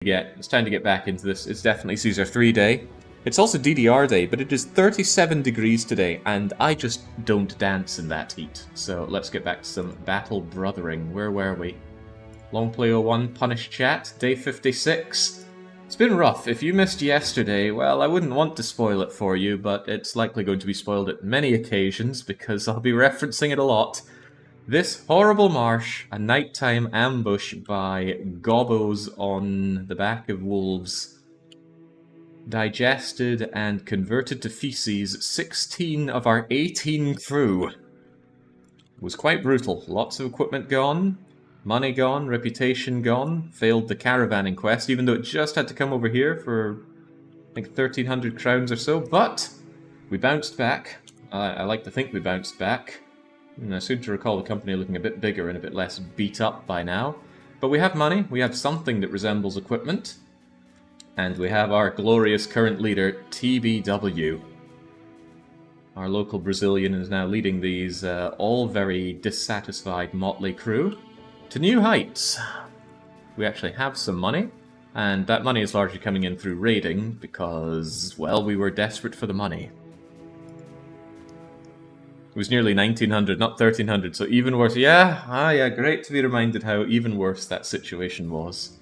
to get back into this. It's definitely Caesar 3 day. It's also DDR day, but it is 37 degrees today, and I just don't dance in that heat. So let's get back to some battle brothering. Where were we? Long Play 01, Punish Chat, day 56. It's been rough. If you missed yesterday, well, I wouldn't want to spoil it for you, but it's likely going to be spoiled at many occasions because I'll be referencing it a lot. This horrible marsh, a nighttime ambush by gobbos on the back of wolves, digested and converted to feces 16 of our 18 crew. It was quite brutal. Lots of equipment gone, money gone, reputation gone, failed the caravanning quest, even though it just had to come over here for, I think, 1,300 crowns or so, but we bounced back. I like to think we bounced back. And I seem to recall the company looking a bit bigger and a bit less beat up by now. But we have money, we have something that resembles equipment, and we have our glorious current leader, TBW. Our local Brazilian is now leading these all very dissatisfied motley crew to new heights. We actually have some money, and that money is largely coming in through raiding because, well, we were desperate for the money. It was nearly 1900, not 1300, so even worse. Yeah, great to be reminded how even worse that situation was.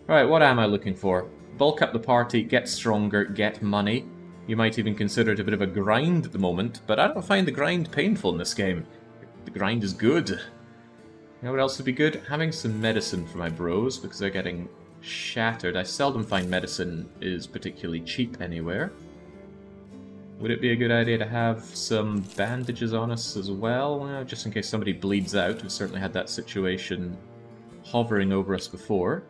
Right, what am I looking for? Bulk up the party, get stronger, get money. You might even consider it a bit of a grind at the moment, but I don't find the grind painful in this game. The grind is good. You know what else would be good? Having some medicine for my bros, because they're getting shattered. I seldom find medicine is particularly cheap anywhere. Would it be a good idea to have some bandages on us as well? Just in case somebody bleeds out. We've certainly had that situation hovering over us before.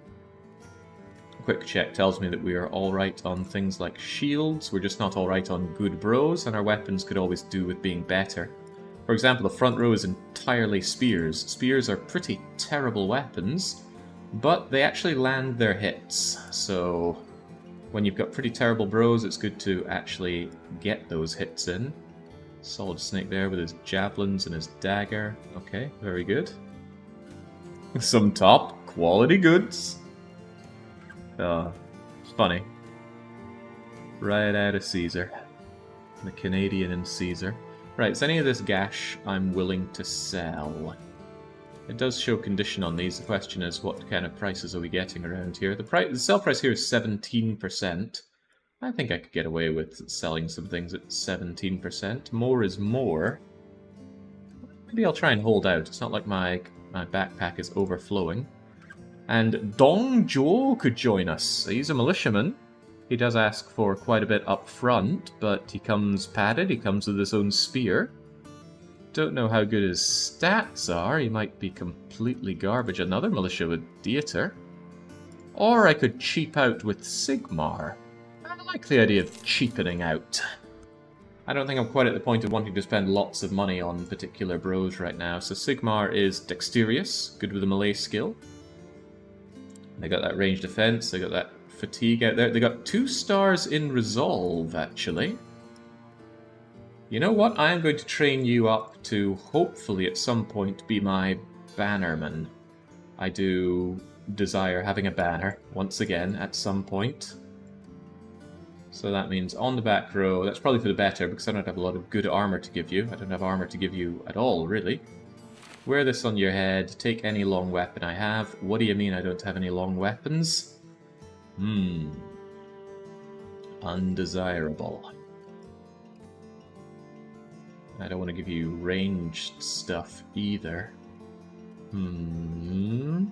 A quick check tells me that we are alright on things like shields. We're just not alright on good bros, and our weapons could always do with being better. For example, the front row is entirely spears. Spears are pretty terrible weapons, but they actually land their hits, so when you've got pretty terrible bros, it's good to actually get those hits in. Solid Snake there with his javelins and his dagger. Okay, very good. Some top quality goods. It's funny. Right out of Caesar. The Canadian in Caesar. Right, so any of this gash I'm willing to sell. It does show condition on these. The question is, what kind of prices are we getting around here? The sell price here is 17%. I think I could get away with selling some things at 17%. More is more. Maybe I'll try and hold out. It's not like my backpack is overflowing. And Dong Zhuo could join us. He's a militiaman. He does ask for quite a bit up front, but he comes padded. He comes with his own spear. Don't know how good his stats are. He might be completely garbage. Another militia with Dieter. Or I could cheap out with Sigmar. I like the idea of cheapening out. I don't think I'm quite at the point of wanting to spend lots of money on particular bros right now. So Sigmar is dexterous, good with a melee skill. They got that range defense, they got that fatigue out there. They got 2 stars in resolve, actually. You know what? I am going to train you up to, hopefully at some point, be my bannerman. I do desire having a banner, once again, at some point. So that means on the back row, that's probably for the better, because I don't have a lot of good armor to give you. I don't have armor to give you at all, really. Wear this on your head, take any long weapon I have. What do you mean I don't have any long weapons? Undesirable. I don't want to give you ranged stuff either. You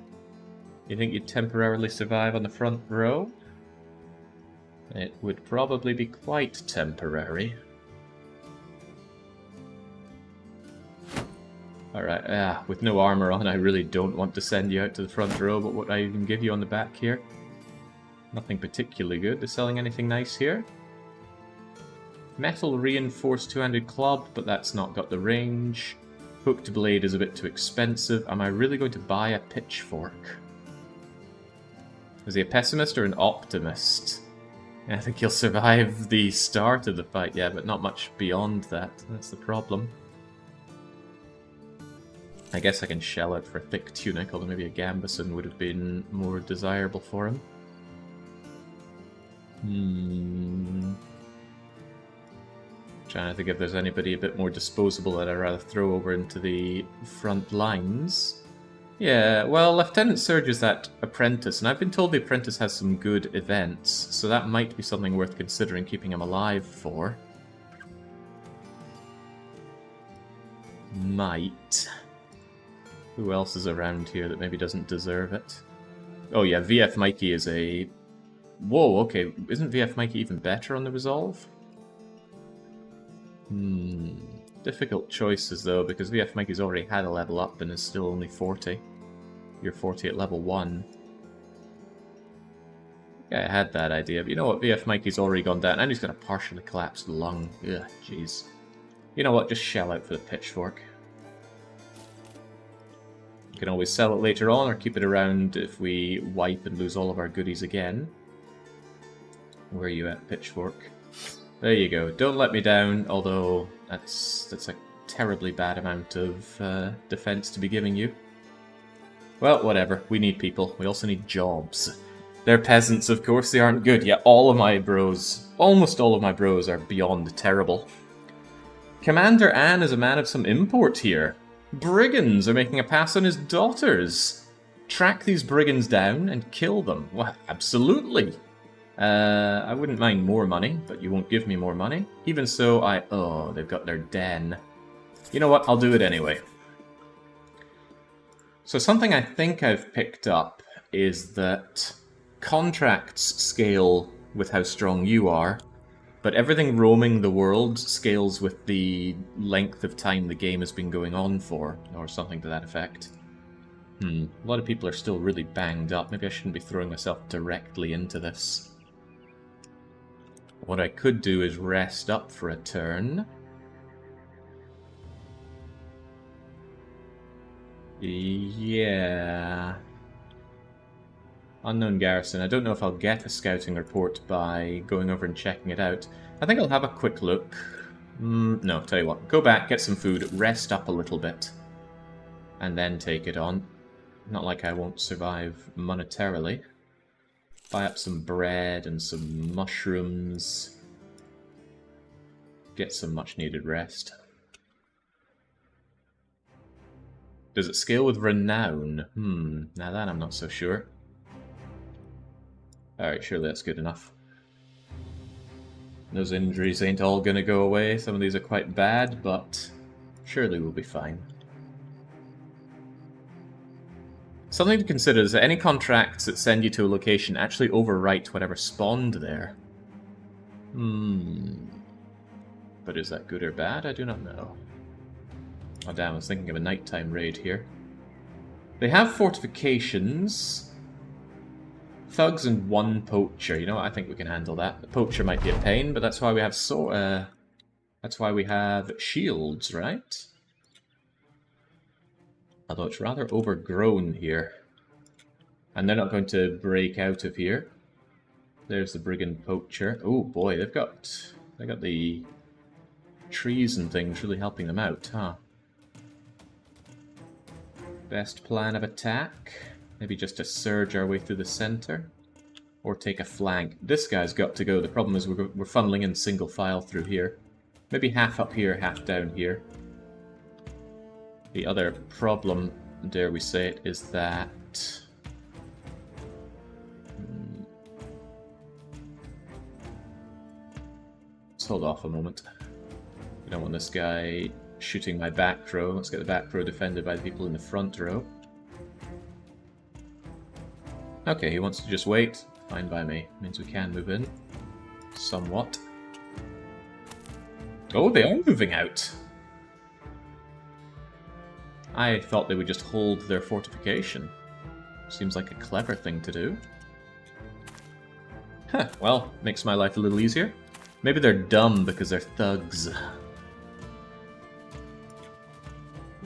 think you'd temporarily survive on the front row? It would probably be quite temporary. Alright, with no armor on, I really don't want to send you out to the front row, but what I can give you on the back here? Nothing particularly good. They're selling anything nice here? Metal reinforced two-handed club, but that's not got the range. Hooked blade is a bit too expensive. Am I really going to buy a pitchfork? Is he a pessimist or an optimist? I think he'll survive the start of the fight, yeah, but not much beyond that. That's the problem. I guess I can shell out for a thick tunic, although maybe a gambeson would have been more desirable for him. Trying to think if there's anybody a bit more disposable that I'd rather throw over into the front lines. Yeah, well, Lieutenant Surge is that apprentice, and I've been told the apprentice has some good events, so that might be something worth considering keeping him alive for. Might. Who else is around here that maybe doesn't deserve it? Oh yeah, VF Mikey is a... Whoa, okay, isn't VF Mikey even better on the resolve? Difficult choices though, because VF Mikey's already had a level up and is still only 40. You're 40 at level 1. Yeah, I had that idea, but you know what, VF Mikey's already gone down, and he's got a partially collapsed lung. Ugh, jeez. You know what, just shell out for the pitchfork. You can always sell it later on, or keep it around if we wipe and lose all of our goodies again. Where are you at, pitchfork? There you go. Don't let me down, although that's a terribly bad amount of defense to be giving you. Well, whatever. We need people. We also need jobs. They're peasants, of course. They aren't good. Yeah, all of my bros, almost all of my bros, are beyond terrible. Commander Anne is a man of some import here. Brigands are making a pass on his daughters. Track these brigands down and kill them. Well, absolutely. I wouldn't mind more money, but you won't give me more money. Even so, oh, they've got their den. You know what? I'll do it anyway. So something I think I've picked up is that contracts scale with how strong you are, but everything roaming the world scales with the length of time the game has been going on for, or something to that effect. A lot of people are still really banged up. Maybe I shouldn't be throwing myself directly into this. What I could do is rest up for a turn. Yeah. Unknown garrison. I don't know if I'll get a scouting report by going over and checking it out. I think I'll have a quick look. No, tell you what. Go back, get some food, rest up a little bit, and then take it on. Not like I won't survive monetarily. Buy up some bread and some mushrooms. Get some much needed rest. Does it scale with renown? Now that I'm not so sure. Alright, surely that's good enough. Those injuries ain't all gonna go away. Some of these are quite bad, but surely we'll be fine. Something to consider is that any contracts that send you to a location actually overwrite whatever spawned there. But is that good or bad? I do not know. Oh damn, I was thinking of a nighttime raid here. They have fortifications. Thugs and one poacher. You know what? I think we can handle that. The poacher might be a pain, but that's why we have that's why we have shields, right? Although it's rather overgrown here. And they're not going to break out of here. There's the brigand poacher. Oh boy, they got the trees and things really helping them out, huh? Best plan of attack? Maybe just to surge our way through the center? Or take a flank. This guy's got to go. The problem is we're funneling in single file through here. Maybe half up here, half down here. The other problem, dare we say it, is that... Let's hold off a moment. We don't want this guy shooting my back row. Let's get the back row defended by the people in the front row. Okay, he wants to just wait. Fine by me. Means we can move in. Somewhat. Oh, they are moving out! I thought they would just hold their fortification. Seems like a clever thing to do. Huh, well, makes my life a little easier. Maybe they're dumb because they're thugs.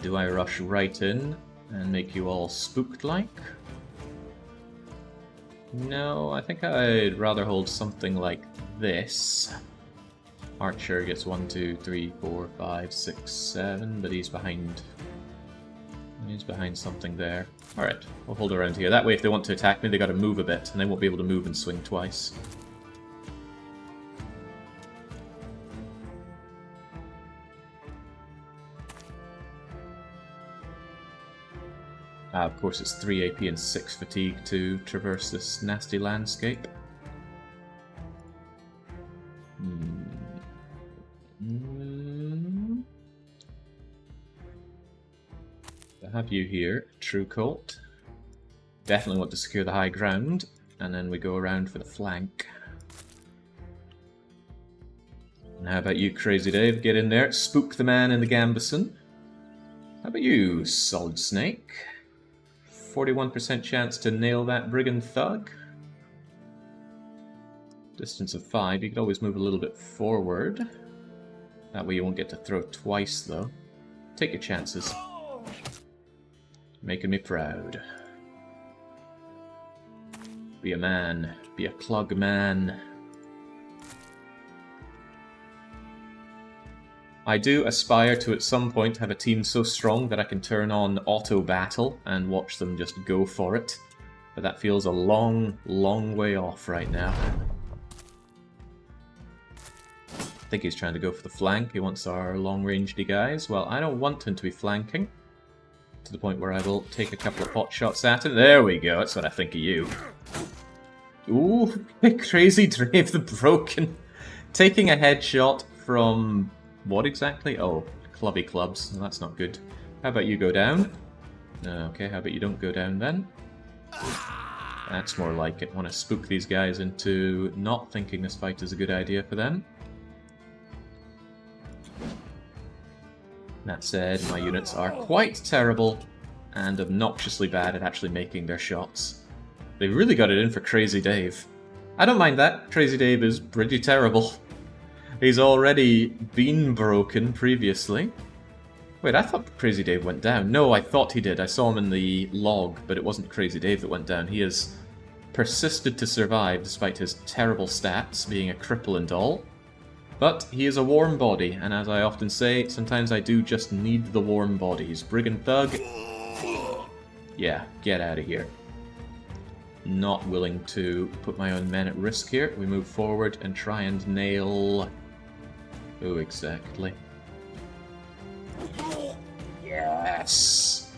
Do I rush right in and make you all spooked-like? No, I think I'd rather hold something like this. Archer gets 1, 2, 3, 4, 5, 6, 7, but he's behind something there. Alright, we'll hold around here. That way if they want to attack me, they gotta move a bit, and they won't be able to move and swing twice. Of course, it's 3 AP and 6 fatigue to traverse this nasty landscape. I have you here, True Colt. Definitely want to secure the high ground, and then we go around for the flank. And how about you, Crazy Dave? Get in there, spook the man in the Gambison. How about you, Solid Snake? 41% chance to nail that Brigand Thug. Distance of 5, you could always move a little bit forward. That way you won't get to throw twice, though. Take your chances. Making me proud. Be a man. Be a plug man. I do aspire to at some point have a team so strong that I can turn on auto battle and watch them just go for it. But that feels a long, long way off right now. I think he's trying to go for the flank. He wants our long-rangedy guys. Well, I don't want him to be flanking. To the point where I will take a couple of pot shots at him. There we go, that's what I think of you. Ooh, Crazy Dave the Broken. Taking a headshot from... what exactly? Oh, clubby clubs. Well, that's not good. How about you go down? Okay, how about you don't go down then? That's more like it. Want to spook these guys into not thinking this fight is a good idea for them. That said, my units are quite terrible and obnoxiously bad at actually making their shots. They really got it in for Crazy Dave. I don't mind that. Crazy Dave is pretty terrible. He's already been broken previously. Wait, I thought Crazy Dave went down. No, I thought he did. I saw him in the log, but it wasn't Crazy Dave that went down. He has persisted to survive despite his terrible stats, being a cripple and all. But he is a warm body, and as I often say, sometimes I do just need the warm bodies. Brigand Thug? Yeah, get out of here. Not willing to put my own men at risk here. We move forward and try and nail... who exactly? Yes!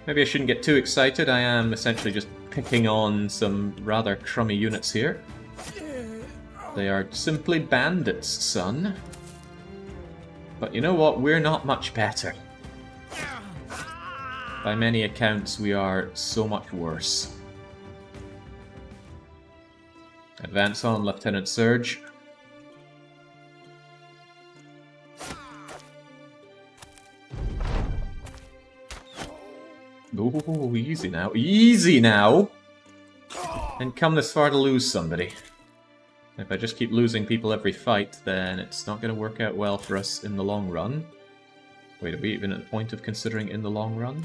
Maybe I shouldn't get too excited. I am essentially just picking on some rather crummy units here. They are simply bandits, son. But you know what? We're not much better. By many accounts, we are so much worse. Advance on, Lieutenant Surge. Ooh, easy now. Easy now! And come this far to lose somebody. If I just keep losing people every fight, then it's not going to work out well for us in the long run. Wait, are we even at the point of considering in the long run?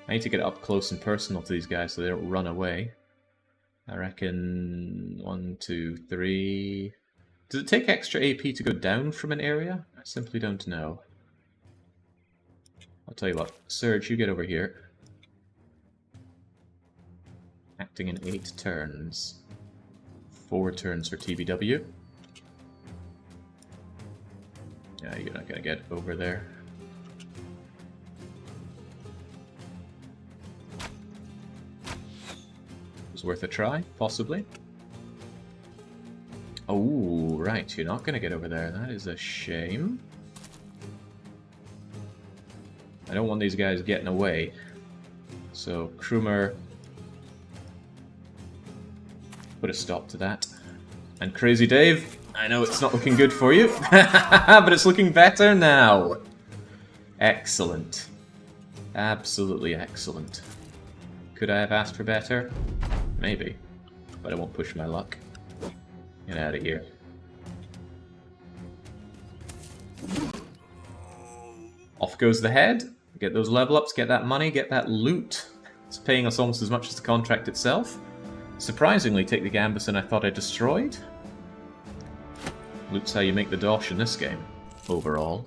I need to get up close and personal to these guys so they don't run away. I reckon 1, 2, 3... Does it take extra AP to go down from an area? I simply don't know. I'll tell you what. Surge, you get over here. Acting in 8 turns. 4 turns for TBW. Yeah, you're not gonna get over there. It was worth a try, possibly. Oh, right, you're not gonna get over there. That is a shame. I don't want these guys getting away. So, Krumer... put a stop to that. And Crazy Dave, I know it's not looking good for you, but it's looking better now. Excellent. Absolutely excellent. Could I have asked for better? Maybe. But I won't push my luck. Get out of here. Off goes the head. Get those level ups, get that money, get that loot. It's paying us almost as much as the contract itself. Surprisingly, take the Gambison I thought I destroyed. Loot's how you make the dosh in this game, overall.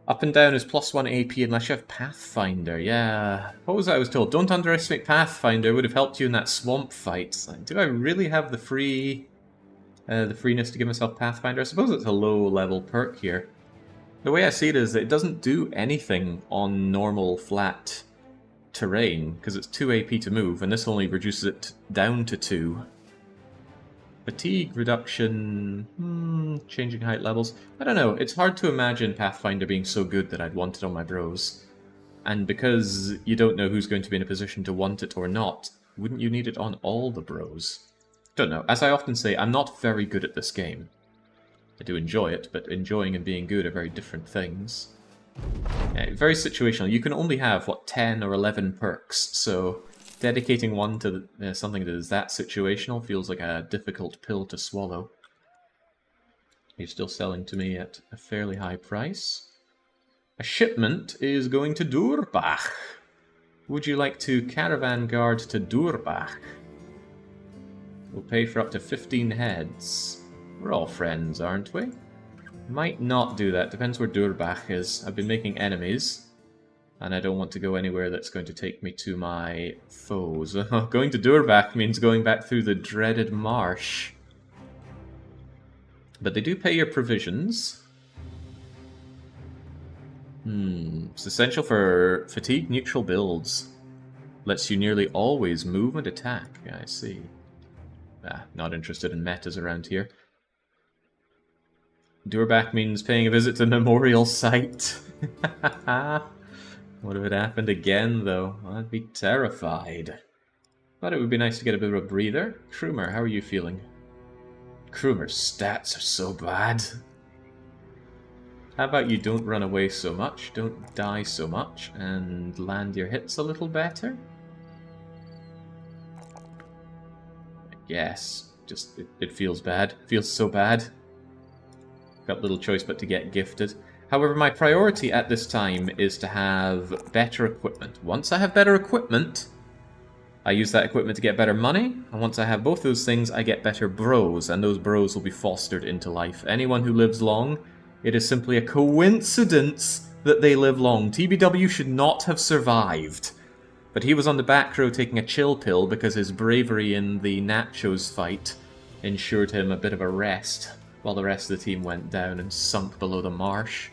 Up and down is +1 AP unless you have Pathfinder, yeah. What was I was told? Don't underestimate Pathfinder, would have helped you in that swamp fight. Like, do I really have the free the freeness to give myself Pathfinder. I suppose it's a low-level perk here. The way I see it is that it doesn't do anything on normal flat terrain, because it's 2 AP to move, and this only reduces it down to 2. Fatigue reduction... changing height levels. I don't know, it's hard to imagine Pathfinder being so good that I'd want it on my bros. And because you don't know who's going to be in a position to want it or not, wouldn't you need it on all the bros? Don't know. As I often say, I'm not very good at this game. I do enjoy it, but enjoying and being good are very different things. Yeah, very situational. You can only have, what, 10 or 11 perks, so dedicating one to something that is that situational feels like a difficult pill to swallow. You're still selling to me at a fairly high price. A shipment is going to Durbach. Would you like to caravan guard to Durbach? We'll pay for up to 15 heads. We're all friends, aren't we? Might not do that. Depends where Durbach is. I've been making enemies, and I don't want to go anywhere that's going to take me to my foes. Going to Durbach means going back through the dreaded marsh. But they do pay your provisions. It's essential for fatigue neutral builds. Lets you nearly always move and attack. I see. Not interested in metas around here. Durbach means paying a visit to the memorial site. What if it happened again, though? I'd be terrified. But it would be nice to get a bit of a breather. Krumer, how are you feeling? Krumer's stats are so bad. How about you don't run away so much, don't die so much, and land your hits a little better? Yes, just it feels bad. It feels so bad. Got little choice but to get gifted. However, my priority at this time is to have better equipment. Once I have better equipment, I use that equipment to get better money, and once I have both those things, I get better bros, and those bros will be fostered into life. Anyone who lives long, it is simply a coincidence that they live long. TBW should not have survived. But he was on the back row taking a chill pill because his bravery in the Nachos fight ensured him a bit of a rest, while the rest of the team went down and sunk below the marsh.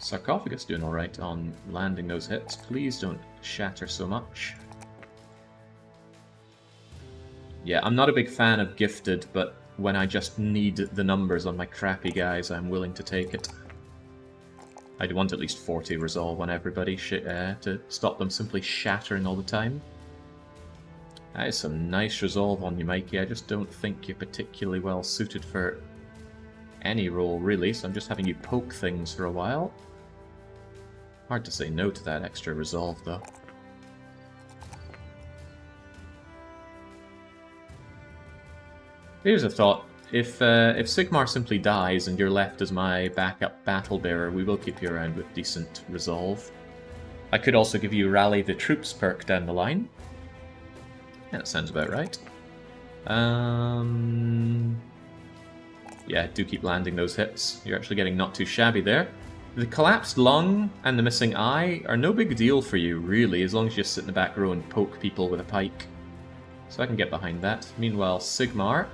Sarcophagus doing alright on landing those hits. Please don't shatter so much. Yeah, I'm not a big fan of gifted, but when I just need the numbers on my crappy guys, I'm willing to take it. I'd want at least 40 resolve on everybody to stop them simply shattering all the time. That is some nice resolve on you, Mikey. I just don't think you're particularly well suited for any role, really, so I'm just having you poke things for a while. Hard to say no to that extra resolve, though. Here's a thought. If Sigmar simply dies and you're left as my backup battle bearer, we will keep you around with decent resolve. I could also give you Rally the Troops perk down the line. Yeah, that sounds about right. Yeah, do keep landing those hits. You're actually getting not too shabby there. The collapsed lung and the missing eye are no big deal for you, really, as long as you just sit in the back row and poke people with a pike. So I can get behind that. Meanwhile, Sigmar,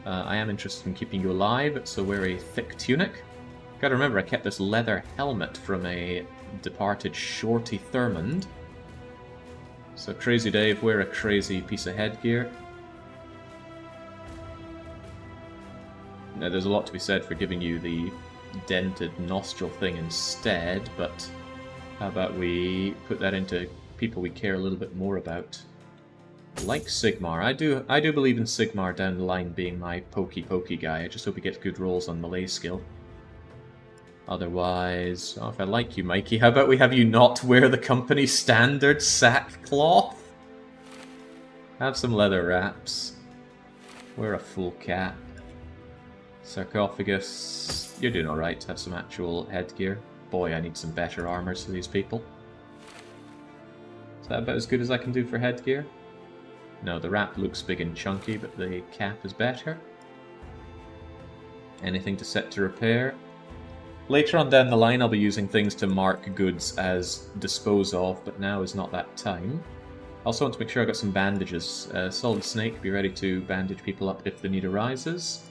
I am interested in keeping you alive, so wear a thick tunic. Gotta remember, I kept this leather helmet from a departed Shorty Thurmond. So Crazy Dave, wear a crazy piece of headgear. Now, there's a lot to be said for giving you the dented nostril thing instead, but how about we put that into people we care a little bit more about? Like Sigmar. I do believe in Sigmar down the line being my pokey guy. I just hope he gets good rolls on melee skill. Otherwise, if I like you, Mikey, how about we have you not wear the company standard sackcloth? Have some leather wraps. Wear a full cap. Sarcophagus, you're doing alright. Have some actual headgear. Boy, I need some better armors for these people. Is that about as good as I can do for headgear? No, the wrap looks big and chunky, but the cap is better. Anything to set to repair? Later on down the line I'll be using things to mark goods as dispose of, but now is not that time. I also want to make sure I've got some bandages. Solid Snake, be ready to bandage people up if the need arises.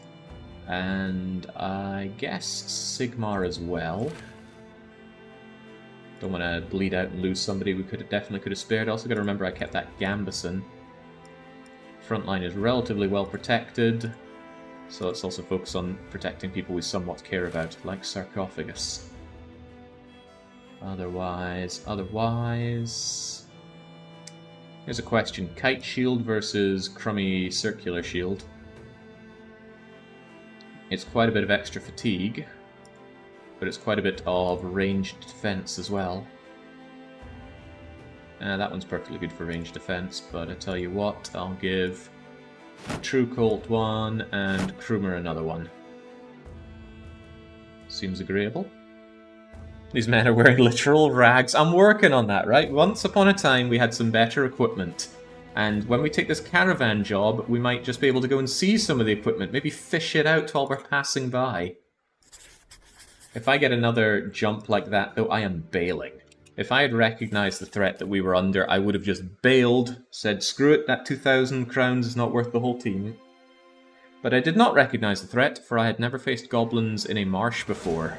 And I guess Sigmar as well. Don't want to bleed out and lose somebody we definitely could have spared. Also got to remember I kept that Gambison. Front line is relatively well protected, so let's also focus on protecting people we somewhat care about, like Sarcophagus. Otherwise... Here's a question. Kite Shield versus Crummy Circular Shield. It's quite a bit of extra fatigue, but it's quite a bit of ranged defense as well. That one's perfectly good for ranged defense, but I tell you what, I'll give True Colt one and Krumer another one. Seems agreeable. These men are wearing literal rags. I'm working on that, right? Once upon a time we had some better equipment. And when we take this caravan job, we might just be able to go and see some of the equipment. Maybe fish it out while we're passing by. If I get another jump like that, though, I am bailing. If I had recognized the threat that we were under, I would have just bailed, said, screw it, that 2,000 crowns is not worth the whole team. But I did not recognize the threat, for I had never faced goblins in a marsh before.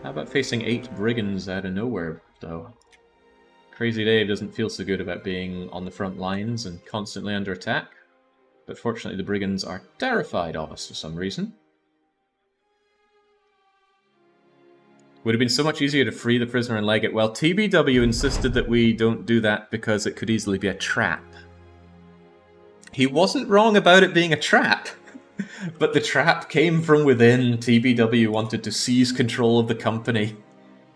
How about facing 8 brigands out of nowhere, though? Crazy Dave doesn't feel so good about being on the front lines and constantly under attack. But fortunately the brigands are terrified of us for some reason. Would have been so much easier to free the prisoner and leg it. Well, TBW insisted that we don't do that because it could easily be a trap. He wasn't wrong about it being a trap. But the trap came from within. TBW wanted to seize control of the company.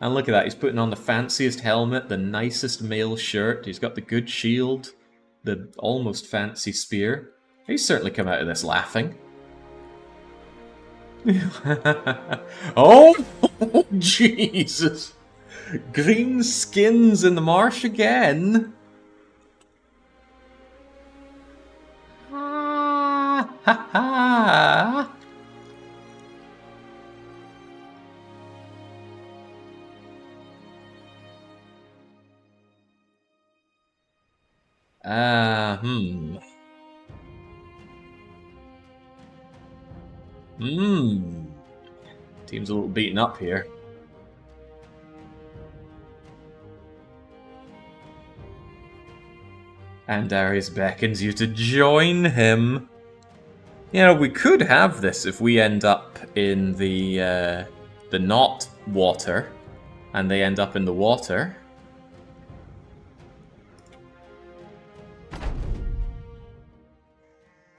And look at that, he's putting on the fanciest helmet, the nicest mail shirt, he's got the good shield, the almost fancy spear. He's certainly come out of this laughing. Oh, Jesus! Green skins in the marsh again! Ha ha ha! Team's a little beaten up here. And Darius beckons you to join him. You know, we could have this if we end up in the not water, and they end up in the water.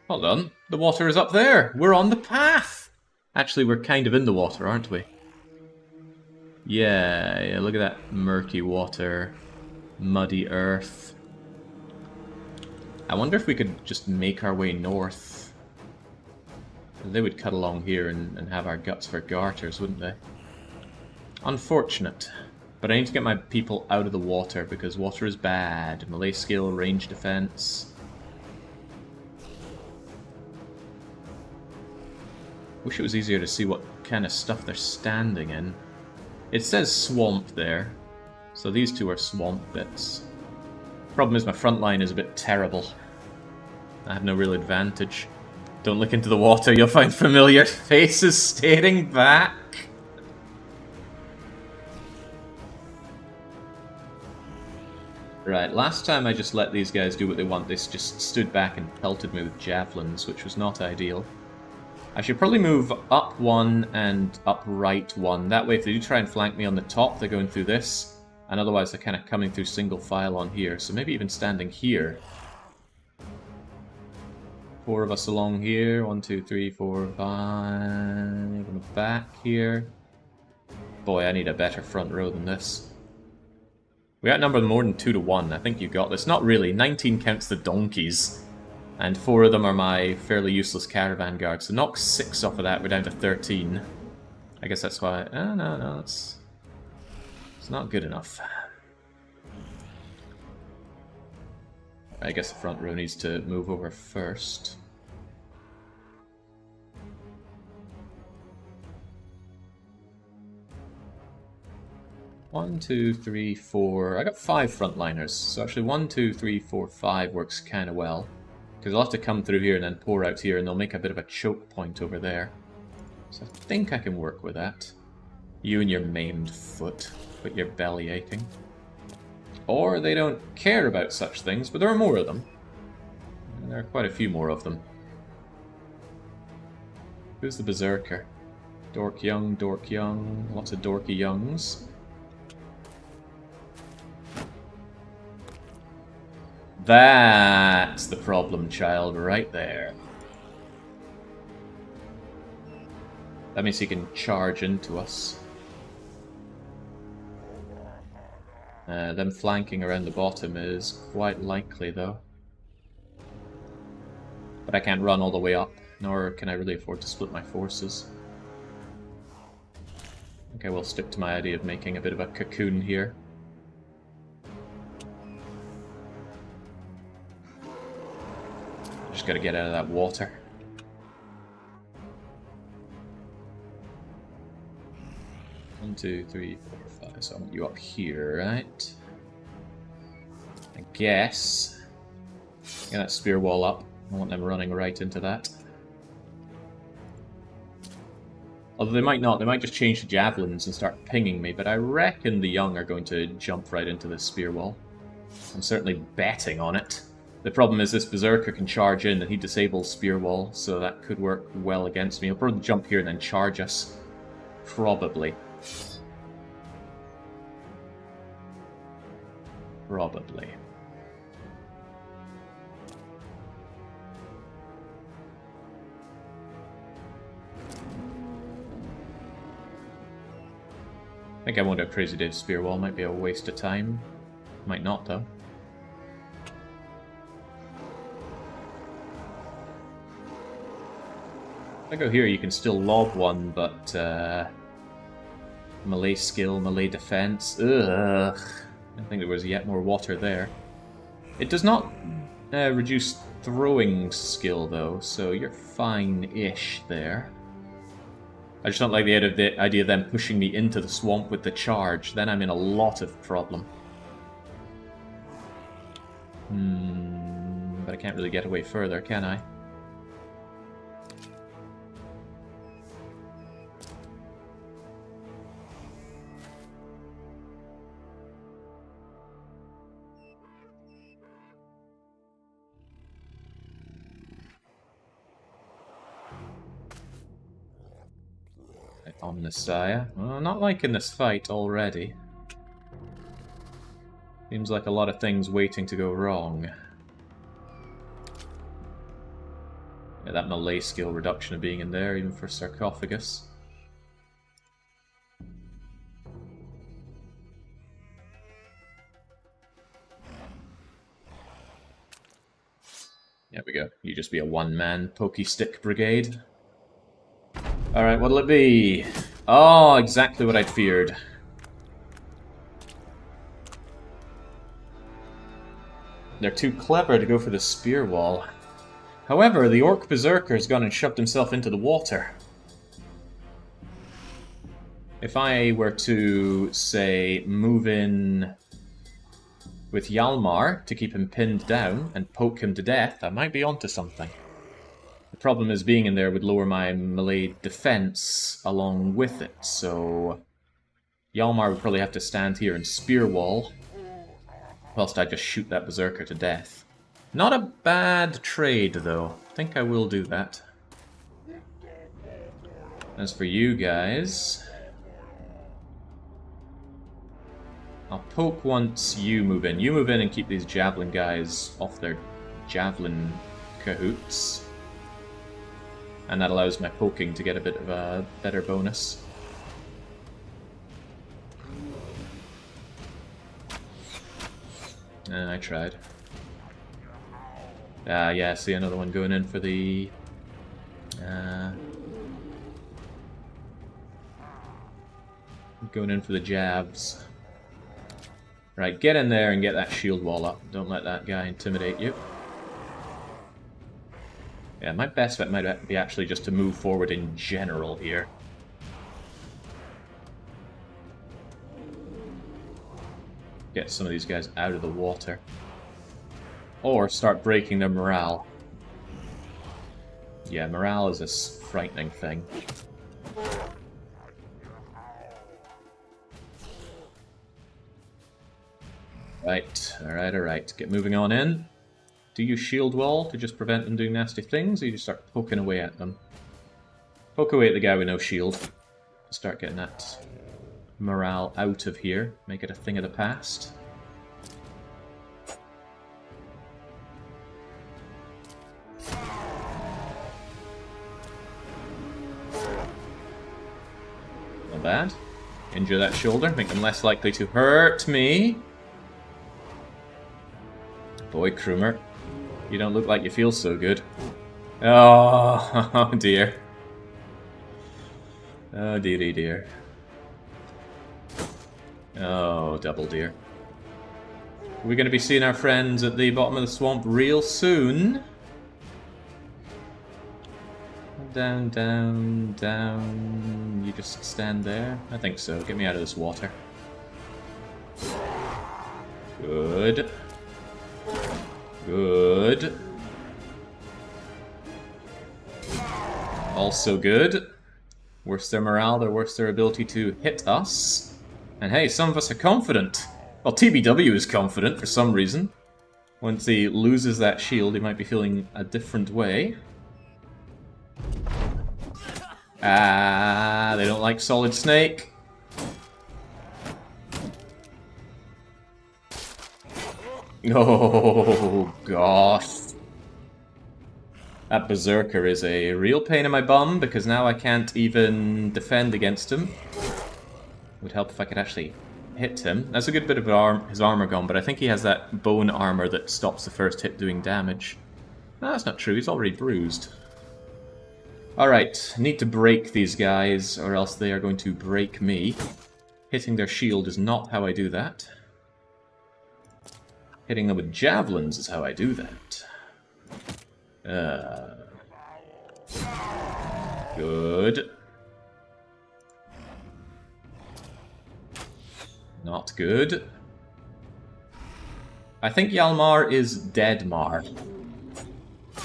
Hold on, the water is up there. We're on the path. Actually, we're kind of in the water, aren't we? Yeah, look at that murky water, muddy earth. I wonder if we could just make our way north. They would cut along here and have our guts for garters, wouldn't they? Unfortunate. But I need to get my people out of the water because water is bad. Melee skill, range defense. Wish it was easier to see what kind of stuff they're standing in. It says swamp there, so these two are swamp bits. Problem is my front line is a bit terrible. I have no real advantage. Don't look into the water, you'll find familiar faces staring back. Right, last time I just let these guys do what they want. They just stood back and pelted me with javelins, which was not ideal. I should probably move up one and up right one. That way if they do try and flank me on the top, they're going through this. And otherwise they're kind of coming through single file on here. So maybe even standing here. 4 of us along here. 1, 2, 3, 4, 5. On the back here. Boy, I need a better front row than this. We outnumber them more than 2 to 1. I think you got this. Not really. 19 counts the donkeys. And 4 of them are my fairly useless caravan guards. So knock 6 off of that, we're down to 13. I guess that's why... Oh, no, it's not good enough. I guess the front row needs to move over first. One, 2, 3, 4... I got 5 frontliners. So actually 1, 2, 3, 4, 5 works kind of well. Because they'll have to come through here and then pour out here, and they'll make a bit of a choke point over there. So I think I can work with that. You and your maimed foot, but your belly aching. Or they don't care about such things, but there are more of them. And there are quite a few more of them. Who's the Berserker? Dork Young, lots of Dorky Youngs. That's the problem child right there. That means he can charge into us. Them flanking around the bottom is quite likely, though. But I can't run all the way up, nor can I really afford to split my forces. Okay, we'll stick to my idea of making a bit of a cocoon here. Just gotta get out of that water. One, two, three, four, five. So I want you up here, right? I guess. Get that spear wall up. I want them running right into that. Although they might not. They might just change to javelins and start pinging me, but I reckon the young are going to jump right into this spear wall. I'm certainly betting on it. The problem is this Berserker can charge in and he disables spear wall, so that could work well against me. He'll probably jump here and then charge us. Probably. Probably. I think I won't have Crazy Dave's spear wall. Might be a waste of time. Might not, though. If I go here, you can still lob one, but melee skill, melee defense. Ugh. I think there was yet more water there. It does not reduce throwing skill, though, so you're fine-ish there. I just don't like the idea of them pushing me into the swamp with the charge. Then I'm in a lot of problem. But I can't really get away further, can I? Omnissiah. Well, not liking this fight already. Seems like a lot of things waiting to go wrong. Yeah, that melee skill reduction of being in there, even for Sarcophagus. There we go. You just be a one-man pokey stick brigade. Alright, what'll it be? Oh, exactly what I'd feared. They're too clever to go for the spear wall. However, the Orc Berserker's gone and shoved himself into the water. If I were to, say, move in with Hjalmar to keep him pinned down and poke him to death, I might be onto something. The problem is being in there would lower my melee defense along with it, so Hjalmar would probably have to stand here and spear wall, whilst I just shoot that Berserker to death. Not a bad trade, though. I think I will do that. As for you guys, I'll poke once you move in. You move in and keep these javelin guys off their javelin cahoots. And that allows my poking to get a bit of a better bonus. I tried. Yeah, see another one going in for the... going in for the jabs. Right, get in there and get that shield wall up. Don't let that guy intimidate you. Yeah, my best bet might be actually just to move forward in general here. Get some of these guys out of the water. Or start breaking their morale. Yeah, morale is a frightening thing. Right, alright, alright. Get moving on in. Do you shield wall to just prevent them doing nasty things, or you just start poking away at them? Poke away at the guy with no shield. Start getting that morale out of here. Make it a thing of the past. Not bad. Injure that shoulder, make them less likely to hurt me. Boy, Krumer, you don't look like you feel so good. Oh, oh dear. Oh dearie dear. Oh, double dear. We're going to be seeing our friends at the bottom of the swamp real soon. Down, down, down. You just stand there? I think so. Get me out of this water. Good. Good. Also good. Worse their morale, the worse their ability to hit us. And hey, some of us are confident. Well, TBW is confident for some reason. Once he loses that shield, he might be feeling a different way. Ah, they don't like Solid Snake. Oh, gosh. That Berserker is a real pain in my bum, because now I can't even defend against him. Would help if I could actually hit him. That's a good bit of his armor gone, but I think he has that bone armor that stops the first hit doing damage. No, that's not true, he's already bruised. Alright, need to break these guys, or else they are going to break me. Hitting their shield is not how I do that. Hitting them with javelins is how I do that. Good. Not good. I think Hjalmar is Deadmar.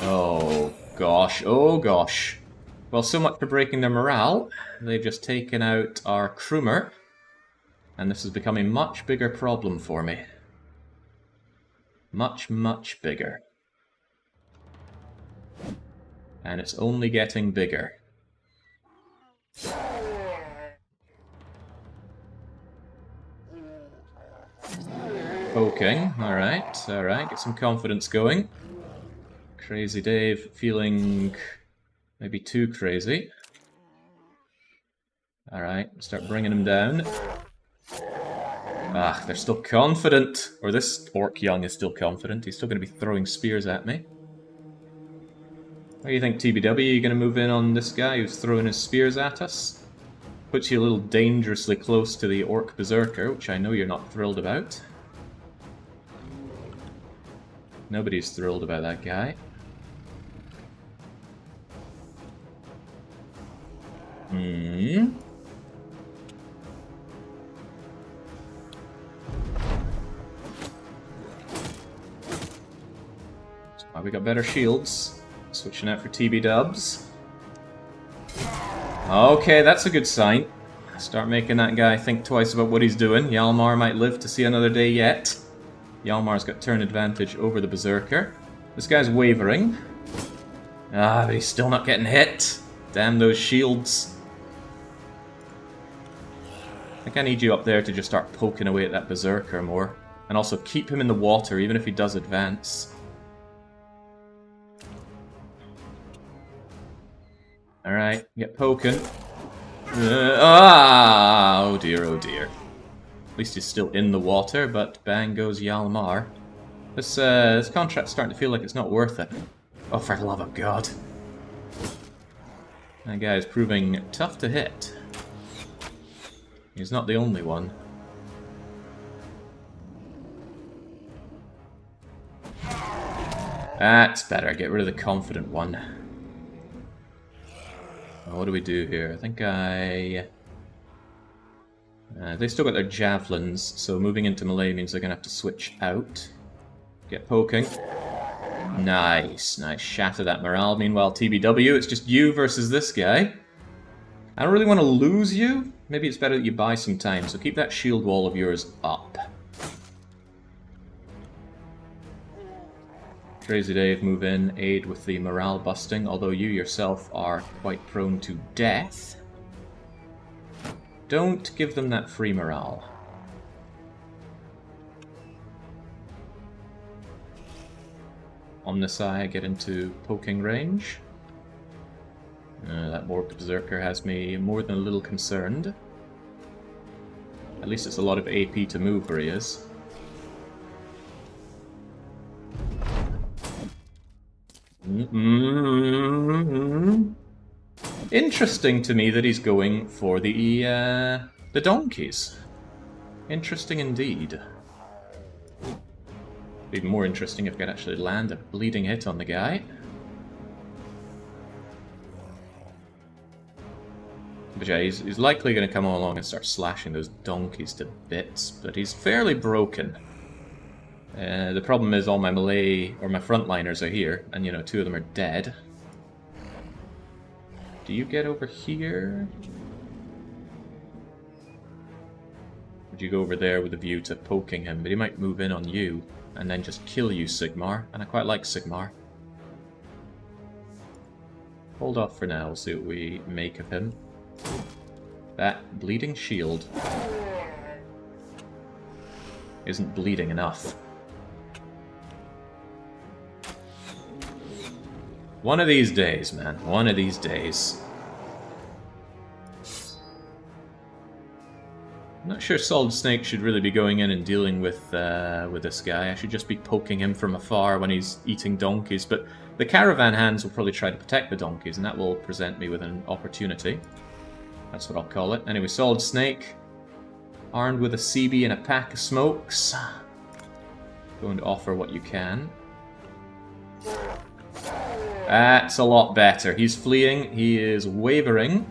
Oh gosh, oh gosh. Well, so much for breaking their morale. They've just taken out our Krumer. And this has become a much bigger problem for me. Much, much bigger. And it's only getting bigger. Poking, alright, alright, get some confidence going. Crazy Dave feeling maybe too crazy. Alright, start bringing him down. Ah, they're still confident. Or this Orc Young is still confident. He's still going to be throwing spears at me. What do you think, TBW? Are you going to move in on this guy who's throwing his spears at us? Puts you a little dangerously close to the Orc Berserker, which I know you're not thrilled about. Nobody's thrilled about that guy. Hmm. Oh, we got better shields. Switching out for TB dubs. Okay, that's a good sign. Start making that guy think twice about what he's doing. Hjalmar might live to see another day yet. Hjalmar's got turn advantage over the Berserker. This guy's wavering. Ah, but he's still not getting hit. Damn those shields. I think I need you up there to just start poking away at that Berserker more. And also keep him in the water, even if he does advance. Alright, get poking. Oh dear, oh dear. At least he's still in the water, but bang goes Hjalmar. This contract's starting to feel like it's not worth it. Oh, for the love of God. That guy is proving tough to hit. He's not the only one. That's better, get rid of the confident one. What do we do here? I think they still got their javelins, so moving into melee means they're going to have to switch out. Get poking. Nice, nice. Shatter that morale. Meanwhile, TBW, it's just you versus this guy. I don't really want to lose you. Maybe it's better that you buy some time, so keep that shield wall of yours up. Crazy Dave, move in, aid with the morale busting, although you yourself are quite prone to death. Don't give them that free morale. Omnisci, get into poking range. That Orc Berserker has me more than a little concerned. At least it's a lot of AP to move where he is. Interesting to me that he's going for the donkeys. Interesting indeed. Even more interesting if I could actually land a bleeding hit on the guy. But yeah, he's likely going to come along and start slashing those donkeys to bits, but he's fairly broken. The problem is all my melee, or my frontliners are here, and you know, 2 of them are dead. Do you get over here? Would you go over there with a view to poking him? But he might move in on you, and then just kill you, Sigmar, and I quite like Sigmar. Hold off for now, we'll see what we make of him. That bleeding shield isn't bleeding enough. One of these days, man. One of these days. I'm not sure Solid Snake should really be going in and dealing with this guy. I should just be poking him from afar when he's eating donkeys. But the caravan hands will probably try to protect the donkeys, and that will present me with an opportunity. That's what I'll call it. Anyway, Solid Snake, armed with a CB and a pack of smokes. Going to offer what you can. That's a lot better. He's fleeing. He is wavering.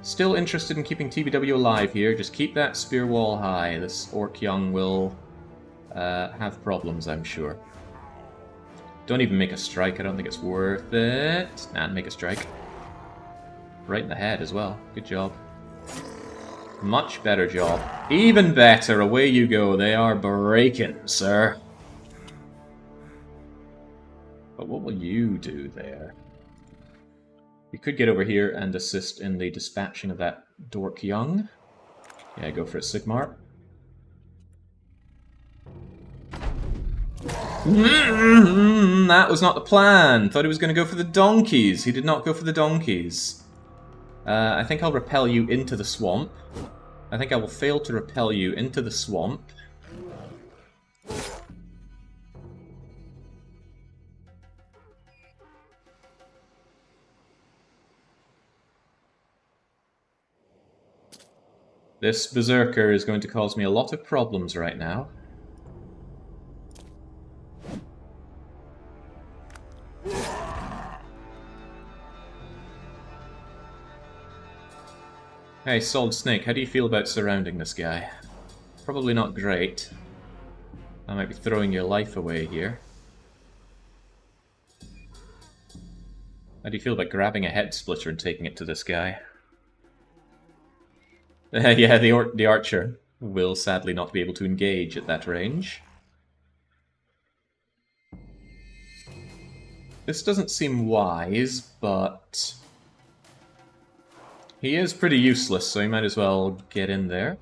Still interested in keeping TBW alive here. Just keep that spear wall high. This Orc Young will have problems, I'm sure. Don't even make a strike. I don't think it's worth it. Nah, make a strike. Right in the head as well. Good job. Much better job. Even better. Away you go. They are breaking, sir. But what will you do there? You could get over here and assist in the dispatching of that Dork Young. Yeah, go for it, Sigmar. That was not the plan. Thought he was going to go for the donkeys. He did not go for the donkeys. I think I'll repel you into the swamp. I think I will fail to repel you into the swamp. This Berserker is going to cause me a lot of problems right now. Hey, Solid Snake, how do you feel about surrounding this guy? Probably not great. I might be throwing your life away here. How do you feel about grabbing a head splitter and taking it to this guy? Yeah, the archer will sadly not be able to engage at that range. This doesn't seem wise, but he is pretty useless, so you might as well get in there.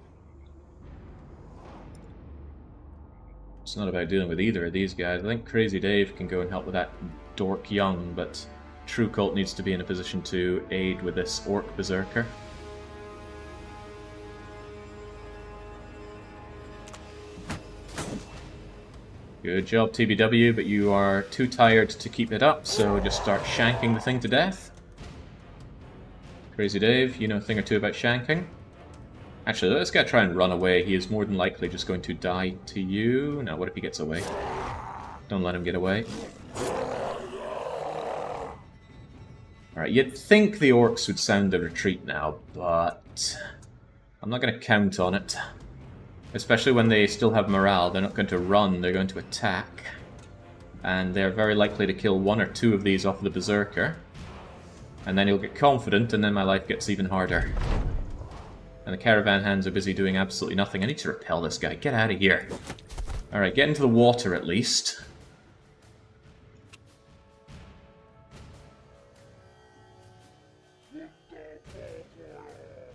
It's not about dealing with either of these guys. I think Crazy Dave can go and help with that Dork Young, but True Cult needs to be in a position to aid with this Orc Berserker. Good job, TBW, but you are too tired to keep it up, so just start shanking the thing to death. Crazy Dave, you know a thing or two about shanking. Actually, let's go try and run away. He is more than likely just going to die to you. Now, what if he gets away? Don't let him get away. Alright, you'd think the orcs would sound the retreat now, but I'm not going to count on it. Especially when they still have morale. They're not going to run, they're going to attack. And they're very likely to kill 1 or 2 of these off the Berserker. And then he'll get confident, and then my life gets even harder. And the caravan hands are busy doing absolutely nothing. I need to repel this guy. Get out of here. Alright, get into the water at least.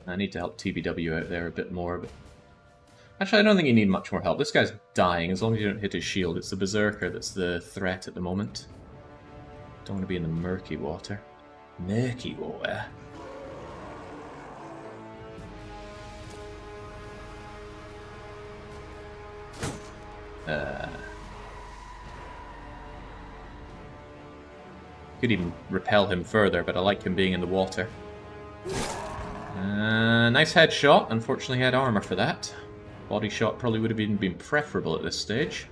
I need to help TBW out there a bit more, but... Actually, I don't think you need much more help. This guy's dying, as long as you don't hit his shield. It's the Berserker that's the threat at the moment. Don't want to be in the murky water. Murky water? Could even repel him further, but I like him being in the water. Nice headshot. Unfortunately, he had armor for that. Body shot probably would have even been preferable at this stage.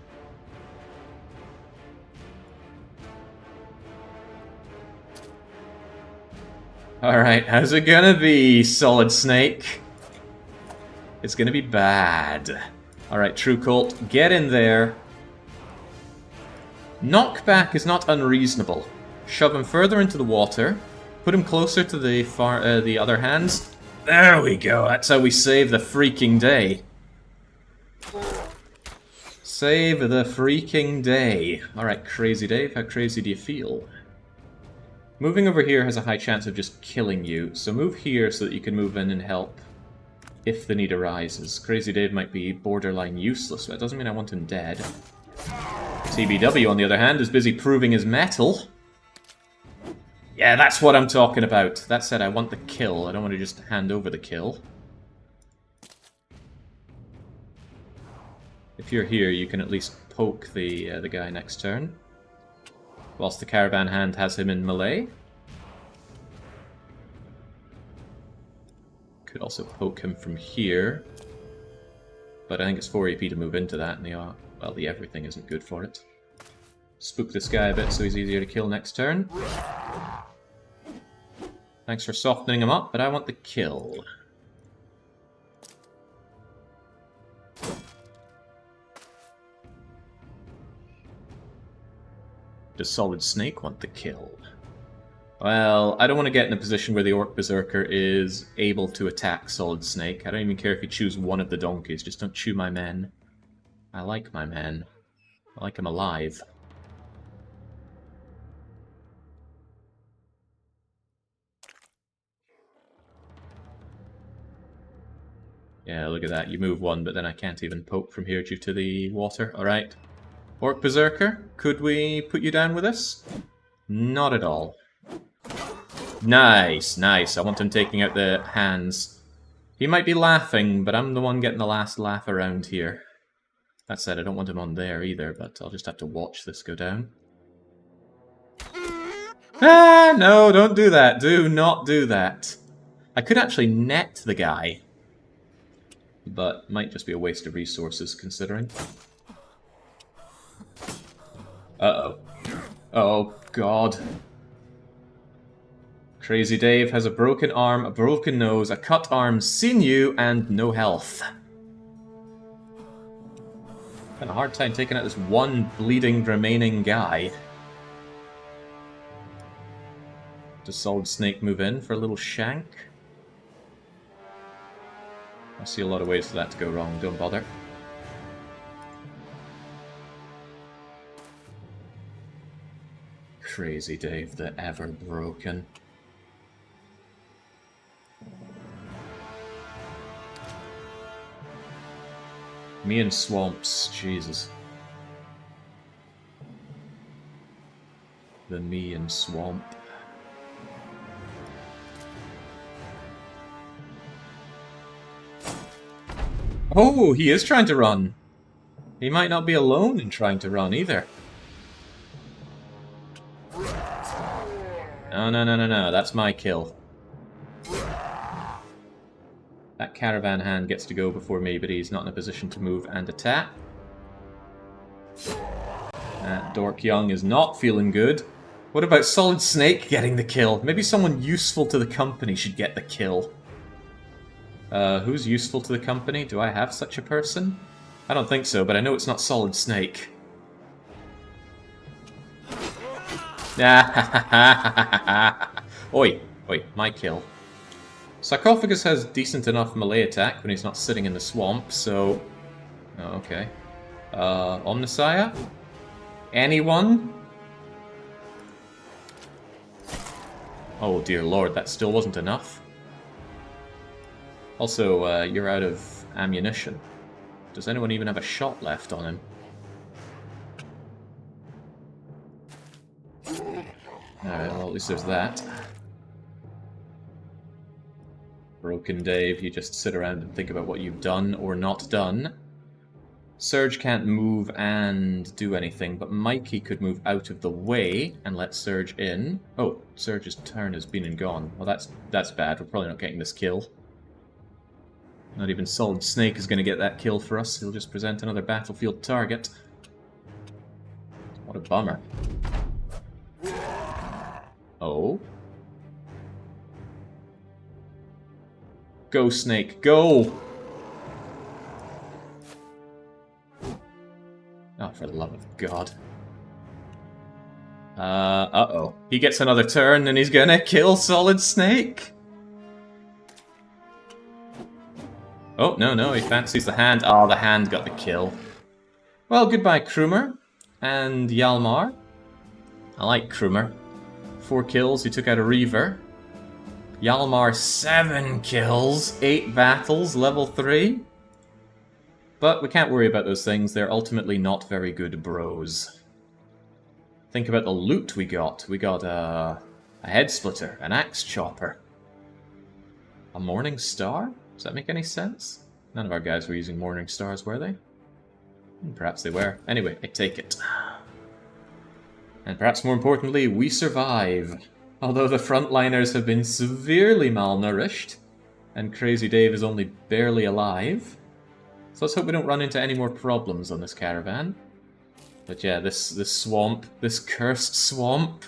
Alright, how's it gonna be, Solid Snake? It's gonna be bad. Alright, True Cult, get in there. Knockback is not unreasonable. Shove him further into the water. Put him closer to the other hands. There we go, that's how we save the freaking day. Save the freaking day. Alright, Crazy Dave, how crazy do you feel? Moving over here has a high chance of just killing you, so move here so that you can move in and help if the need arises. Crazy Dave might be borderline useless, but that doesn't mean I want him dead. TBW, on the other hand, is busy proving his mettle. Yeah, that's what I'm talking about. That said, I want the kill. I don't want to just hand over the kill. If you're here, you can at least poke the guy next turn. Whilst the caravan hand has him in melee. Could also poke him from here. But I think it's 4 AP to move into that, and the everything isn't good for it. Spook this guy a bit so he's easier to kill next turn. Thanks for softening him up, but I want the kill. Does Solid Snake want the kill? Well, I don't want to get in a position where the Orc Berserker is able to attack Solid Snake. I don't even care if you choose one of the donkeys, just don't chew my men. I like my men. I like them alive. Yeah, look at that. You move one, but then I can't even poke from here due to the water. Alright. Orc Berserker, could we put you down with us? Not at all. Nice, nice. I want him taking out the hands. He might be laughing, but I'm the one getting the last laugh around here. That said, I don't want him on there either, but I'll just have to watch this go down. Ah, no, don't do that. Do not do that. I could actually net the guy, but might just be a waste of resources, considering. Uh-oh. Oh, God. Crazy Dave has a broken arm, a broken nose, a cut arm, sinew, and no health. Had a hard time taking out this one bleeding remaining guy. Does Solid Snake move in for a little shank? I see a lot of ways for that to go wrong, don't bother. Crazy Dave, the ever broken. Me and Swamps, Jesus. The me and Swamp. Oh, he is trying to run. He might not be alone in trying to run either. No, no, no, no, no. That's my kill. That caravan hand gets to go before me, but he's not in a position to move and attack. That Dork Young is not feeling good. What about Solid Snake getting the kill? Maybe someone useful to the company should get the kill. Who's useful to the company? Do I have such a person? I don't think so, but I know it's not Solid Snake. Oi, Wait, my kill. Sarcophagus has decent enough melee attack when he's not sitting in the swamp, so... Oh, okay. Omnissiah? Anyone? Oh dear lord, that still wasn't enough. Also, you're out of ammunition. Does anyone even have a shot left on him? Alright, well at least there's that. Broken Dave, you just sit around and think about what you've done or not done. Surge can't move and do anything, but Mikey could move out of the way and let Surge in. Oh, Surge's turn has been and gone. Well, that's bad. We're probably not getting this kill. Not even Solid Snake is going to get that kill for us. He'll just present another battlefield target. What a bummer. Oh. Go, Snake, go! Oh, for the love of God. Uh-oh. He gets another turn and he's gonna kill Solid Snake! Oh, no, he fancies the hand. Oh, the hand got the kill. Well, goodbye, Krumer. And Hjalmar. I like Krumer. 4 kills, he took out a Reaver. Hjalmar, 7 kills, 8 battles, level 3. But we can't worry about those things, they're ultimately not very good bros. Think about the loot we got. We got a head splitter, an axe chopper. A Morning Star? Does that make any sense? None of our guys were using Morning Stars, were they? Perhaps they were. Anyway, I take it. And perhaps more importantly, we survive. Although the frontliners have been severely malnourished, and Crazy Dave is only barely alive. So let's hope we don't run into any more problems on this caravan. But yeah, this swamp, this cursed swamp.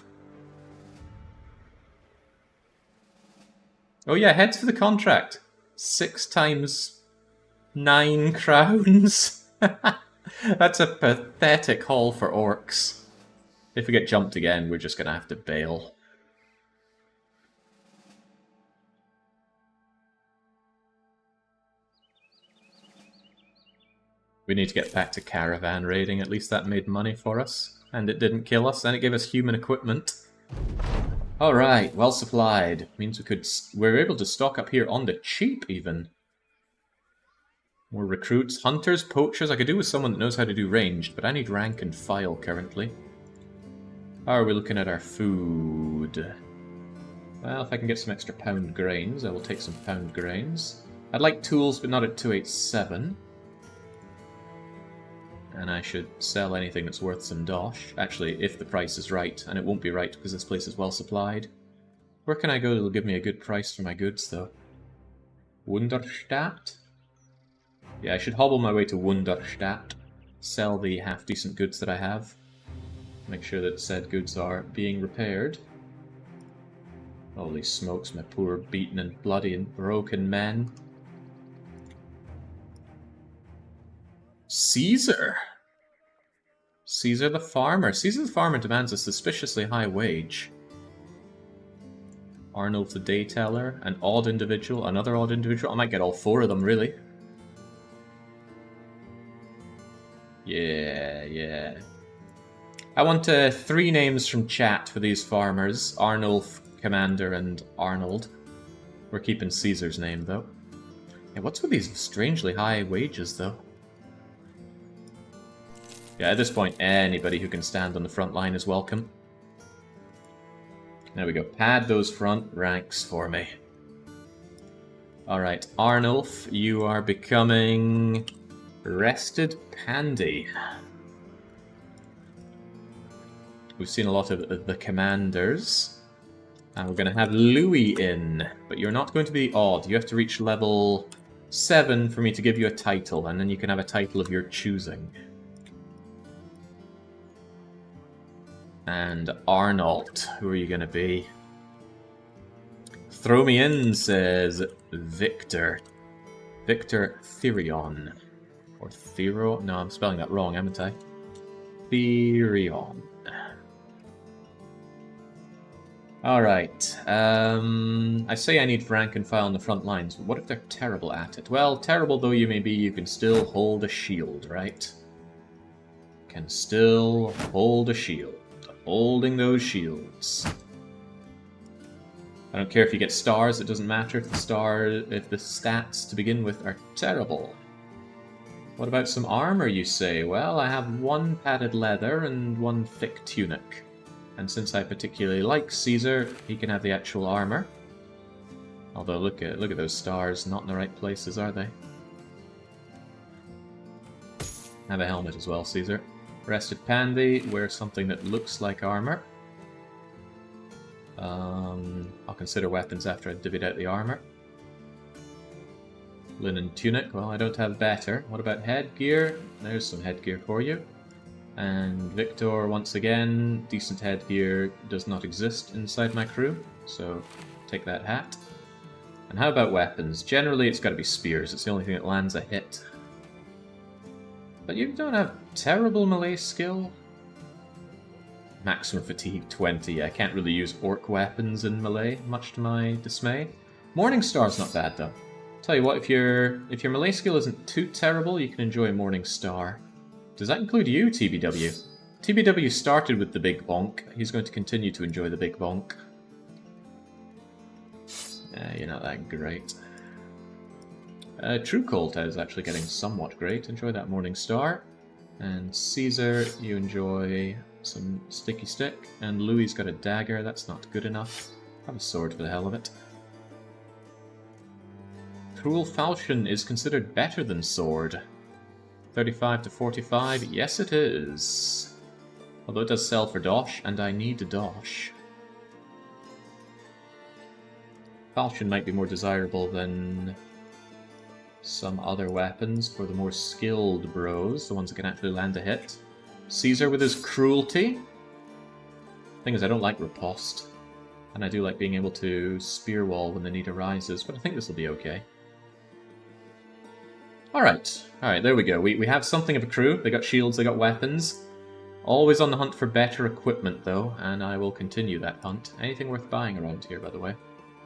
Oh yeah, heads for the contract. 6 times 9 crowns. That's a pathetic haul for orcs. If we get jumped again, we're just gonna have to bail. We need to get back to caravan raiding, at least that made money for us. And it didn't kill us, and it gave us human equipment. Alright, well supplied. Means we're able to stock up here on the cheap, even. More recruits, hunters, poachers. I could do with someone that knows how to do ranged, but I need rank and file currently. How are we looking at our food? Well, if I can get some extra pound grains, I will take some pound grains. I'd like tools, but not at 287. And I should sell anything that's worth some dosh. Actually, if the price is right, and it won't be right because this place is well supplied. Where can I go that'll give me a good price for my goods, though? Wunderstadt? Yeah, I should hobble my way to Wunderstadt. Sell the half-decent goods that I have. Make sure that said goods are being repaired. Holy smokes, my poor beaten and bloody and broken men. Caesar! Caesar the farmer. Caesar the farmer demands a suspiciously high wage. Arnold the dayteller, an odd individual, another odd individual. I might get all 4 of them, really. Yeah. I want 3 names from chat for these farmers. Arnulf, Commander, and Arnold. We're keeping Caesar's name, though. Yeah, what's with these strangely high wages, though? Yeah, at this point, anybody who can stand on the front line is welcome. There we go. Pad those front ranks for me. Alright, Arnulf, you are becoming Rested Pandy. We've seen a lot of the commanders. And we're going to have Louis in. But you're not going to be odd. You have to reach level 7 for me to give you a title. And then you can have a title of your choosing. And Arnold, who are you going to be? Throw me in, says Victor. Victor Therion. Or Thero? No, I'm spelling that wrong, haven't I? Therion. Alright, I say I need rank and file on the front lines, but what if they're terrible at it? Well, terrible though you may be, you can still hold a shield, right? Can still hold a shield. Holding those shields. I don't care if you get stars, it doesn't matter if the stats to begin with are terrible. What about some armor, you say? Well, I have one padded leather and one thick tunic. And since I particularly like Caesar, he can have the actual armor. Although look at those stars, not in the right places, are they? Have a helmet as well, Caesar. Rested Pandy, wear something that looks like armor. I'll consider weapons after I've divvied out the armor. Linen tunic, well I don't have better. What about headgear? There's some headgear for you. And Victor, once again, decent headgear does not exist inside my crew, so take that hat. And how about weapons? Generally it's gotta be spears, it's the only thing that lands a hit. But you don't have terrible melee skill. Maximum fatigue 20. I can't really use orc weapons in melee, much to my dismay. Morningstar's not bad though. Tell you what, if your melee skill isn't too terrible, you can enjoy Morningstar. Does that include you, TBW? TBW started with the Big Bonk. He's going to continue to enjoy the Big Bonk. You're not that great. True Colt is actually getting somewhat great. Enjoy that Morningstar. And Caesar, you enjoy some sticky stick. And Louis got a dagger. That's not good enough. Have a sword for the hell of it. Cruel Falchion is considered better than sword. 35 to 45. Yes, it is. Although it does sell for dosh, and I need a dosh. Falchion might be more desirable than some other weapons for the more skilled bros, the ones that can actually land a hit. Caesar with his cruelty. Thing is, I don't like riposte, and I do like being able to spear wall when the need arises, but I think this will be okay. Alright, there we go. We have something of a crew. They got shields, they got weapons. Always on the hunt for better equipment, though, and I will continue that hunt. Anything worth buying around here, by the way?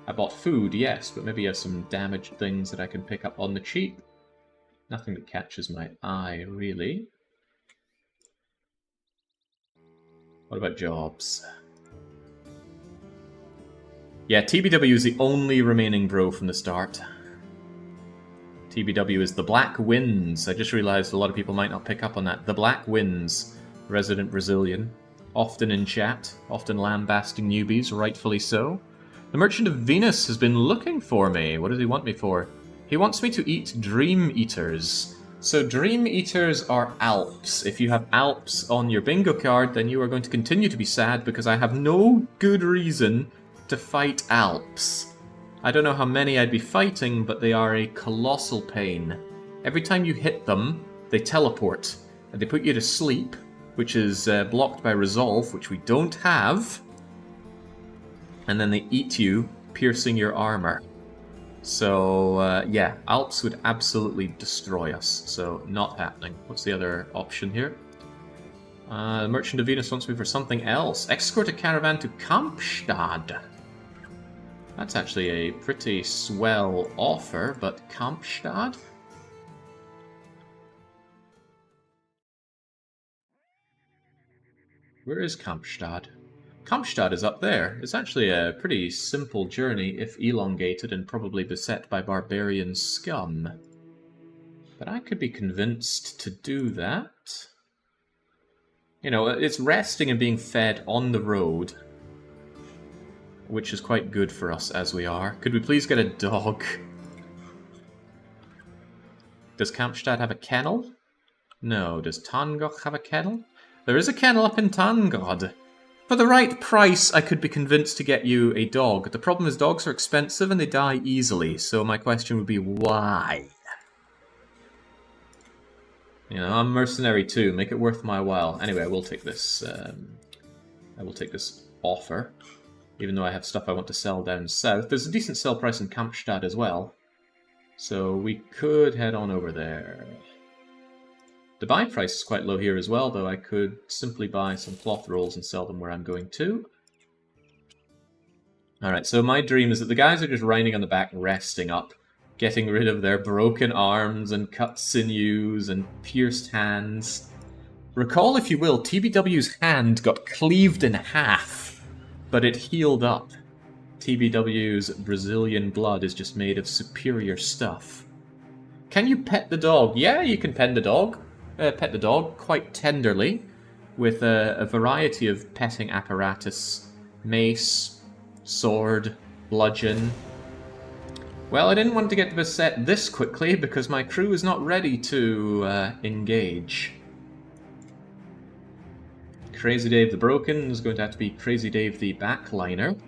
I bought food, yes, but maybe you have some damaged things that I can pick up on the cheap. Nothing that catches my eye, really. What about jobs? Yeah, TBW is the only remaining bro from the start. TBW is the Black Winds. I just realized a lot of people might not pick up on that. The Black Winds, resident Brazilian. Often in chat, often lambasting newbies, rightfully so. The Merchant of Venus has been looking for me. What does he want me for? He wants me to eat Dream Eaters. So Dream Eaters are Alps. If you have Alps on your bingo card, then you are going to continue to be sad because I have no good reason to fight Alps. I don't know how many I'd be fighting, but they are a colossal pain. Every time you hit them, they teleport, and they put you to sleep, which is blocked by Resolve, which we don't have. And then they eat you, piercing your armor. So, yeah, Alps would absolutely destroy us, so not happening. What's the other option here? Merchant of Venus wants me for something else. Escort a caravan to Kampstad. That's actually a pretty swell offer, but Kampstad? Where is Kampstad? Kampstad is up there. It's actually a pretty simple journey, if elongated and probably beset by barbarian scum. But I could be convinced to do that. You know, it's resting and being fed on the road, which is quite good for us as we are. Could we please get a dog? Does Kampstad have a kennel? No. Does Tangod have a kennel? There is a kennel up in Tangod. For the right price, I could be convinced to get you a dog. The problem is dogs are expensive and they die easily, so my question would be why? You know, I'm mercenary too. Make it worth my while. Anyway, I will take this. I will take this offer, even though I have stuff I want to sell down south. There's a decent sell price in Kampstad as well, so we could head on over there. The buy price is quite low here as well, though I could simply buy some cloth rolls and sell them where I'm going to. Alright, so my dream is that the guys are just riding on the back, resting up, getting rid of their broken arms and cut sinews and pierced hands. Recall, if you will, TBW's hand got cleaved in half, but it healed up. TBW's Brazilian blood is just made of superior stuff. Can you pet the dog? Yeah, you can pet the dog. Pet the dog quite tenderly, with a variety of petting apparatus. Mace, sword, bludgeon. Well, I didn't want to get to the set this quickly because my crew is not ready to engage. Crazy Dave the Broken is going to have to be Crazy Dave the Backliner,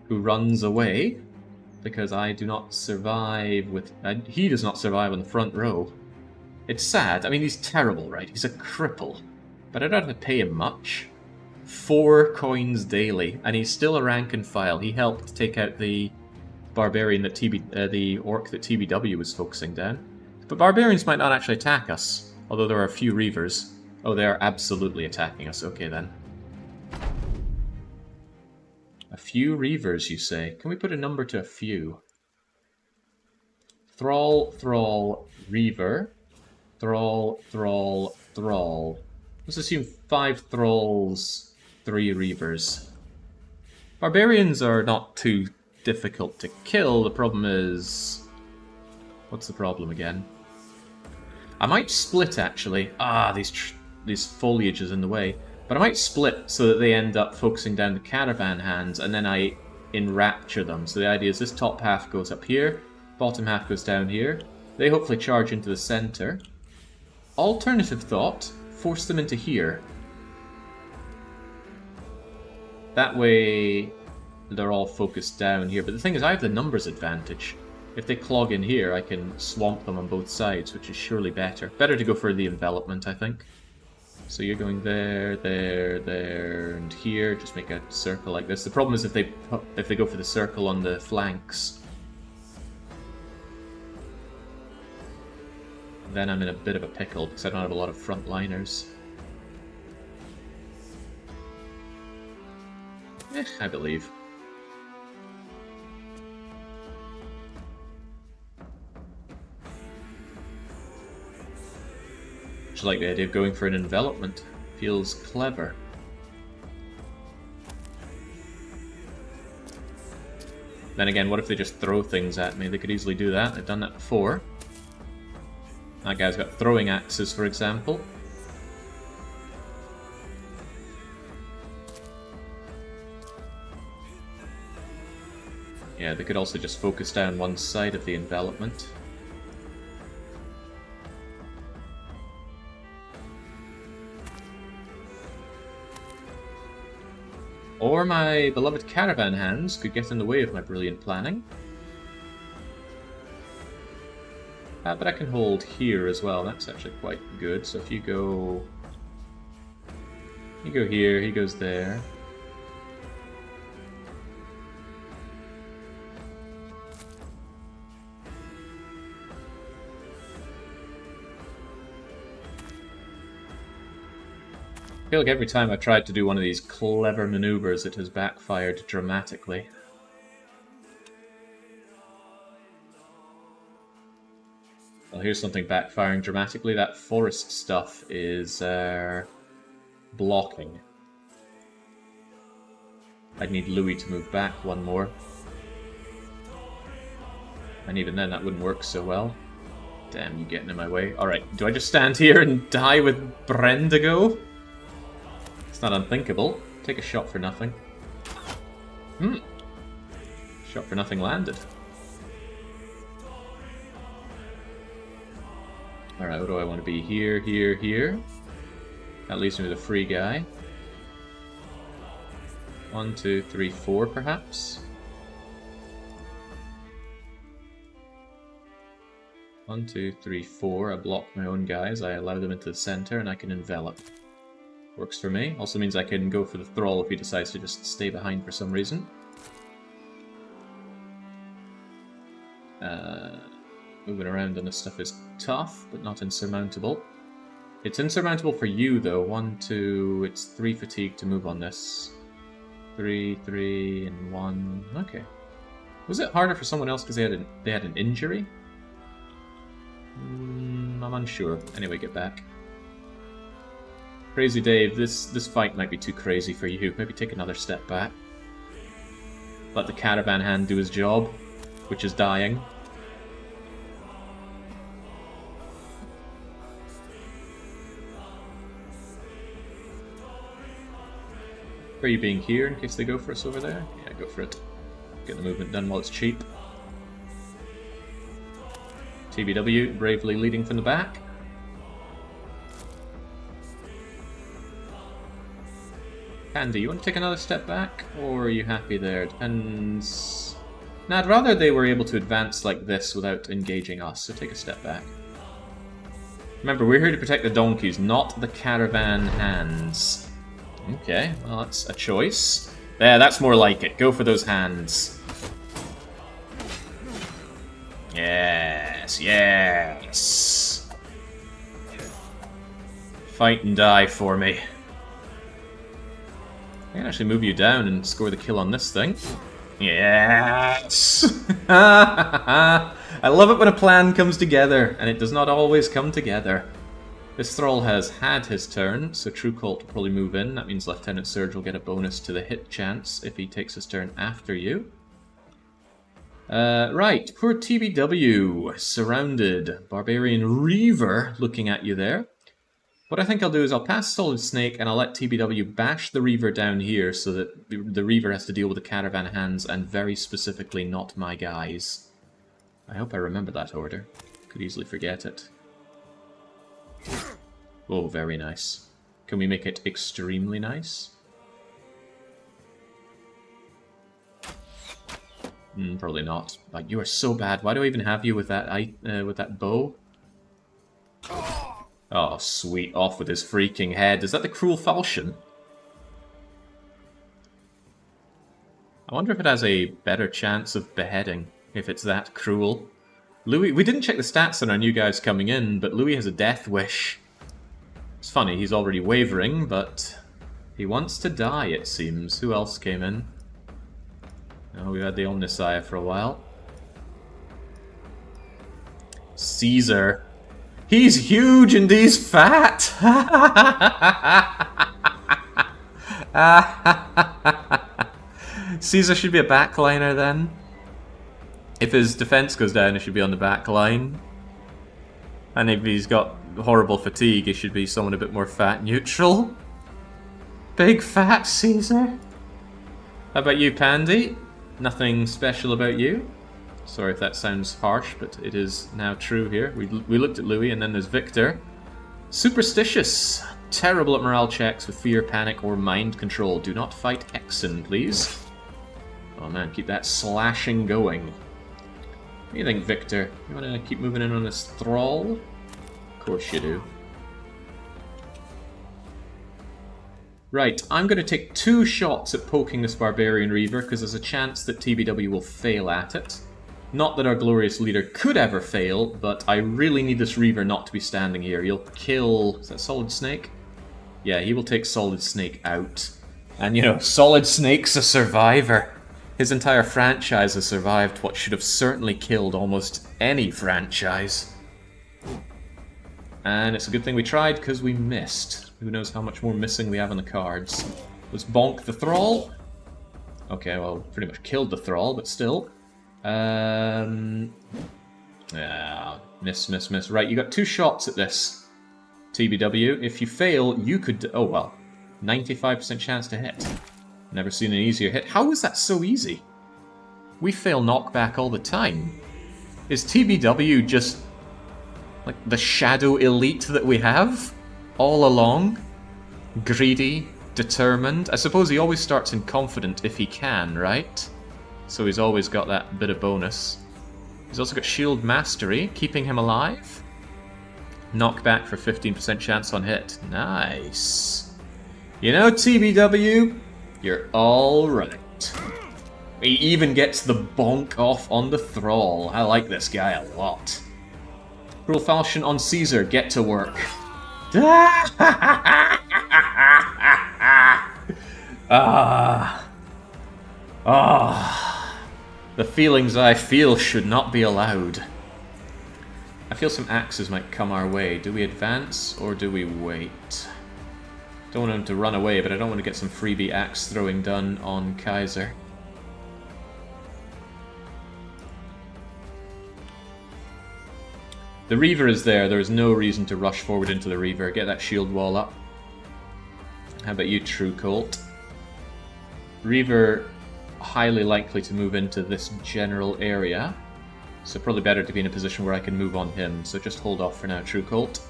who runs away because I do not survive with... he does not survive on the front row. It's sad. I mean, he's terrible, right? He's a cripple. But I don't have to pay him much. 4 coins daily, and he's still a rank and file. He helped take out the barbarian that the orc that TBW was focusing down. But barbarians might not actually attack us, although there are a few reavers. Oh, they are absolutely attacking us. Okay, then. A few reavers, you say? Can we put a number to a few? Thrall, thrall, reaver. Thrall, thrall, thrall. Let's assume 5 thralls, 3 reavers. Barbarians are not too difficult to kill. The problem is... what's the problem again? I might split, actually. Ah, these foliage is in the way. But I might split so that they end up focusing down the caravan hands, and then I enrapture them. So the idea is this top half goes up here, bottom half goes down here. They hopefully charge into the center. Alternative thought, force them into here. That way they're all focused down here. But the thing is, I have the numbers advantage. If they clog in here, I can swamp them on both sides, which is surely better. Better to go for the envelopment, I think. So you're going there, there, there, and here. Just make a circle like this. The problem is if they go for the circle on the flanks, then I'm in a bit of a pickle because I don't have a lot of frontliners. I believe. I like the idea of going for an envelopment. Feels clever. Then again, what if they just throw things at me? They could easily do that. They've done that before. That guy's got throwing axes, for example. Yeah, they could also just focus down one side of the envelopment. Or my beloved caravan hands could get in the way of my brilliant planning. But I can hold here as well. That's actually quite good. So if you go here, he goes there. I feel like every time I've tried to do one of these clever maneuvers, it has backfired dramatically. Well, here's something backfiring dramatically. That forest stuff is blocking. I'd need Louis to move back one more. And even then, that wouldn't work so well. Damn, you getting in my way. Alright, do I just stand here and die with Brendigo? It's not unthinkable. Take a shot for nothing. Shot for nothing landed. Alright, what do I want to be? Here, here, here. That leaves me with a free guy. 1, 2, 3, 4 perhaps. 1, 2, 3, 4. I block my own guys. I allow them into the center and I can envelop. Works for me. Also means I can go for the thrall if he decides to just stay behind for some reason. Moving around on this stuff is tough, but not insurmountable. It's insurmountable for you, though. 1, 2... it's 3 fatigue to move on this. 3, 3, and 1. Okay. Was it harder for someone else because they had an injury? I'm unsure. Anyway, get back. Crazy Dave, this fight might be too crazy for you. Maybe take another step back. Let the caravan hand do his job, which is dying. Are you being here in case they go for us over there? Yeah, go for it. Get the movement done while it's cheap. TBW bravely leading from the back. Candy, you want to take another step back? Or are you happy there? Depends. Nah, I'd rather they were able to advance like this without engaging us, so take a step back. Remember, we're here to protect the donkeys, not the caravan hands. Okay, well that's a choice. Yeah, that's more like it. Go for those hands. Yes, yes. Fight and die for me. I can actually move you down and score the kill on this thing. Yes! I love it when a plan comes together, and it does not always come together. This thrall has had his turn, so True Cult will probably move in. That means Lieutenant Surge will get a bonus to the hit chance if he takes his turn after you. Right, poor TBW, surrounded. Barbarian Reaver looking at you there. What I think I'll do is I'll pass Solid Snake and I'll let TBW bash the Reaver down here so that the Reaver has to deal with the caravan hands and very specifically not my guys. I hope I remember that order. Could easily forget it. Oh, very nice. Can we make it extremely nice? Probably not. Like, you are so bad. Why do I even have you with that bow? Oh, sweet. Off with his freaking head. Is that the Cruel Falchion? I wonder if it has a better chance of beheading, if it's that cruel. Louis, we didn't check the stats on our new guys coming in, but Louis has a death wish. It's funny, he's already wavering, but he wants to die, it seems. Who else came in? Oh, we had the Omnissiah for a while. Caesar. He's huge and he's fat! Caesar should be a backliner then. If his defense goes down, he should be on the back line. And if he's got horrible fatigue, he should be someone a bit more fat neutral. Big fat Caesar. How about you, Pandy? Nothing special about you? Sorry if that sounds harsh, but it is now true here. We looked at Louis, and then there's Victor. Superstitious. Terrible at morale checks with fear, panic, or mind control. Do not fight Exon, please. Oh man, keep that slashing going. What do you think, Victor? You want to keep moving in on this thrall? Of course you do. Right, I'm going to take 2 shots at poking this Barbarian Reaver, because there's a chance that TBW will fail at it. Not that our glorious leader could ever fail, but I really need this Reaver not to be standing here. He'll kill... is that Solid Snake? Yeah, he will take Solid Snake out. And, you know, Solid Snake's a survivor. His entire franchise has survived what should have certainly killed almost any franchise. And it's a good thing we tried, because we missed. Who knows how much more missing we have on the cards. Let's bonk the Thrall. Okay, well, pretty much killed the Thrall, but still. Yeah, miss. Right, you got 2 shots at this, TBW. If you fail, you could... oh, well. 95% chance to hit. Never seen an easier hit. How is that so easy? We fail knockback all the time. Is TBW just... like the shadow elite that we have? All along? Greedy? Determined? I suppose he always starts in confident if he can, right? So he's always got that bit of bonus. He's also got shield mastery, keeping him alive. Knockback for 15% chance on hit. Nice. You know, TBW, you're alright. He even gets the bonk off on the Thrall. I like this guy a lot. Cruel Falchion on Caesar, get to work. Ah, the feelings I feel should not be allowed. I feel some axes might come our way. Do we advance or do we wait? Don't want him to run away, but I don't want to get some freebie axe throwing done on Kaiser. The Reaver is there. There is no reason to rush forward into the Reaver. Get that shield wall up. How about you, True Colt? Reaver, highly likely to move into this general area. So probably better to be in a position where I can move on him. So just hold off for now, True Colt.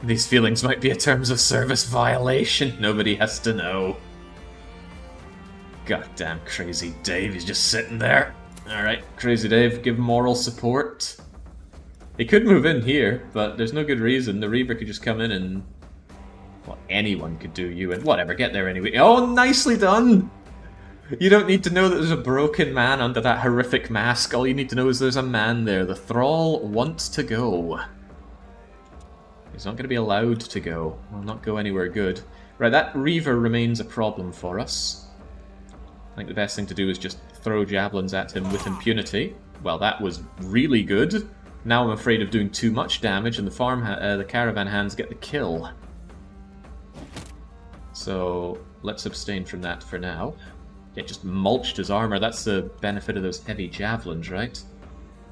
These feelings might be a terms of service violation. Nobody has to know. Goddamn Crazy Dave, he's just sitting there. Alright, Crazy Dave, give moral support. He could move in here, but there's no good reason. The Reaver could just come in and... well, anyone could do you in. Whatever, get there anyway. Oh, nicely done! You don't need to know that there's a broken man under that horrific mask. All you need to know is there's a man there. The Thrall wants to go. He's not going to be allowed to go. Will not go anywhere good. Right, that Reaver remains a problem for us. I think the best thing to do is just throw javelins at him with impunity. Well, that was really good. Now I'm afraid of doing too much damage, and the caravan hands get the kill. So let's abstain from that for now. It just mulched his armor. That's the benefit of those heavy javelins, right?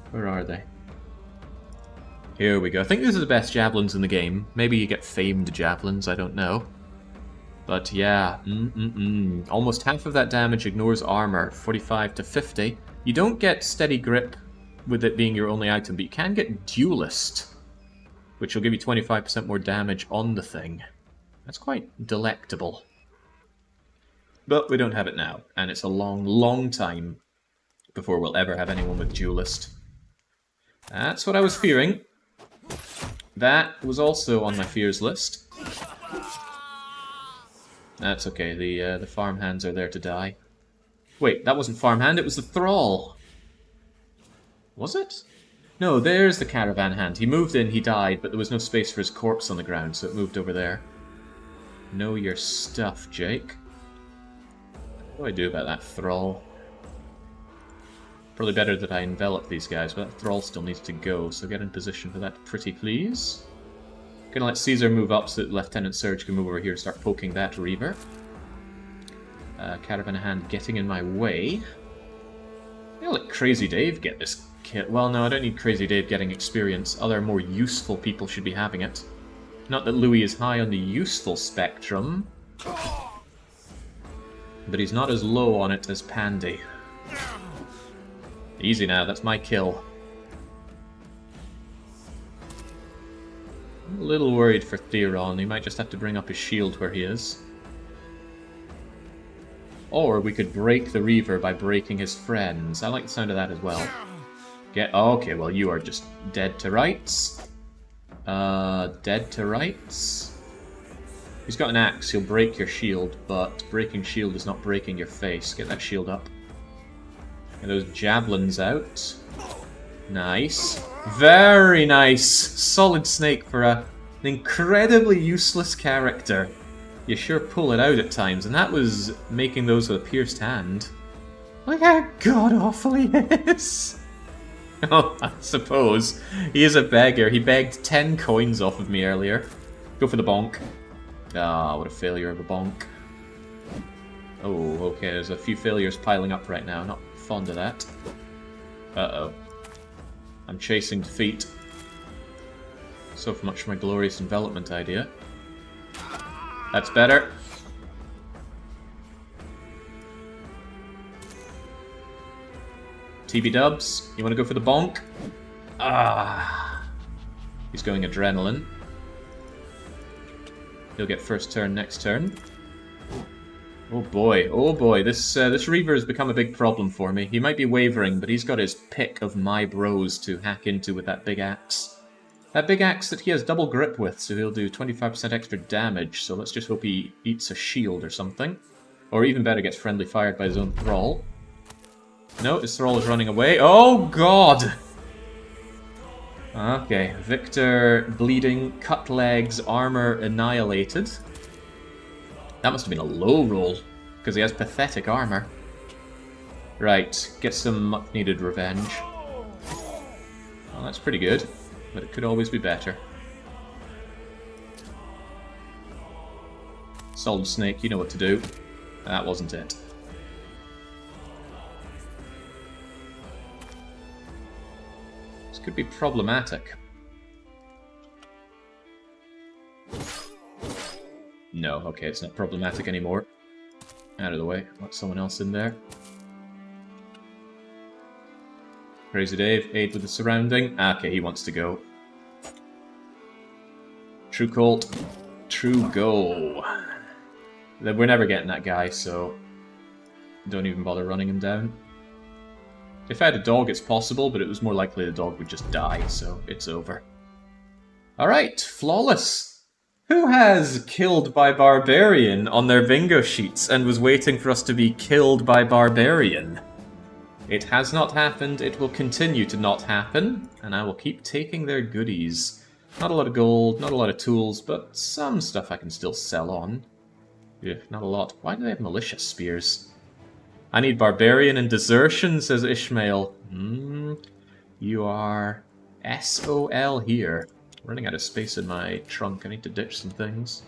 Where are they? Here we go. I think these are the best javelins in the game. Maybe you get famed javelins, I don't know. But yeah, almost half of that damage ignores armor, 45 to 50. You don't get steady grip with it being your only item, but you can get duelist, which will give you 25% more damage on the thing. That's quite delectable. But we don't have it now, and it's a long, long time before we'll ever have anyone with duelist. That's what I was fearing. That was also on my fears list. That's okay, the farmhands are there to die. Wait, that wasn't farmhand, it was the thrall. Was it? No, there's the caravan hand. He moved in, he died, but there was no space for his corpse on the ground, so it moved over there. Know your stuff, Jake. What do I do about that thrall? Probably better that I envelop these guys, but that thrall still needs to go, so get in position for that, pretty please. Gonna let Caesar move up so that Lieutenant Surge can move over here and start poking that Reaver. Caravan hand getting in my way. I'll let Crazy Dave get this kit. Well, no, I don't need Crazy Dave getting experience. Other more useful people should be having it. Not that Louis is high on the useful spectrum, but he's not as low on it as Pandy. Easy now, that's my kill. I'm a little worried for Theron. He might just have to bring up his shield where he is. Or we could break the Reaver by breaking his friends. I like the sound of that as well. Okay, well you are just dead to rights. Dead to rights? He's got an axe, he'll break your shield, but breaking shield is not breaking your face. Get that shield up. Get those javelins out. Nice. Very nice! Solid Snake for an incredibly useless character. You sure pull it out at times, and that was making those with a pierced hand. Look how god-awful he is! Oh, I suppose. He is a beggar. He begged 10 coins off of me earlier. Go for the bonk. Ah, what a failure of a bonk. Oh, okay, there's a few failures piling up right now. Not fond of that. Uh-oh. I'm chasing defeat. So much for my glorious envelopment idea. That's better. TB Dubs, you want to go for the bonk? Ah. He's going adrenaline. He'll get first turn next turn. Oh boy, this Reaver has become a big problem for me. He might be wavering, but he's got his pick of my bros to hack into with that big axe. That big axe that he has double grip with, so he'll do 25% extra damage, so let's just hope he eats a shield or something. Or even better, gets friendly fired by his own thrall. No, his thrall is running away. Oh god! Okay, Victor bleeding, cut legs, armor annihilated. That must have been a low roll. because he has pathetic armor. Right, get some much-needed revenge. Well, that's pretty good, but it could always be better. Solid Snake, you know what to do. That wasn't it. This could be problematic. No, okay, it's not problematic anymore. Out of the way. Want someone else in there. Crazy Dave, aid with the surrounding. Okay, he wants to go. True Colt. True Go. We're never getting that guy, so don't even bother running him down. If I had a dog, it's possible, but it was more likely the dog would just die, so it's over. Alright, flawless. Who has killed by Barbarian on their bingo sheets and was waiting for us to be killed by Barbarian? It has not happened, it will continue to not happen, and I will keep taking their goodies. Not a lot of gold, not a lot of tools, but some stuff I can still sell on. Yeah, not a lot. Why do they have militia spears? I need Barbarian and Desertion, says Ishmael. You are SOL here. Running out of space in my trunk. I need to ditch some things.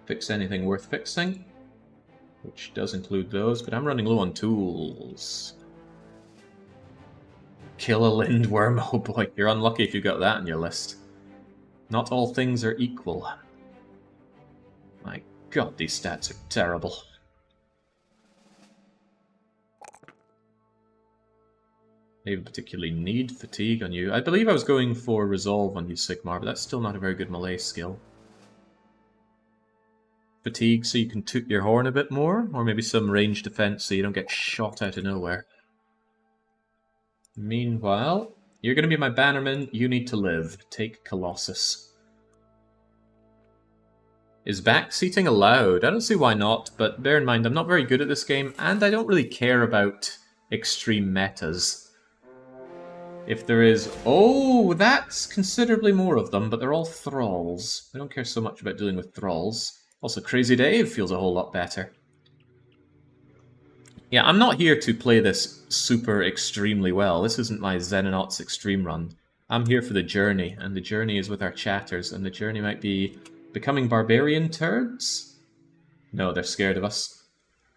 Fix anything worth fixing. Which does include those, but I'm running low on tools. Kill a lindworm. Oh boy, you're unlucky if you got that on your list. Not all things are equal. My god, these stats are terrible. I even particularly need fatigue on you. I believe I was going for resolve on you, Sigmar, but that's still not a very good melee skill. Fatigue so you can toot your horn a bit more, or maybe some range defense so you don't get shot out of nowhere. Meanwhile, you're going to be my bannerman, you need to live. Take Colossus. Is backseating allowed? I don't see why not, but bear in mind I'm not very good at this game, and I don't really care about extreme metas. If there is... Oh, that's considerably more of them, but they're all thralls. I don't care so much about dealing with thralls. Also, Crazy Dave feels a whole lot better. Yeah, I'm not here to play this super extremely well. This isn't my Xenonauts Extreme run. I'm here for the journey, and the journey is with our chatters, and the journey might be becoming barbarian turds? No, they're scared of us.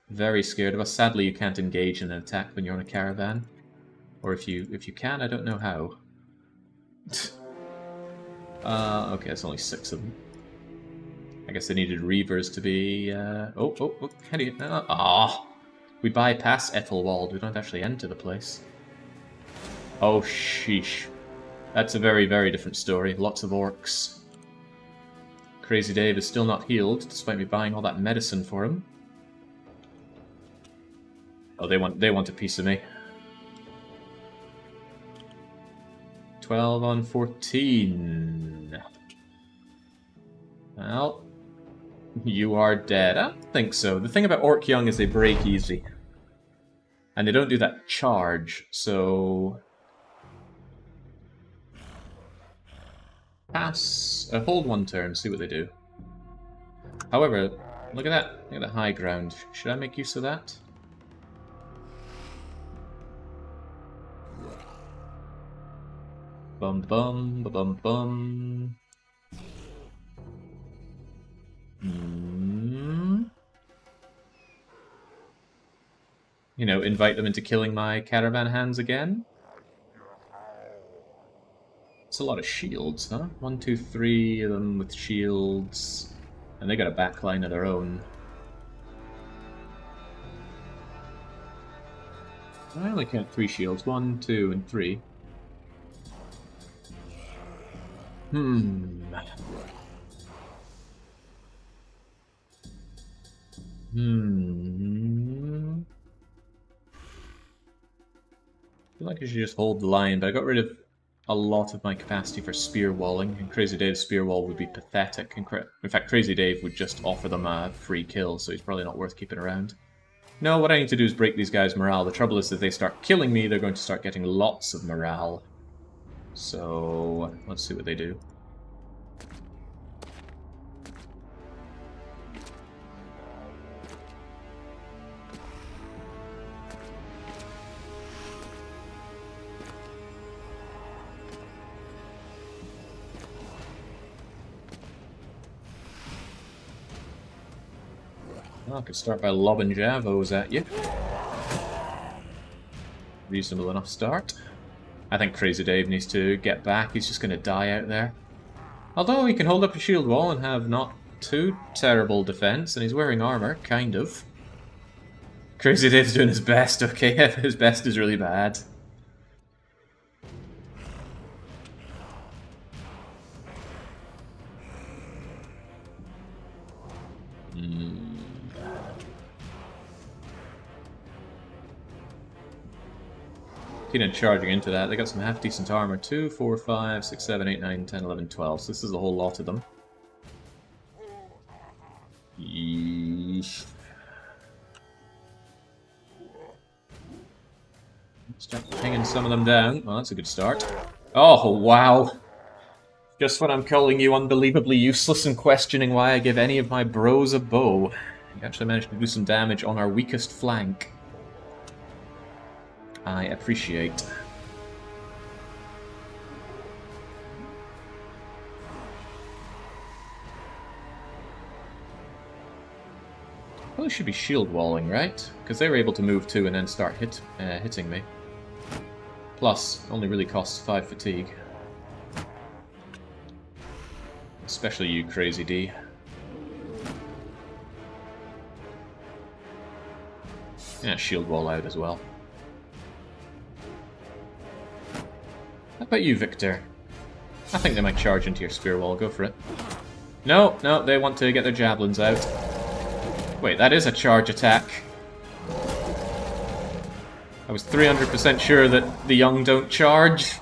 Very scared of us. Sadly, you can't engage in an attack when you're on a caravan. Or if you can, I don't know how. Okay, that's only 6 of them. I guess they needed Reavers to be... Oh, how do you... We bypass Ethelwald. We don't actually enter the place. Oh, sheesh. That's a very, very different story. Lots of orcs. Crazy Dave is still not healed, despite me buying all that medicine for him. Oh, they want a piece of me. 12 on 14. Well, you are dead. I don't think so. The thing about Orc Young is they break easy. And they don't do that charge, so... Pass. Hold one turn, see what they do. However, look at that. Look at the high ground. Should I make use of that? Bum bum ba bum bum. You know, invite them into killing my caravan hands again. It's a lot of shields, huh? 1, 2, 3 of them with shields. And they got a backline of their own. I only count 3 shields. 1, 2, and 3. I feel like I should just hold the line, but I got rid of a lot of my capacity for spear walling, and Crazy Dave's spear wall would be pathetic. In fact, Crazy Dave would just offer them a free kill, so he's probably not worth keeping around. No, what I need to do is break these guys' morale. The trouble is that if they start killing me, they're going to start getting lots of morale. So, let's see what they do. Well, I could start by lobbing Javos at you. Reasonable enough start. I think Crazy Dave needs to get back. He's just going to die out there. Although he can hold up a shield wall and have not too terrible defense, and he's wearing armor, kind of. Crazy Dave's doing his best, okay? His best is really bad. Keen on charging into that. They got some half-decent armor. 2, 4, 5, 6, 7, 8, 9, 10, 11, 12. So this is a whole lot of them. Yeesh. Start hanging some of them down. Well, that's a good start. Oh, wow. Just when I'm calling you unbelievably useless and questioning why I give any of my bros a bow, you actually managed to do some damage on our weakest flank. I appreciate. Probably should be shield walling, right? Because they were able to move too and then start hitting me. Plus, only really costs 5 fatigue. Especially you, Crazy D. Yeah, shield wall out as well. How about you, Victor? I think they might charge into your spear wall. Go for it. No, no, they want to get their javelins out. Wait, that is a charge attack. I was 300% sure that the young don't charge.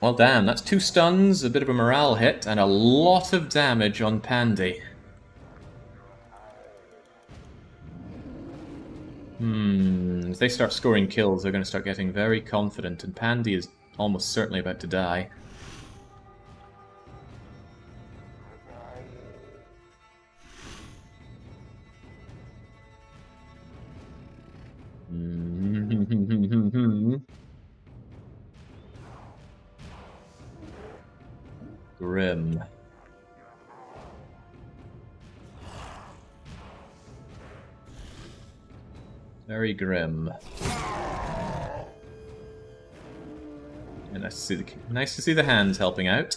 Well, damn, that's 2 stuns, a bit of a morale hit, and a lot of damage on Pandy. If they start scoring kills, they're going to start getting very confident, and Pandy is almost certainly about to die. Grim. Very grim. And nice to see the hands helping out.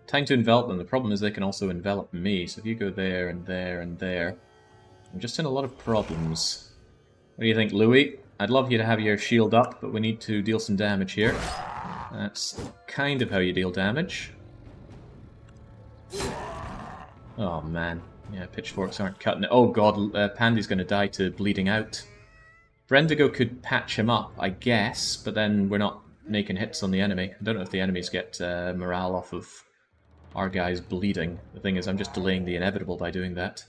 Time to envelop them. The problem is they can also envelop me, so if you go there and there and there, I'm just in a lot of problems. What do you think, Louis? I'd love you to have your shield up, but we need to deal some damage here. That's kind of how you deal damage. Oh man. Yeah, pitchforks aren't cutting it. Oh god, Pandy's going to die to bleeding out. Brendigo could patch him up, I guess, but then we're not making hits on the enemy. I don't know if the enemies get morale off of our guys bleeding. The thing is, I'm just delaying the inevitable by doing that.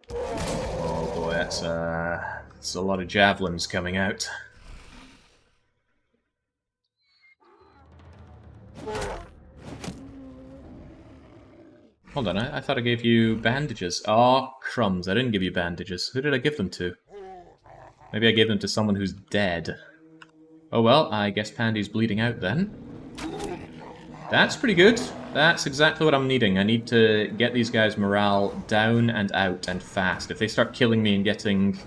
Oh boy, that's a lot of javelins coming out. Hold on, I thought I gave you bandages. Oh, crumbs, I didn't give you bandages. Who did I give them to? Maybe I gave them to someone who's dead. Oh well, I guess Pandy's bleeding out then. That's pretty good. That's exactly what I'm needing. I need to get these guys' morale down and out and fast. If they start killing me and getting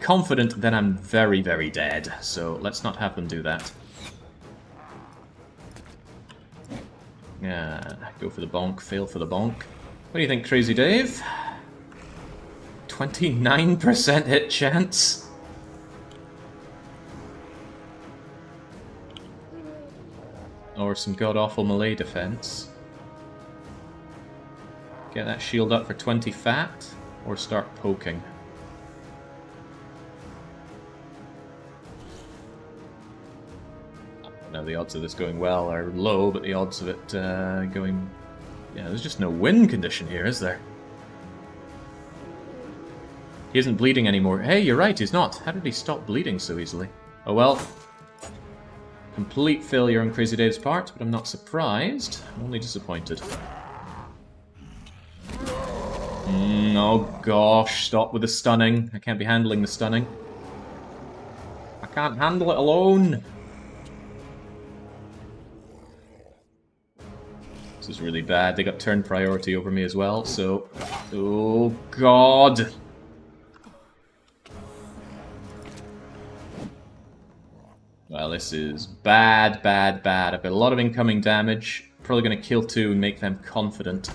confident, then I'm very, very dead. So let's not have them do that. Yeah, go for the bonk, fail for the bonk. What do you think, Crazy Dave? 29% hit chance? Or some god-awful melee defense. Get that shield up for 20 fat, or start poking. Now the odds of this going well are low, but the odds of it going... Yeah, there's just no win condition here, is there? He isn't bleeding anymore. Hey, you're right, he's not. How did he stop bleeding so easily? Oh well. Complete failure on Crazy Dave's part, but I'm not surprised. I'm only disappointed. Oh gosh, stop with the stunning. I can't be handling the stunning. I can't handle it alone. This is really bad. They got turn priority over me as well, so... Oh, God! Well, this is bad, bad, bad. I've got a lot of incoming damage. Probably going to kill 2 and make them confident.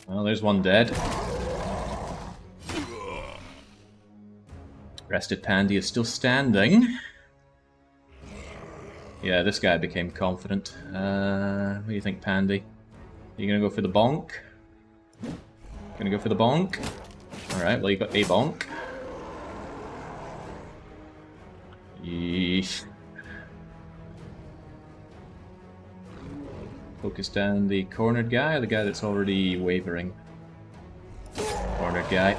Well, there's 1 dead. Rested Pandy is still standing. Yeah, this guy became confident. What do you think, Pandy? Are you gonna go for the bonk? Gonna go for the bonk? Alright, well you got a bonk. Yeesh. Focus down the cornered guy, or the guy that's already wavering? Cornered guy.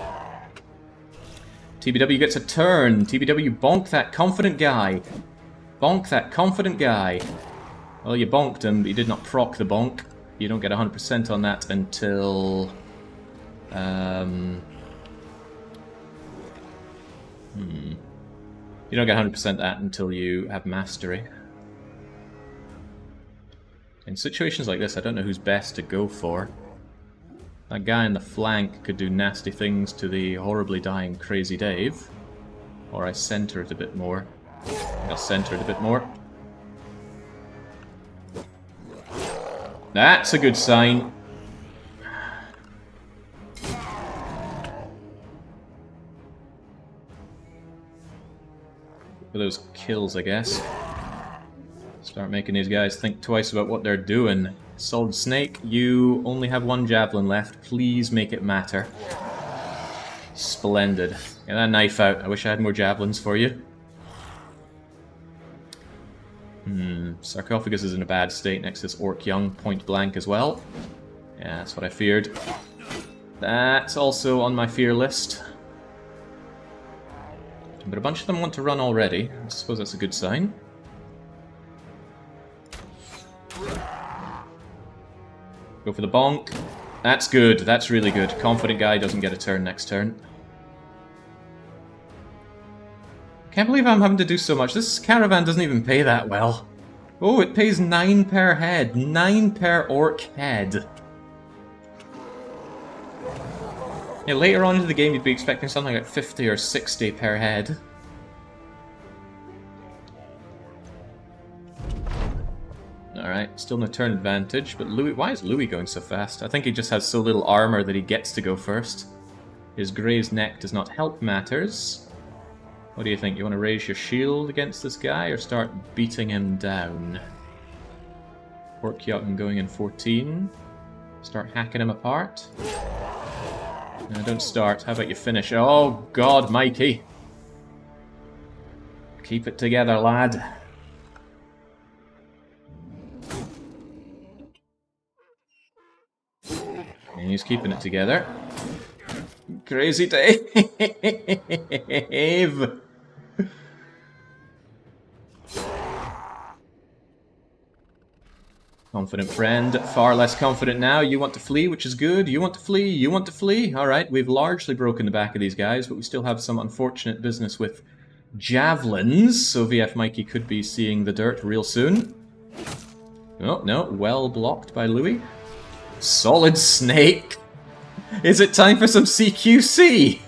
TBW gets a turn. TBW, bonk that confident guy. Bonk that confident guy. Well, you bonked him, but you did not proc the bonk. You don't get 100% on that until... You don't get 100% that until you have mastery. In situations like this, I don't know who's best to go for. That guy in the flank could do nasty things to the horribly dying Crazy Dave. Or I center it a bit more. I'll center it a bit more. That's a good sign. For those kills, I guess. Start making these guys think twice about what they're doing. Solid Snake, you only have 1 javelin left. Please make it matter. Splendid. Get that knife out. I wish I had more javelins for you. Sarcophagus is in a bad state next to this Orc Young, point blank as well. Yeah, that's what I feared. That's also on my fear list. But a bunch of them want to run already. I suppose that's a good sign. Go for the bonk. That's good. That's really good. Confident guy doesn't get a turn next turn. Can't believe I'm having to do so much. This caravan doesn't even pay that well. Oh, it pays 9 per head. 9 per orc head. Yeah, later on into the game you'd be expecting something like 50 or 60 per head. Alright, still no turn advantage, but Louis... Why is Louis going so fast? I think he just has so little armor that he gets to go first. His grazed neck does not help matters. What do you think? You want to raise your shield against this guy, or start beating him down? Orc Young going in 14. Start hacking him apart. No, don't start. How about you finish? Oh, God, Mikey. Keep it together, lad. And he's keeping it together. Crazy Dave! Confident friend, far less confident now. You want to flee, which is good. You want to flee, you want to flee. Alright, we've largely broken the back of these guys, but we still have some unfortunate business with javelins, so VF Mikey could be seeing the dirt real soon. Oh, no, well blocked by Louis. Solid Snake! Is it time for some CQC?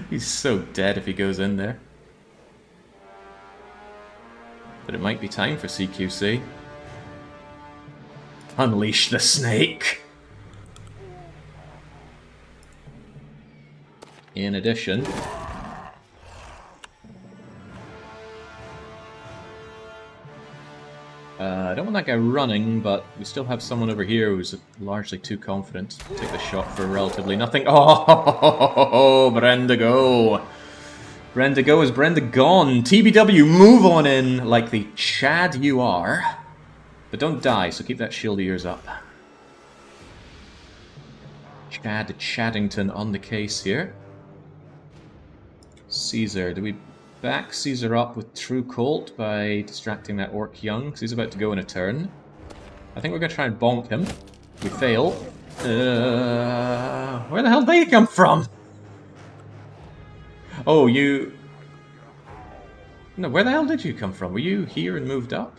He's so dead if he goes in there. But it might be time for CQC. Unleash the snake! In addition... I don't want that guy running, but we still have someone over here who's largely too confident. Take the shot for relatively nothing. Oh, Brenda go! Brenda go is Brenda gone. TBW, move on in like the Chad you are. But don't die, so keep that shield of yours up. Chad Chaddington on the case here. Caesar, do we back Caesar up with True Colt by distracting that Orc Young? Because he's about to go in a turn. I think we're going to try and bonk him. We fail. Where the hell hell did they come from? Oh, you... No, where the hell did you come from? Were you here and moved up?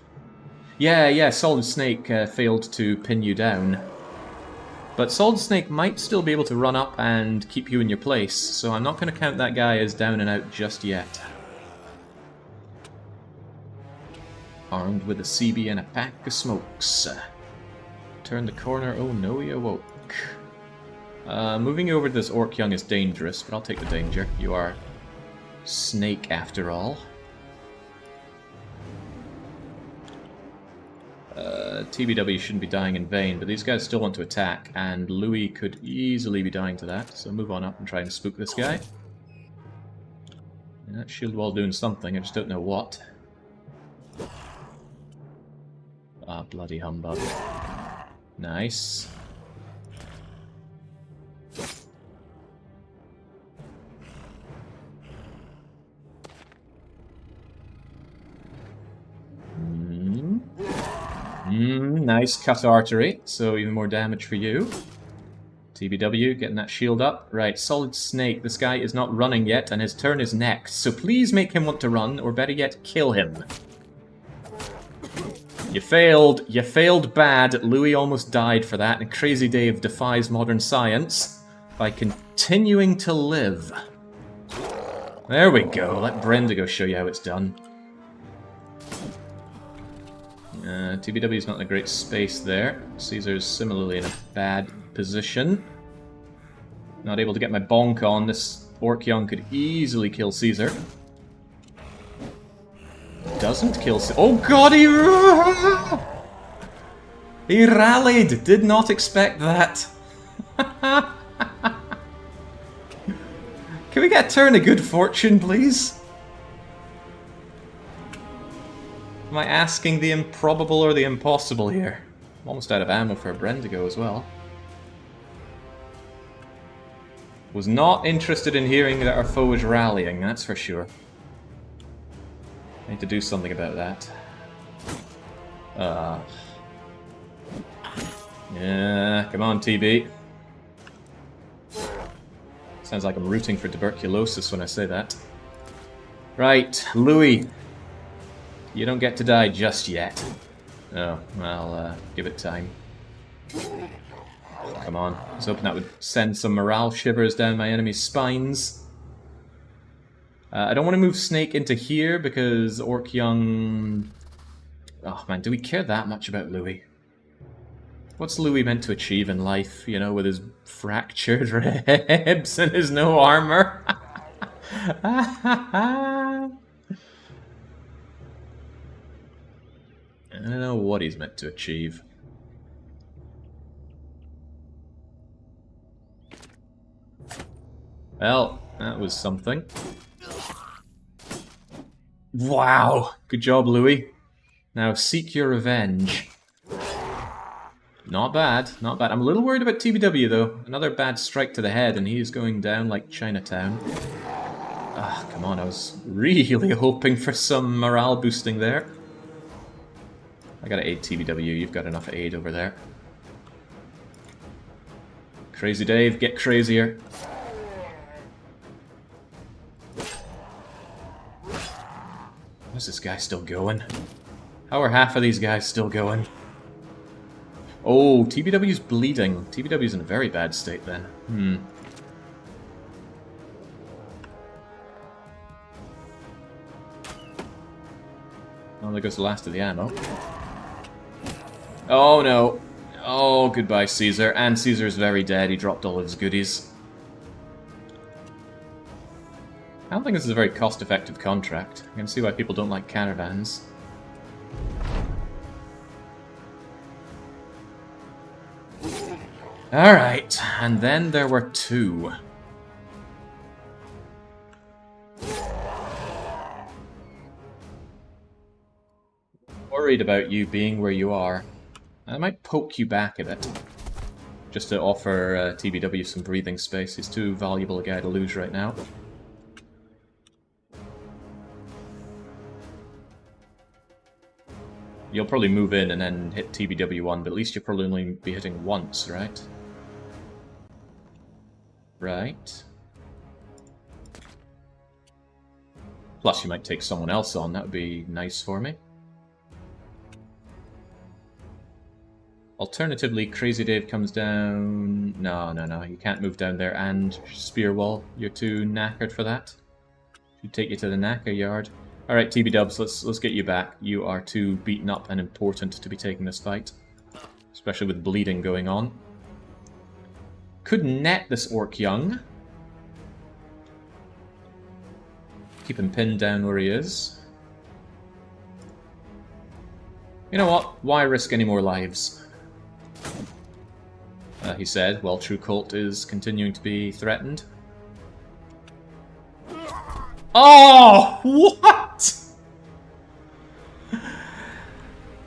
Yeah, Solid Snake failed to pin you down. But Solid Snake might still be able to run up and keep you in your place, so I'm not going to count that guy as down and out just yet. Armed with a CB and a pack of smokes. Turn the corner, oh no, he awoke. Moving over to this Orc Young is dangerous, but I'll take the danger. You are Snake after all. TBW shouldn't be dying in vain, but these guys still want to attack, and Louis could easily be dying to that, so move on up and try and spook this guy. Yeah, that shield wall doing something, I just don't know what. Ah, bloody humbug. Nice. Nice cut artery, so even more damage for you. TBW, getting that shield up. Right, Solid Snake, this guy is not running yet, and his turn is next, so please make him want to run, or better yet, kill him. You failed bad. Louis almost died for that, and Crazy Dave defies modern science by continuing to live. There we go, let Brendigo show you how it's done. TBW's not in a great space there. Caesar's similarly in a bad position. Not able to get my bonk on. This Orc Young could easily kill Caesar. Doesn't kill Caesar. Oh god, he rallied! Did not expect that. Can we get a turn of good fortune, please? Am I asking the improbable or the impossible here? I'm almost out of ammo for a Brendigo as well. Was not interested in hearing that our foe is rallying, that's for sure. I need to do something about that. Yeah, come on, TB. Sounds like I'm rooting for tuberculosis when I say that. Right, Louis. You don't get to die just yet. Oh, well, give it time. Come on. I was hoping that would send some morale shivers down my enemy's spines. I don't want to move Snake into here because Orc Young... Oh man, do we care that much about Louis? What's Louis meant to achieve in life, you know, with his fractured ribs and his no armor? I don't know what he's meant to achieve. Well, that was something. Wow! Good job, Louis. Now seek your revenge. Not bad, not bad. I'm a little worried about TBW though. Another bad strike to the head and he's going down like Chinatown. Ah, come on, I was really hoping for some morale boosting there. I gotta aid TBW, you've got enough aid over there. Crazy Dave, get crazier. How's this guy still going? How are half of these guys still going? Oh, TBW's bleeding. TBW's in a very bad state then. Oh, there goes the last of the ammo. Oh no. Oh, goodbye Caesar. And Caesar's very dead. He dropped all of his goodies. I don't think this is a very cost-effective contract. I can see why people don't like caravans. Alright, and then there were two. Worried about you being where you are. I might poke you back a bit. Just to offer TBW some breathing space. He's too valuable a guy to lose right now. You'll probably move in and then hit TBW1, but at least you'll probably only be hitting once, right? Right. Plus, you might take someone else on. That would be nice for me. Alternatively, Crazy Dave comes down... No, no, no. You can't move down there and spear wall. You're too knackered for that. Should take you to the knacker yard. Alright, TB Dubs, let's get you back. You are too beaten up and important to be taking this fight. Especially with bleeding going on. Could net this Orc Young. Keep him pinned down where he is. You know what? Why risk any more lives? He said, while True Cult is continuing to be threatened. Oh! What?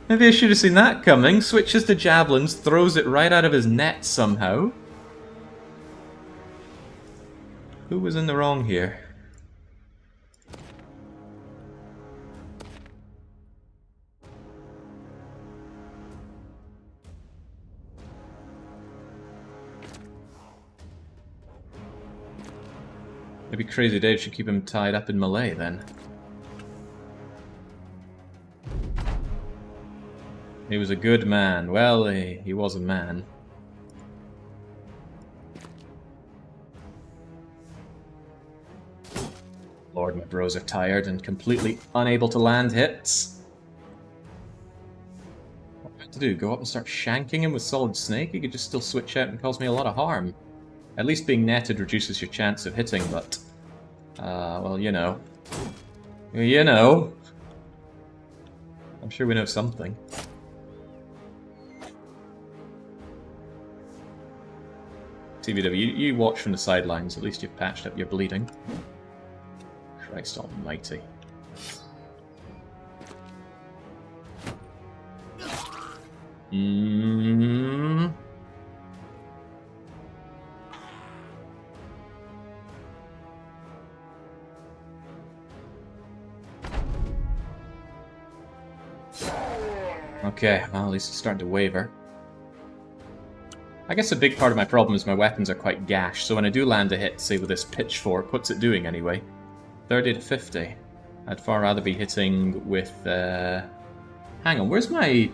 Maybe I should have seen that coming. Switches to javelins, throws it right out of his net somehow. Who was in the wrong here? Maybe Crazy Dave should keep him tied up in melee then. He was a good man. Well, he was a man. Lord, my bros are tired and completely unable to land hits. What am I to do? Go up and start shanking him with Solid Snake? He could just still switch out and cause me a lot of harm. At least being netted reduces your chance of hitting, but... well, you know. You know. I'm sure we know something. TBW, you watch from the sidelines. At least you've patched up your bleeding. Christ almighty. Okay, well, at least it's starting to waver. I guess a big part of my problem is my weapons are quite gashed, so when I do land a hit, say with this pitchfork, what's it doing anyway? 30 to 50. I'd far rather be hitting with, hang on, where's my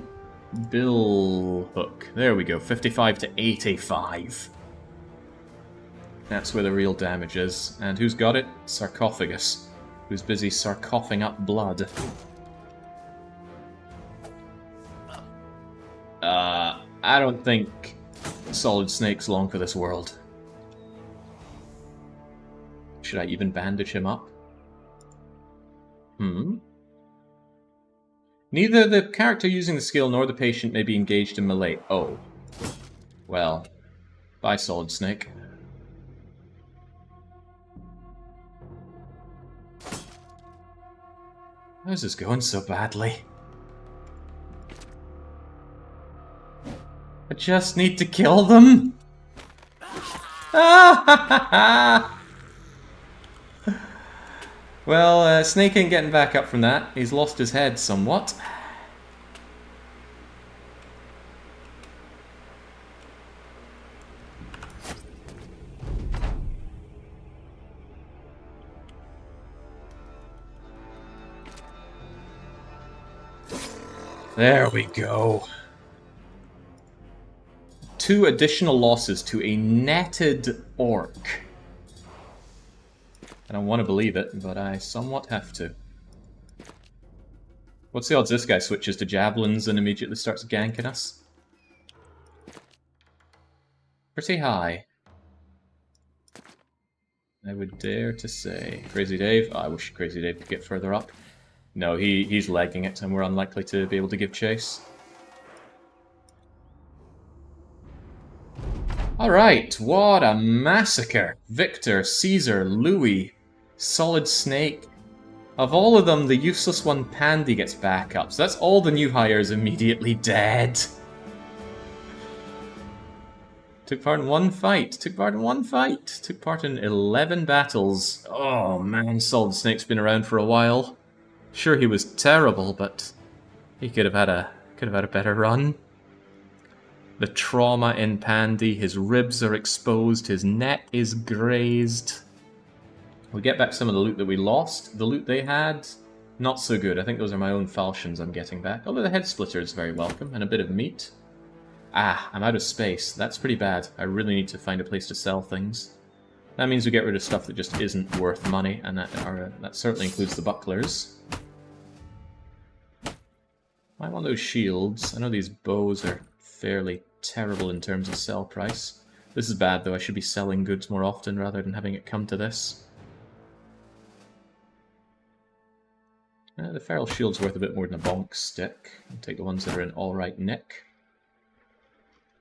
bill hook? There we go, 55 to 85. That's where the real damage is. And who's got it? Sarcophagus, who's busy sarcophing up blood. I don't think Solid Snake's long for this world. Should I even bandage him up? Neither the character using the skill nor the patient may be engaged in melee. Oh. Well. Bye, Solid Snake. How's this going so badly? I just need to kill them. Well, Snake ain't getting back up from that. He's lost his head somewhat. There we go. 2 additional losses to a netted orc. I don't want to believe it, but I somewhat have to. What's the odds this guy switches to javelins and immediately starts ganking us? Pretty high. I would dare to say. Crazy Dave? Oh, I wish Crazy Dave could get further up. No, he's legging it, and we're unlikely to be able to give chase. Alright, what a massacre! Victor, Caesar, Louis, Solid Snake. Of all of them, the useless one, Pandy, gets back up. So that's all the new hires immediately dead. Took part in 1 fight. Took part in 11 battles. Oh man, Solid Snake's been around for a while. Sure, he was terrible, but he could have had a better run. The trauma in Pandy. His ribs are exposed. His neck is grazed. We get back some of the loot that we lost. The loot they had, not so good. I think those are my own falchions I'm getting back. Although the head splitter is very welcome, and a bit of meat. Ah, I'm out of space. That's pretty bad. I really need to find a place to sell things. That means we get rid of stuff that just isn't worth money, and that certainly includes the bucklers. I want those shields. I know these bows are fairly terrible in terms of sell price. This is bad, though. I should be selling goods more often rather than having it come to this. The feral shield's worth a bit more than a bonk stick. I'll take the ones that are in alright nick,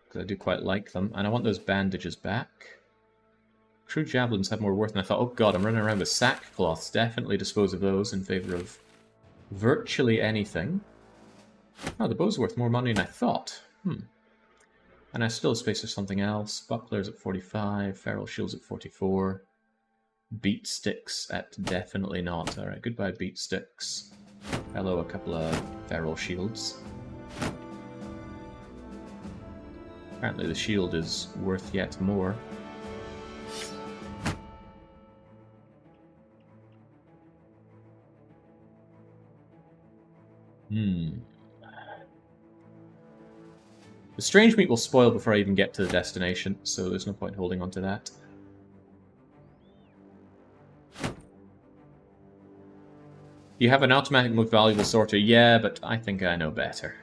because I do quite like them. And I want those bandages back. True javelins have more worth than I thought. Oh god, I'm running around with sackcloths. Definitely dispose of those in favour of virtually anything. Oh, the bow's worth more money than I thought. And I still have space for something else. Bucklers at 45, feral shields at 44. Beat sticks at definitely not. Alright, goodbye beat sticks. Hello, a couple of feral shields. Apparently the shield is worth yet more. The strange meat will spoil before I even get to the destination, so there's no point holding on to that. You have an automatic most valuable sorter? Yeah, but I think I know better.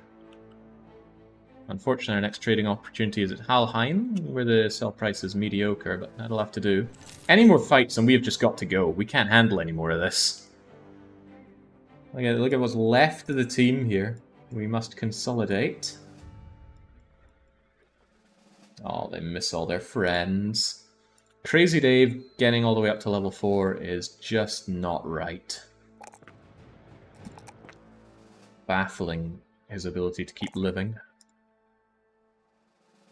Unfortunately, our next trading opportunity is at Halheim, where the sell price is mediocre, but that'll have to do. Any more fights and we have just got to go. We can't handle any more of this. Look at what's left of the team here. We must consolidate. Oh, they miss all their friends. Crazy Dave getting all the way up to level 4 is just not right. Baffling, his ability to keep living.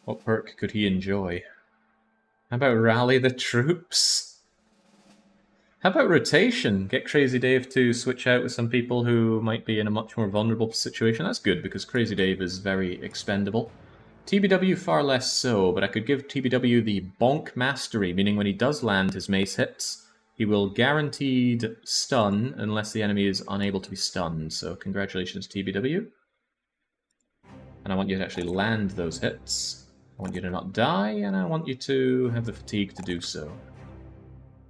What perk could he enjoy? How about rally the troops? How about rotation? Get Crazy Dave to switch out with some people who might be in a much more vulnerable situation. That's good, because Crazy Dave is very expendable. TBW far less so, but I could give TBW the Bonk Mastery, meaning when he does land his mace hits, he will guaranteed stun unless the enemy is unable to be stunned. So congratulations, TBW. And I want you to actually land those hits. I want you to not die, and I want you to have the fatigue to do so.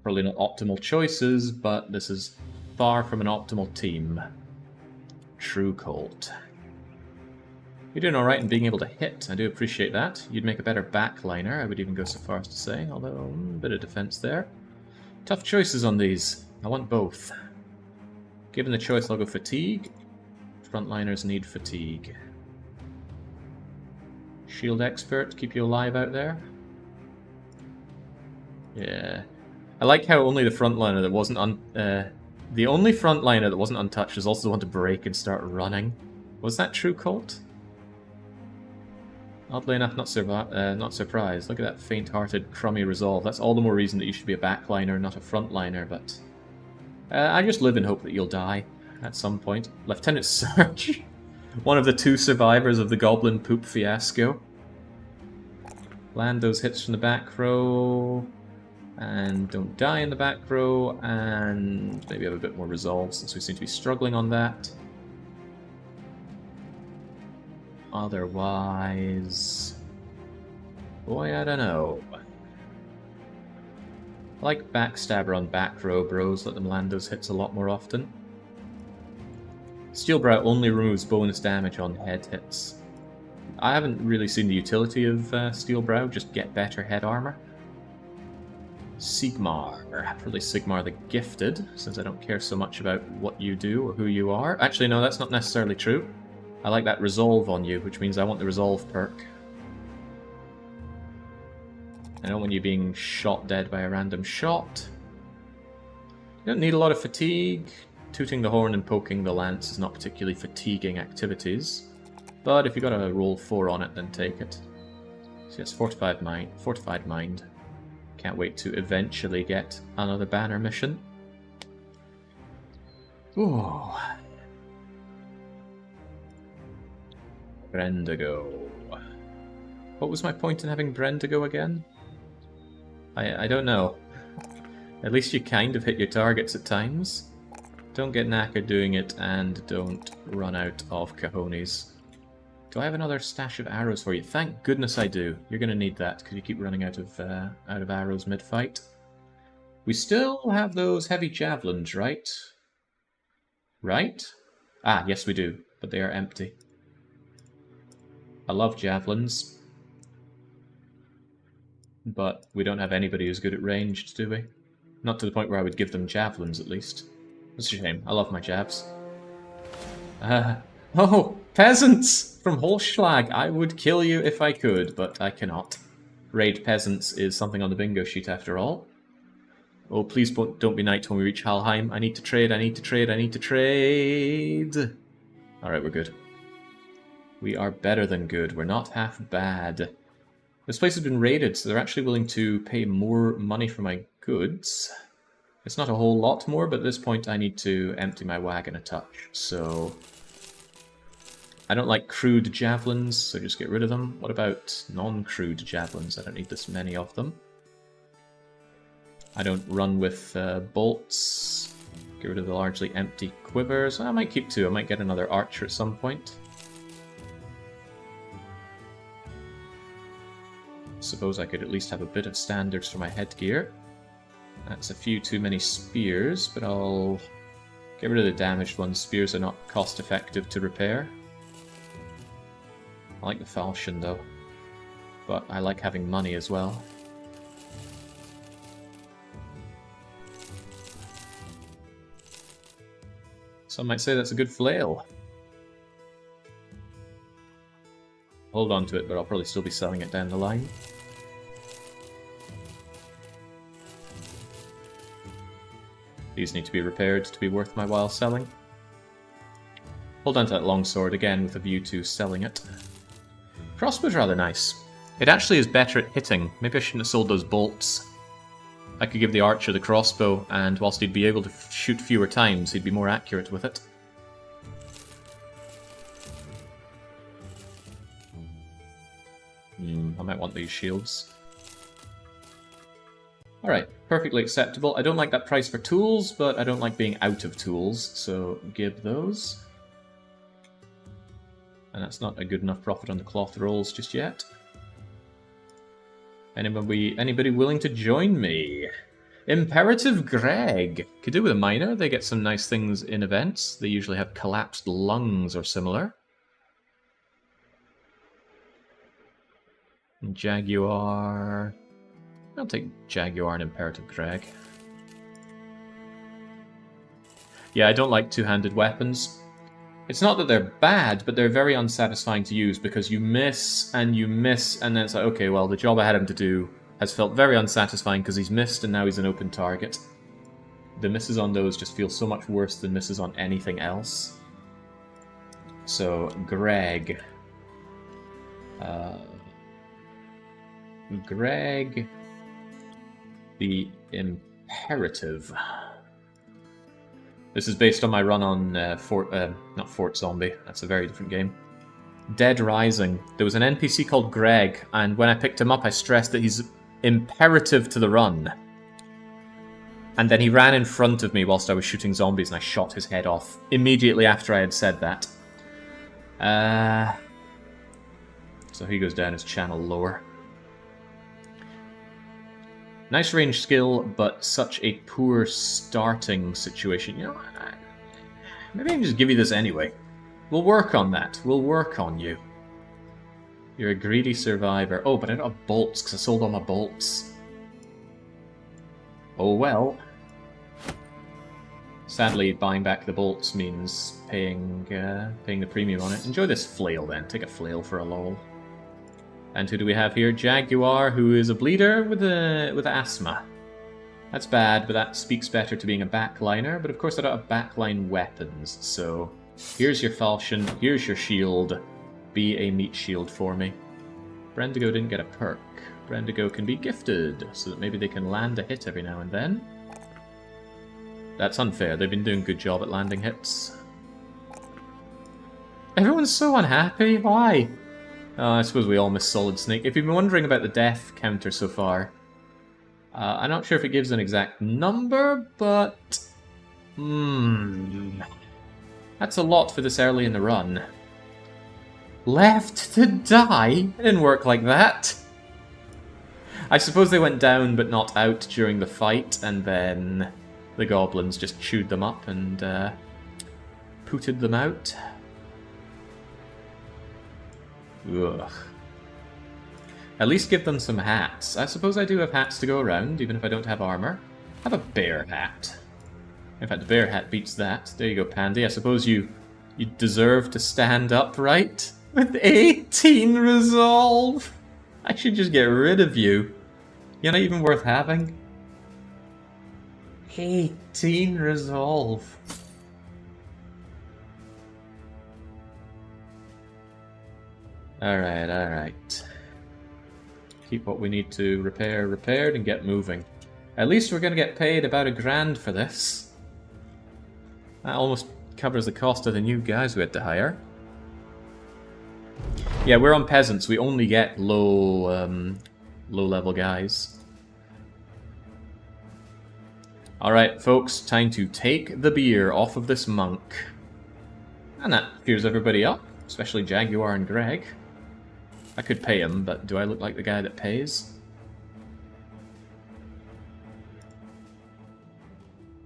Probably not optimal choices, but this is far from an optimal team. True Colt. You're doing alright in being able to hit. I do appreciate that. You'd make a better backliner, I would even go so far as to say, although a bit of defense there. Tough choices on these. I want both. Given the choice, I'll go fatigue. Frontliners need fatigue. Shield expert, keep you alive out there. Yeah. I like how only the frontliner that wasn't the only frontliner that wasn't untouched was also the one to break and start running. Was that True Colt? Oddly enough, not surprised. Look at that faint-hearted, crummy resolve. That's all the more reason that you should be a backliner, not a frontliner, but... I just live in hope that you'll die at some point. Lieutenant Surge, one of the 2 survivors of the Goblin Poop fiasco. Land those hits from the back row, and don't die in the back row, and maybe have a bit more resolve since we seem to be struggling on that. Otherwise... boy, I don't know. I like Backstabber on back row bros, let them land those hits a lot more often. Steelbrow only removes bonus damage on head hits. I haven't really seen the utility of Steelbrow, just get better head armor. Sigmar, probably Sigmar the Gifted, since I don't care so much about what you do or who you are. Actually, no, that's not necessarily true. I like that resolve on you, which means I want the resolve perk. I don't want you being shot dead by a random shot. You don't need a lot of fatigue. Tooting the horn and poking the lance is not particularly fatiguing activities. But if you got a roll 4 on it, then take it. So yes, Fortified Mind. Can't wait to eventually get another banner mission. Ooh. Brendigo. What was my point in having Brendigo again? I don't know. At least you kind of hit your targets at times. Don't get knackered doing it, and don't run out of cojones. Do I have another stash of arrows for you? Thank goodness I do. You're going to need that, because you keep running out of arrows mid-fight. We still have those heavy javelins, right? Right? Ah, yes we do, but they are empty. I love javelins. But we don't have anybody who's good at ranged, do we? Not to the point where I would give them javelins, at least. It's a shame. I love my jabs. Oh, peasants from Holschlag! I would kill you if I could, but I cannot. Raid peasants is something on the bingo sheet, after all. Oh, please don't be night when we reach Halheim. I need to trade, I need to trade, I need to trade! Alright, we're good. We are better than good. We're not half bad. This place has been raided, so they're actually willing to pay more money for my goods. It's not a whole lot more, but at this point I need to empty my wagon a touch, so... I don't like crude javelins, so just get rid of them. What about non-crude javelins? I don't need this many of them. I don't run with bolts. Get rid of the largely empty quivers. I might keep two. I might get another archer at some point. Suppose I could at least have a bit of standards for my headgear. That's a few too many spears, but I'll get rid of the damaged ones. Spears are not cost effective to repair. I like the falchion though, but I like having money as well. Some might say that's a good flail. Hold on to it, but I'll probably still be selling it down the line. These need to be repaired to be worth my while selling. Hold on to that longsword again with a view to selling it. Crossbow's rather nice. It actually is better at hitting. Maybe I shouldn't have sold those bolts. I could give the archer the crossbow, and whilst he'd be able to shoot fewer times, he'd be more accurate with it. I might want these shields. Alright, perfectly acceptable. I don't like that price for tools, but I don't like being out of tools, so give those. And that's not a good enough profit on the cloth rolls just yet. Anybody willing to join me? Imperative Greg. Could do with a miner. They get some nice things in events. They usually have collapsed lungs or similar. Jaguar. I'll take Jaguar and Imperative Greg. Yeah, I don't like two-handed weapons. It's not that they're bad, but they're very unsatisfying to use because you miss, and then it's like, okay, well, the job I had him to do has felt very unsatisfying because he's missed and now he's an open target. The misses on those just feel so much worse than misses on anything else. So, Greg. Greg the Imperative. This is based on my run on not Fort Zombie, that's a very different game. Dead Rising. There was an NPC called Greg, and when I picked him up I stressed that he's imperative to the run. And then he ran in front of me whilst I was shooting zombies and I shot his head off immediately after I had said that. So he goes down his channel lower. Nice range skill, but such a poor starting situation. You know, maybe I can just give you this anyway. We'll work on that. We'll work on you. You're a greedy survivor. Oh, but I don't have bolts because I sold all my bolts. Oh well. Sadly, buying back the bolts means paying the premium on it. Enjoy this flail then. Take a flail for a lol. And who do we have here? Jaguar, who is a bleeder with asthma. That's bad, but that speaks better to being a backliner. But of course I don't have backline weapons, so here's your falchion, here's your shield. Be a meat shield for me. Brendigo didn't get a perk. Brendigo can be gifted, so that maybe they can land a hit every now and then. That's unfair, they've been doing a good job at landing hits. Everyone's so unhappy, why? I suppose we all miss Solid Snake. If you've been wondering about the death counter so far, I'm not sure if it gives an exact number, but... that's a lot for this early in the run. Left to die? It didn't work like that. I suppose they went down but not out during the fight, and then the goblins just chewed them up and pooted them out. Ugh. At least give them some hats. I suppose I do have hats to go around, even if I don't have armor. I have a bear hat. In fact, the bear hat beats that. There you go, Pandy. I suppose you deserve to stand upright with 18 resolve. I should just get rid of you. You're not even worth having. 18 resolve. Alright, alright. Keep what we need to repair repaired and get moving. At least we're going to get paid about $1 grand for this. That almost covers the cost of the new guys we had to hire. Yeah, we're on peasants. We only get low-level guys. Alright, folks. Time to take the beer off of this monk. And that cheers everybody up, especially Jaguar and Greg. I could pay him, but do I look like the guy that pays?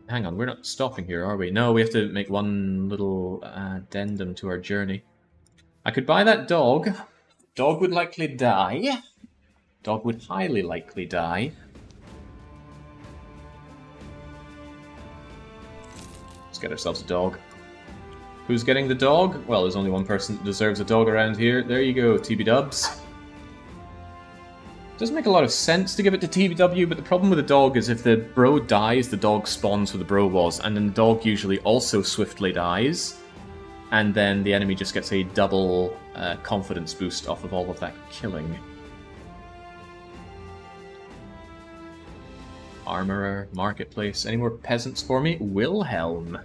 Hang on, we're not stopping here, are we? No, we have to make one little addendum to our journey. I could buy that dog. Dog would likely die. Dog would highly likely die. Let's get ourselves a dog. Who's getting the dog? Well, there's only one person that deserves a dog around here. There you go, TB-dubs. Doesn't make a lot of sense to give it to TBW, but the problem with the dog is if the bro dies, the dog spawns where the bro was, and then the dog usually also swiftly dies, and then the enemy just gets a double confidence boost off of all of that killing. Armorer, marketplace, any more peasants for me? Wilhelm.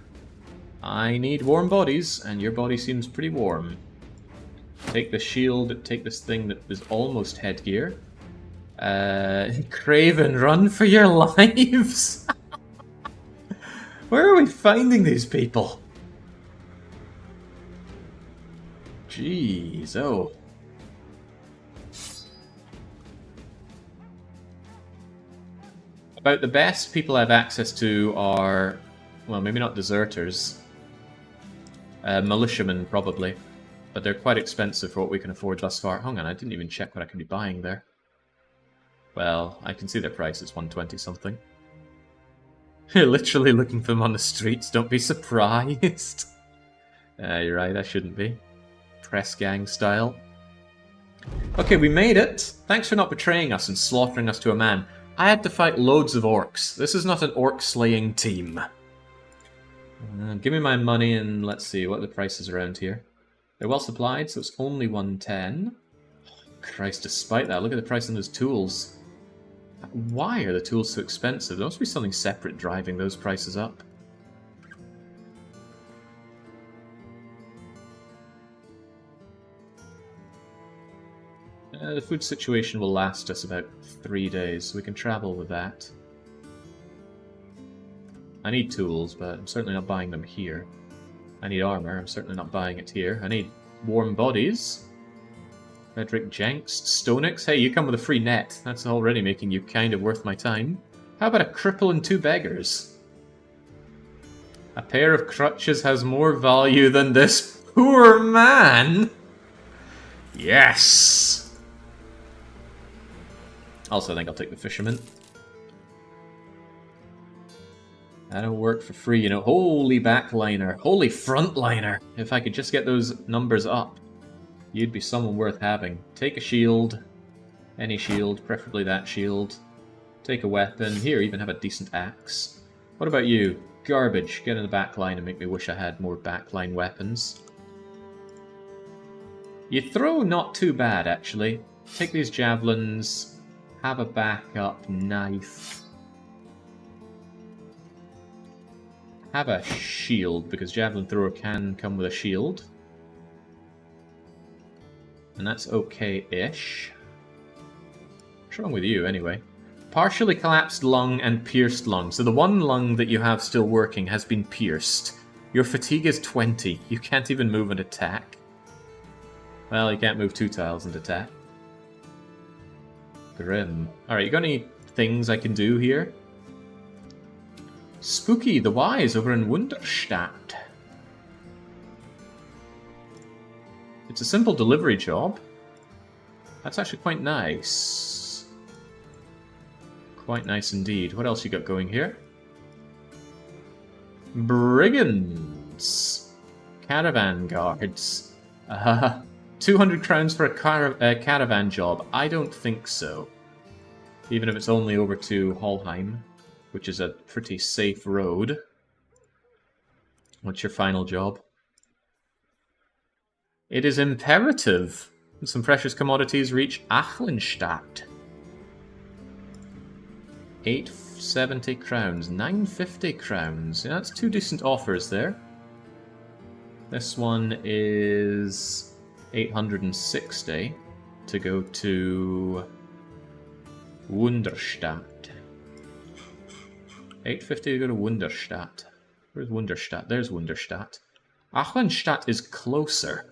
I need warm bodies, and your body seems pretty warm. Take the shield, take this thing that is almost headgear. Craven, run for your lives! Where are we finding these people? Jeez, oh. About the best people I have access to are, well, maybe not deserters. Militiamen, probably. But they're quite expensive for what we can afford thus far. Hang on, I didn't even check what I could be buying there. Well, I can see their price, it's 120 something. You're literally looking for them on the streets, don't be surprised. You're right, I shouldn't be. Press gang style. Okay, we made it. Thanks for not betraying us and slaughtering us to a man. I had to fight loads of orcs. This is not an orc-slaying team. Give me my money and let's see what are the prices around here. They're well supplied, so it's only 110. Christ, despite that, look at the price on those tools. Why are the tools so expensive? There must be something separate driving those prices up. The food situation will last us about 3 days, so we can travel with that. I need tools, but I'm certainly not buying them here. I need armor, I'm certainly not buying it here. I need warm bodies. Frederick Jenks, Stonix. Hey, you come with a free net. That's already making you kind of worth my time. How about a cripple and 2 beggars? A pair of crutches has more value than this poor man. Yes! Also, I think I'll take the fisherman. That'll work for free, you know. Holy backliner. Holy frontliner. If I could just get those numbers up. You'd be someone worth having. Take a shield. Any shield, preferably that shield. Take a weapon. Here, even have a decent axe. What about you? Garbage. Get in the backline and make me wish I had more backline weapons. You throw not too bad, actually. Take these javelins. Have a backup knife. Have a shield, because javelin thrower can come with a shield. And that's okay-ish. What's wrong with you, anyway? Partially collapsed lung and pierced lung. So the one lung that you have still working has been pierced. Your fatigue is 20. You can't even move and attack. Well, you can't move 2 tiles and attack. Grim. Alright, you got any things I can do here? Spooky the Wise over in Wunderstadt. It's a simple delivery job. That's actually quite nice. Quite nice indeed. What else you got going here? Brigands. Caravan guards. 200 crowns for a caravan job. I don't think so. Even if it's only over to Hallheim, which is a pretty safe road. What's your final job? It is imperative. Some precious commodities reach Achlenstadt. 870 crowns, 950 crowns. Yeah, that's 2 decent offers there. This one is 860 to go to Wunderstadt. 850 to go to Wunderstadt. Where's Wunderstadt? There's Wunderstadt. Achlenstadt is closer.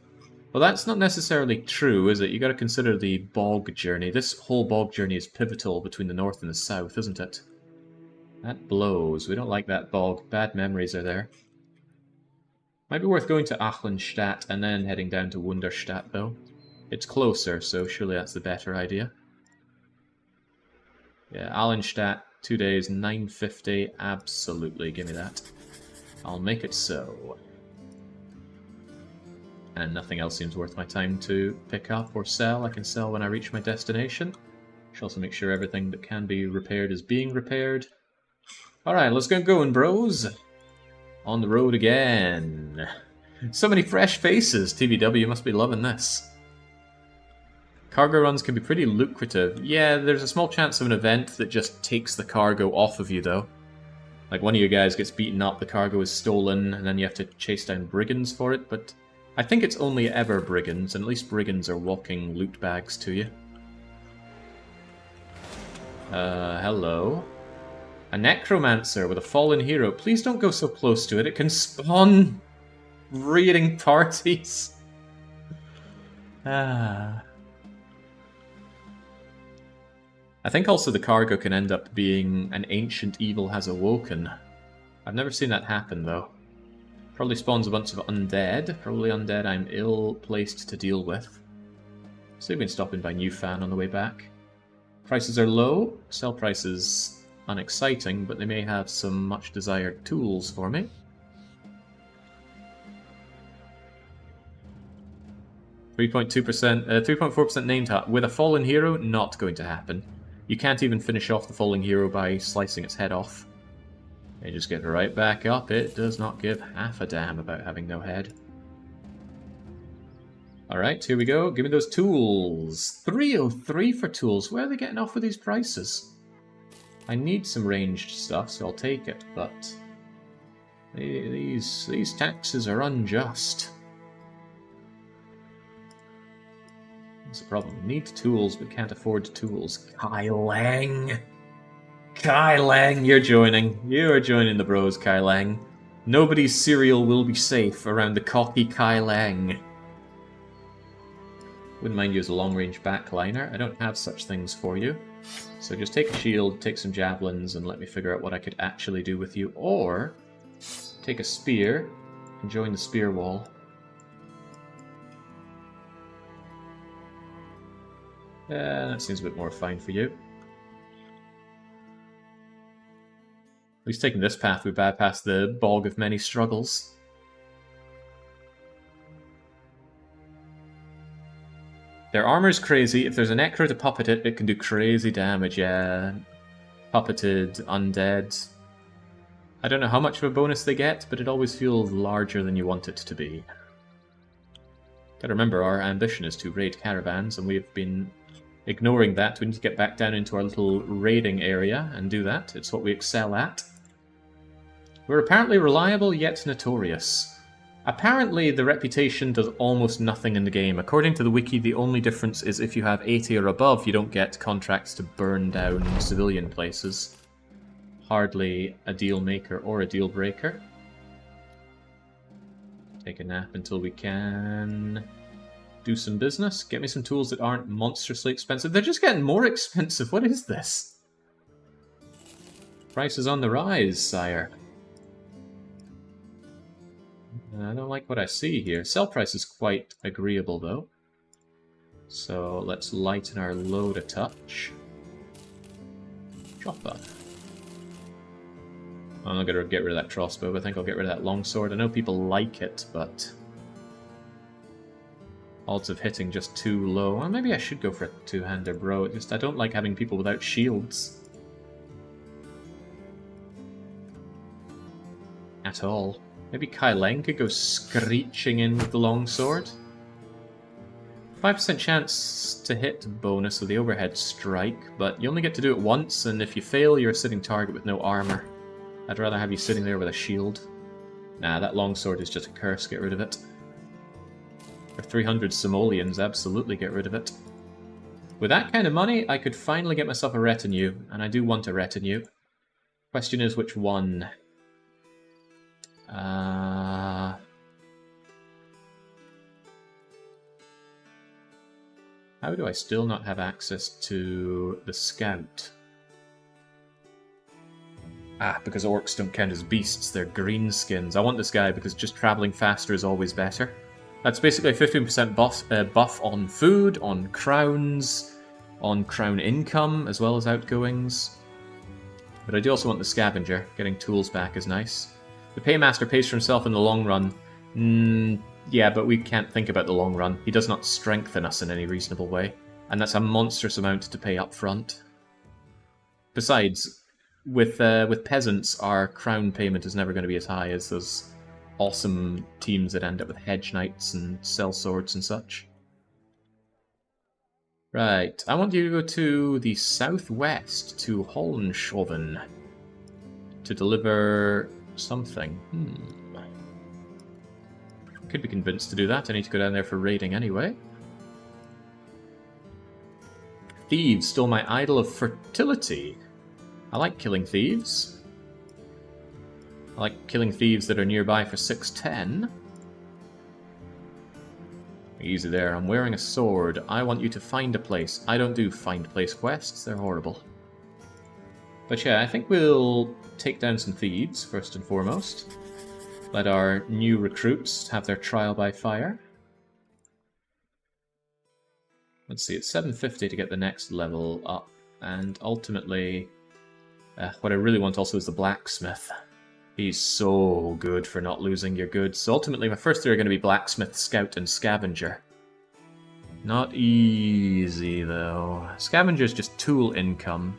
Well, that's not necessarily true, is it? You got to consider the bog journey. This whole bog journey is pivotal between the north and the south, isn't it? That blows. We don't like that bog. Bad memories are there. Might be worth going to Achlenstadt and then heading down to Wunderstadt, though. It's closer, so surely that's the better idea. Yeah, Ahlenstadt, 2 days, 950. Absolutely, give me that. I'll make it so. And nothing else seems worth my time to pick up or sell. I can sell when I reach my destination. Should also make sure everything that can be repaired is being repaired. Alright, let's get going, bros. On the road again. So many fresh faces. TVW must be loving this. Cargo runs can be pretty lucrative. Yeah, there's a small chance of an event that just takes the cargo off of you, though. Like, one of you guys gets beaten up, the cargo is stolen, and then you have to chase down brigands for it, but I think it's only ever brigands, and at least brigands are walking loot bags to you. Hello. A necromancer with a fallen hero. Please don't go so close to it. It can spawn raiding parties. I think also the cargo can end up being an ancient evil has awoken. I've never seen that happen, though. Probably spawns a bunch of undead. Probably undead I'm ill-placed to deal with. So we've been stopping by New Fan on the way back. Prices are low. Sell prices unexciting, but they may have some much-desired tools for me. 3.2%, 3.4% name tag. With a fallen hero, not going to happen. You can't even finish off the fallen hero by slicing its head off. They just get right back up. It does not give half a damn about having no head. Alright, here we go. Give me those tools. 303 for tools. Where are they getting off with these prices? I need some ranged stuff, so I'll take it, but these taxes are unjust. That's the problem. Need tools, but can't afford tools. Kai Lang! Kai Lang, you're joining. You're joining the bros, Kai Lang. Nobody's cereal will be safe around the cocky Kai Lang. Wouldn't mind you as a long-range backliner. I don't have such things for you. So just take a shield, take some javelins, and let me figure out what I could actually do with you. Or take a spear and join the spear wall. That seems a bit more fine for you. At least taking this path, we bypass the bog of many struggles. Their armor's crazy. If there's a necro to puppet it, it can do crazy damage, yeah. Puppeted, undead. I don't know how much of a bonus they get, but it always feels larger than you want it to be. Gotta remember, our ambition is to raid caravans, and we've been ignoring that. We need to get back down into our little raiding area and do that. It's what we excel at. We're apparently reliable, yet notorious. Apparently, the reputation does almost nothing in the game. According to the wiki, the only difference is if you have 80 or above, you don't get contracts to burn down civilian places. Hardly a deal maker or a deal breaker. Take a nap until we can do some business. Get me some tools that aren't monstrously expensive. They're just getting more expensive. What is this? Price is on the rise, sire. I don't like what I see here. Sell price is quite agreeable, though. So let's lighten our load a touch. Drop buff. I'm not going to get rid of that crossbow, but I think I'll get rid of that longsword. I know people like it, but odds of hitting just too low. Well, maybe I should go for a two-hander, bro. I don't like having people without shields. At all. Maybe Kai Leng could go screeching in with the longsword. 5% chance to hit bonus with the overhead strike, but you only get to do it once, and if you fail, you're a sitting target with no armor. I'd rather have you sitting there with a shield. Nah, that longsword is just a curse, get rid of it. For 300 simoleons, absolutely get rid of it. With that kind of money, I could finally get myself a retinue, and I do want a retinue. Question is, which one? How do I still not have access to the scout? Because orcs don't count as beasts, they're greenskins. I want this guy because just travelling faster is always better. That's basically a 15% buff on food, on crowns, on crown income, as well as outgoings. But I do also want the scavenger. Getting tools back is nice. The paymaster pays for himself in the long run. Yeah, but we can't think about the long run. He does not strengthen us in any reasonable way. And that's a monstrous amount to pay up front. Besides, with peasants, our crown payment is never going to be as high as those awesome teams that end up with hedge knights and sellswords and such. Right, I want you to go to the southwest, to Hollenshoven, to deliver something. Could be convinced to do that. I need to go down there for raiding anyway. Thieves stole my idol of fertility. I like killing thieves. I like killing thieves that are nearby for 610. Easy there, I'm wearing a sword. I want you to find a place. I don't do find place quests, they're horrible. But yeah, I think we'll take down some thieves, first and foremost. Let our new recruits have their trial by fire. Let's see, it's 750 to get the next level up, and ultimately, what I really want also is the blacksmith. He's so good for not losing your goods. So ultimately, my first three are going to be blacksmith, scout, and scavenger. Not easy, though. Scavenger's just tool income.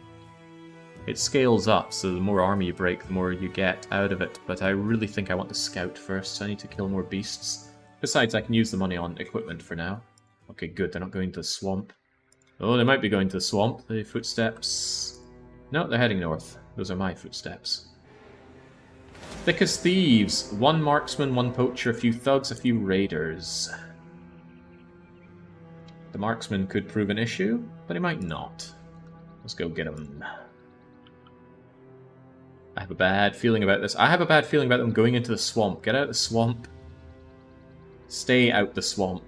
It scales up, so the more army you break, the more you get out of it. But I really think I want the scout first. I need to kill more beasts. Besides, I can use the money on equipment for now. Okay, good. They're not going to the swamp. Oh, they might be going to the swamp. The footsteps... No, they're heading north. Those are my footsteps. Thick as thieves. One marksman, one poacher, a few thugs, a few raiders. The marksman could prove an issue, but he might not. Let's go get him. I have a bad feeling about this. I have a bad feeling about them going into the swamp. Get out of the swamp. Stay out the swamp.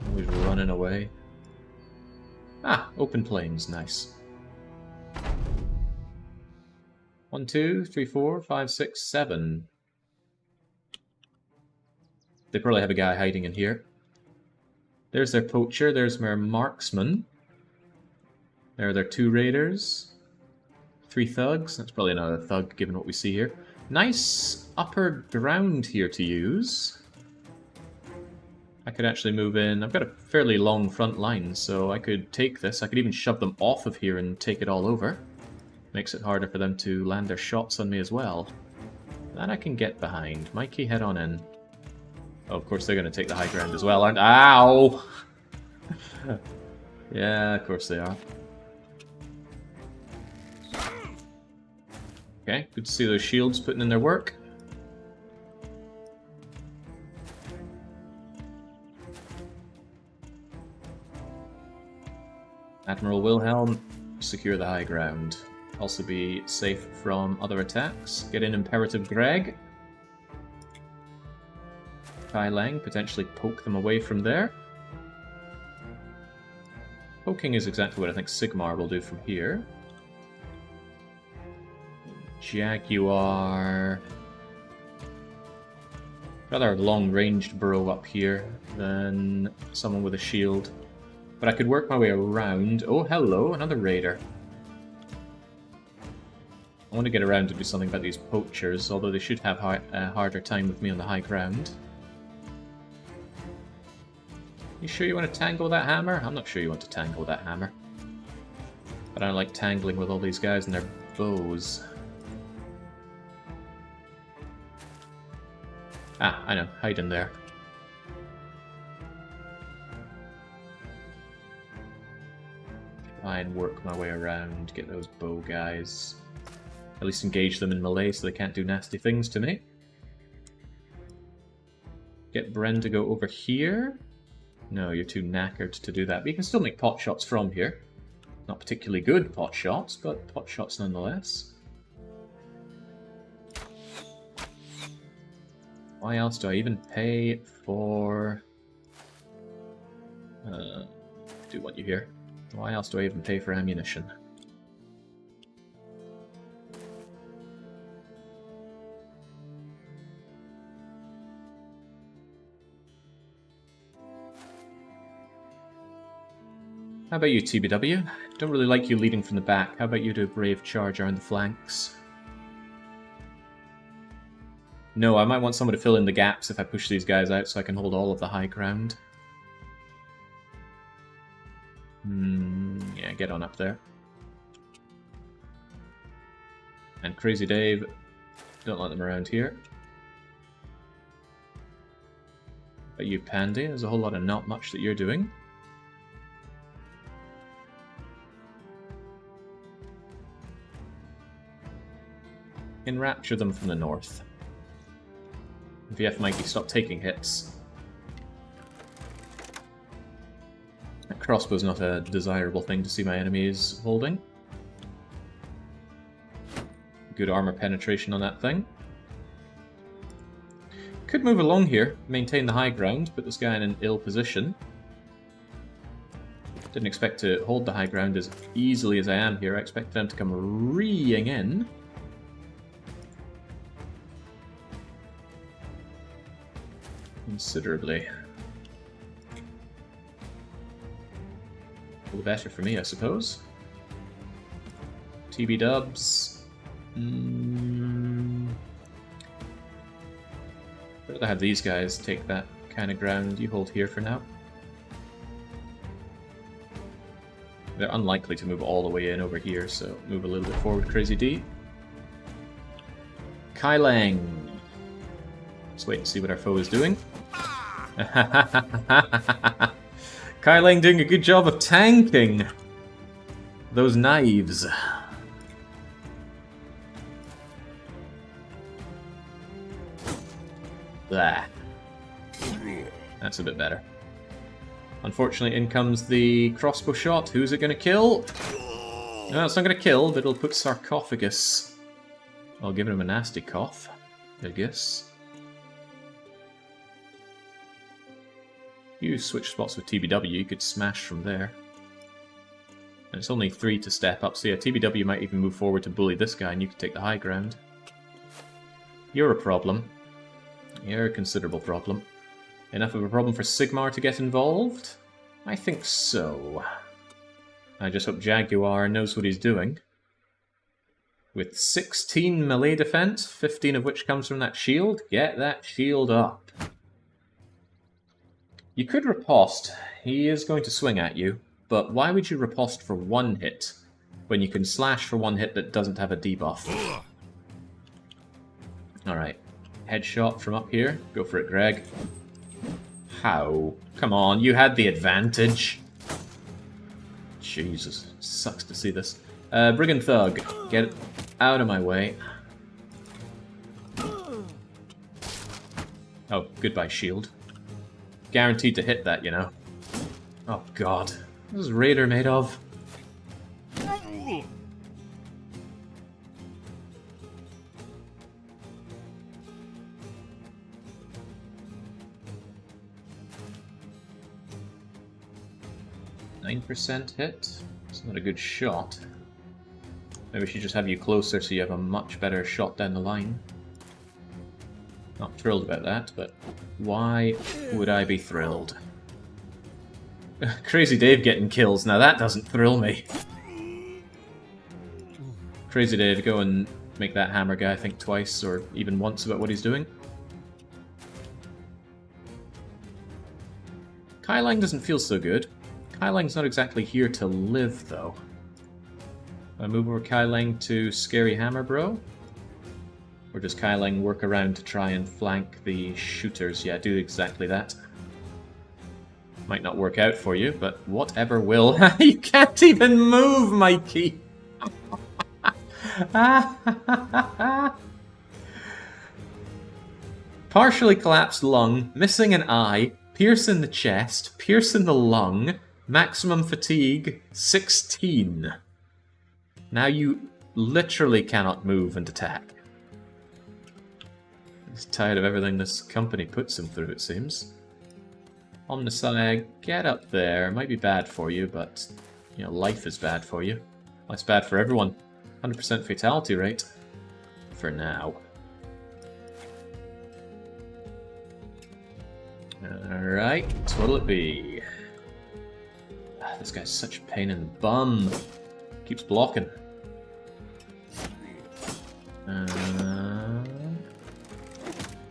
Always running away. Ah, open plains. Nice. 1, 2, 3, 4, 5, 6, 7. They probably have a guy hiding in here. There's their poacher. There's their marksman. There are their 2 raiders. 3 thugs. That's probably another thug, given what we see here. Nice upper ground here to use. I could actually move in. I've got a fairly long front line, so I could take this. I could even shove them off of here and take it all over. Makes it harder for them to land their shots on me as well. That I can get behind. Mikey, head on in. Oh, of course they're going to take the high ground as well, aren't they? Ow! Yeah, of course they are. Okay, good to see those shields putting in their work. Admiral Wilhelm, secure the high ground. Also be safe from other attacks. Get in Imperative Greg. Kai Lang, potentially poke them away from there. Poking is exactly what I think Sigmar will do from here. Jaguar... Rather long-ranged bro up here than someone with a shield. But I could work my way around. Oh, hello, another raider. I want to get around to do something about these poachers, although they should have a harder time with me on the high ground. You sure you want to tangle that hammer? I'm not sure you want to tangle that hammer. But I don't like tangling with all these guys and their bows. Ah, I know. Hide in there. Try and work my way around, get those bow guys. At least engage them in melee so they can't do nasty things to me. Get Bren to go over here. No, you're too knackered to do that. But you can still make pot shots from here. Not particularly good pot shots, but pot shots nonetheless. Why else do I even pay for... do want you here. Why else do I even pay for ammunition? How about you, TBW? Don't really like you leading from the back. How about you do a brave charge around the flanks? No, I might want someone to fill in the gaps if I push these guys out so I can hold all of the high ground. Yeah, get on up there. And Crazy Dave, don't let them around here. But you, Pandy, there's a whole lot of not much that you're doing. Enrapture them from the north. VF Mikey, stop taking hits. That crossbow's not a desirable thing to see my enemies holding. Good armor penetration on that thing. Could move along here, maintain the high ground, put this guy in an ill position. Didn't expect to hold the high ground as easily as I am here. I expect them to come reeing in. Considerably. All the better for me, I suppose. TB dubs. I'd rather have these guys take that kind of ground. You hold here for now. They're unlikely to move all the way in over here, so move a little bit forward, Crazy D. Kai Lang. Let's wait and see what our foe is doing. Kai Lang doing a good job of tanking those knives. Blah. That's a bit better. Unfortunately, in comes the crossbow shot. Who's it going to kill? No, it's not going to kill, but it'll put Sarcophagus. I'll give him a nasty cough, I guess. You switch spots with TBW, you could smash from there. And it's only 3 to step up, so yeah, TBW might even move forward to bully this guy and you could take the high ground. You're a problem. You're a considerable problem. Enough of a problem for Sigmar to get involved? I think so. I just hope Jaguar knows what he's doing. With 16 melee defense, 15 of which comes from that shield, get that shield up. You could riposte. He is going to swing at you, but why would you riposte for 1 hit when you can slash for 1 hit that doesn't have a debuff? Alright. Headshot from up here. Go for it, Greg. How? Come on, you had the advantage. Jesus, sucks to see this. Brigand Thug, get out of my way. Oh, goodbye, shield. Guaranteed to hit that, you know. Oh god. What is Raider made of? 9% hit. It's not a good shot. Maybe we should just have you closer so you have a much better shot down the line. Not thrilled about that, but why would I be thrilled? Crazy Dave getting kills, now that doesn't thrill me. Crazy Dave, go and make that hammer guy think twice or even once about what he's doing. Kai Lang doesn't feel so good. Kai Lang's not exactly here to live, though. I move over Kai Lang to Scary Hammer Bro? Or does Kai Lang work around to try and flank the shooters? Yeah, do exactly that. Might not work out for you, but whatever will. You can't even move, Mikey! Partially collapsed lung, missing an eye, pierce in the chest, pierce in the lung, maximum fatigue, 16. Now you literally cannot move and attack. He's tired of everything this company puts him through, it seems. Omnisci, get up there. Might be bad for you, but, you know, life is bad for you. Life's bad for everyone. 100% fatality rate. For now. Alright, what'll it be? This guy's such a pain in the bum. Keeps blocking.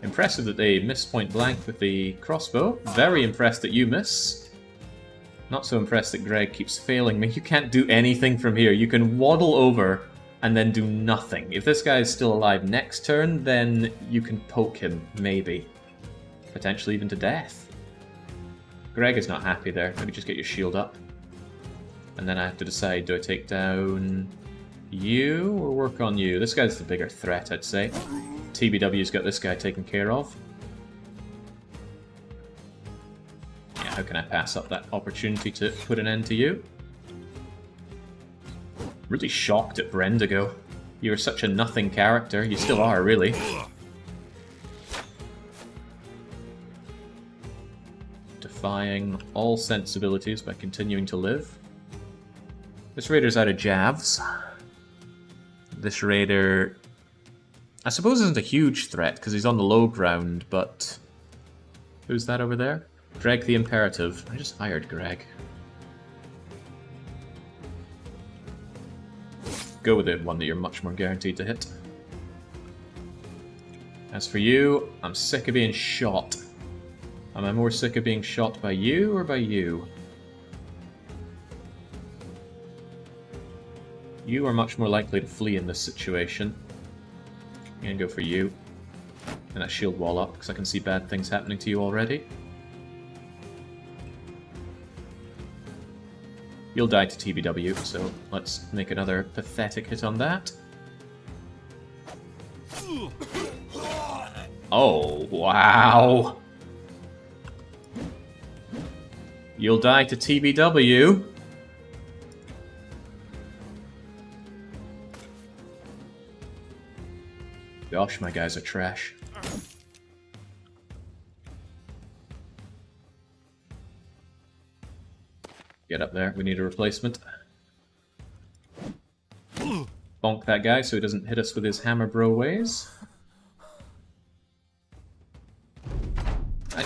Impressive that they missed point blank with the crossbow. Very impressed that you miss. Not so impressed that Greg keeps failing me. You can't do anything from here. You can waddle over and then do nothing. If this guy is still alive next turn, then you can poke him, maybe. Potentially even to death. Greg is not happy there. Maybe just get your shield up. And then I have to decide, do I take down you or work on you? This guy's the bigger threat, I'd say. TBW's got this guy taken care of. Yeah, how can I pass up that opportunity to put an end to you? Really shocked at Brendigo. You were such a nothing character. You still are, really. Defying all sensibilities by continuing to live. This raider's out of jabs. This raider, I suppose, isn't a huge threat because he's on the low ground, but who's that over there? Greg the Imperative. I just fired Greg. Go with the one that you're much more guaranteed to hit. As for you, I'm sick of being shot. Am I more sick of being shot by you or by you? You are much more likely to flee in this situation. I'm gonna go for you. And that shield wall up, because I can see bad things happening to you already. You'll die to TBW, so let's make another pathetic hit on that. Oh, wow! You'll die to TBW. Gosh, my guys are trash. Get up there, we need a replacement. Bonk that guy so he doesn't hit us with his hammer bro ways.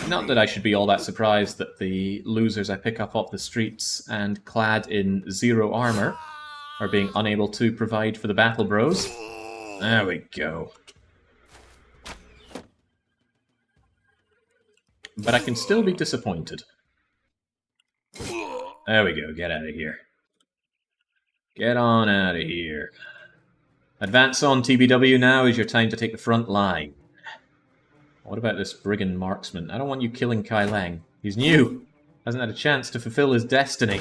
Not that I should be all that surprised that the losers I pick up off the streets and clad in 0 armor are being unable to provide for the battle bros. There we go. But I can still be disappointed. There we go, get out of here. Get on out of here. Advance on, TBW, now is your time to take the front line. What about this brigand marksman? I don't want you killing Kai Lang. He's new. Hasn't had a chance to fulfill his destiny.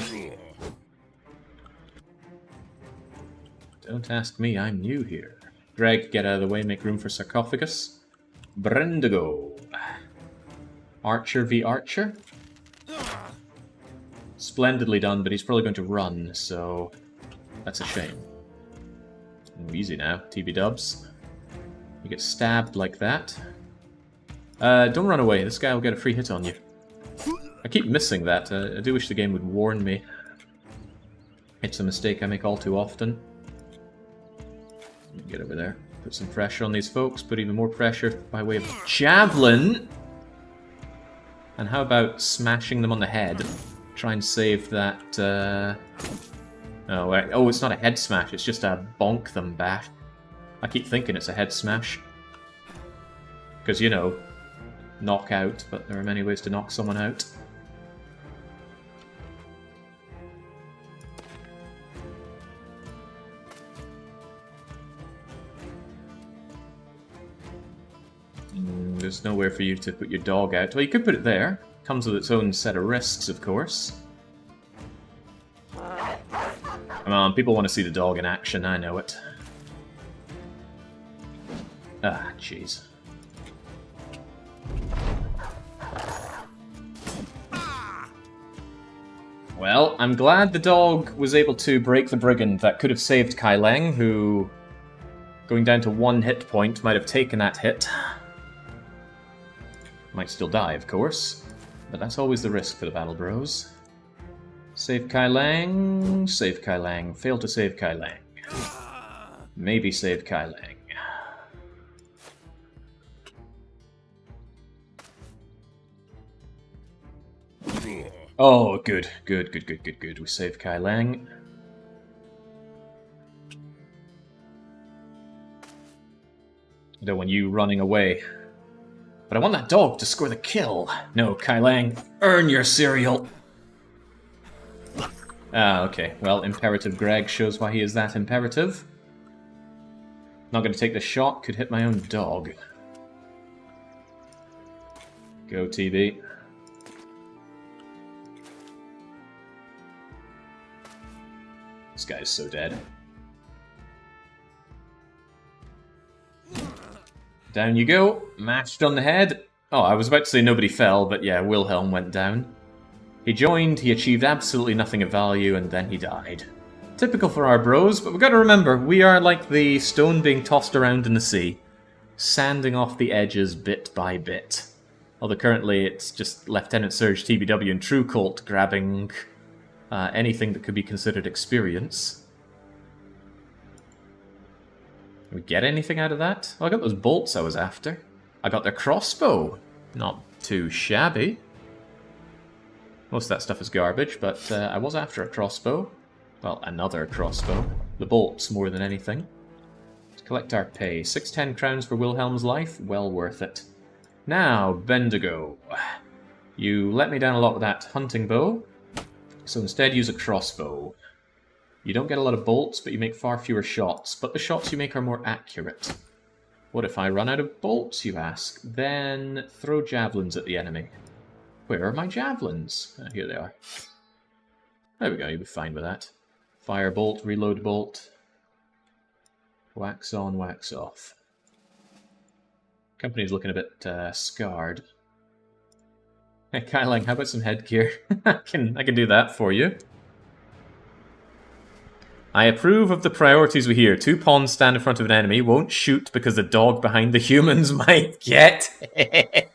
Don't ask me, I'm new here. Greg, get out of the way, make room for Sarcophagus. Brendigo. Archer v Archer. Splendidly done, but he's probably going to run, so that's a shame. Ooh, easy now, TB dubs. You get stabbed like that. Don't run away, this guy will get a free hit on you. I keep missing that, I do wish the game would warn me. It's a mistake I make all too often. Get over there. Put some pressure on these folks. Put even more pressure by way of javelin. And how about smashing them on the head? Try and save that... Oh, it's not a head smash. It's just a bonk them back. I keep thinking it's a head smash. Because, you know, knock out. But there are many ways to knock someone out. There's nowhere for you to put your dog out. Well, you could put it there. Comes with its own set of risks, of course. Come on, people want to see the dog in action, I know it. Ah, jeez. Well, I'm glad the dog was able to break the brigand. That could have saved Kai Leng, who, going down to 1 hit point, might have taken that hit. Might still die, of course, but that's always the risk for the Battle Bros. Save Kai Leng, save Kai Leng, fail to save Kai Leng. Maybe save Kai Leng. Oh, good. We save Kai Leng. I don't want you running away. But I want that dog to score the kill. No, Kai Leng, earn your cereal. Ah, okay. Well, Imperative Greg shows why he is that imperative. Not going to take the shot, could hit my own dog. Go, TB. This guy's so dead. Down you go, mashed on the head. Oh, I was about to say nobody fell, but yeah, Wilhelm went down. He joined, he achieved absolutely nothing of value, and then he died. Typical for our bros, but we've got to remember, we are like the stone being tossed around in the sea, sanding off the edges bit by bit. Although currently it's just Lieutenant Surge TBW and True Colt grabbing anything that could be considered experience. Did we get anything out of that? Oh, I got those bolts I was after. I got their crossbow. Not too shabby. Most of that stuff is garbage, but I was after a crossbow. Well, another crossbow. The bolts more than anything. Let's collect our pay. 610 crowns for Wilhelm's life. Well worth it. Now, Bendigo. You let me down a lot with that hunting bow. So instead use a crossbow. You don't get a lot of bolts, but you make far fewer shots. But the shots you make are more accurate. What if I run out of bolts, you ask? Then throw javelins at the enemy. Where are my javelins? Here they are. There we go, you'll be fine with that. Fire bolt, reload bolt. Wax on, wax off. Company's looking a bit scarred. Hey, Kai Leng, how about some headgear? I can do that for you. I approve of the priorities we hear. 2 pawns stand in front of an enemy, won't shoot because the dog behind the humans might get it.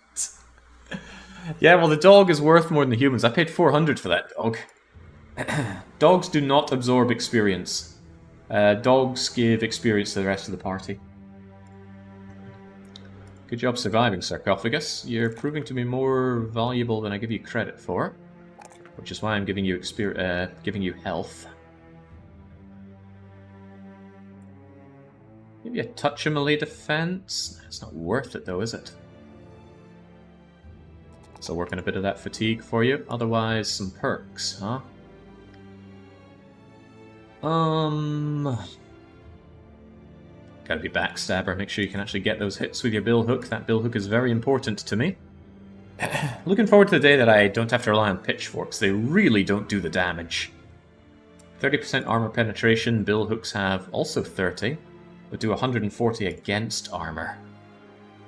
Yeah, well, the dog is worth more than the humans. I paid 400 for that dog. Dogs do not absorb experience. Dogs give experience to the rest of the party. Good job surviving, Sarcophagus. You're proving to be more valuable than I give you credit for, which is why I'm giving you health. Maybe a touch of melee defense? It's not worth it though, is it? So working a bit of that fatigue for you. Otherwise, some perks, huh? Gotta be backstabber. Make sure you can actually get those hits with your bill hook. That bill hook is very important to me. Looking forward to the day that I don't have to rely on pitchforks. They really don't do the damage. 30% armor penetration. Bill hooks have also 30. But do 140 against armor.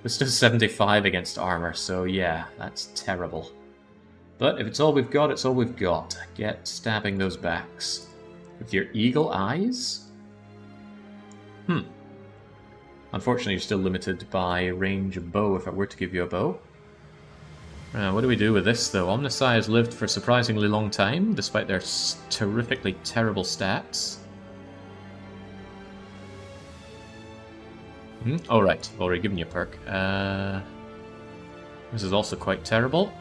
This does 75 against armor, so yeah, that's terrible. But if it's all we've got, it's all we've got. Get stabbing those backs. With your eagle eyes? Unfortunately, you're still limited by range of bow if I were to give you a bow. What do we do with this, though? Omnisci has lived for a surprisingly long time, despite their terrifically terrible stats. Oh, right. I've already given you a perk. This is also quite terrible.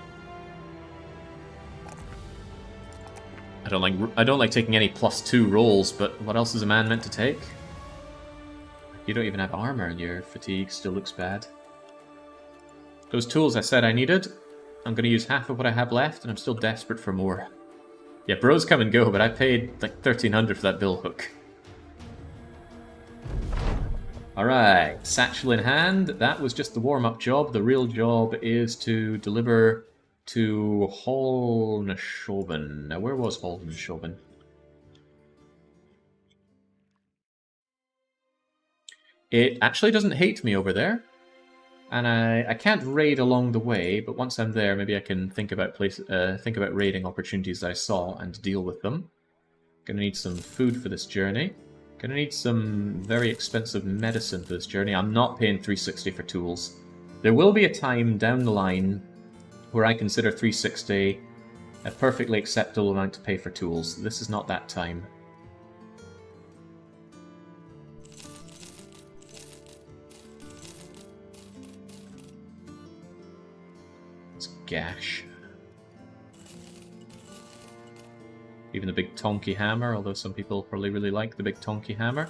I don't like taking any +2 rolls, but what else is a man meant to take? You don't even have armor, and your fatigue still looks bad. Those tools I said I needed, I'm going to use half of what I have left, and I'm still desperate for more. Yeah, bros come and go, but I paid like 1,300 for that bill hook. Alright, satchel in hand. That was just the warm-up job. The real job is to deliver to Holneshoven. Now, where was Holneshoven? It actually doesn't hate me over there. And I can't raid along the way, but once I'm there, maybe I can think about raiding opportunities that I saw and deal with them. Gonna need some food for this journey. Gonna need some very expensive medicine for this journey. I'm not paying 360 for tools. There will be a time down the line where I consider 360 a perfectly acceptable amount to pay for tools. This is not that time. It's gash. Even the big Tonky hammer, although some people probably really like the big Tonky hammer.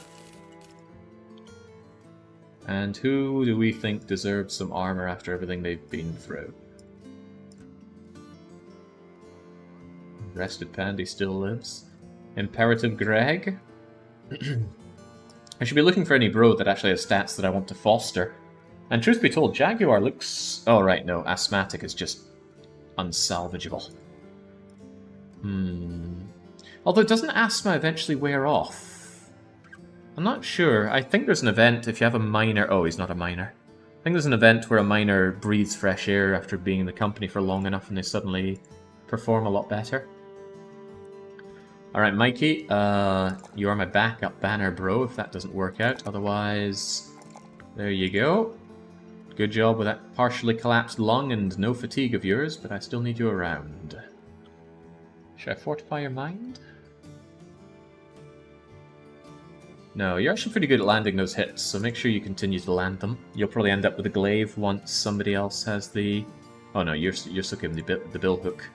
And who do we think deserves some armor after everything they've been through? Rested Pandy still lives. Imperative Greg? I should be looking for any bro that actually has stats that I want to foster. And truth be told, Jaguar looks... Oh right, no, Asthmatic is just unsalvageable. Although, doesn't asthma eventually wear off? I'm not sure. I think there's an event if you have a miner... Oh, he's not a miner. I think there's an event where a miner breathes fresh air after being in the company for long enough and they suddenly perform a lot better. Alright, Mikey, you are my backup banner, bro, if that doesn't work out. Otherwise, there you go. Good job with that partially collapsed lung and no fatigue of yours, but I still need you around. Should I fortify your mind? No, you're actually pretty good at landing those hits, so make sure you continue to land them. You'll probably end up with a glaive once somebody else has the... Oh no, you're still giving the bill hook.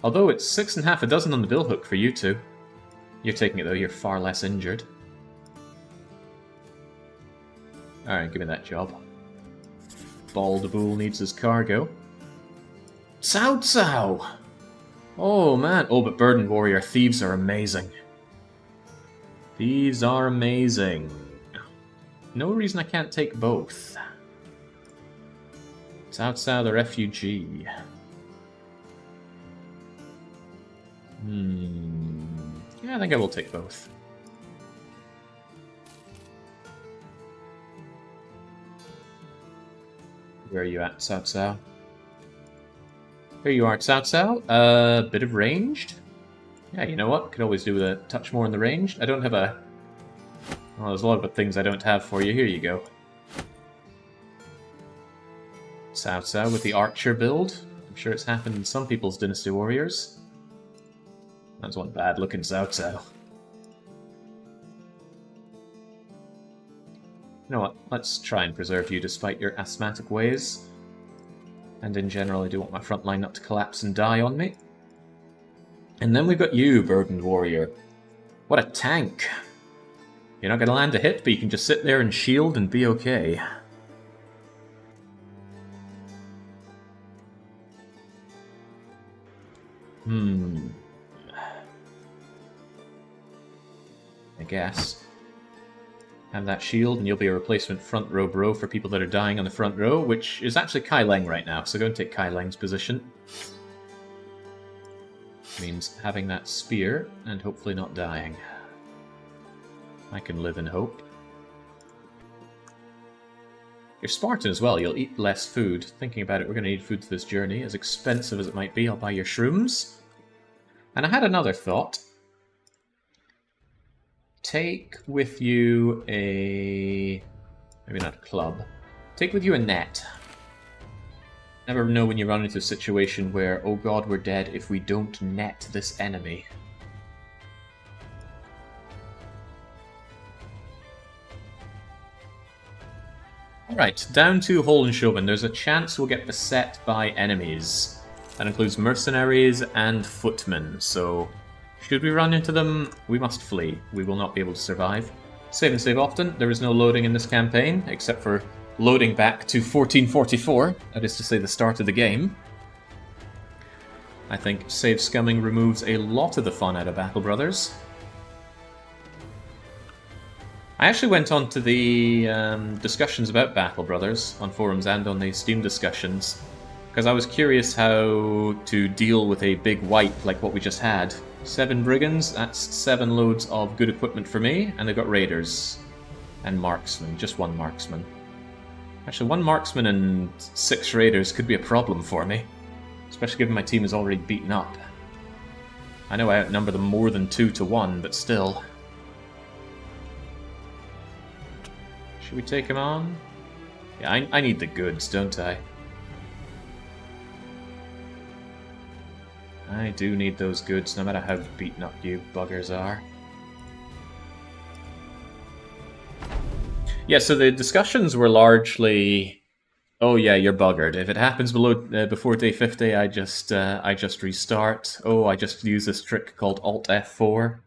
Although it's 6.5 dozen on the bill hook for you two. You're taking it though, you're far less injured. Alright, give me that job. Baldabool needs his cargo. Cao Cao! Oh man, oh but Burden Warrior, thieves are amazing. Thieves are amazing. No reason I can't take both. Cao Cao the refugee. Yeah, I think I will take both. Where are you at, Cao Cao? Here you are, Cao Cao. Bit of ranged. Yeah, you know what? Could always do with a touch more in the ranged. I don't have a... Well, there's a lot of things I don't have for you. Here you go. Cao Cao with the archer build. I'm sure it's happened in some people's Dynasty Warriors. That's one bad looking Cao Cao. You know what? Let's try and preserve you despite your asthmatic ways. And in general, I do want my front line not to collapse and die on me. And then we've got you, Burdened Warrior. What a tank! You're not going to land a hit, but you can just sit there and shield and be okay. I guess. Have that shield, and you'll be a replacement front row bro for people that are dying on the front row, which is actually Kai Leng right now, so go and take Kai Leng's position. Means having that spear, and hopefully not dying. I can live in hope. You're Spartan as well, you'll eat less food. Thinking about it, we're going to need food for this journey. As expensive as it might be, I'll buy your shrooms. And I had another thought. Take with you a... maybe not a club. Take with you a net. Never know when you run into a situation where, oh god, we're dead if we don't net this enemy. Alright, down to Hohenstaufen. There's a chance we'll get beset by enemies. That includes mercenaries and footmen, so should we run into them, we must flee. We will not be able to survive. Save and save often. There is no loading in this campaign, except for loading back to 1444, that is to say the start of the game. I think save scumming removes a lot of the fun out of Battle Brothers. I actually went on to the discussions about Battle Brothers on forums and on the Steam discussions, because I was curious how to deal with a big wipe like what we just had. 7 brigands, that's 7 loads of good equipment for me, and they've got raiders and marksmen, just 1 marksman. Actually, 1 marksman and 6 raiders could be a problem for me, especially given my team is already beaten up. I know I outnumber them more than 2 to 1, but still. Should we take him on? Yeah, I need the goods, don't I? I do need those goods, no matter how beaten up you buggers are. Yeah, so the discussions were largely, oh yeah, you're buggered. If it happens before day 50, I just restart. Oh, I just use this trick called Alt F4.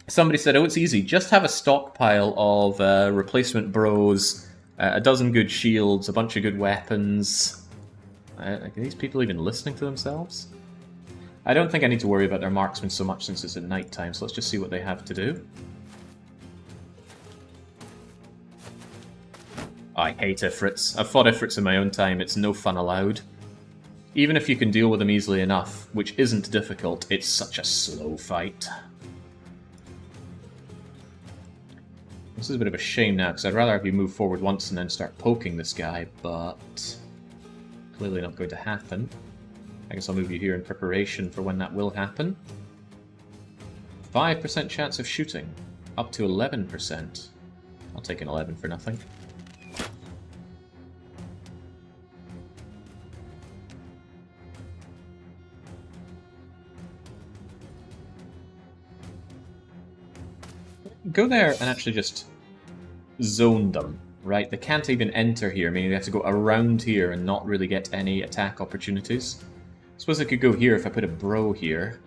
Somebody said, oh, it's easy. Just have a stockpile of replacement bros, a dozen good shields, a bunch of good weapons. Are these people even listening to themselves? I don't think I need to worry about their marksmen so much since it's at night time, so let's just see what they have to do. I hate Ifrits. I've fought Ifrits in my own time, it's no fun allowed. Even if you can deal with them easily enough, which isn't difficult, it's such a slow fight. This is a bit of a shame now, because I'd rather have you move forward once and then start poking this guy, but clearly not going to happen. I guess I'll move you here in preparation for when that will happen. 5% chance of shooting, up to 11%. I'll take an 11 for nothing. Go there and actually just zone them, right? They can't even enter here, meaning they have to go around here and not really get any attack opportunities. I suppose I could go here if I put a bro here,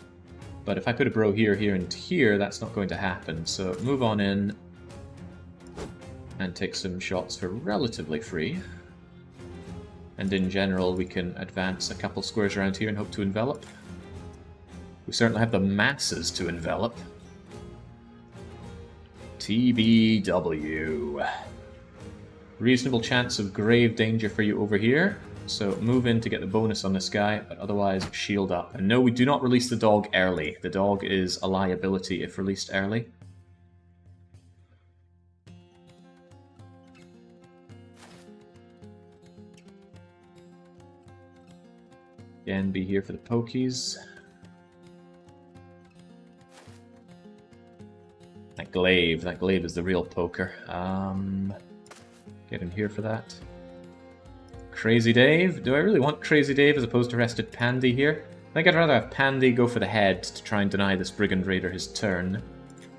but if I put a bro here, here, and here, that's not going to happen. So move on in and take some shots for relatively free. And in general, we can advance a couple squares around here and hope to envelop. We certainly have the masses to envelop. TBW. Reasonable chance of grave danger for you over here, so move in to get the bonus on this guy, but otherwise shield up. And no, we do not release the dog early. The dog is a liability if released early. Again, be here for the pokies. That glaive is the real poker. Get him here for that. Crazy Dave? Do I really want Crazy Dave as opposed to Rested Pandy here? I think I'd rather have Pandy go for the head to try and deny this Brigand Raider his turn.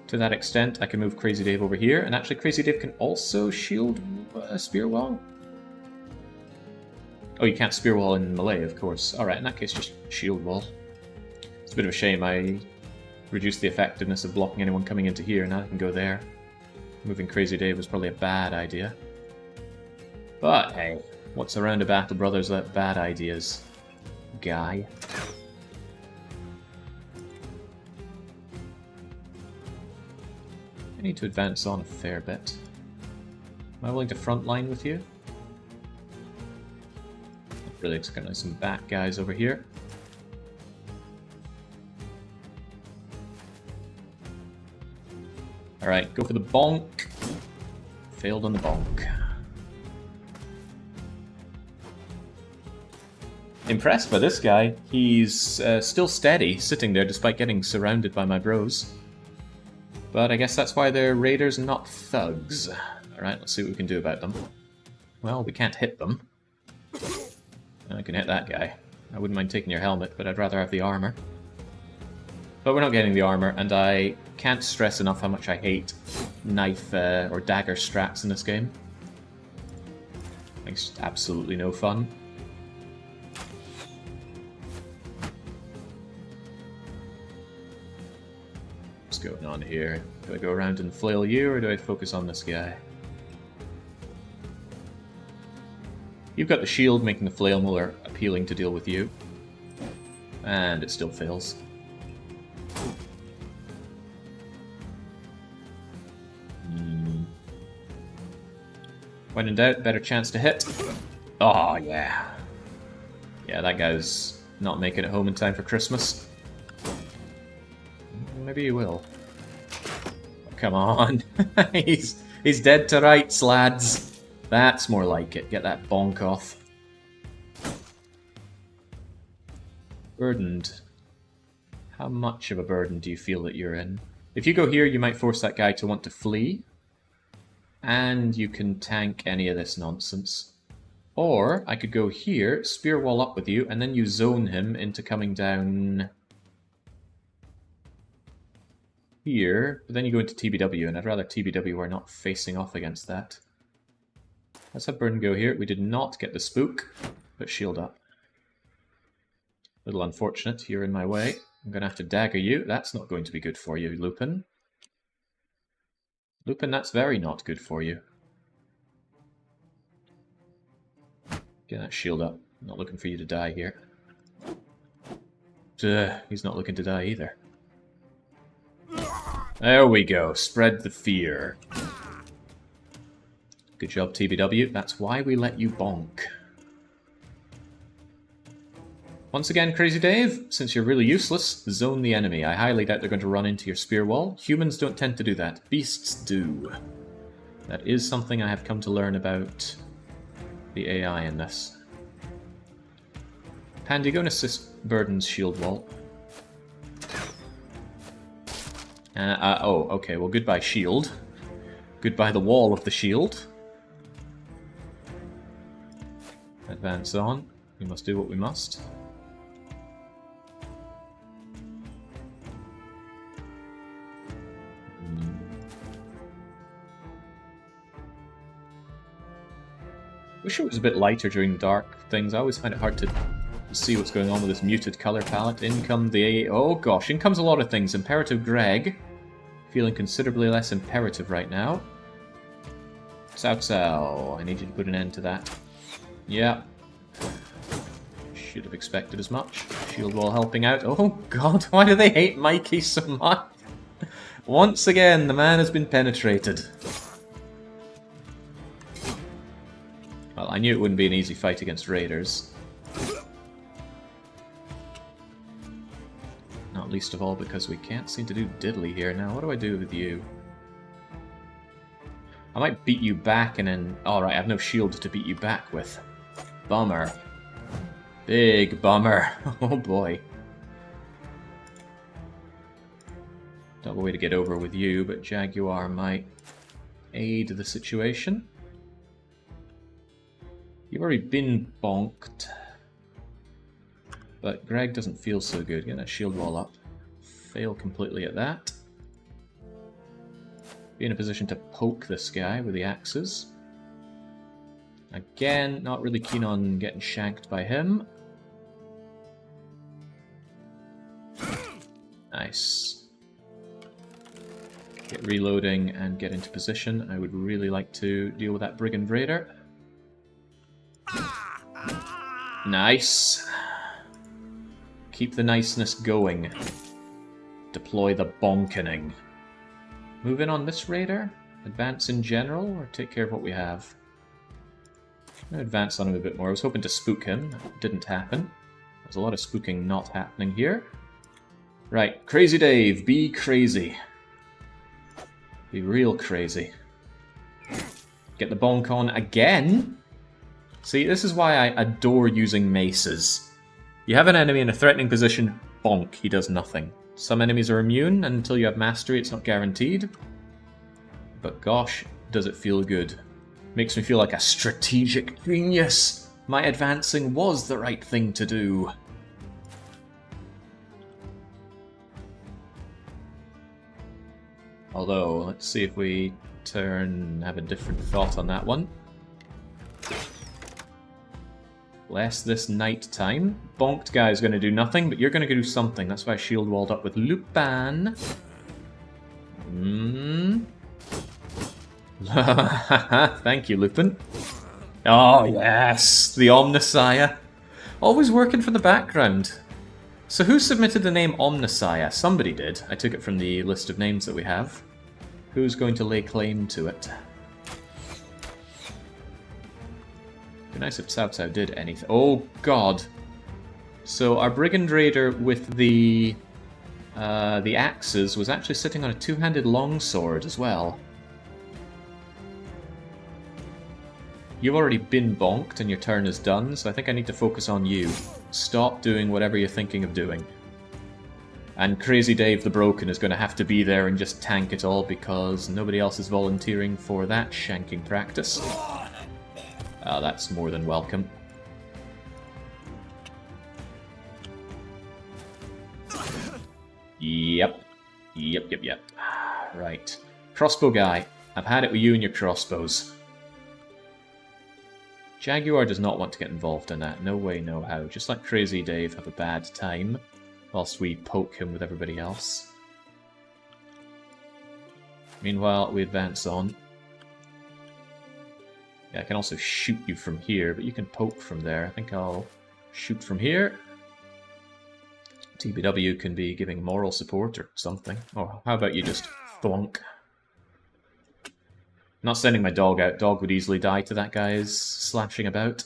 To that extent, I can move Crazy Dave over here, and actually Crazy Dave can also shield a spear wall? Oh, you can't spear wall in melee, of course. Alright, in that case, just shield wall. It's a bit of a shame I reduced the effectiveness of blocking anyone coming into here, now I can go there. Moving Crazy Dave was probably a bad idea. But, hey, what's around a Battle Brothers without bad ideas? Guy. I need to advance on a fair bit. Am I willing to frontline with you? Really got some back guys over here. Alright, go for the bonk. Failed on the bonk. Impressed by this guy. He's still steady, sitting there despite getting surrounded by my bros. But I guess that's why they're raiders and not thugs. Alright, let's see what we can do about them. Well, we can't hit them. I can hit that guy. I wouldn't mind taking your helmet, but I'd rather have the armor. But we're not getting the armor, and I can't stress enough how much I hate knife or dagger strats in this game. It's absolutely no fun. What's going on here? Do I go around and flail you, or do I focus on this guy? You've got the shield, making the flail more appealing to deal with you. And it still fails. When in doubt, better chance to hit. Oh, yeah. Yeah, that guy's not making it home in time for Christmas. Maybe he will. Oh, come on. he's dead to rights, lads. That's more like it. Get that bonk off. Burdened. How much of a burden do you feel that you're in? If you go here, you might force that guy to want to flee. And you can tank any of this nonsense. Or I could go here, spear wall up with you, and then you zone him into coming down here. But then you go into TBW, and I'd rather TBW are not facing off against that. Let's have Burn go here. We did not get the spook, but shield up. Little unfortunate, you're in my way. I'm going to have to dagger you. That's not going to be good for you, Lupin. Lupin, that's very not good for you. Get that shield up. I'm not looking for you to die here. He's not looking to die either. There we go. Spread the fear. Good job, TBW. That's why we let you bonk. Once again, Crazy Dave, since you're really useless, zone the enemy. I highly doubt they're going to run into your spear wall. Humans don't tend to do that. Beasts do. That is something I have come to learn about the AI in this. Pandy, go and assist Burden's shield wall. Oh, okay, well goodbye shield. Goodbye the wall of the shield. Advance on. We must do what we must. Wish it was a bit lighter during the dark things. I always find it hard to see what's going on with this muted color palette. In come the... Oh gosh, in comes a lot of things. Imperative Greg. Feeling considerably less imperative right now. Cao Cao, I need you to put an end to that. Yeah. Should have expected as much. Shield wall helping out. Oh god, why do they hate Mikey so much? Once again, the man has been penetrated. Well, I knew it wouldn't be an easy fight against raiders. Not least of all because we can't seem to do diddly here. Now, what do I do with you? I might beat you back and then... Alright, I have no shield to beat you back with. Bummer. Big bummer. Oh boy. Don't have a way to get over with you, but Jaguar might aid the situation. You've already been bonked. But Greg doesn't feel so good. Get that shield wall up. Fail completely at that. Be in a position to poke this guy with the axes. Again, not really keen on getting shanked by him. Nice. Get reloading and get into position. I would really like to deal with that Brigand Raider. Nice. Keep the niceness going. Deploy the bonkening. Move in on this raider? Advance in general, or take care of what we have? I'm going to advance on him a bit more. I was hoping to spook him. That didn't happen. There's a lot of spooking not happening here. Right, Crazy Dave, be crazy. Be real crazy. Get the bonk on again? See, this is why I adore using maces. You have an enemy in a threatening position, bonk, he does nothing. Some enemies are immune, and until you have mastery, it's not guaranteed. But gosh, does it feel good. Makes me feel like a strategic genius. My advancing was the right thing to do. Although, let's see if we have a different thought on that one. Bless this night time. Bonked guy is going to do nothing, but you're going to do something. That's why I shield walled up with Lupin. Thank you, Lupin. Oh, yes! The Omnissiah. Always working for the background. So who submitted the name Omnissiah? Somebody did. I took it from the list of names that we have. Who's going to lay claim to it? Be nice if Cao Cao did anything. Oh, God. So our Brigand Raider with the axes was actually sitting on a two-handed longsword as well. You've already been bonked and your turn is done, so I think I need to focus on you. Stop doing whatever you're thinking of doing. And Crazy Dave the Broken is going to have to be there and just tank it all because nobody else is volunteering for that shanking practice. That's more than welcome. Yep. Right. Crossbow guy. I've had it with you and your crossbows. Jaguar does not want to get involved in that. No way, no how. Just let Crazy Dave have a bad time whilst we poke him with everybody else. Meanwhile, we advance on. Yeah, I can also shoot you from here, but you can poke from there. I think I'll shoot from here. TBW can be giving moral support or something. Or how about you just thwonk? Not sending my dog out. Dog would easily die to that guy's slashing about.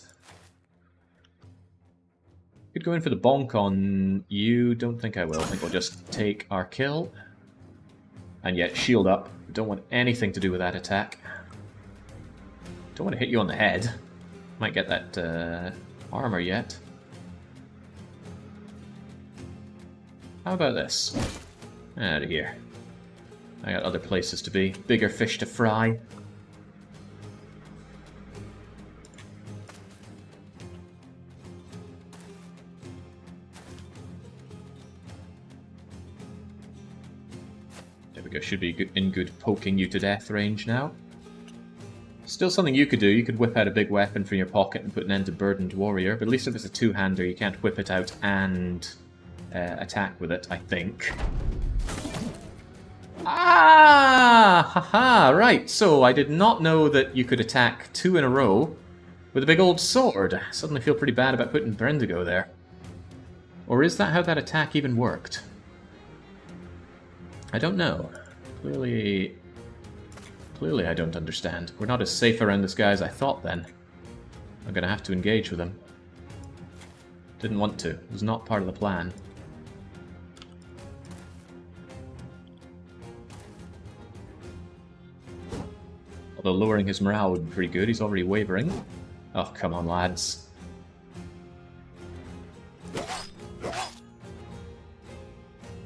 Could go in for the bonk on you. Don't think I will. I think we'll just take our kill. And yet, shield up. Don't want anything to do with that attack. Don't want to hit you on the head. Might get that armor yet. How about this? Out of here. I got other places to be. Bigger fish to fry. There we go. Should be in good poking you to death range now. Still something you could do. You could whip out a big weapon from your pocket and put an end to Burdened Warrior. But at least if it's a two-hander, you can't whip it out and attack with it, I think. Ah! Haha! Right, so I did not know that you could attack two in a row with a big old sword. I suddenly feel pretty bad about putting Brendigo there. Or is that how that attack even worked? I don't know. Clearly I don't understand. We're not as safe around this guy as I thought then. I'm gonna have to engage with him. Didn't want to. It was not part of the plan. Although lowering his morale would be pretty good. He's already wavering. Oh, come on, lads.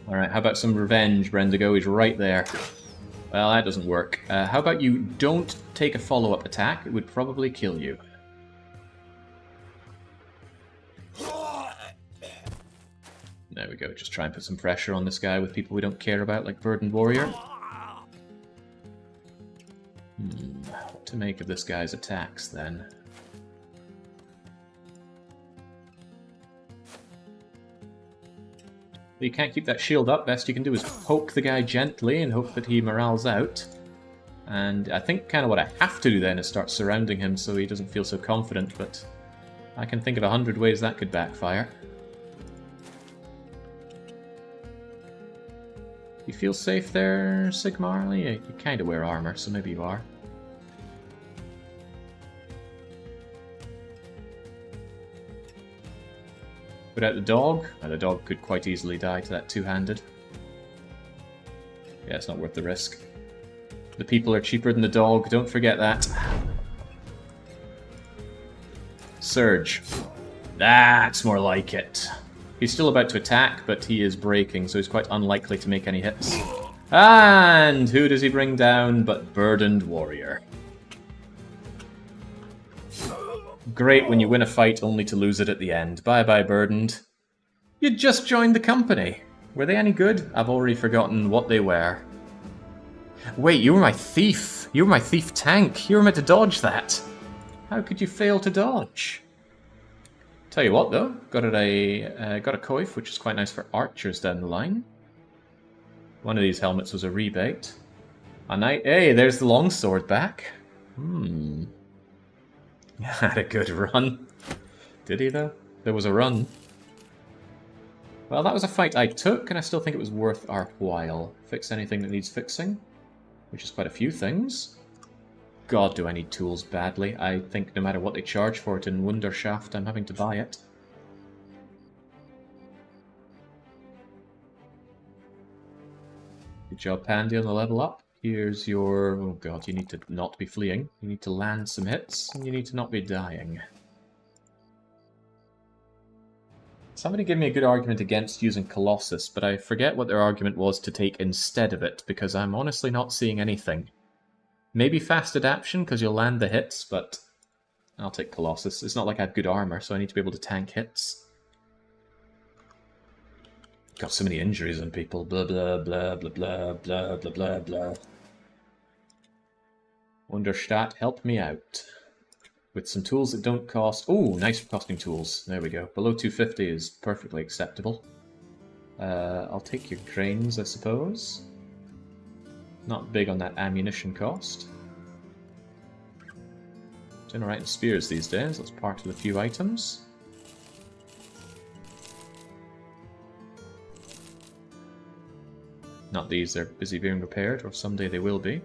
Alright, how about some revenge, Brendigo? He's right there. Well, that doesn't work. How about you don't take a follow-up attack? It would probably kill you. There we go. Just try and put some pressure on this guy with people we don't care about, like Burdened Warrior. What to make of this guy's attacks, then? You can't keep that shield up. Best you can do is poke the guy gently and hope that he morales out. And I think kind of what I have to do then is start surrounding him so he doesn't feel so confident, but I can think of 100 ways that could backfire. You feel safe there, Sigmar? Yeah, you kind of wear armor, so maybe you are. Put out the dog. The dog could quite easily die to that two-handed. Yeah, it's not worth the risk. The people are cheaper than the dog, don't forget that. Surge. That's more like it. He's still about to attack, but he is breaking, so he's quite unlikely to make any hits. And who does he bring down but Burdened Warrior? Great when you win a fight only to lose it at the end. Bye-bye, Burdened. You just joined the company. Were they any good? I've already forgotten what they were. Wait, you were my thief. You were my thief tank. You were meant to dodge that. How could you fail to dodge? Tell you what, though, got a coif, which is quite nice for archers down the line. One of these helmets was a rebate. Hey, there's the longsword back. Had a good run. Did he, though? There was a run. Well, that was a fight I took, and I still think it was worth our while. Fix anything that needs fixing, which is quite a few things. God, do I need tools badly. I think no matter what they charge for it in Wunderschaft, I'm having to buy it. Good job, Pandy, on the level up. Here's your... Oh god, you need to not be fleeing. You need to land some hits, and you need to not be dying. Somebody gave me a good argument against using Colossus, but I forget what their argument was to take instead of it, because I'm honestly not seeing anything. Maybe fast adaptation, because you'll land the hits, but I'll take Colossus. It's not like I have good armor, so I need to be able to tank hits. Got so many injuries on people. Blah, blah, blah, blah, blah, blah, blah, blah, blah. Wunderstadt, help me out. With some tools that don't cost... Oh, nice costing tools. There we go. Below 250 is perfectly acceptable. I'll take your grains, I suppose. Not big on that ammunition cost. Doing alright in spears these days. That's part of the few items. Not these, they're busy being repaired, or someday they will be.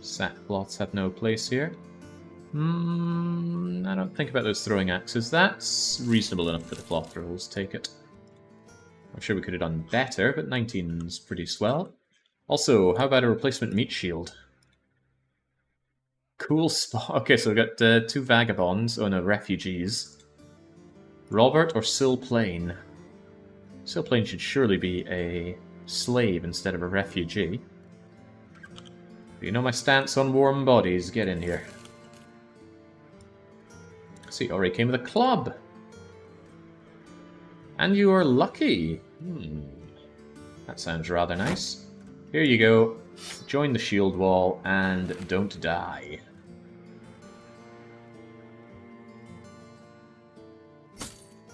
Sackcloths have no place here. I don't think about those throwing axes. That's reasonable enough for the cloth rolls. Take it. I'm sure we could have done better, but 19's pretty swell. Also, how about a replacement meat shield? Cool spot. Okay, so we've got 2 vagabonds. Oh no, refugees. Robert or Sil Plain? Sil Plain should surely be a slave instead of a refugee. You know my stance on warm bodies. Get in here. See, already came with a club. And you are lucky. That sounds rather nice. Here you go. Join the shield wall and don't die.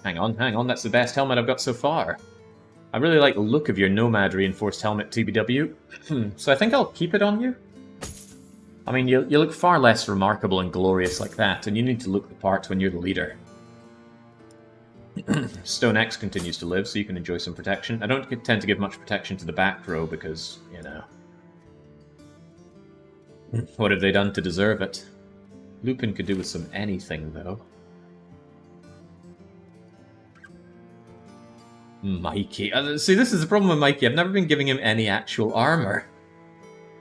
Hang on, that's the best helmet I've got so far. I really like the look of your Nomad reinforced helmet, TBW. So I think I'll keep it on you. I mean, you look far less remarkable and glorious like that, and you need to look the part when you're the leader. Stone X continues to live, so you can enjoy some protection. I don't tend to give much protection to the back row because, you know... What have they done to deserve it? Lupin could do with some anything, though. Mikey. See, this is the problem with Mikey. I've never been giving him any actual armor.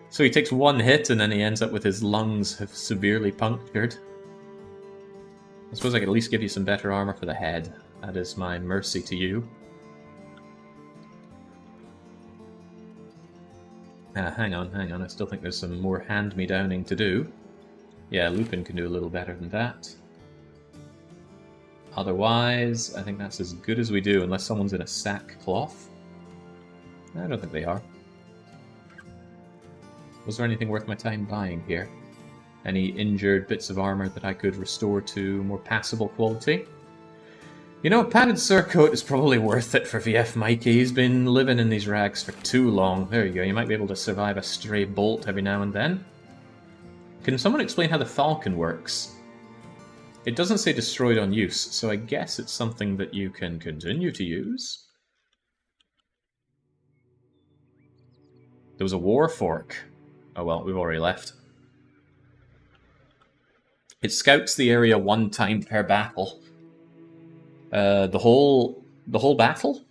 So he takes one hit and then he ends up with his lungs severely punctured. I suppose I could at least give you some better armor for the head. That is my mercy to you. Hang on. I still think there's some more hand-me-downing to do. Yeah, Lupin can do a little better than that. Otherwise, I think that's as good as we do, unless someone's in a sackcloth. I don't think they are. Was there anything worth my time buying here? Any injured bits of armor that I could restore to more passable quality? You know, a padded surcoat is probably worth it for VF Mikey. He's been living in these rags for too long. There you go, you might be able to survive a stray bolt every now and then. Can someone explain how the Falcon works? It doesn't say destroyed on use, so I guess it's something that you can continue to use. There was a war fork. Oh well, we've already left. It scouts the area 1 time per battle. The whole battle?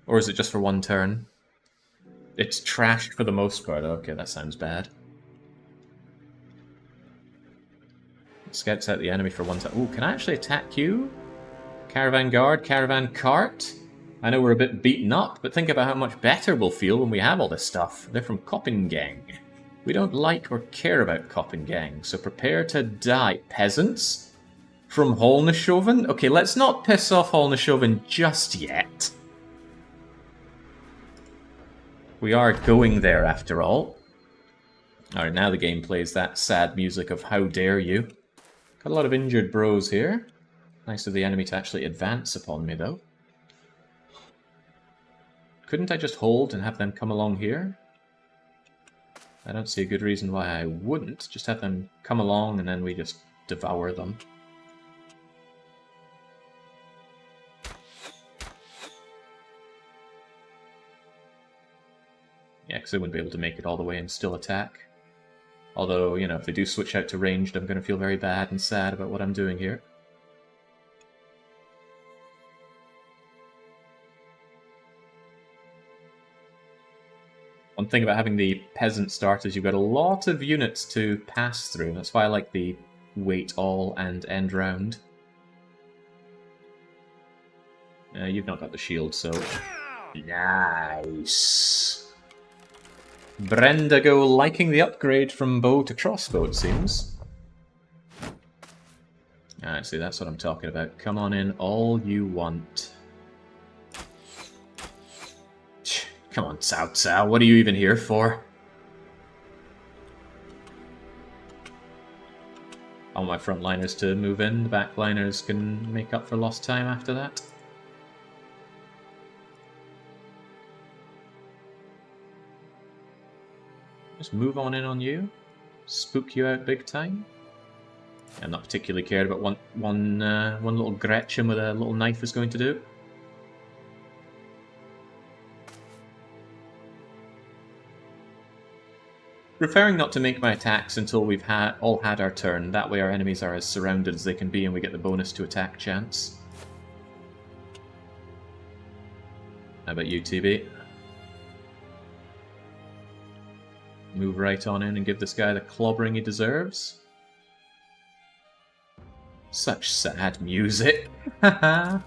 Or is it just for 1 turn? It's trashed for the most part. Okay, that sounds bad. It scouts out the enemy for 1 turn. Ooh, can I actually attack you? Caravan guard, caravan cart. I know we're a bit beaten up, but think about how much better we'll feel when we have all this stuff. They're from Koppingang. We don't like or care about Koppengang, so prepare to die. Peasants? From Holneshoven? Okay, let's not piss off Holneshoven just yet. We are going there after all. Alright, now the game plays that sad music of how dare you. Got a lot of injured bros here. Nice of the enemy to actually advance upon me, though. Couldn't I just hold and have them come along here? I don't see a good reason why I wouldn't. Just have them come along and then we just devour them. Yeah, because they wouldn't be able to make it all the way and still attack. Although, you know, if they do switch out to ranged, I'm going to feel very bad and sad about what I'm doing here. One thing about having the peasant start is you've got a lot of units to pass through. That's why I like the wait all and end round. You've not got the shield, so... Nice! Brendago liking the upgrade from bow to crossbow, it seems. Alright, see, that's what I'm talking about. Come on in, all you want. Come on, Cao Cao, what are you even here for? I want my frontliners to move in, the backliners can make up for lost time after that. Just move on in on you. Spook you out big time. I'm not particularly cared about one little Gretchen with a little knife is going to do. Preferring not to make my attacks until we've all had our turn. That way our enemies are as surrounded as they can be and we get the bonus to attack chance. How about you, TB? Move right on in and give this guy the clobbering he deserves. Such sad music. Haha.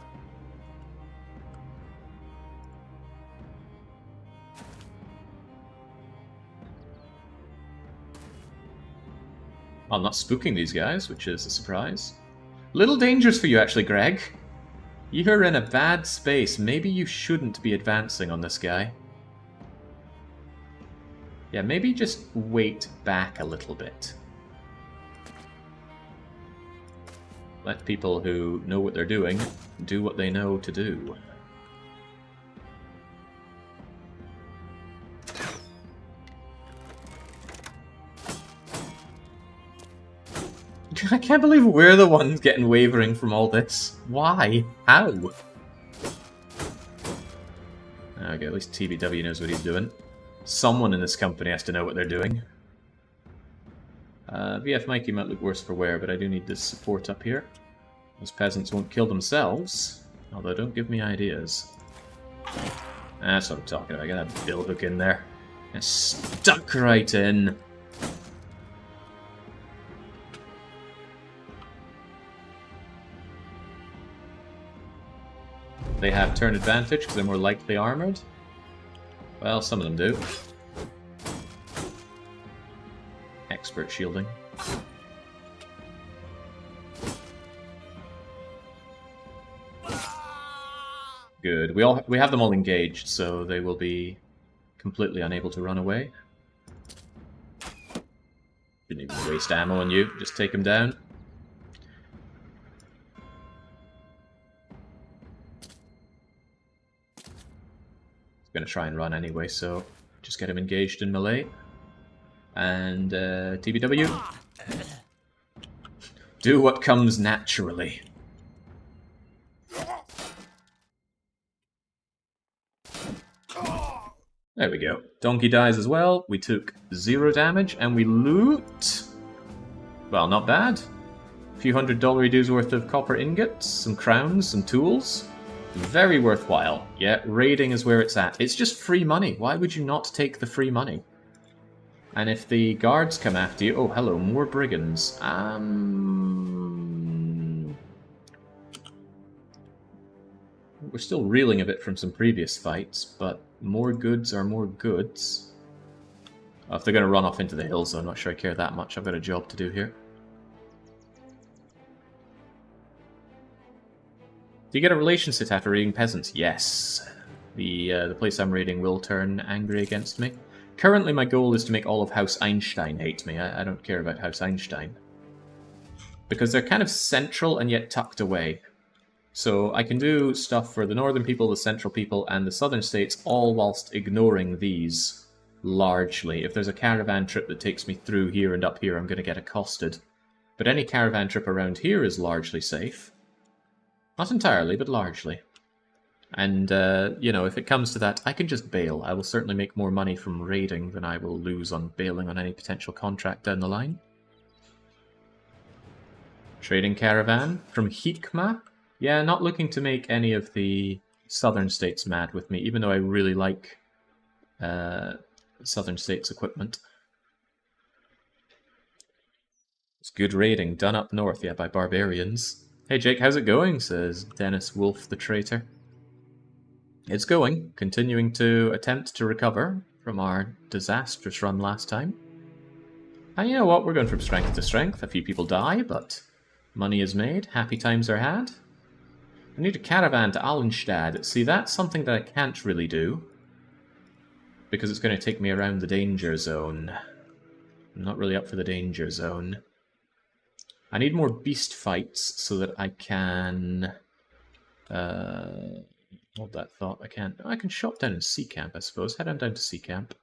I'm not spooking these guys, which is a surprise. Little dangerous for you, actually, Greg. You're in a bad space. Maybe you shouldn't be advancing on this guy. Yeah, maybe just wait back a little bit. Let people who know what they're doing do what they know to do. I can't believe we're the ones getting wavering from all this. Why? How? Okay, at least TBW knows what he's doing. Someone in this company has to know what they're doing. VF Mikey might look worse for wear, but I do need this support up here. Those peasants won't kill themselves, although don't give me ideas. That's what I'm talking about. I got that bill hook in there. And stuck right in. They have turn advantage because they're more lightly armored. Well, some of them do. Expert shielding. Good. We have them all engaged, so they will be completely unable to run away. Didn't even waste ammo on you. Just take them down. Going to try and run anyway, so just get him engaged in melee. And TBW. Do what comes naturally. There we go. Donkey dies as well. We took 0 damage and we loot. Well, not bad. A few $100 dues worth of copper ingots, some crowns, some tools. Very worthwhile. Yeah, raiding is where it's at. It's just free money. Why would you not take the free money? And if the guards come after you... Oh, hello, more brigands. We're still reeling a bit from some previous fights, but more goods are more goods. If they're going to run off into the hills, though, I'm not sure I care that much. I've got a job to do here. Do you get a relationship after raiding peasants? Yes. The place I'm raiding will turn angry against me. Currently, my goal is to make all of House Einstein hate me. I don't care about House Einstein. Because they're kind of central and yet tucked away. So I can do stuff for the northern people, the central people, and the southern states, all whilst ignoring these, largely. If there's a caravan trip that takes me through here and up here, I'm going to get accosted. But any caravan trip around here is largely safe. Not entirely, but largely. And, you know, if it comes to that, I can just bail. I will certainly make more money from raiding than I will lose on bailing on any potential contract down the line. Trading caravan from Hikma. Yeah, not looking to make any of the southern states mad with me, even though I really like southern states equipment. It's good raiding, done up north, yeah, by barbarians. Hey Jake, how's it going? Says Dennis Wolf the traitor. It's going, continuing to attempt to recover from our disastrous run last time. And you know what, we're going from strength to strength. A few people die, but money is made, happy times are had. I need a caravan to Allenstad. See, that's something that I can't really do, because it's going to take me around the danger zone. I'm not really up for the danger zone. I need more beast fights so that I can... hold that thought. I can shop down in Sea Camp, I suppose. Head on down to Sea Camp.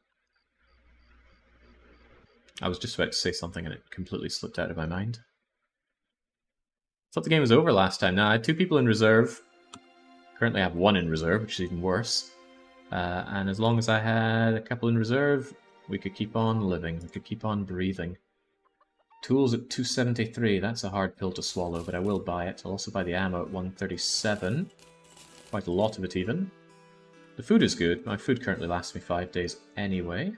I was just about to say something and it completely slipped out of my mind. Thought the game was over last time. Now, I had 2 people in reserve. Currently I have 1 in reserve, which is even worse. And as long as I had a couple in reserve, we could keep on living. We could keep on breathing. Tools at 273. That's a hard pill to swallow, but I will buy it. I'll also buy the ammo at 137. Quite a lot of it, even. The food is good. My food currently lasts me 5 days anyway.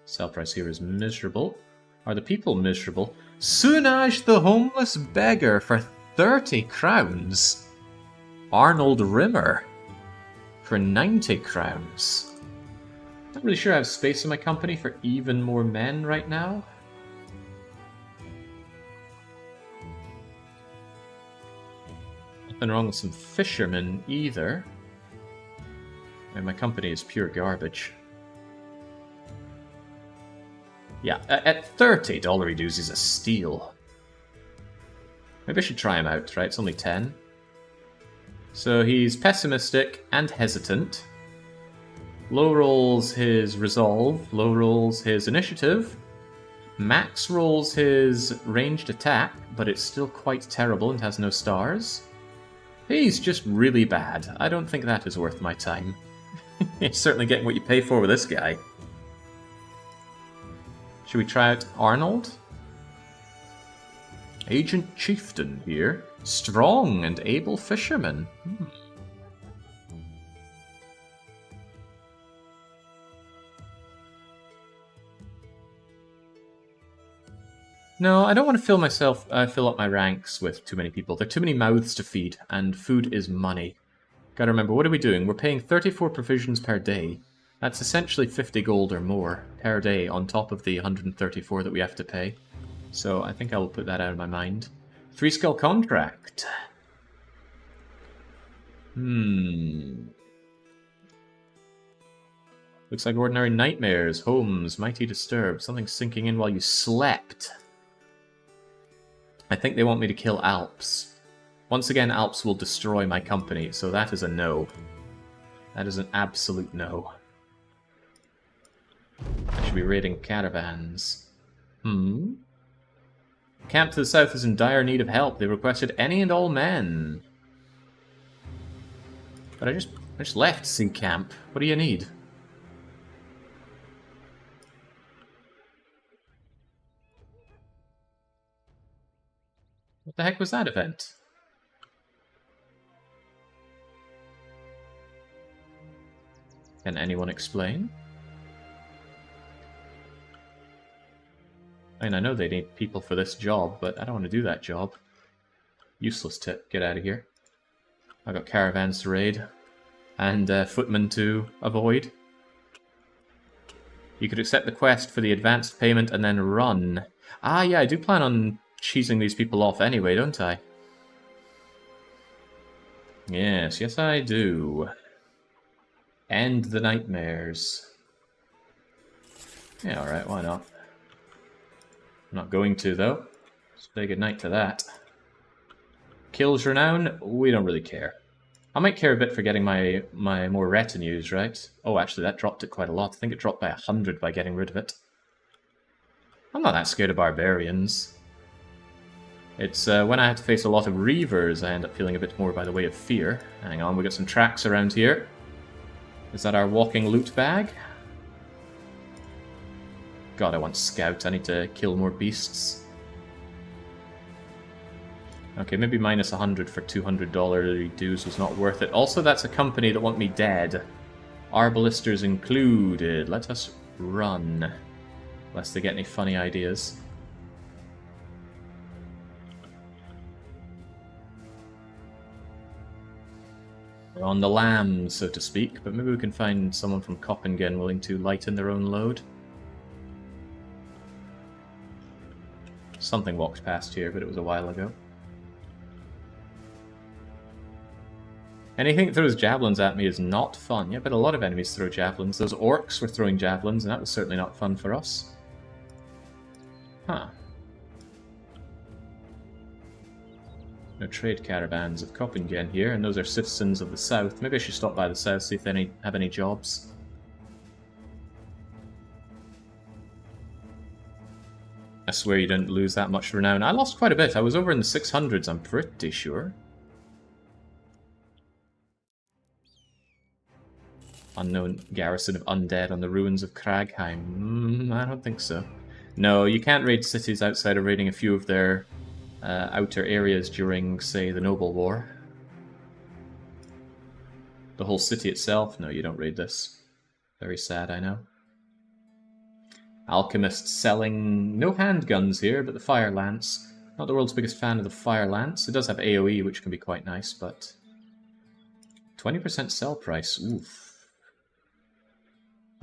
Sell price here is miserable. Are the people miserable? Sunaj the homeless beggar for 30 crowns. Arnold Rimmer for 90 crowns. Not really sure I have space in my company for even more men right now. Nothing wrong with some fishermen either. And my company is pure garbage. Yeah, at 30, Dollary Dues is a steal. Maybe I should try him out, right? It's only 10. So he's pessimistic and hesitant. Low rolls his resolve, low rolls his initiative. Max rolls his ranged attack, but it's still quite terrible and has no stars. He's just really bad. I don't think that is worth my time. You're certainly getting what you pay for with this guy. Should we try out Arnold? Agent Chieftain here. Strong and able fisherman. No, I don't want to fill up my ranks with too many people. There are too many mouths to feed, and food is money. Gotta remember, what are we doing? We're paying 34 provisions per day. That's essentially 50 gold or more per day on top of the 134 that we have to pay. So I think I will put that out of my mind. 3-skill contract. Looks like ordinary nightmares. Homes, mighty disturbed. Something sinking in while you slept. I think they want me to kill Alps. Once again, Alps will destroy my company, so that is a no. That is an absolute no. I should be raiding caravans. Camp to the south is in dire need of help. They requested any and all men. But I just left Sea Camp. What do you need? What the heck was that event? Can anyone explain? I mean, I know they need people for this job, but I don't want to do that job. Useless tip. Get out of here. I've got caravans to raid. And footmen to avoid. You could accept the quest for the advanced payment and then run. Ah, yeah, I do plan on cheesing these people off anyway, don't I? Yes, I do. End the nightmares. Yeah, alright, why not? I'm not going to, though. Say goodnight to that. Kills renown? We don't really care. I might care a bit for getting my more retinues, right? Oh, actually, that dropped it quite a lot. I think it dropped by 100 by getting rid of it. I'm not that scared of barbarians. It's when I have to face a lot of reavers, I end up feeling a bit more by the way of fear. Hang on, we got some tracks around here. Is that our walking loot bag? God, I want scout. I need to kill more beasts. Okay, maybe minus 100 for $200 dues was not worth it. Also, that's a company that want me dead. Arbalisters included. Let us run. Lest they get any funny ideas. We're on the lam, so to speak, but maybe we can find someone from Coppingen willing to lighten their own load. Something walked past here, but it was a while ago. Anything that throws javelins at me is not fun. Yeah, but a lot of enemies throw javelins. Those orcs were throwing javelins, and that was certainly not fun for us. Huh. No trade caravans of Coppingen here, and those are citizens of the south. Maybe I should stop by the south, see if they have any jobs. I swear you didn't lose that much renown. I lost quite a bit. I was over in the 600s, I'm pretty sure. Unknown garrison of undead on the ruins of Kragheim. I don't think so. No, you can't raid cities outside of raiding a few of their outer areas during, say, the Noble War. The whole city itself? No, you don't raid this. Very sad, I know. Alchemists selling no handguns here, but the fire lance. Not the world's biggest fan of the fire lance. It does have AoE, which can be quite nice, but 20% sell price. Oof.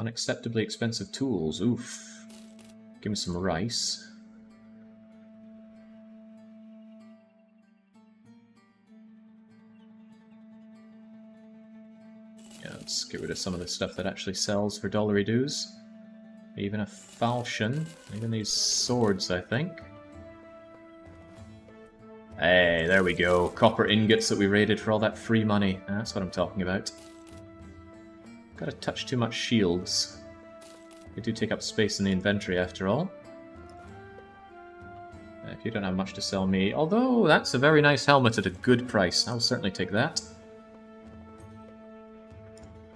Unacceptably expensive tools. Oof. Give me some rice. Yeah, let's get rid of some of the stuff that actually sells for dollary dues. Even a falchion. Even these swords, I think. Hey, there we go. Copper ingots that we raided for all that free money. That's what I'm talking about. Got a touch too much shields. They do take up space in the inventory after all. If you don't have much to sell me. Although, that's a very nice helmet at a good price. I'll certainly take that.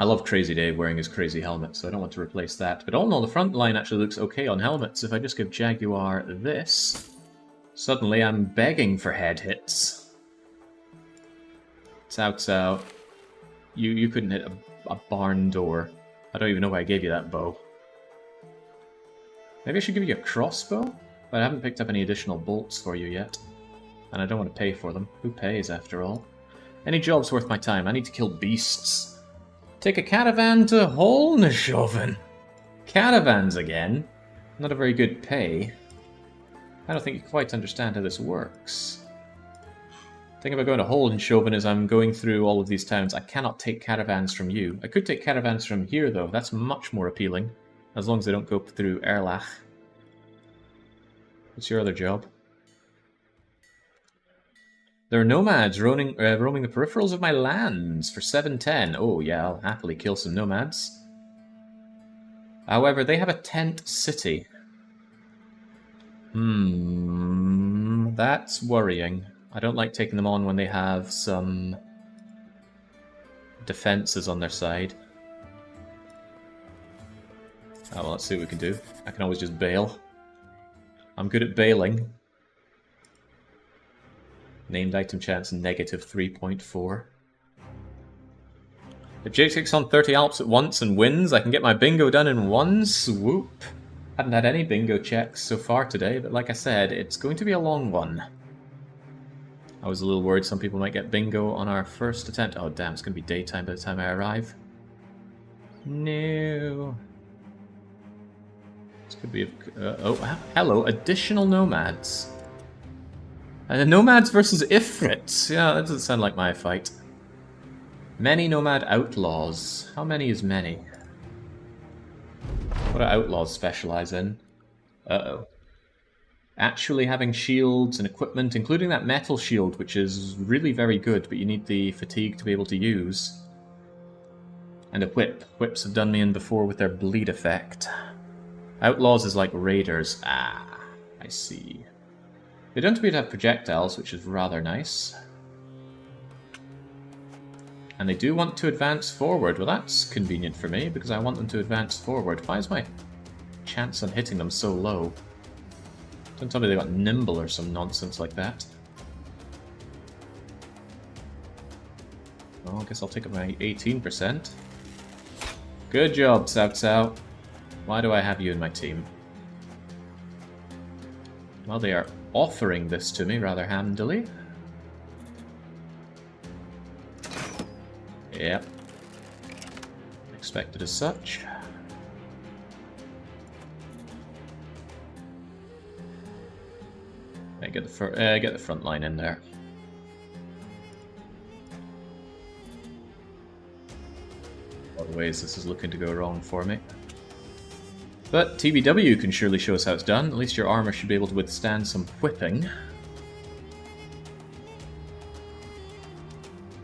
I love Crazy Dave wearing his crazy helmet, so I don't want to replace that. But all in all, the front line actually looks okay on helmets. If I just give Jaguar this, suddenly I'm begging for head hits. Cao Cao, you couldn't hit a barn door. I don't even know why I gave you that bow. Maybe I should give you a crossbow? But I haven't picked up any additional bolts for you yet. And I don't want to pay for them. Who pays, after all? Any job's worth my time. I need to kill beasts. Take a caravan to Holneshoven. Caravans again? Not a very good pay. I don't think you quite understand how this works. The thing about going to Holenshoven is I'm going through all of these towns. I cannot take caravans from you. I could take caravans from here, though. That's much more appealing. As long as they don't go through Erlach. What's your other job? There are nomads roaming the peripherals of my lands for 710. Oh yeah, I'll happily kill some nomads. However, they have a tent city. That's worrying. I don't like taking them on when they have some defenses on their side. Oh, well, let's see what we can do. I can always just bail. I'm good at bailing. Named item chance negative 3.4. If Jake takes on 30 Alps at once and wins, I can get my bingo done in one swoop. Haven't had any bingo checks so far today, but like I said, it's going to be a long one. I was a little worried some people might get bingo on our first attempt. Oh damn, it's going to be daytime by the time I arrive. No. This could be... oh, hello, additional nomads. Nomads versus Ifrits. Yeah, that doesn't sound like my fight. Many nomad outlaws. How many is many? What do outlaws specialize in? Uh-oh. Actually having shields and equipment, including that metal shield, which is really very good, but you need the fatigue to be able to use. And a whip. Whips have done me in before with their bleed effect. Outlaws is like raiders. Ah, I see. They don't appear to have projectiles, which is rather nice. And they do want to advance forward. Well, that's convenient for me, because I want them to advance forward. Why is my chance on hitting them so low? Don't tell me they got nimble or some nonsense like that. Well, I guess I'll take up my 18%. Good job, Cao Cao. Why do I have you in my team? Well, they are offering this to me rather handily. Yep. Expected as such. Get the front line in there. A lot of ways this is looking to go wrong for me. But TBW can surely show us how it's done. At least your armor should be able to withstand some whipping.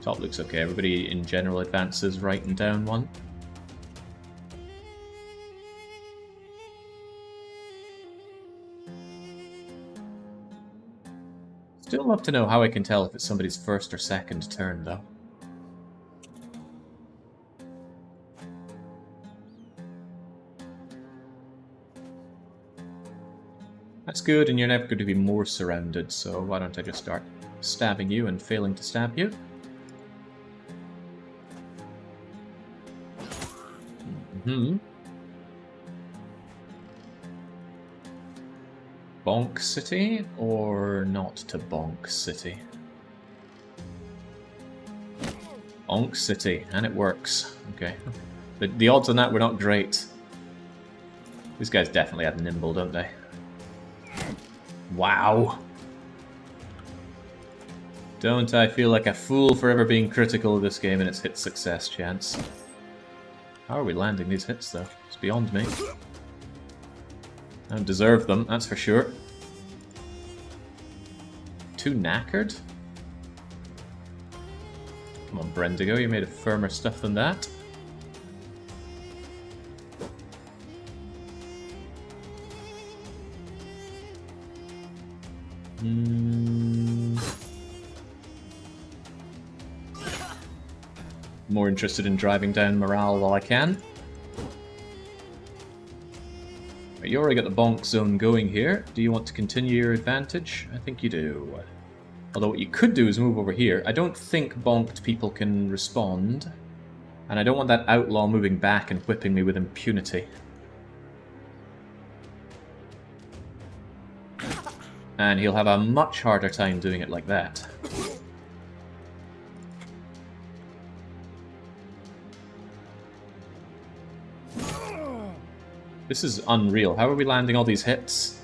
Top looks okay. Everybody in general advances right and down one. Still love to know how I can tell if it's somebody's first or second turn, though. That's good, and you're never going to be more surrounded, so why don't I just start stabbing you and failing to stab you? Bonk City, or not to Bonk City? Bonk City, and it works. Okay. The odds on that were not great. These guys definitely have nimble, don't they? Wow. Don't I feel like a fool for ever being critical of this game and its hit success chance? How are we landing these hits, though? It's beyond me. I don't deserve them, that's for sure. Too knackered? Come on, Brendigo, you made of firmer stuff than that. More interested in driving down morale while I can. You already got the bonk zone going here. Do you want to continue your advantage? I think you do. Although what you could do is move over here. I don't think bonked people can respond. And I don't want that outlaw moving back and whipping me with impunity. And he'll have a much harder time doing it like that. This is unreal. How are we landing all these hits?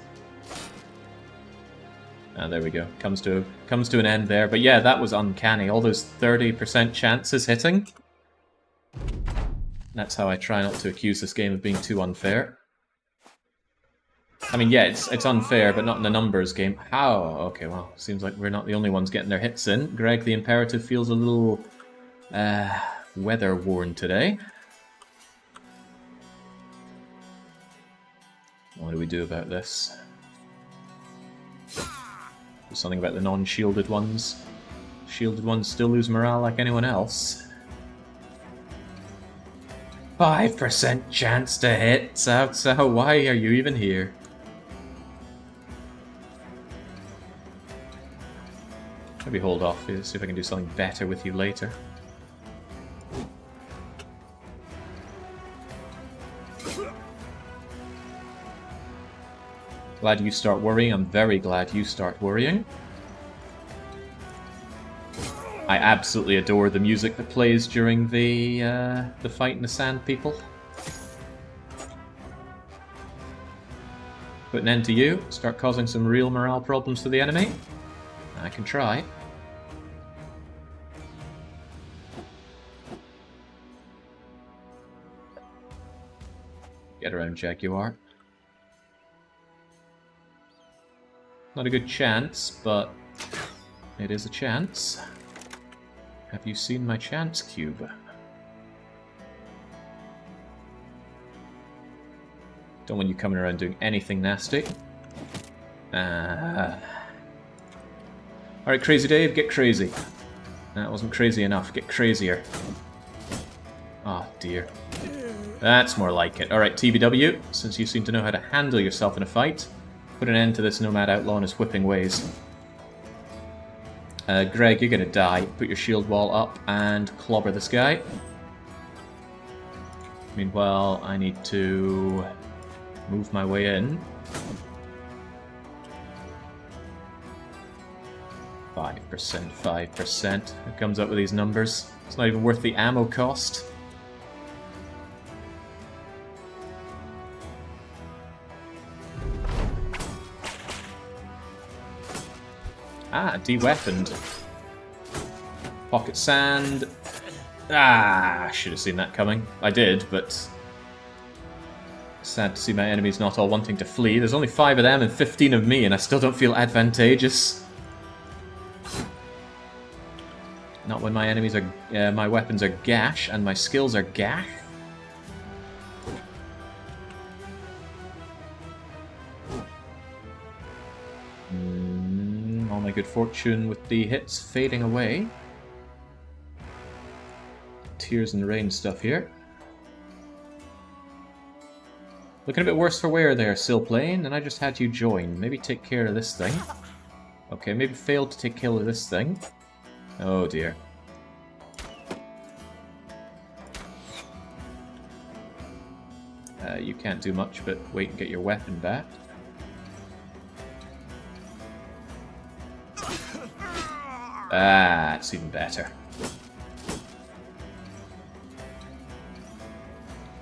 Ah, there we go. Comes to an end there. But yeah, that was uncanny. All those 30% chances hitting. That's how I try not to accuse this game of being too unfair. I mean, yeah, it's unfair, but not in a numbers game. How? Okay, well, seems like we're not the only ones getting their hits in. Greg the Imperative feels a little weather-worn today. What do we do about this? Do something about the non-shielded ones. Shielded ones still lose morale like anyone else. 5% chance to hit, Cao Cao. Why are you even here? Maybe hold off, see if I can do something better with you later. Glad you start worrying. I'm very glad you start worrying. I absolutely adore the music that plays during the fight in the Sand People. Put an end to you. Start causing some real morale problems for the enemy. I can try. Get around Jaguar. Not a good chance, but it is a chance. Have you seen my chance cube? Don't want you coming around doing anything nasty. Alright, Crazy Dave, get crazy. That wasn't crazy enough. Get crazier. Oh, dear. That's more like it. Alright, TBW, since you seem to know how to handle yourself in a fight, put an end to this nomad outlaw and his whipping ways. Greg, you're gonna die. Put your shield wall up and clobber this guy. Meanwhile, I need to move my way in. 5%, 5%. Who comes up with these numbers? It's not even worth the ammo cost. Ah, de-weaponed. Pocket sand. Ah, should have seen that coming. I did, but sad to see my enemies not all wanting to flee. There's only 5 of them and 15 of me, and I still don't feel advantageous. Not when my enemies are, my weapons are gash and my skills are gash. All my good fortune with the hits fading away. Tears and rain stuff here. Looking a bit worse for wear there, Silplane, and I just had you join. Maybe take care of this thing. Okay, maybe failed to take care of this thing. Oh dear. You can't do much but wait and get your weapon back. Ah, it's even better.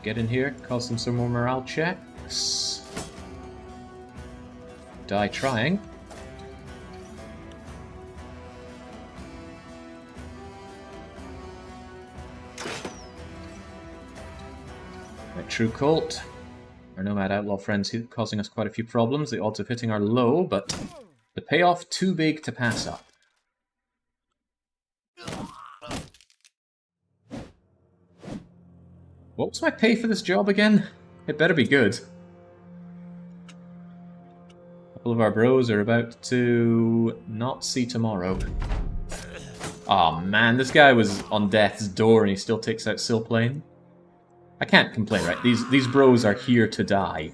Get in here, cause them some more morale checks. Die trying. My true cult. Our nomad outlaw friends here causing us quite a few problems. The odds of hitting are low, but the payoff too big to pass up. What was my pay for this job again? It better be good. A couple of our bros are about to not see tomorrow. Aw, man, this guy was on death's door and he still takes out Silplane. I can't complain, right? These bros are here to die.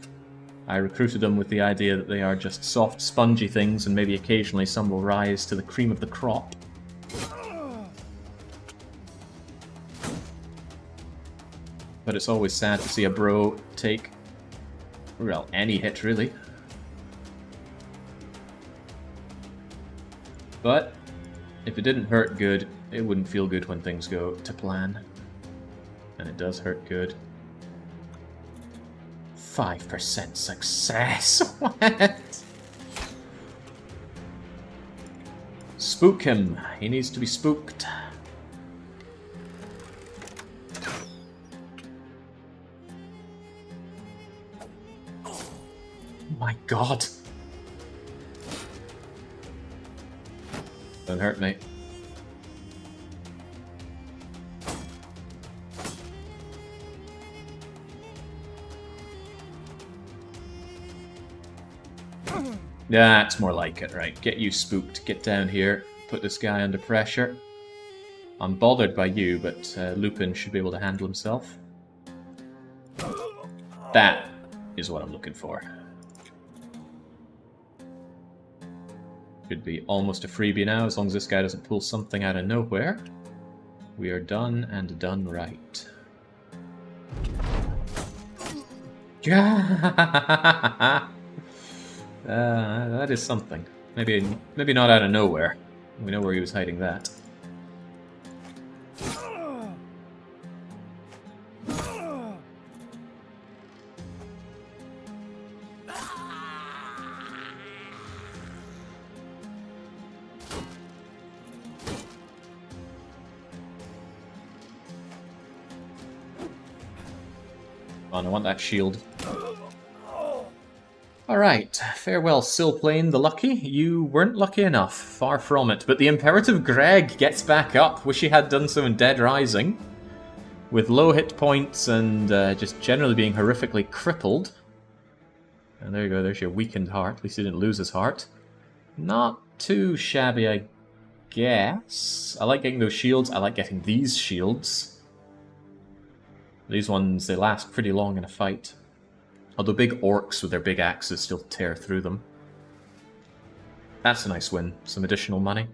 I recruited them with the idea that they are just soft, spongy things and maybe occasionally some will rise to the cream of the crop. But it's always sad to see a bro take, well, any hit really. But if it didn't hurt good, it wouldn't feel good when things go to plan. And it does hurt good. 5% success! What? Spook him. He needs to be spooked. My god. Don't hurt me. That's more like it, right? Get you spooked, get down here, put this guy under pressure. I'm bothered by you, but Lupin should be able to handle himself. That is what I'm looking for. Should be almost a freebie now, as long as this guy doesn't pull something out of nowhere. We are done and done right. That is something. Maybe not out of nowhere. We know where he was hiding that. Come on, I want that shield. Alright, farewell Silplane the Lucky. You weren't lucky enough, far from it. But the Imperative Greg gets back up. Wish he had done so in Dead Rising. With low hit points and just generally being horrifically crippled. And there you go, there's your weakened heart. At least he didn't lose his heart. Not too shabby, I guess. I like getting those shields. I like getting these shields. These ones, they last pretty long in a fight. Although big orcs with their big axes still tear through them. That's a nice win. Some additional money.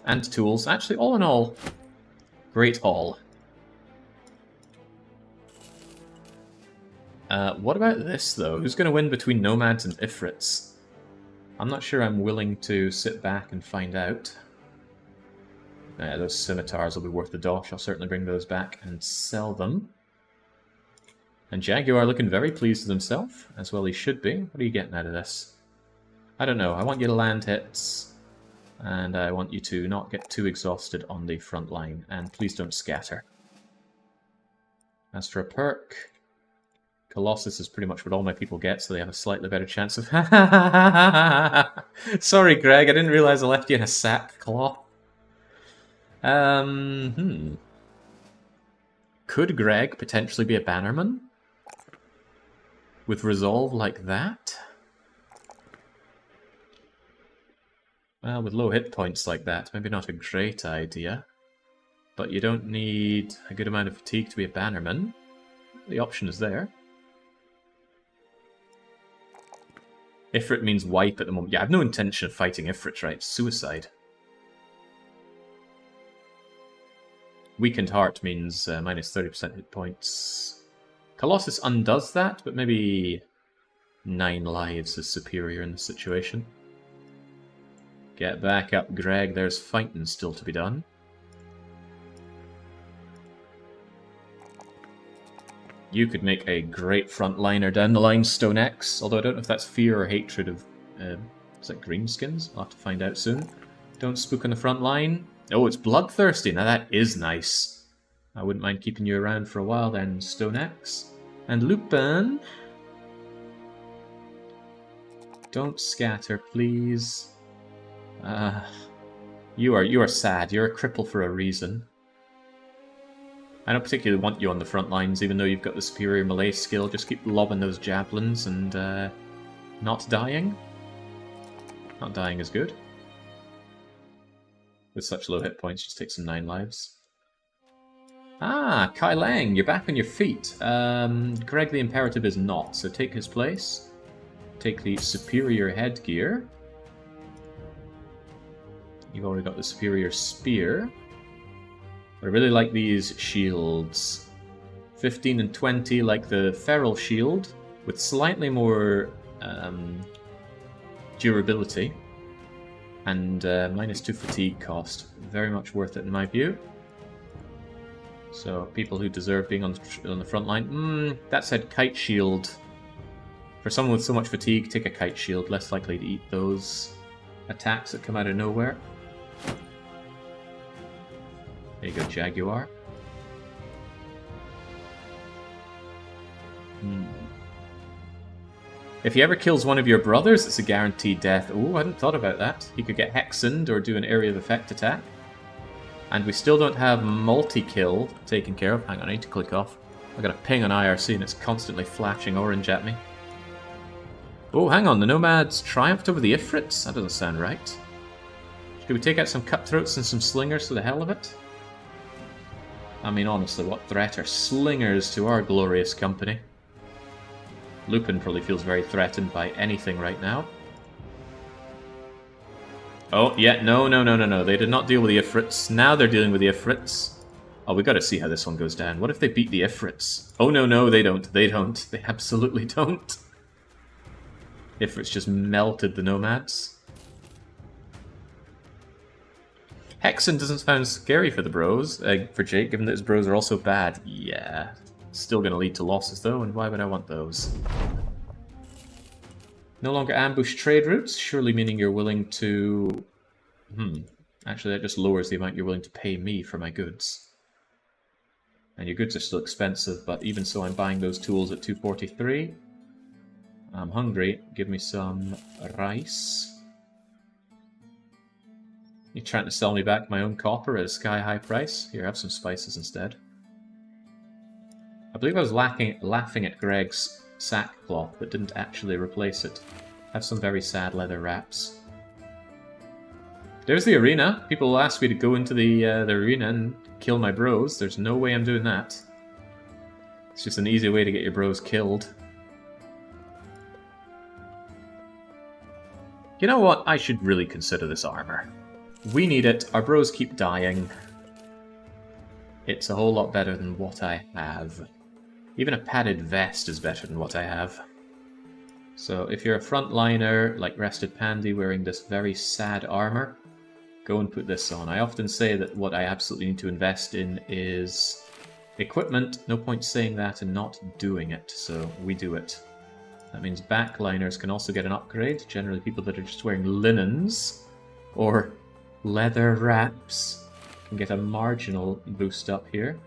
And tools. Actually, all in all, great haul. What about this, though? Who's going to win between Nomads and Ifrits? I'm not sure I'm willing to sit back and find out. Those scimitars will be worth the dosh. I'll certainly bring those back and sell them. And Jaguar looking very pleased with himself, as well he should be. What are you getting out of this? I don't know. I want you to land hits, and I want you to not get too exhausted on the front line, and please don't scatter. As for a perk, Colossus is pretty much what all my people get, so they have a slightly better chance of... Sorry, Greg, I didn't realize I left you in a sack cloth. Could Greg potentially be a bannerman? With resolve like that? Well, with low hit points like that, maybe not a great idea. But you don't need a good amount of fatigue to be a bannerman. The option is there. Ifrit means wipe at the moment. Yeah, I have no intention of fighting Ifrit, right? Suicide. Weakened heart means minus 30% hit points. Colossus undoes that, but maybe 9 lives is superior in this situation. Get back up, Greg. There's fighting still to be done. You could make a great frontliner down the line, Stone X, although I don't know if that's fear or hatred of... is that greenskins? I'll have to find out soon. Don't spook on the front line. Oh, it's bloodthirsty. Now that is nice. I wouldn't mind keeping you around for a while then, Stone X. And Lupin. Don't scatter, please. You are sad. You're a cripple for a reason. I don't particularly want you on the front lines, even though you've got the superior melee skill. Just keep lobbing those javelins and not dying. Not dying is good. With such low hit points, just take some 9 lives. Ah, Kai Lang, you're back on your feet. Greg the Imperative is not, so take his place. Take the superior headgear. You've already got the superior spear. But I really like these shields. 15 and 20, like the feral shield, with slightly more durability. And minus 2 fatigue cost. Very much worth it in my view. So, people who deserve being on the front line. That said, Kite Shield. For someone with so much fatigue, take a Kite Shield. Less likely to eat those attacks that come out of nowhere. There you go, Jaguar. If he ever kills one of your brothers, it's a guaranteed death. Ooh, I hadn't thought about that. He could get Hexened or do an area of effect attack. And we still don't have multi-kill taken care of. Hang on, I need to click off. I got a ping on IRC and it's constantly flashing orange at me. Oh, hang on, the Nomads triumphed over the Ifrits? That doesn't sound right. Should we take out some cutthroats and some slingers for the hell of it? I mean, honestly, what threat are slingers to our glorious company? Lupin probably feels very threatened by anything right now. Oh, yeah, no. They did not deal with the Ifrits. Now they're dealing with the Ifrits. Oh, we gotta see how this one goes down. What if they beat the Ifrits? Oh, no, they don't. They don't. They absolutely don't. Ifrits just melted the Nomads. Hexen doesn't sound scary for the bros, for Jake, given that his bros are also bad. Yeah. Still going to lead to losses, though, and why would I want those? No longer ambush trade routes, surely meaning you're willing to... Actually, that just lowers the amount you're willing to pay me for my goods. And your goods are still expensive, but even so I'm buying those tools at 243. I'm hungry. Give me some rice. You trying to sell me back my own copper at a sky-high price? Here, have some spices instead. I believe I was laughing at Greg's sackcloth, but didn't actually replace it. Have some very sad leather wraps. There's the arena. People will ask me to go into the arena and kill my bros. There's no way I'm doing that. It's just an easy way to get your bros killed. You know what? I should really consider this armor. We need it. Our bros keep dying. It's a whole lot better than what I have. Even a padded vest is better than what I have. So if you're a frontliner, like Rested Pandy, wearing this very sad armor, go and put this on. I often say that what I absolutely need to invest in is equipment. No point saying that and not doing it, so we do it. That means backliners can also get an upgrade. Generally people that are just wearing linens or leather wraps can get a marginal boost up here.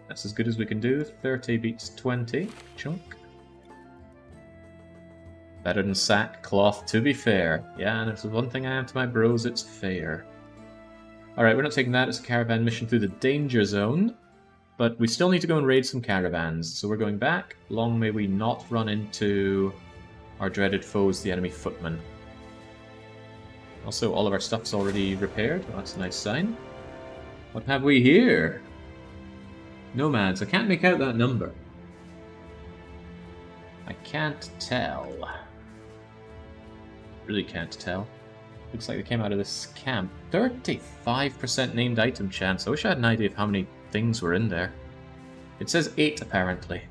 That's as good as we can do. 30 beats 20. Chunk. Better than sackcloth, to be fair. Yeah, and if there's one thing I am to my bros, it's fair. Alright, we're not taking that as a caravan mission through the danger zone. But we still need to go and raid some caravans. So we're going back. Long may we not run into our dreaded foes, the enemy footmen. Also, all of our stuff's already repaired. Well, that's a nice sign. What have we here? Nomads. I can't make out that number. I can't tell. Really can't tell. Looks like they came out of this camp. 35% named item chance. I wish I had an idea of how many things were in there. It says 8 apparently.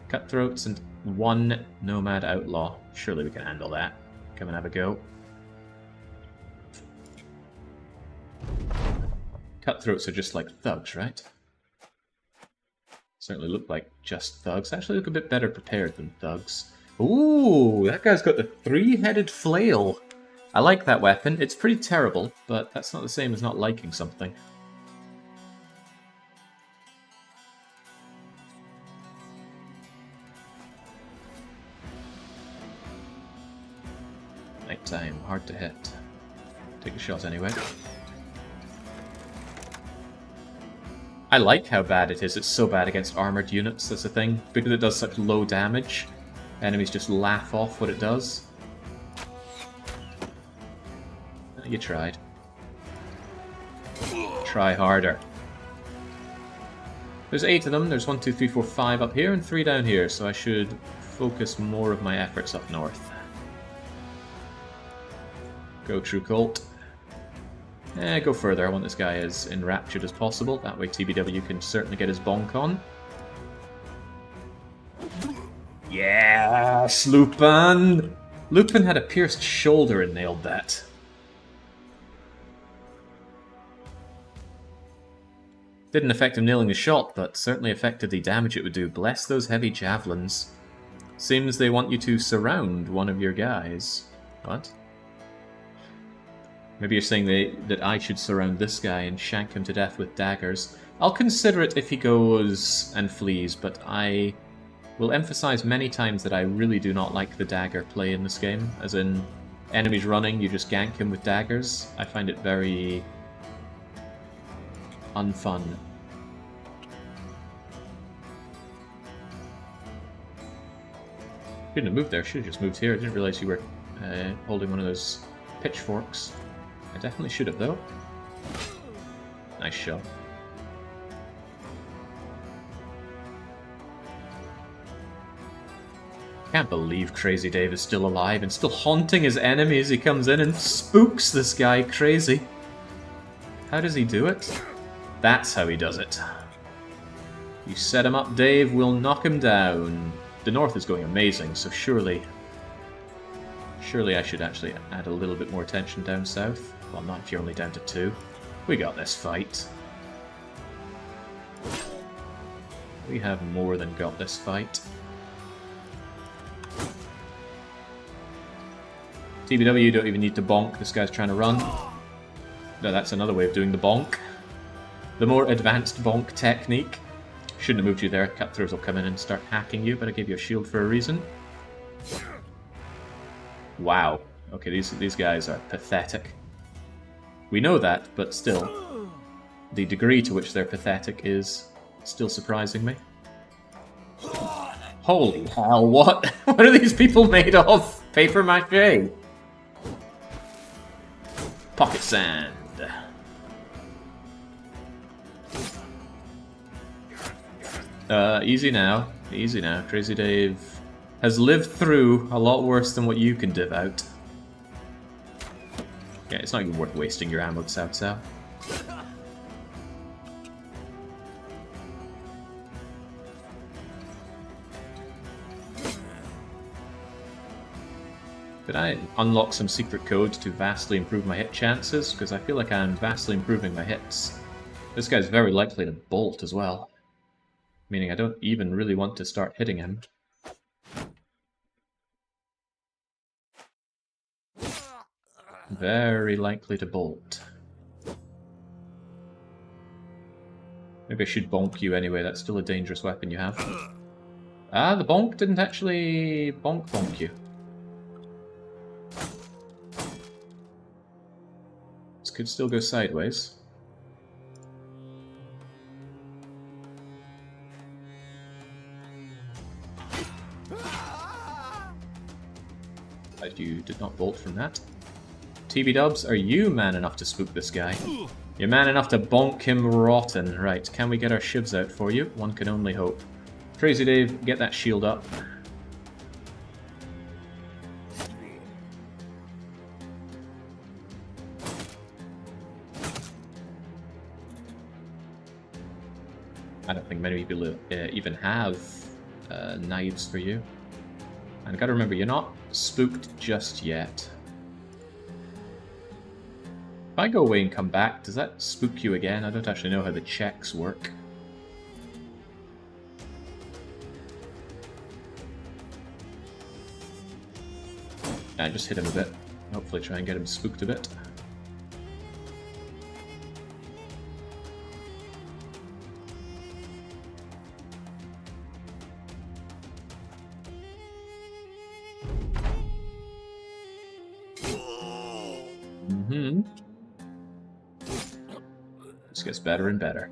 Cutthroats and 1 nomad outlaw. Surely we can handle that. Come and have a go. Cutthroats are just like thugs, right? Certainly look like just thugs. Actually look a bit better prepared than thugs. Ooh, that guy's got the 3-headed flail. I like that weapon. It's pretty terrible, but that's not the same as not liking something. Nighttime, hard to hit. Take a shot anyway. I like how bad it is. It's so bad against armored units, that's the thing. Because it does such low damage, enemies just laugh off what it does. You tried. Try harder. There's 8 of them. There's 1, 2, 3, 4, 5 up here and 3 down here, so I should focus more of my efforts up north. Go, True Colt. Go further. I want this guy as enraptured as possible. That way TBW can certainly get his bonk on. Yes, Lupin! Lupin had a pierced shoulder and nailed that. Didn't affect him nailing the shot, but certainly affected the damage it would do. Bless those heavy javelins. Seems they want you to surround one of your guys. What? Maybe you're saying that I should surround this guy and shank him to death with daggers. I'll consider it if he goes and flees, but I will emphasize many times that I really do not like the dagger play in this game. As in, enemies running, you just gank him with daggers. I find it very unfun. Shouldn't have moved there, should have just moved here. I didn't realize you were holding one of those pitchforks. I definitely should have, though. Nice shot. Can't believe Crazy Dave is still alive and still haunting his enemy as he comes in and spooks this guy crazy. How does he do it? That's how he does it. You set him up, Dave, we'll knock him down. The north is going amazing, so surely I should actually add a little bit more attention down south. Well, not if you're only down to 2. We got this fight. We have more than got this fight. TBW, you don't even need to bonk. This guy's trying to run. No, that's another way of doing the bonk. The more advanced bonk technique. Shouldn't have moved you there. Cutthroats will come in and start hacking you, but I gave you a shield for a reason. Wow. Okay, these guys are pathetic. We know that, but still, the degree to which they're pathetic is still surprising me. Holy hell, what? What are these people made of? Paper mache? Pocket sand. Easy now. Easy now. Crazy Dave has lived through a lot worse than what you can div out. Yeah, it's not even worth wasting your ammo, Cao Cao. Did I unlock some secret codes to vastly improve my hit chances? Because I feel like I'm vastly improving my hits. This guy's very likely to bolt as well. Meaning I don't even really want to start hitting him. Very likely to bolt. Maybe I should bonk you anyway, that's still a dangerous weapon you have. Ah, the bonk didn't actually bonk you. This could still go sideways. You did not bolt from that. TB Dubs, are you man enough to spook this guy? You're man enough to bonk him rotten. Right, can we get our shivs out for you? One can only hope. Crazy Dave, get that shield up. I don't think many people even have knives for you. And I gotta remember, you're not spooked just yet. If I go away and come back, does that spook you again? I don't actually know how the checks work. I just hit him a bit. Hopefully try and get him spooked a bit. This gets better and better.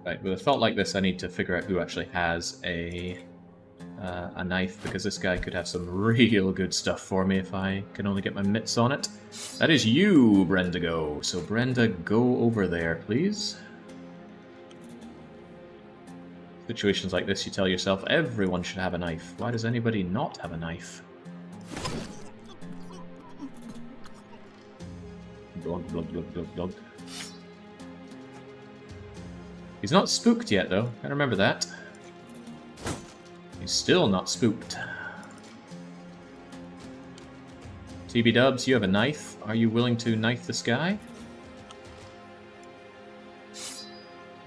Right, with a thought like this, I need to figure out who actually has a knife, because this guy could have some real good stuff for me if I can only get my mitts on it. That is you, Brendago. So Brenda, go over there, please. Situations like this, you tell yourself, everyone should have a knife. Why does anybody not have a knife? Glug, glug, glug, glug, glug. He's not spooked yet, though. I remember that. He's still not spooked. TB Dubs, you have a knife. Are you willing to knife this guy?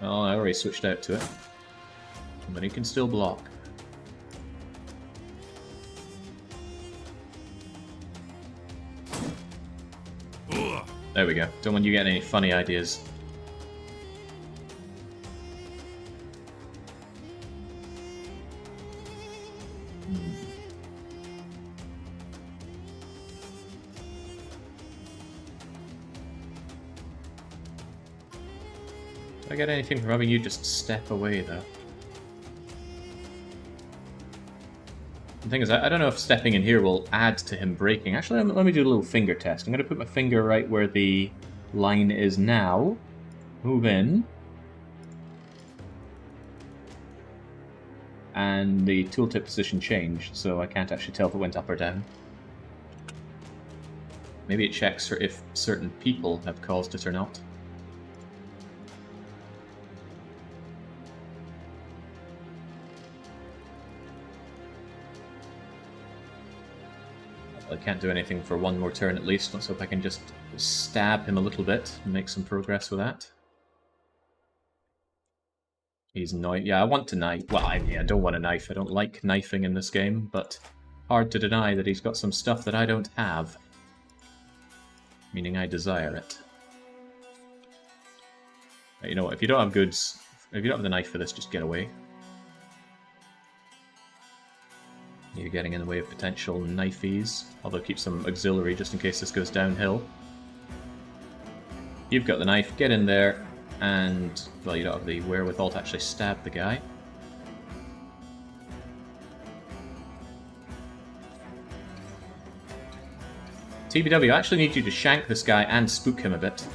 Oh, I already switched out to it. But he can still block. There we go. Don't want you getting any funny ideas. Do I get anything from having you just step away, though? The thing is, I don't know if stepping in here will add to him breaking. Actually, let me do a little finger test. I'm going to put my finger right where the line is now. Move in. And the tooltip position changed, so I can't actually tell if it went up or down. Maybe it checks for if certain people have caused it or not. I can't do anything for one more turn at least. Let's hope I can just stab him a little bit and make some progress with that. He's annoying. Yeah, I want to knife. Well, I don't want a knife. I don't like knifing in this game, but hard to deny that he's got some stuff that I don't have. meaning I desire it. Right, you know what, if you don't have goods, if you don't have the knife for this, just get away. You're getting in the way of potential knifeys, although keep some auxiliary just in case this goes downhill. You've got the knife, get in there, and, well, you don't have the wherewithal to actually stab the guy. TBW, I actually need you to shank this guy and spook him a bit.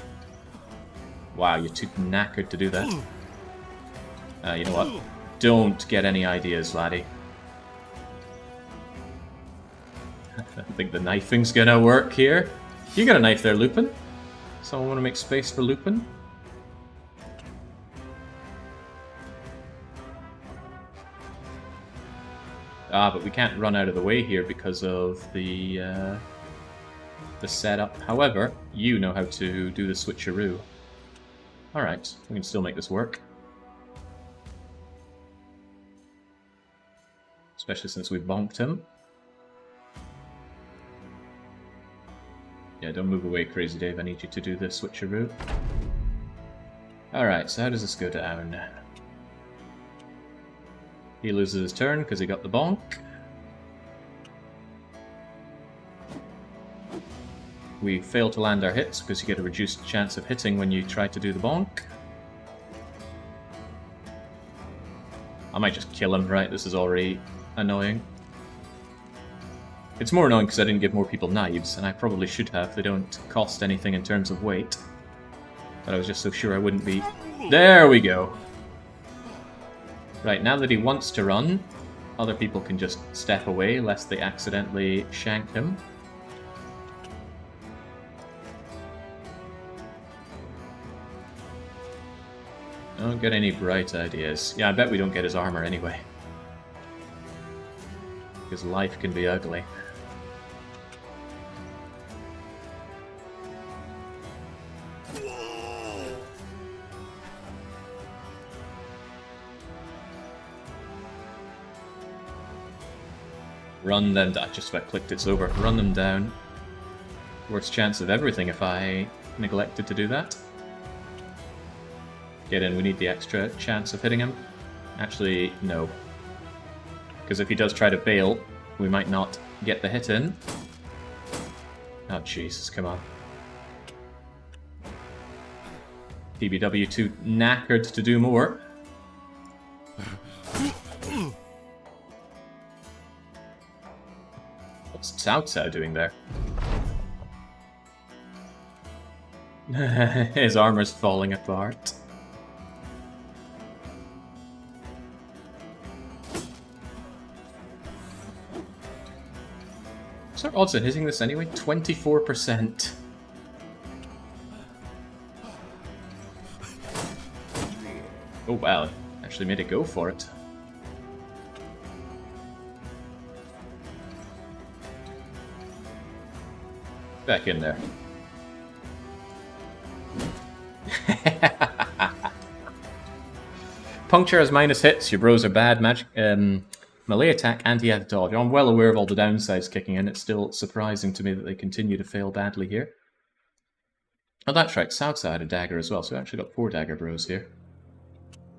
Wow, you're too knackered to do that. You know what? Don't get any ideas, laddie. I think the knifing's gonna work here. You got a knife there, Lupin. Someone want to make space for Lupin? Ah, but we can't run out of the way here because of the setup. However, you know how to do the switcheroo. Alright, we can still make this work. Especially since we bonked him. Yeah, don't move away, Crazy Dave. I need you to do the switcheroo. Alright, so how does this go down? He loses his turn because he got the bonk. We fail to land our hits because you get a reduced chance of hitting when you try to do the bonk. I might just kill him, right? This is already annoying. It's more annoying because I didn't give more people knives, and I probably should have. They don't cost anything in terms of weight. But I was just so sure I wouldn't be... There we go! Right, now that he wants to run, other people can just step away lest they accidentally shank him. Don't get any bright ideas. Yeah, I bet we don't get his armor anyway. Because life can be ugly. Run them down. Just about clicked it's over. Run them down. Worst chance of everything if I neglected to do that. Get in, we need the extra chance of hitting him. Actually, no. Because if he does try to bail, we might not get the hit in. Oh, Jesus, come on. TBW too knackered to do more. What's Cao Cao doing there? His armor's falling apart. What's our odds on hitting this anyway? 24%. Oh wow, actually made it go for it. Back in there. Puncture has minus hits, your bros are bad, magic, melee attack, anti-attack dodge. I'm well aware of all the downsides kicking in. It's still surprising to me that they continue to fail badly here. Oh, that's right. Cao Cao had a dagger as well, so we actually got 4 dagger bros here.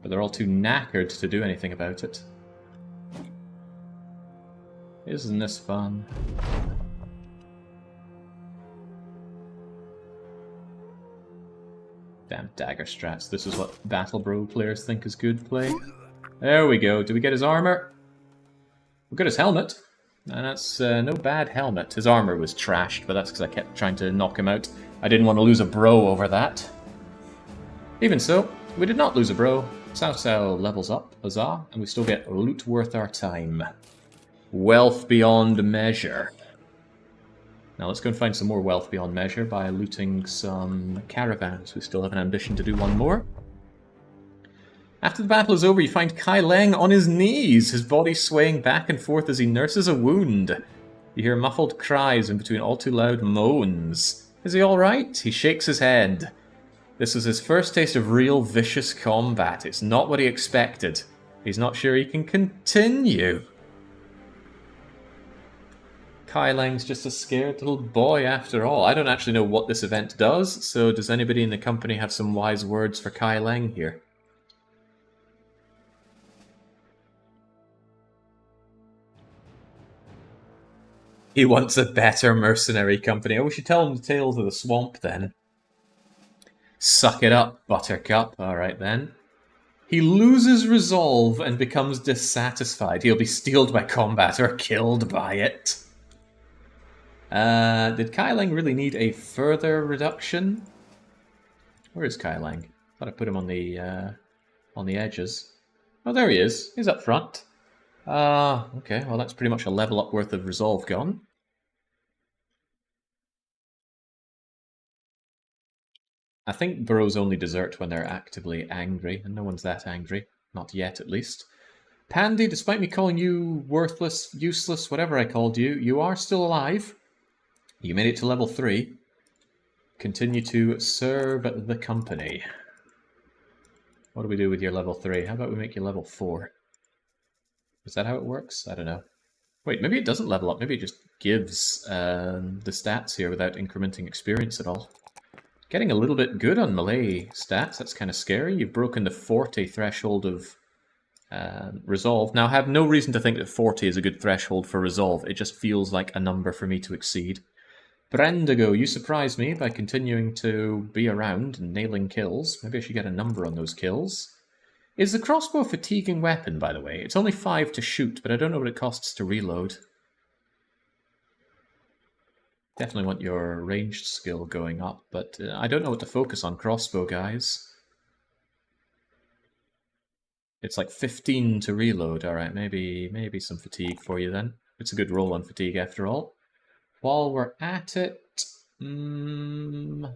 But they're all too knackered to do anything about it. Isn't this fun? Damn dagger strats. This is what Battle Bro players think is good play. There we go. Do we get his armor? We got his helmet, and that's no bad helmet. His armor was trashed, but that's because I kept trying to knock him out. I didn't want to lose a bro over that. Even so, we did not lose a bro. Cao Cao levels up, huzzah, and we still get loot worth our time. Wealth beyond measure. Now let's go and find some more wealth beyond measure by looting some caravans. We still have an ambition to do one more. After the battle is over, you find Kai Leng on his knees, his body swaying back and forth as he nurses a wound. You hear muffled cries in between all too loud moans. Is he alright? He shakes his head. This was his first taste of real vicious combat. It's not what he expected. He's not sure he can continue. Kai Lang's just a scared little boy after all. I don't actually know what this event does, so does anybody in the company have some wise words for Kai Lang here? He wants a better mercenary company. Oh, we should tell him the tales of the swamp then. Suck it up, Buttercup. Alright then. He loses resolve and becomes dissatisfied. He'll be steeled by combat or killed by it. Did Kai Lang really need a further reduction? Where is Kai Lang? Thought I put him on the edges. Oh, there he is. He's up front. Okay. Well, that's pretty much a level up worth of resolve gone. I think burrows only desert when they're actively angry, and no one's that angry. Not yet, at least. Pandy, despite me calling you worthless, useless, whatever I called you, you are still alive. You made it to level 3. Continue to serve the company. What do we do with your level 3? How about we make you level 4? Is that how it works? I don't know. Wait, maybe it doesn't level up. Maybe it just gives the stats here without incrementing experience at all. Getting a little bit good on melee stats. That's kind of scary. You've broken the 40 threshold of resolve. Now, I have no reason to think that 40 is a good threshold for resolve. It just feels like a number for me to exceed. Brandigo, you surprised me by continuing to be around and nailing kills. Maybe I should get a number on those kills. Is the crossbow a fatiguing weapon, by the way? It's only 5 to shoot, but I don't know what it costs to reload. Definitely want your ranged skill going up, but I don't know what to focus on crossbow, guys. It's like 15 to reload. Alright, maybe some fatigue for you then. It's a good roll on fatigue after all. While we're at it, not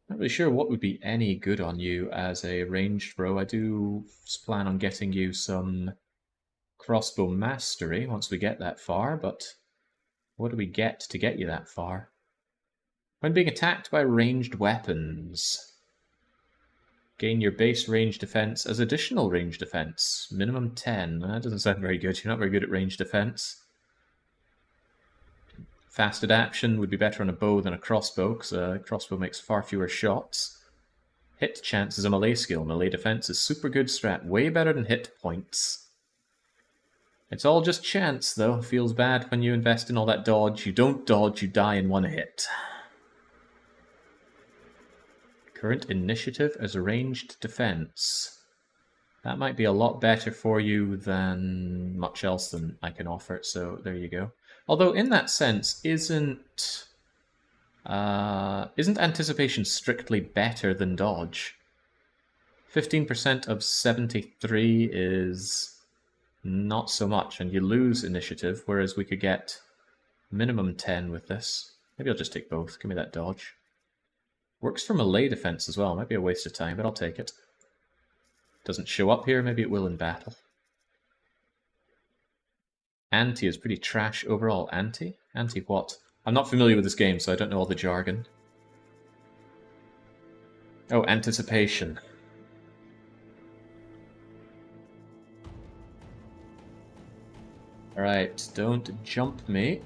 really sure what would be any good on you as a ranged bro. I do plan on getting you some crossbow mastery once we get that far, but what do we get to get you that far? When being attacked by ranged weapons, gain your base range defense as additional range defense. Minimum 10. That doesn't sound very good. You're not very good at range defense. Fast adaptation would be better on a bow than a crossbow, because a crossbow makes far fewer shots. Hit chance is a melee skill. Melee defense is super good strat. Way better than hit points. It's all just chance, though. Feels bad when you invest in all that dodge. You don't dodge, you die in one hit. Current initiative as a ranged defense. That might be a lot better for you than much else than I can offer, so there you go. Although, in that sense, isn't anticipation strictly better than dodge? 15% of 73 is not so much, and you lose initiative, whereas we could get minimum 10 with this. Maybe I'll just take both. Give me that dodge. Works for melee defense as well. Might be a waste of time, but I'll take it. Doesn't show up here. Maybe it will in battle. Anti is pretty trash overall. Anti? Anti what? I'm not familiar with this game, so I don't know all the jargon. Oh, anticipation. Alright, don't jump me.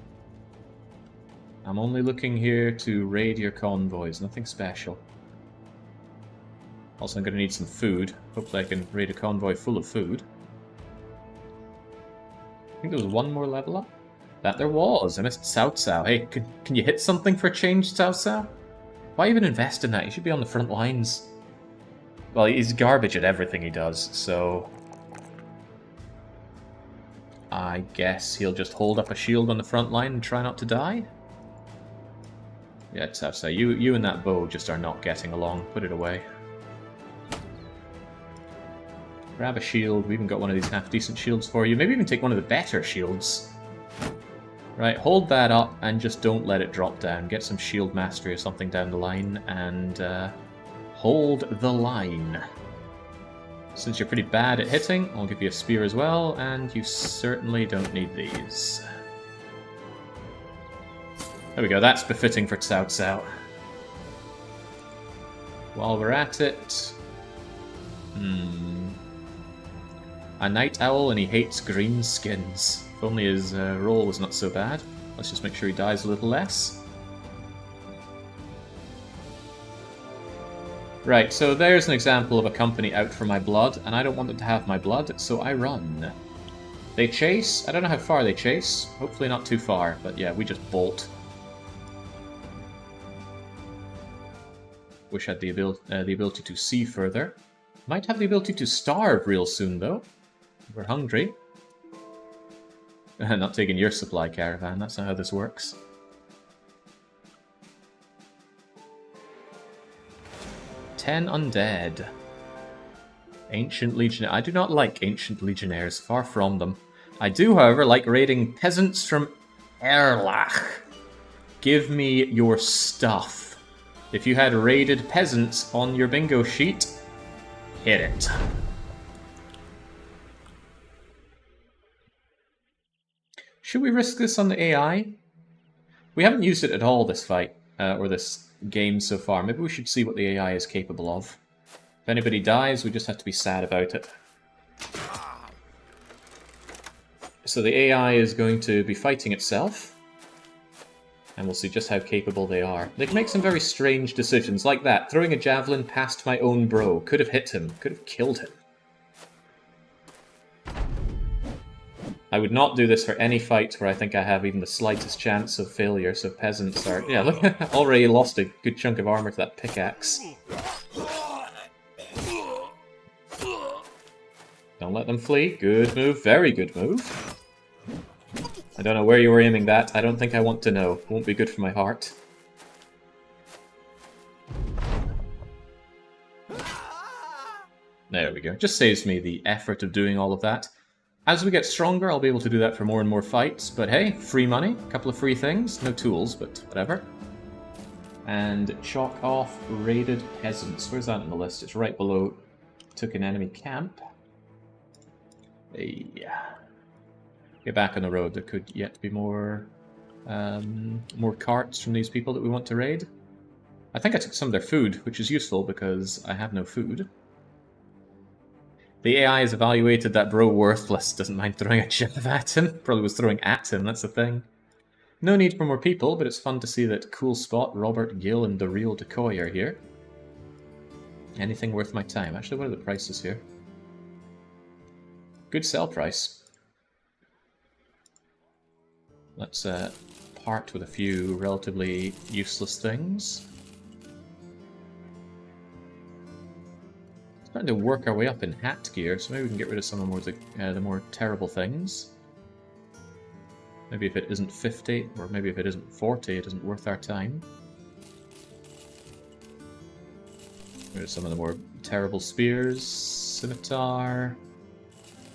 I'm only looking here to raid your convoys, nothing special. Also, I'm going to need some food. Hopefully I can raid a convoy full of food. I think there was one more level up. That there was. I missed Cao Cao. Hey, can you hit something for a change, Cao Cao? Why even invest in that? He should be on the front lines. Well, he's garbage at everything he does, so I guess he'll just hold up a shield on the front line and try not to die? Yeah, Cao Cao, you and that bow just are not getting along. Put it away. Grab a shield. We even got one of these half-decent shields for you. Maybe even take one of the better shields. Right, hold that up and just don't let it drop down. Get some shield mastery or something down the line and hold the line. Since you're pretty bad at hitting, I'll give you a spear as well, and you certainly don't need these. There we go, that's befitting for Cao Cao. While we're at it... A night owl and he hates green skins. If only his roll was not so bad. Let's just make sure he dies a little less. Right, so there's an example of a company out for my blood, and I don't want them to have my blood, so I run. They chase. I don't know how far they chase. Hopefully not too far, but yeah, we just bolt. Wish I had the ability to see further. Might have the ability to starve real soon, though. We're hungry. Not taking your supply caravan, that's not how this works. Ten undead. Ancient Legionnaire. I do not like Ancient Legionnaires, far from them. I do, however, like raiding peasants from Erlach. Give me your stuff. If you had raided peasants on your bingo sheet, hit it. Should we risk this on the AI? We haven't used it at all this fight, or this game so far. Maybe we should see what the AI is capable of. If anybody dies, we just have to be sad about it. So the AI is going to be fighting itself. And we'll see just how capable they are. They can make some very strange decisions, like that. Throwing a javelin past my own bro. Could have hit him. Could have killed him. I would not do this for any fight where I think I have even the slightest chance of failure, so peasants are... Yeah, look, already lost a good chunk of armor to that pickaxe. Don't let them flee. Good move. Very good move. I don't know where you were aiming that. I don't think I want to know. Won't be good for my heart. There we go. Just saves me the effort of doing all of that. As we get stronger, I'll be able to do that for more and more fights. But hey, free money. A couple of free things. No tools, but whatever. And chalk off raided peasants. Where's that on the list? It's right below took an enemy camp. Yeah. Get back on the road. There could yet be more carts from these people that we want to raid. I think I took some of their food, which is useful because I have no food. The AI has evaluated that bro worthless. Doesn't mind throwing a jab at him. Probably was throwing at him, that's the thing. No need for more people, but it's fun to see that Cool Spot, Robert, Gill, and the Real Decoy are here. Anything worth my time? Actually, what are the prices here? Good sell price. Let's part with a few relatively useless things. Starting to work our way up in hat gear, so maybe we can get rid of some of the more terrible things. Maybe if it isn't 50, or maybe if it isn't 40, it isn't worth our time. Get rid of some of the more terrible spears, scimitar,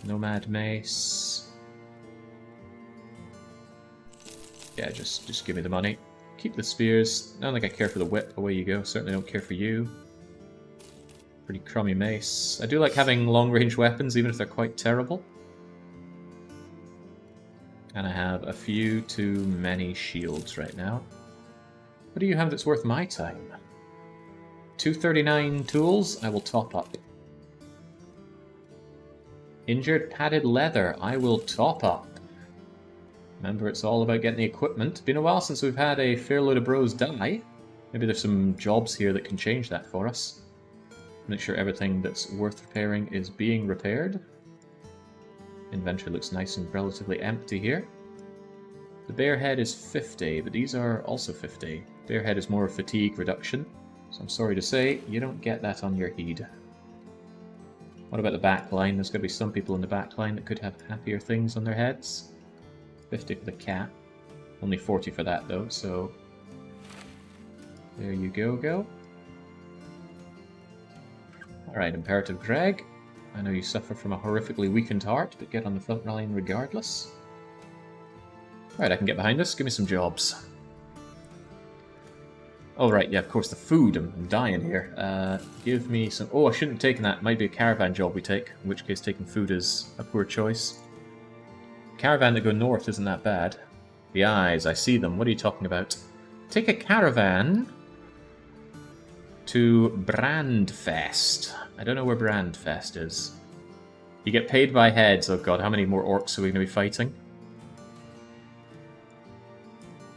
nomad mace. Yeah, just give me the money. Keep the spears. I don't think I care for the whip. Away you go. Certainly don't care for you. Pretty crummy mace. I do like having long-range weapons, even if they're quite terrible. And I have a few too many shields right now. What do you have that's worth my time? 239 tools, I will top up. Injured padded leather, I will top up. Remember, it's all about getting the equipment. Been a while since we've had a fair load of bros die. Maybe there's some jobs here that can change that for us. Make sure everything that's worth repairing is being repaired. Inventory looks nice and relatively empty here. The bear head is 50, but these are also 50. Bear head is more fatigue reduction, so I'm sorry to say, you don't get that on your heed. What about the back line? There's going to be some people in the back line that could have happier things on their heads. 50 for the cat. Only 40 for that though, so... There you go. Alright, Imperative Greg. I know you suffer from a horrifically weakened heart, but get on the front line regardless. Alright, I can get behind this. Give me some jobs. Oh, right, yeah, of course, the food. I'm dying here. Give me some... Oh, I shouldn't have taken that. Might be a caravan job we take, in which case taking food is a poor choice. Caravan that go north isn't that bad. The eyes, I see them. What are you talking about? Take a caravan to Brandfest. I don't know where Brandfest is. You get paid by heads. Oh god, how many more orcs are we going to be fighting?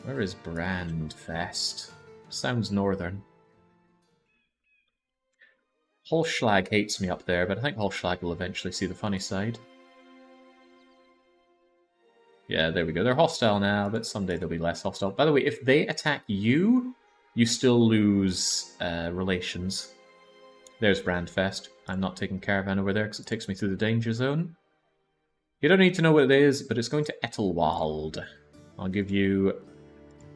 Where is Brandfest? Sounds northern. Holschlag hates me up there, but I think Holschlag will eventually see the funny side. Yeah, there we go. They're hostile now, but someday they'll be less hostile. By the way, if they attack you, you still lose relations. There's Brandfest. I'm not taking Caravan over there because it takes me through the danger zone. You don't need to know what it is, but it's going to Ethelwald. I'll give you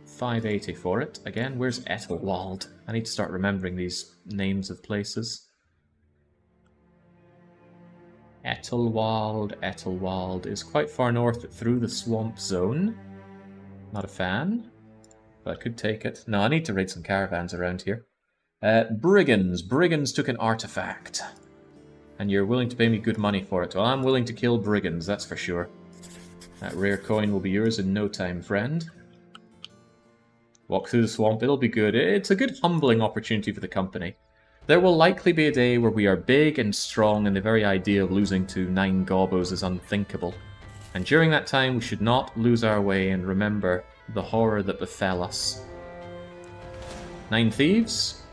580 for it. Again, where's Ethelwald? I need to start remembering these names of places. Ethelwald is quite far north through the swamp zone. Not a fan, but I could take it. No, I need to raid some caravans around here. Brigands. Brigands took an artifact. And you're willing to pay me good money for it. Well, I'm willing to kill brigands, that's for sure. That rare coin will be yours in no time, friend. Walk through the swamp, it'll be good. It's a good humbling opportunity for the company. There will likely be a day where we are big and strong, and the very idea of losing to 9 gobos is unthinkable. And during that time, we should not lose our way and remember the horror that befell us. 9 thieves?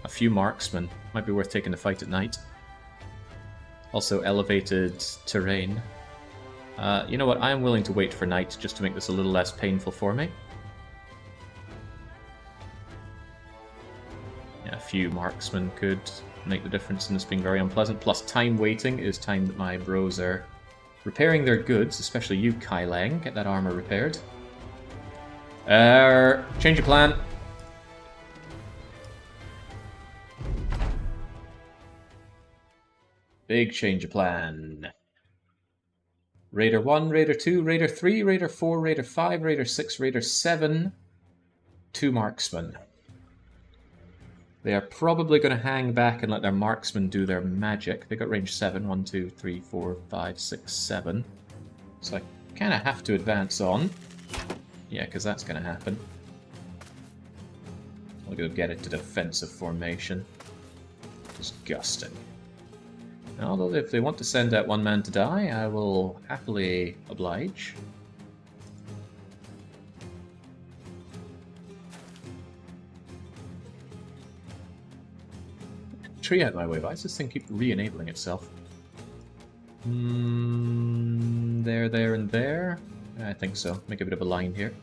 A few marksmen. Might be worth taking the fight at night. Also elevated terrain. You know what, I am willing to wait for night just to make this a little less painful for me. Yeah, a few marksmen could make the difference in this being very unpleasant. Plus time waiting is time that my bros are repairing their goods, especially you, Kai Lang. Get that armor repaired. Change of plan. Big change of plan. Raider 1, Raider 2, Raider 3, Raider 4, Raider 5, Raider 6, Raider 7. 2 marksmen. They are probably going to hang back and let their marksmen do their magic. They got range 7. 1, 2, 3, 4, 5, 6, 7. So I kind of have to advance on. Yeah, because that's going to happen. I'll go get it to defensive formation. Disgusting. Although if they want to send out one man to die, I will happily oblige. Tree out of my way, why does this thing keep re-enabling itself? There, there, and there? I think so. Make a bit of a line here.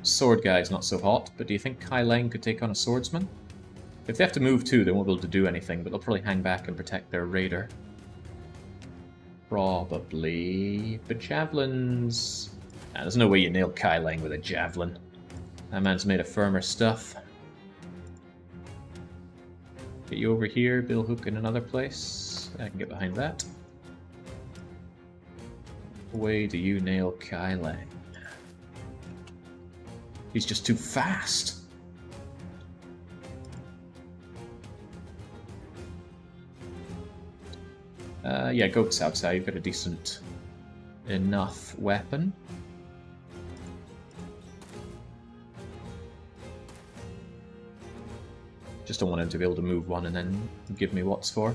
Sword guy's not so hot, but do you think Kai Lang could take on a swordsman? If they have to move too, they won't be able to do anything, but they'll probably hang back and protect their raider. Probably. But javelins... Nah, there's no way you nail Kai Lang with a javelin. That man's made of firmer stuff. Get you over here, Bill Hook in another place. I can get behind that. What way do you nail Kai Lang? He's just too fast. Yeah, go Cao Cao, you've got a decent enough weapon. Just don't want him to be able to move one and then give me what's for.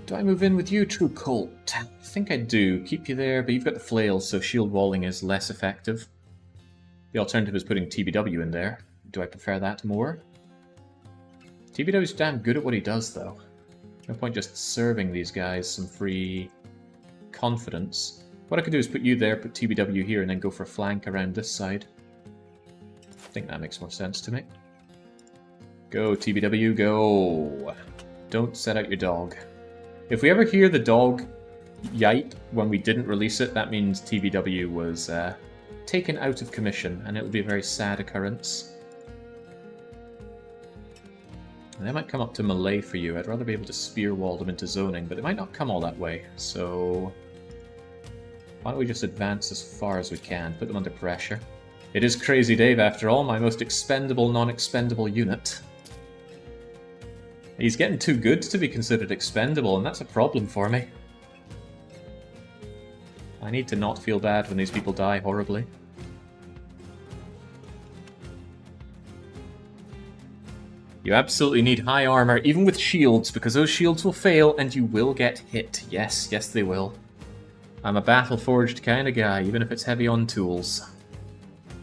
Do I move in with you, True Colt? I think I do. Keep you there, but you've got the flail, so shield walling is less effective. The alternative is putting TBW in there. Do I prefer that more? TBW's damn good at what he does, though. No point just serving these guys some free confidence. What I could do is put you there, put TBW here, and then go for a flank around this side. I think that makes more sense to me. Go, TBW, go! Don't set out your dog. If we ever hear the dog yipe when we didn't release it, that means TBW was taken out of commission, and it'll be a very sad occurrence. And they might come up to melee for you. I'd rather be able to spear wall them into zoning, but they might not come all that way, so... Why don't we just advance as far as we can, put them under pressure. It is Crazy Dave, after all, my most expendable, non-expendable unit. He's getting too good to be considered expendable, and that's a problem for me. I need to not feel bad when these people die horribly. You absolutely need high armor, even with shields, because those shields will fail and you will get hit. Yes, yes they will. I'm a battle-forged kind of guy, even if it's heavy on tools.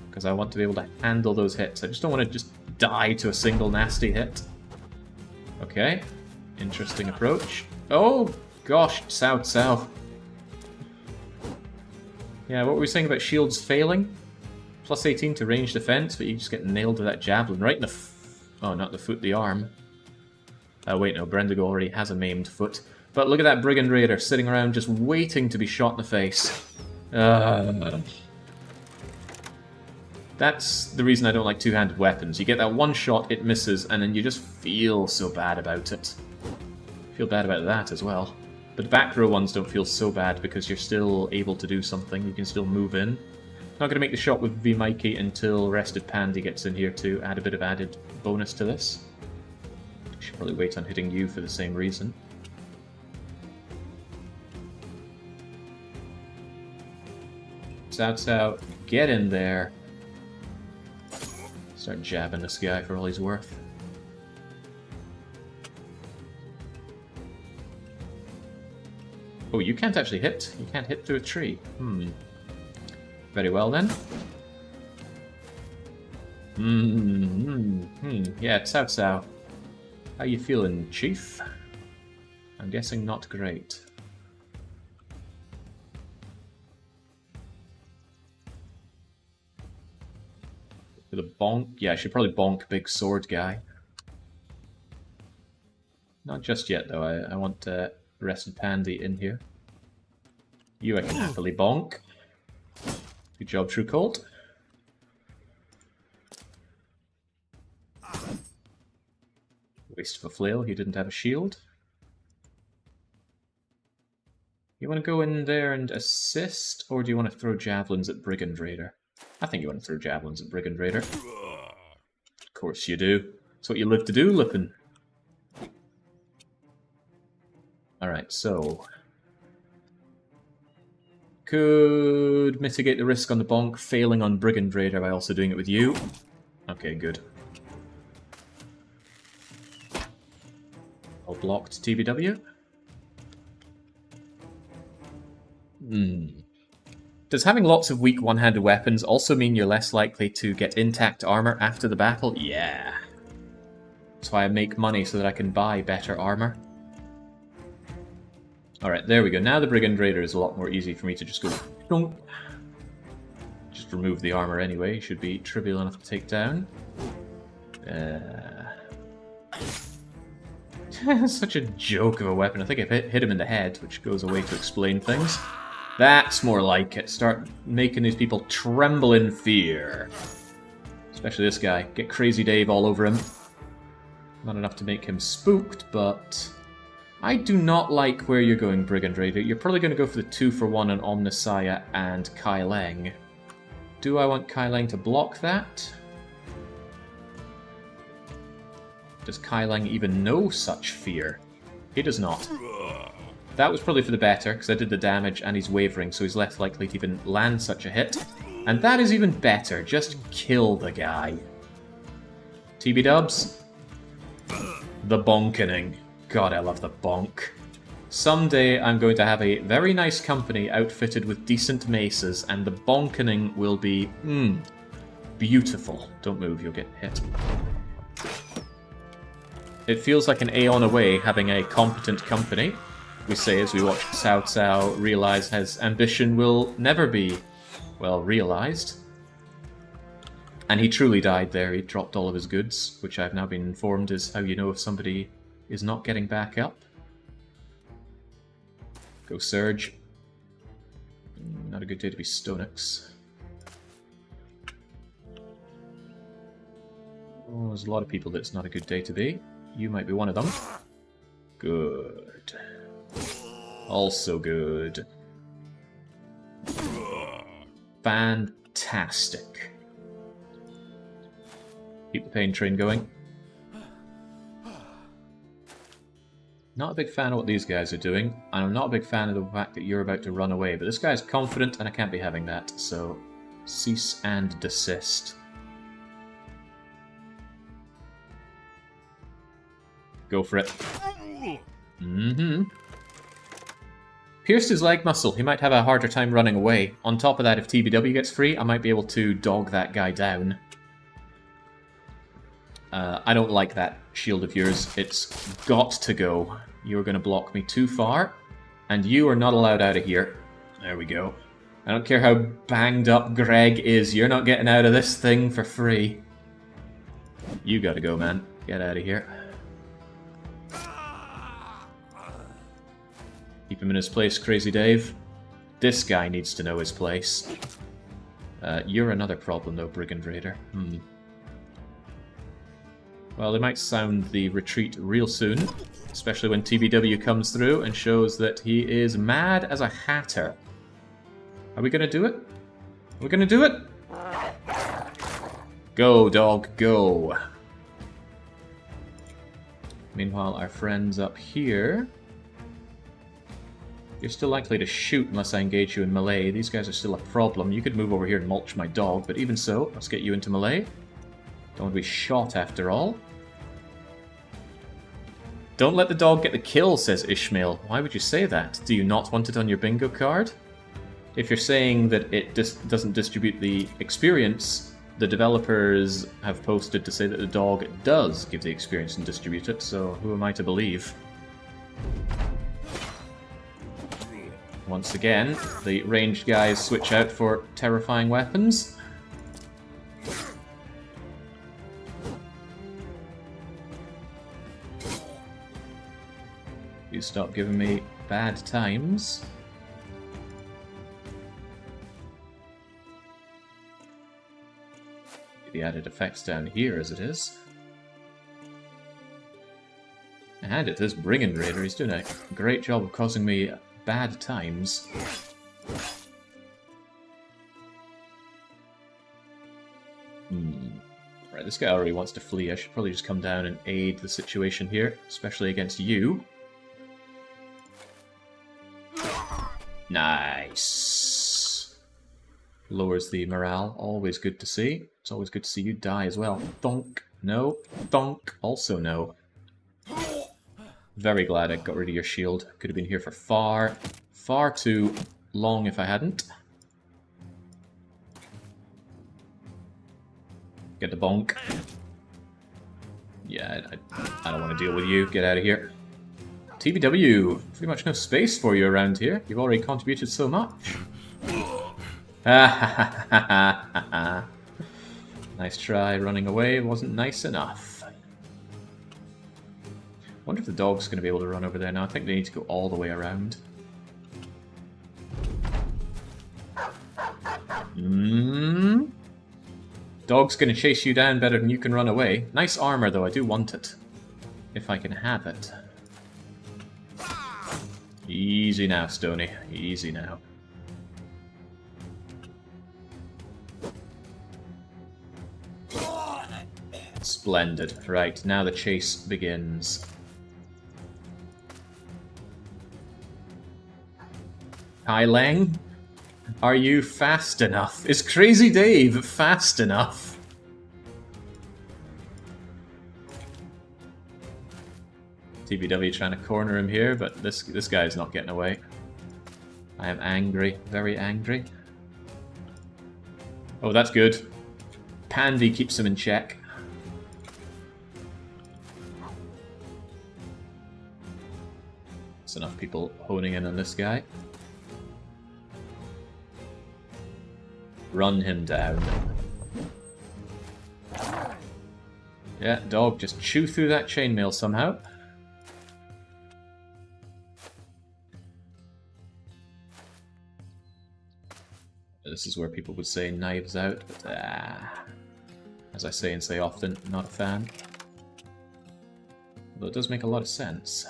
Because I want to be able to handle those hits. I just don't want to just die to a single nasty hit. Okay. Interesting approach. Oh, gosh, south. Yeah, what were we saying about shields failing? Plus 18 to range defense, but you just get nailed with that javelin right in the oh, not the foot, the arm. Wait, no, Brendigo already has a maimed foot. But look at that Brigand Raider sitting around just waiting to be shot in the face. That's the reason I don't like two-handed weapons. You get that one shot, it misses, and then you just feel so bad about it. Feel bad about that as well. But the back row ones don't feel so bad because you're still able to do something. You can still move in. Not going to make the shot with V Mikey until Rested Pandy gets in here to add a bit of added bonus to this. Should probably wait on hitting you for the same reason. South, get in there. Start jabbing this guy for all he's worth. Oh, you can't actually hit. You can't hit through a tree. Very well then. Yeah, Cao. How you feeling, Chief? I'm guessing not great. With a bonk? Yeah, I should probably bonk big sword guy. Not just yet, though. I want Rested Pandy in here. You I can happily bonk. Good job, True Colt. Waste of a flail, he didn't have a shield. You want to go in there and assist, or do you want to throw javelins at Brigand Raider? I think you want to throw javelins at Brigand Raider. Of course you do. It's what you live to do, Lippin. Alright, so... could mitigate the risk on the bonk, failing on Brigand Raider by also doing it with you. Okay, good. All blocked, TBW. Does having lots of weak one-handed weapons also mean you're less likely to get intact armor after the battle? Yeah. That's why I make money, so that I can buy better armor. Alright, there we go. Now the Brigand Raider is a lot more easy for me to just go... Dunk. Just remove the armor anyway. Should be trivial enough to take down. Such a joke of a weapon. I think I've hit him in the head, which goes a way to explain things. That's more like it. Start making these people tremble in fear. Especially this guy. Get Crazy Dave all over him. Not enough to make him spooked, but... I do not like where you're going, Brigand Raider. You're probably going to go for the 2-for-1 on Omnisaya and Kai Leng. Do I want Kai Leng to block that? Does Kai Leng even know such fear? He does not. That was probably for the better, because I did the damage and he's wavering, so he's less likely to even land such a hit. And that is even better. Just kill the guy. TB-dubs? The bonkening. God, I love the bonk. Someday I'm going to have a very nice company outfitted with decent maces, and the bonkening will be, beautiful. Don't move, you'll get hit. It feels like an aeon away having a competent company. We say as we watch Cao Cao realize his ambition will never be, well, realized. And he truly died there. He dropped all of his goods, which I've now been informed is how you know if somebody is not getting back up. Go Surge. Not a good day to be Stonix. Oh, there's a lot of people that it's not a good day to be. You might be one of them. Good. Also good. Fantastic. Keep the pain train going. Not a big fan of what these guys are doing, and I'm not a big fan of the fact that you're about to run away, but this guy's confident and I can't be having that, so cease and desist. Go for it. Pierced his leg muscle. He might have a harder time running away. On top of that, if TBW gets free, I might be able to dog that guy down. I don't like that shield of yours. It's got to go. You're going to block me too far. And you are not allowed out of here. There we go. I don't care how banged up Greg is. You're not getting out of this thing for free. You gotta go, man. Get out of here. Keep him in his place, Crazy Dave. This guy needs to know his place. You're another problem, though, Brigand Raider. Well, they might sound the retreat real soon, especially when TBW comes through and shows that he is mad as a hatter. Are we going to do it? Are we going to do it? Go, dog, go. Meanwhile, our friends up here... You're still likely to shoot unless I engage you in melee. These guys are still a problem. You could move over here and mulch my dog, but even so, let's get you into melee. Don't want to be shot after all. Don't let the dog get the kill, says Ishmael. Why would you say that? Do you not want it on your bingo card? If you're saying that it doesn't distribute the experience, the developers have posted to say that the dog does give the experience and distribute it, so who am I to believe? Once again, the ranged guys switch out for terrifying weapons. You stop giving me bad times. The added effects down here as it is. And it is Brigand Raider. He's doing a great job of causing me bad times. Right, this guy already wants to flee. I should probably just come down and aid the situation here, especially against you. Nice. Lowers the morale. Always good to see. It's always good to see you die as well. Thonk. No. Thonk. Also no. Very glad I got rid of your shield. Could have been here for far, far too long if I hadn't. Get the bonk. Yeah, I don't want to deal with you. Get out of here. TBW, pretty much no space for you around here. You've already contributed so much. Nice try running away. Wasn't nice enough. I wonder if the dog's going to be able to run over there now. I think they need to go all the way around. Dog's going to chase you down better than you can run away. Nice armor, though. I do want it. If I can have it. Easy now, Stoney. Easy now. Splendid. Right, now the chase begins. Kai Leng, are you fast enough? Is Crazy Dave fast enough? TBW trying to corner him here, but this guy's not getting away. I am angry, very angry. Oh, that's good. Pandy keeps him in check. That's enough people honing in on this guy. Run him down. Yeah, dog, just chew through that chainmail somehow. This is where people would say knives out, but as I say and say often, not a fan. Although it does make a lot of sense.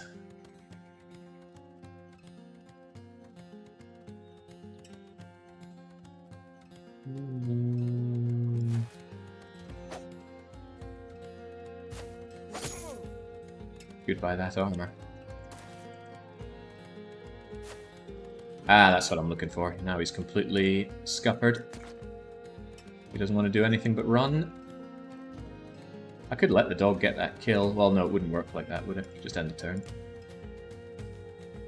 Goodbye that armor. Ah, that's what I'm looking for. Now he's completely scuppered. He doesn't want to do anything but run. I could let the dog get that kill. Well, no, it wouldn't work like that, would it? Just end the turn.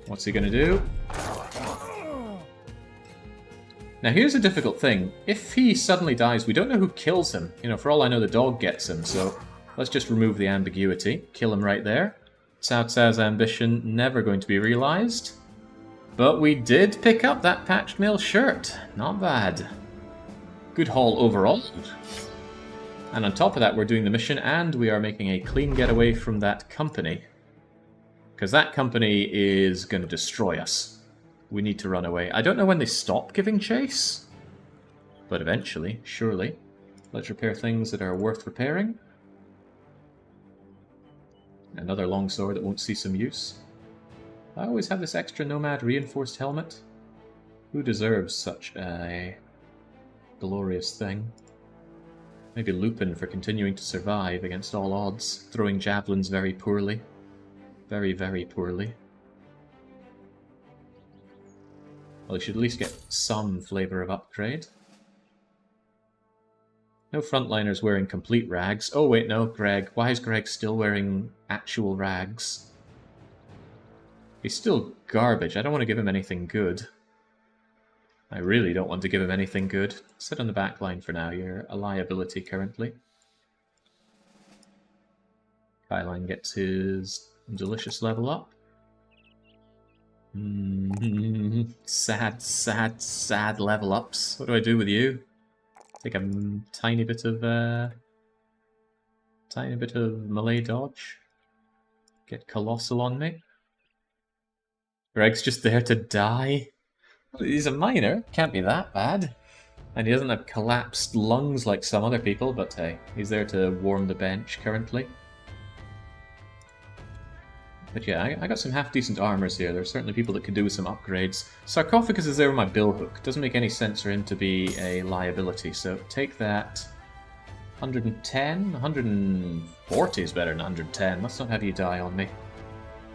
What's he gonna do? Now here's a difficult thing. If he suddenly dies, we don't know who kills him. You know, for all I know, the dog gets him, so let's just remove the ambiguity. Kill him right there. Cao Cao's ambition never going to be realized. But we did pick up that patched mail shirt. Not bad. Good haul overall. And on top of that, we're doing the mission, and we are making a clean getaway from that company. Because that company is going to destroy us. We need to run away. I don't know when they stop giving chase. But eventually, surely. Let's repair things that are worth repairing. Another longsword that won't see some use. I always have this extra Nomad reinforced helmet. Who deserves such a glorious thing? Maybe Lupin for continuing to survive against all odds, throwing javelins very poorly. Very, very poorly. Well, he should at least get some flavour of upgrade. No frontliners wearing complete rags. Oh wait, no, Greg. Why is Greg still wearing actual rags? He's still garbage. I don't want to give him anything good. I really don't want to give him anything good. Sit on the back line for now. You're a liability currently. Kyline gets his delicious level up. Sad, sad, sad level ups. What do I do with you? Take a tiny bit of melee dodge. Get colossal on me. Greg's just there to die. He's a miner. Can't be that bad. And he doesn't have collapsed lungs like some other people, but hey, he's there to warm the bench currently. But yeah, I got some half-decent armors here. There's certainly people that could do with some upgrades. Sarcophagus is there with my billhook. Doesn't make any sense for him to be a liability, so take that. 110? 140 is better than 110. Let's not have you die on me.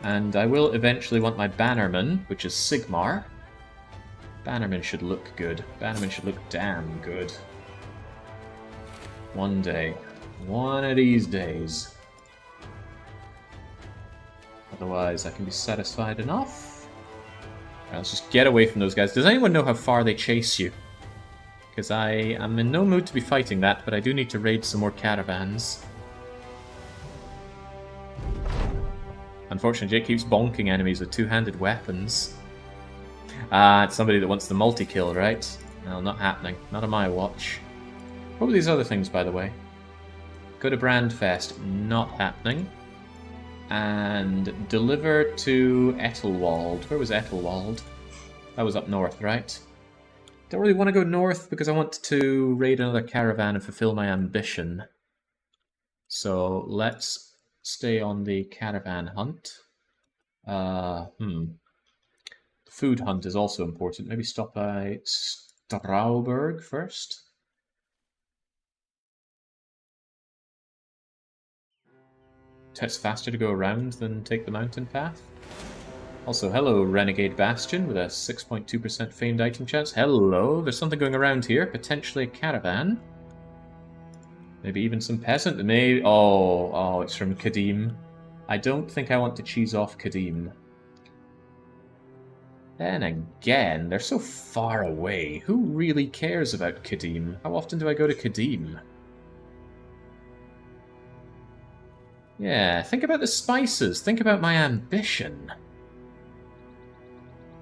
And I will eventually want my Bannerman, which is Sigmar. Bannerman should look good. Bannerman should look damn good. One day. One of these days. Otherwise, I can be satisfied enough. Right, let's just get away from those guys. Does anyone know how far they chase you? Because I am in no mood to be fighting that, but I do need to raid some more caravans. Unfortunately, Jake keeps bonking enemies with two-handed weapons. Ah, it's somebody that wants the multi-kill, right? No, not happening. Not on my watch. What were these other things, by the way? Go to Brandfest. Not happening. And deliver to Ethelwald. Where was Ethelwald? That was up north, right? Don't really want to go north because I want to raid another caravan and fulfill my ambition. So let's stay on the caravan hunt. Food hunt is also important. Maybe stop by Strauberg first. It's faster to go around than take the mountain path. Also, hello, Renegade Bastion with a 6.2% feigned item chance. Hello, there's something going around here. Potentially a caravan. Maybe even some peasant. Maybe. Oh, it's from Kadim. I don't think I want to cheese off Kadim. Then again, they're so far away. Who really cares about Kadim? How often do I go to Kadim? Yeah, think about the spices. Think about my ambition.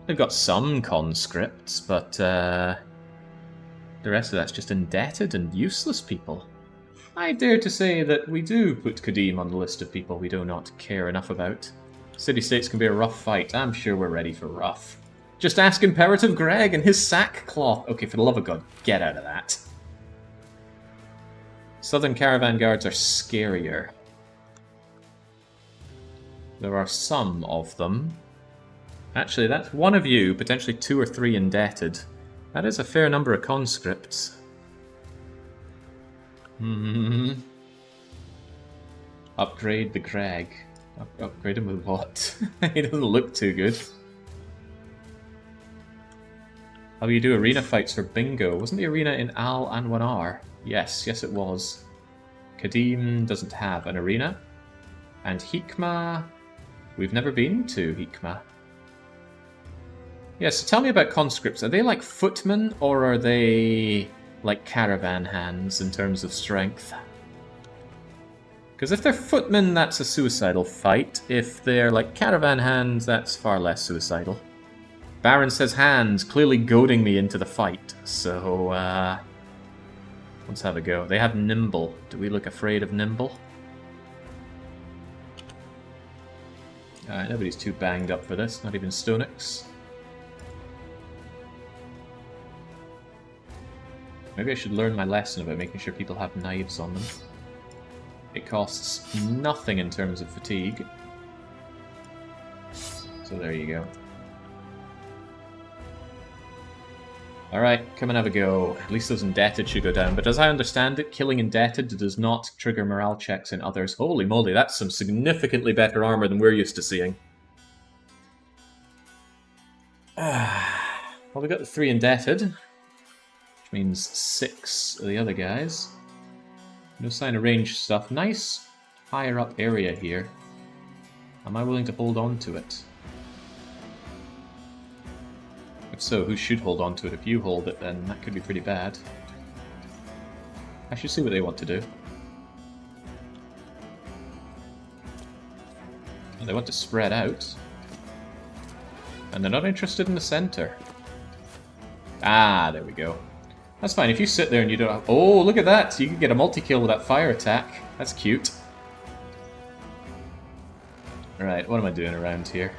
They've got some conscripts, but the rest of that's just indebted and useless people. I dare to say that we do put Kadim on the list of people we do not care enough about. City-states can be a rough fight. I'm sure we're ready for rough. Just ask Imperative Greg and his sackcloth. Okay, for the love of God, get out of that. Southern Caravan Guards are scarier. There are some of them. Actually, that's one of you, potentially 2 or 3 indebted. That is a fair number of conscripts. Upgrade the Greg. Upgrade him with what? He doesn't look too good. Oh, you do arena fights for Bingo. Wasn't the arena in Al Anwanar? Yes, it was. Kadim doesn't have an arena. And Hikmah... We've never been to Hikmah. Yeah, so tell me about conscripts. Are they like footmen, or are they like caravan hands in terms of strength? Because if they're footmen, that's a suicidal fight. If they're like caravan hands, that's far less suicidal. Baron says hands, clearly goading me into the fight. So, let's have a go. They have nimble. Do we look afraid of nimble? Alright, nobody's too banged up for this, not even Stonix. Maybe I should learn my lesson about making sure people have knives on them. It costs nothing in terms of fatigue. So there you go. Alright, come and have a go. At least those indebted should go down. But as I understand it, killing indebted does not trigger morale checks in others. Holy moly, that's some significantly better armor than we're used to seeing. Well, we got the 3 indebted, which means 6 of the other guys. No sign of ranged stuff. Nice higher up area here. Am I willing to hold on to it? If so, who should hold on to it? If you hold it, then that could be pretty bad. I should see what they want to do. Well, they want to spread out. And they're not interested in the center. Ah, there we go. That's fine. If you sit there and you don't have... Oh, look at that! You can get a multi-kill with that fire attack. That's cute. Alright, what am I doing around here?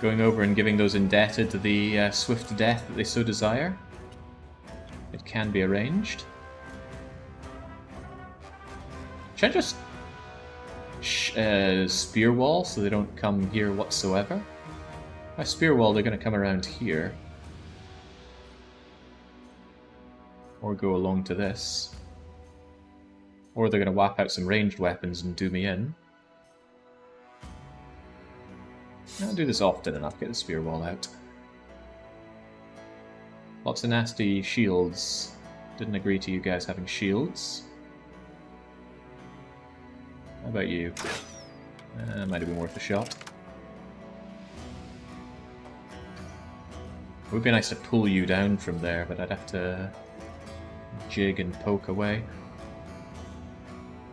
Going over and giving those indebted the swift death that they so desire. It can be arranged. Should I just spear wall so they don't come here whatsoever? If I spear wall, they're going to come around here. Or go along to this. Or they're going to whap out some ranged weapons and do me in. I'll do this often enough, get the spear wall out. Lots of nasty shields. Didn't agree to you guys having shields. How about you? Might have been worth a shot. It would be nice to pull you down from there, but I'd have to jig and poke away.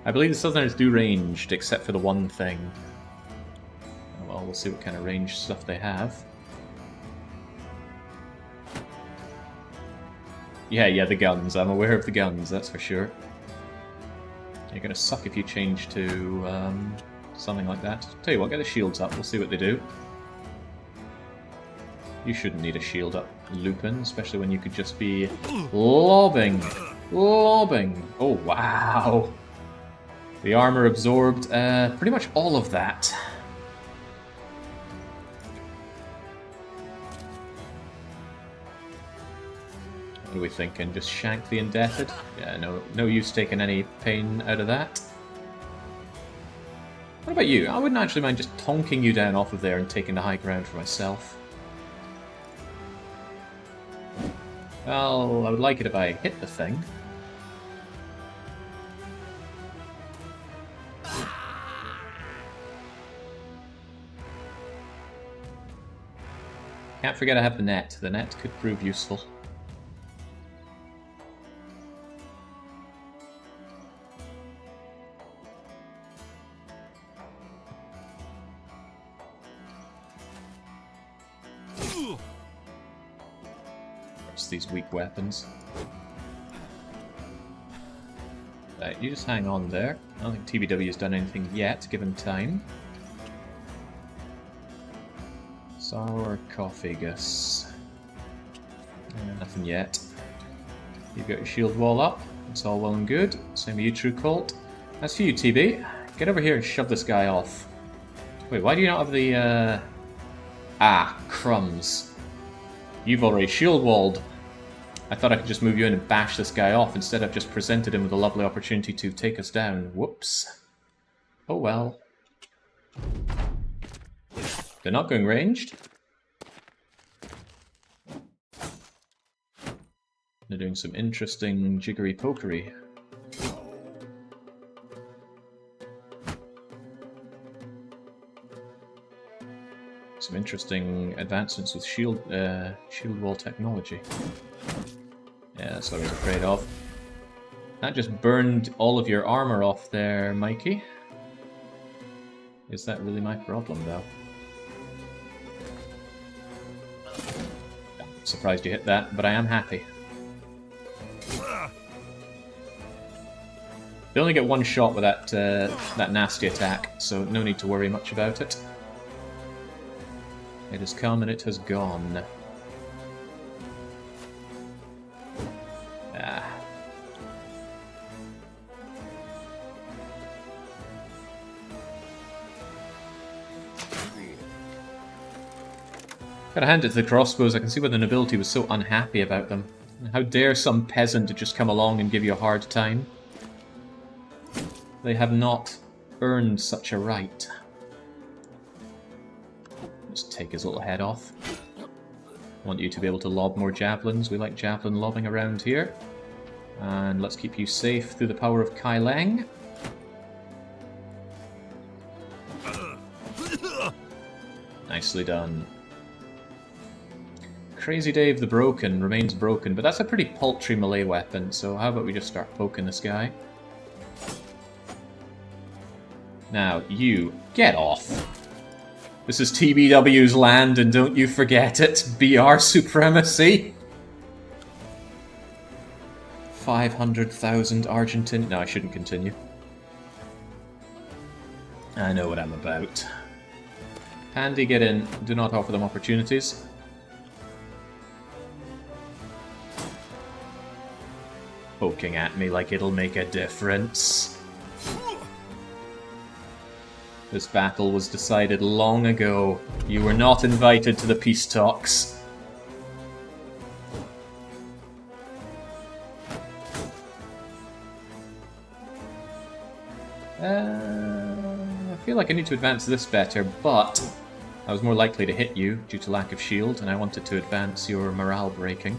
I believe the Southerners do ranged, except for the one thing. Well, we'll see what kind of ranged stuff they have. Yeah, the guns. I'm aware of the guns, that's for sure. You're gonna suck if you change to something like that. Tell you what, get the shields up, we'll see what they do. You shouldn't need a shield up, Lupin, especially when you could just be lobbing. Lobbing! Oh, wow! The armor absorbed pretty much all of that. What are we thinking? Just shank the indebted? Yeah, no use taking any pain out of that. What about you? I wouldn't actually mind just tonking you down off of there and taking the high ground for myself. Well, I would like it if I hit the thing. Can't forget I have the net. The net could prove useful. These weak weapons. Right, you just hang on there. I don't think TBW has done anything yet, given time. Sour coffee, Gus. Nothing yet. You've got your shield wall up. It's all well and good. Same with you, True Colt. As for you, TB, get over here and shove this guy off. Wait, why do you not have the, Ah, crumbs. You've already shield walled. I thought I could just move you in and bash this guy off. Instead, I've just presented him with a lovely opportunity to take us down. Whoops. Oh well. They're not going ranged. They're doing some interesting jiggery-pokery. Some interesting advancements with shield wall technology. Yeah, that's what I was afraid of. That just burned all of your armor off there, Mikey. Is that really my problem, though? I'm surprised you hit that, but I am happy. They only get one shot with that nasty attack, so no need to worry much about it. It has come and it has gone. Ah. Gotta hand it to the crossbows. I can see why the nobility was so unhappy about them. How dare some peasant to just come along and give you a hard time? They have not earned such a right. Just take his little head off. Want you to be able to lob more javelins. We like javelin lobbing around here. And let's keep you safe through the power of Kai Lang. Nicely done. Crazy Dave the Broken remains broken, but that's a pretty paltry melee weapon, so how about we just start poking this guy? Now, you, get off. This is TBW's land, and don't you forget it. BR supremacy. 500,000 Argentine. No, I shouldn't continue. I know what I'm about. Handy, get in. Do not offer them opportunities. Poking at me like it'll make a difference. This battle was decided long ago. You were not invited to the peace talks. I feel like I need to advance this better, but I was more likely to hit you due to lack of shield, and I wanted to advance your morale breaking.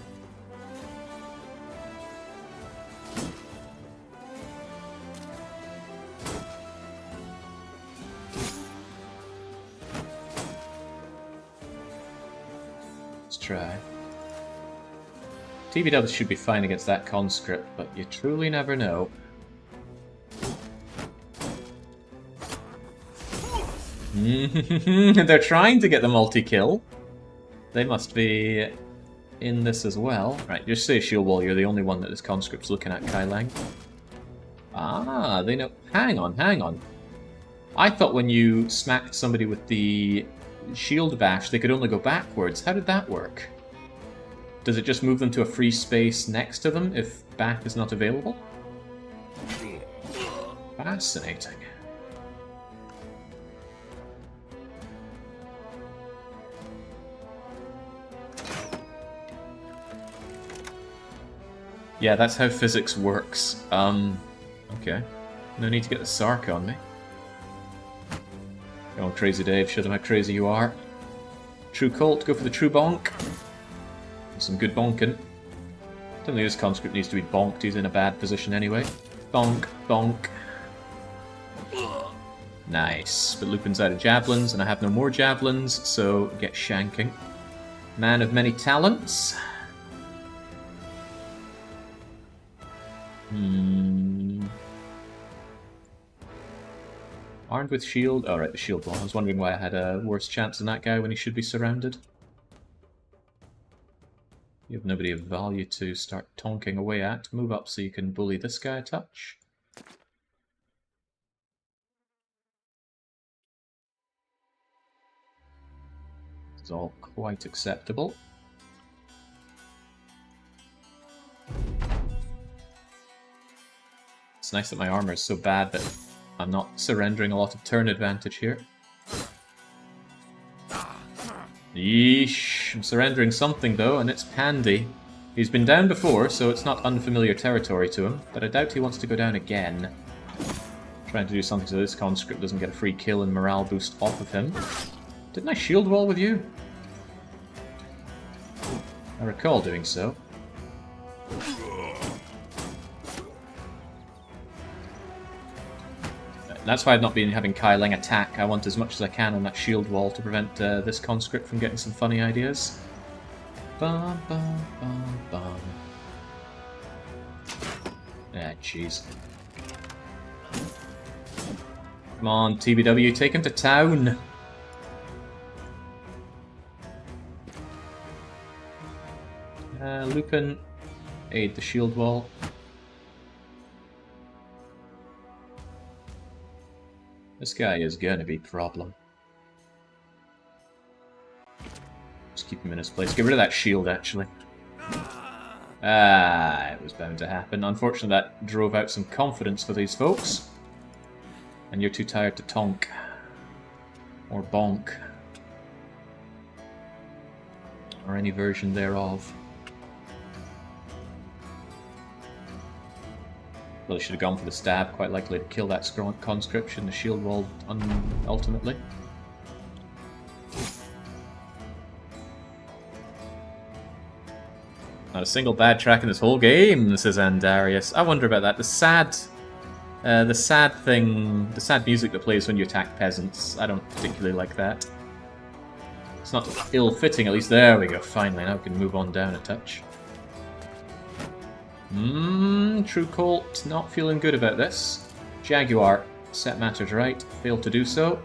Try. TBW should be fine against that conscript, but you truly never know. They're trying to get the multi-kill. They must be in this as well. Right, just say shield wall, you're the only one that this conscript's looking at, Kai Lang. Ah, they know. Hang on, hang on. I thought when you smacked somebody with the shield bash, they could only go backwards. How did that work? Does it just move them to a free space next to them if back is not available? Fascinating. Yeah, that's how physics works. Okay. No need to get the Sark on me. Come on, Crazy Dave, show them how crazy you are. True Colt, go for the true bonk. Some good bonking. Don't think this conscript needs to be bonked, he's in a bad position anyway. Bonk, bonk. Nice, but Lupin's out of javelins, and I have no more javelins, so get shanking. Man of many talents. Armed with shield. Oh, right, the shield wall. I was wondering why I had a worse chance than that guy when he should be surrounded. You have nobody of value to start tonking away at. Move up so you can bully this guy a touch. This is all quite acceptable. It's nice that my armor is so bad that I'm not surrendering a lot of turn advantage here. Yeesh. I'm surrendering something though, and it's Pandy. He's been down before, so it's not unfamiliar territory to him, but I doubt he wants to go down again. Trying to do something so this conscript doesn't get a free kill and morale boost off of him. Didn't I shield wall with you? I recall doing so. That's why I've not been having Kai Leng attack. I want as much as I can on that shield wall to prevent this conscript from getting some funny ideas. Bum, bum, bum, bum. Ah, jeez. Come on, TBW, take him to town! Lupin, aid the shield wall. This guy is gonna be a problem. Just keep him in his place. Get rid of that shield, actually. Ah, it was bound to happen. Unfortunately, that drove out some confidence for these folks. And you're too tired to tonk. Or bonk. Or any version thereof. Really should have gone for the stab, quite likely to kill that conscription, the shield wall ultimately. Not a single bad track in this whole game, says Andarius. I wonder about that. The sad thing, the sad music that plays when you attack peasants, I don't particularly like that. It's not ill-fitting, at least. There we go, finally. Now we can move on down a touch. True Colt, not feeling good about this. Jaguar, set matters right, failed to do so.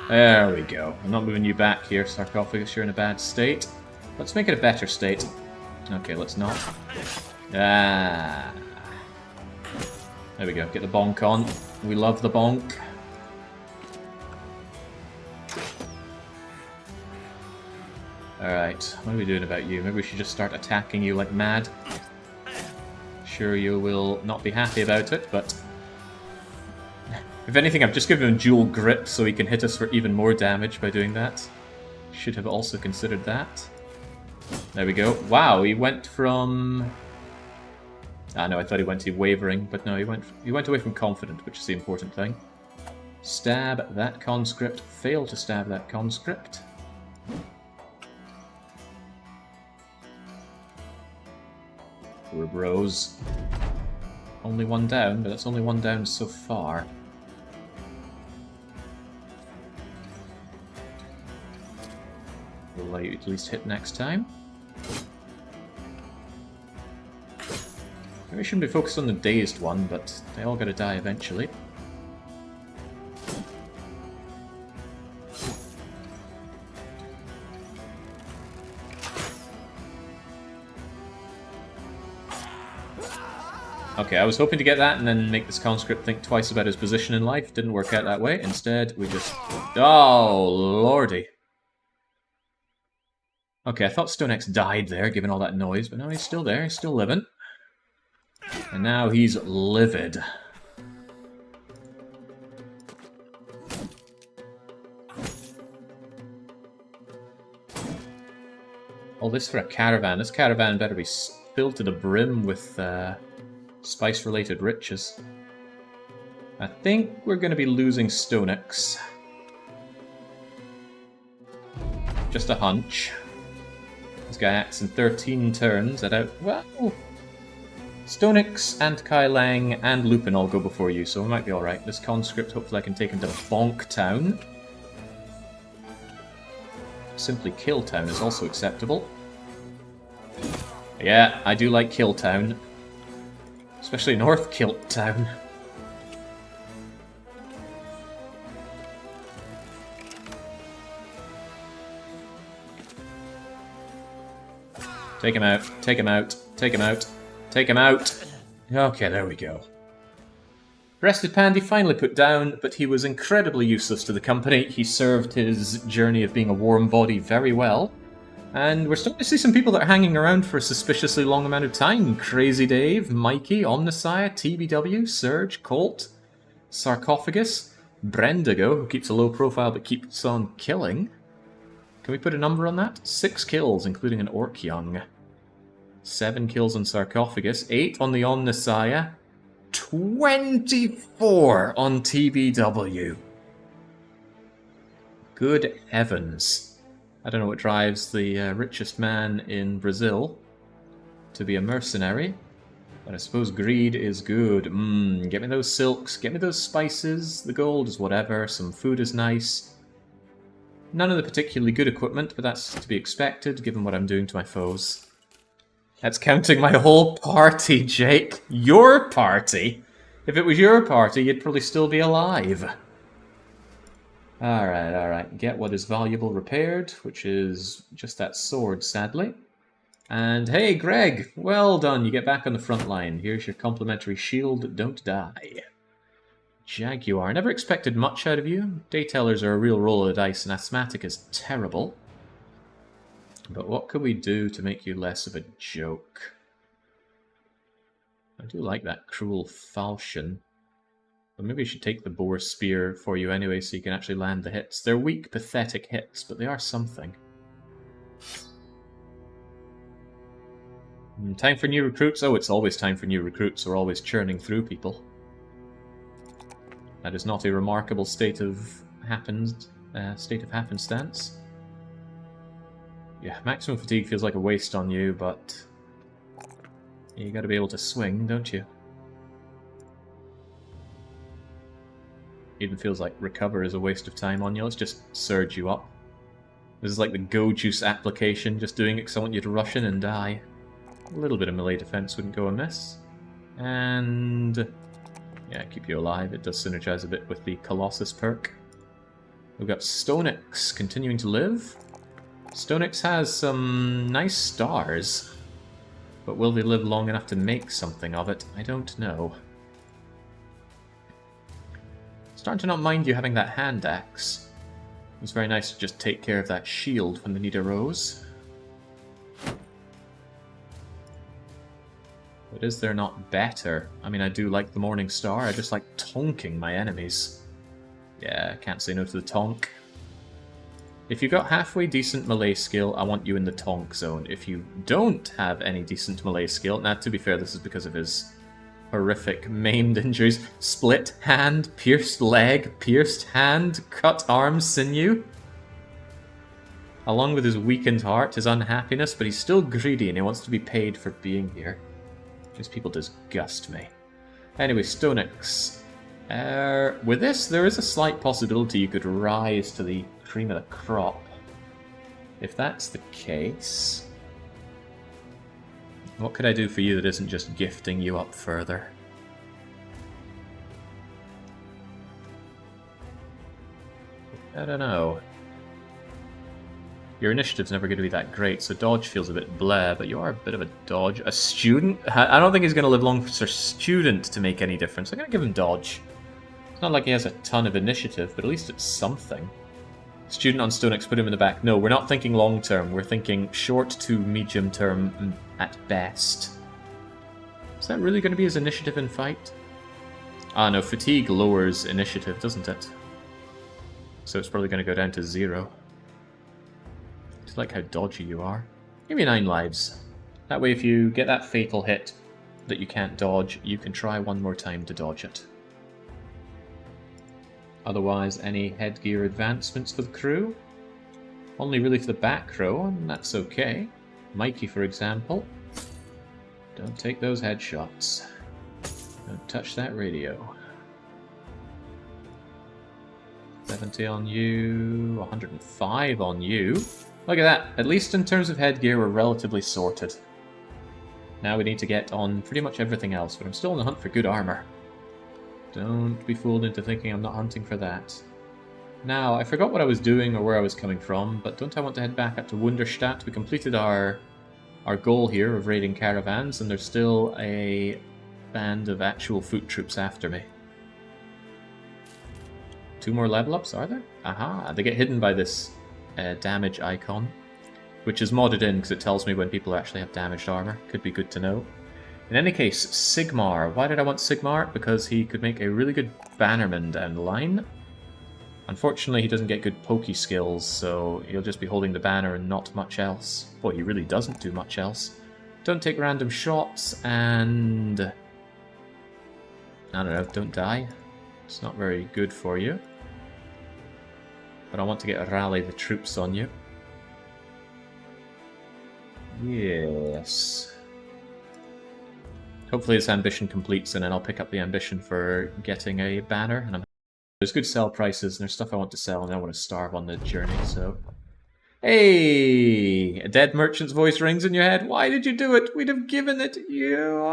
There we go. I'm not moving you back here, Sarcophagus, you're in a bad state. Let's make it a better state. Okay, let's not. Ah. There we go, get the bonk on. We love the bonk. Alright, what are we doing about you? Maybe we should just start attacking you like mad. Sure, you will not be happy about it, but... if anything, I've just given him dual grip so he can hit us for even more damage by doing that. Should have also considered that. There we go. Wow, he went from... ah, no, I thought he went to wavering, but no, he went away from confident, which is the important thing. Stab that conscript. Fail to stab that conscript. Poor bros. Only one down, but that's only one down so far. We'll let you at least hit next time. Maybe we shouldn't be focused on the dazed one, but they all gotta die eventually. Okay, I was hoping to get that and then make this conscript think twice about his position in life. Didn't work out that way. Instead, we just... oh, lordy. Okay, I thought Stone X died there, given all that noise, but now he's still there. He's still living. And now he's livid. All this for a caravan. This caravan better be filled to the brim with... spice-related riches. I think we're going to be losing Stonix. Just a hunch. This guy acts in 13 turns. Well, Stonix and Kai Lang and Lupin all go before you, so we might be alright. This conscript, hopefully I can take him to Bonk Town. Simply Kill Town is also acceptable. Yeah, I do like Kill Town. Especially North Kilt Town. Take him out, take him out, take him out, take him out. Okay, there we go. Rested Pandy finally put down, but he was incredibly useless to the company. He served his journey of being a warm body very well. And we're starting to see some people that are hanging around for a suspiciously long amount of time. Crazy Dave, Mikey, Omnissiah, TBW, Surge, Colt, Sarcophagus, Brendigo, who keeps a low profile but keeps on killing. Can we put a number on that? 6 kills, including an Orc Young. 7 kills on Sarcophagus, 8 on the Omnissiah, 24 on TBW. Good heavens. I don't know what drives the richest man in Brazil to be a mercenary. But I suppose greed is good. Get me those silks, get me those spices, the gold is whatever, some food is nice. None of the particularly good equipment, but that's to be expected, given what I'm doing to my foes. That's counting my whole party, Jake. Your party? If it was your party, you'd probably still be alive. Alright, alright. Get what is valuable repaired, which is just that sword, sadly. And hey, Greg, well done. You get back on the front line. Here's your complimentary shield. Don't die. Jaguar. Never expected much out of you. Daytellers are a real roll of the dice, and asthmatic is terrible. But what could we do to make you less of a joke? I do like that cruel falchion. But maybe I should take the boar spear for you anyway so you can actually land the hits. They're weak, pathetic hits, but they are something. Time for new recruits? Oh, it's always time for new recruits. We're always churning through people. That is not a remarkable state of happenstance. Yeah, maximum fatigue feels like a waste on you, but you gotta be able to swing, don't you? Even feels like recover is a waste of time on you. Let's just surge you up. This is like the go juice application, just doing it because I want you to rush in and die. A little bit of melee defense wouldn't go amiss. And yeah, keep you alive. It does synergize a bit with the Colossus perk. We've got Stonix continuing to live. Stonix has some nice stars, but will they live long enough to make something of it? I don't know. Starting to not mind you having that hand axe. It was very nice to just take care of that shield when the need arose. But is there not better? I mean, I do like the Morning Star, I just like tonking my enemies. Yeah, can't say no to the tonk. If you got halfway decent melee skill, I want you in the tonk zone. If you don't have any decent melee skill, now to be fair, this is because of his horrific maimed injuries. Split hand, pierced leg, pierced hand, cut arm, sinew. Along with his weakened heart, his unhappiness, but he's still greedy and he wants to be paid for being here. These people disgust me. Anyway, Stonix. With this, there is a slight possibility you could rise to the cream of the crop. If that's the case, what could I do for you that isn't just gifting you up further? I don't know. Your initiative's never going to be that great, so dodge feels a bit bleh, but you are a bit of a dodge. A student? I don't think he's going to live long for student to make any difference. I'm going to give him dodge. It's not like he has a ton of initiative, but at least it's something. Student on Stonix, put him in the back. No, we're not thinking long term. We're thinking short to medium term at best. Is that really going to be his initiative in fight? Ah, no, fatigue lowers initiative, doesn't it? So it's probably going to go down to 0. Just like how dodgy you are. Give me 9 lives. That way if you get that fatal hit that you can't dodge, you can try one more time to dodge it. Otherwise, any headgear advancements for the crew? Only really for the back row, and that's okay. Mikey, for example. Don't take those headshots. Don't touch that radio. 70 on you, 105 on you. Look at that. At least in terms of headgear, we're relatively sorted. Now we need to get on pretty much everything else, but I'm still on the hunt for good armor. Don't be fooled into thinking I'm not hunting for that. Now, I forgot what I was doing or where I was coming from, but don't I want to head back up to Wunderstadt? We completed our goal here of raiding caravans, and there's still a band of actual foot troops after me. 2 more level ups, are there? Aha, they get hidden by this damage icon, which is modded in because it tells me when people actually have damaged armor. Could be good to know. In any case, Sigmar. Why did I want Sigmar? Because he could make a really good bannerman down the line. Unfortunately, he doesn't get good pokey skills, so he'll just be holding the banner and not much else. Boy, he really doesn't do much else. Don't take random shots, and I don't know, don't die. It's not very good for you. But I want to get rally the troops on you. Yes. Hopefully this ambition completes, and then I'll pick up the ambition for getting a banner. And there's good sell prices, and there's stuff I want to sell, and I don't want to starve on the journey, so... Hey! A dead merchant's voice rings in your head. Why did you do it? We'd have given it you.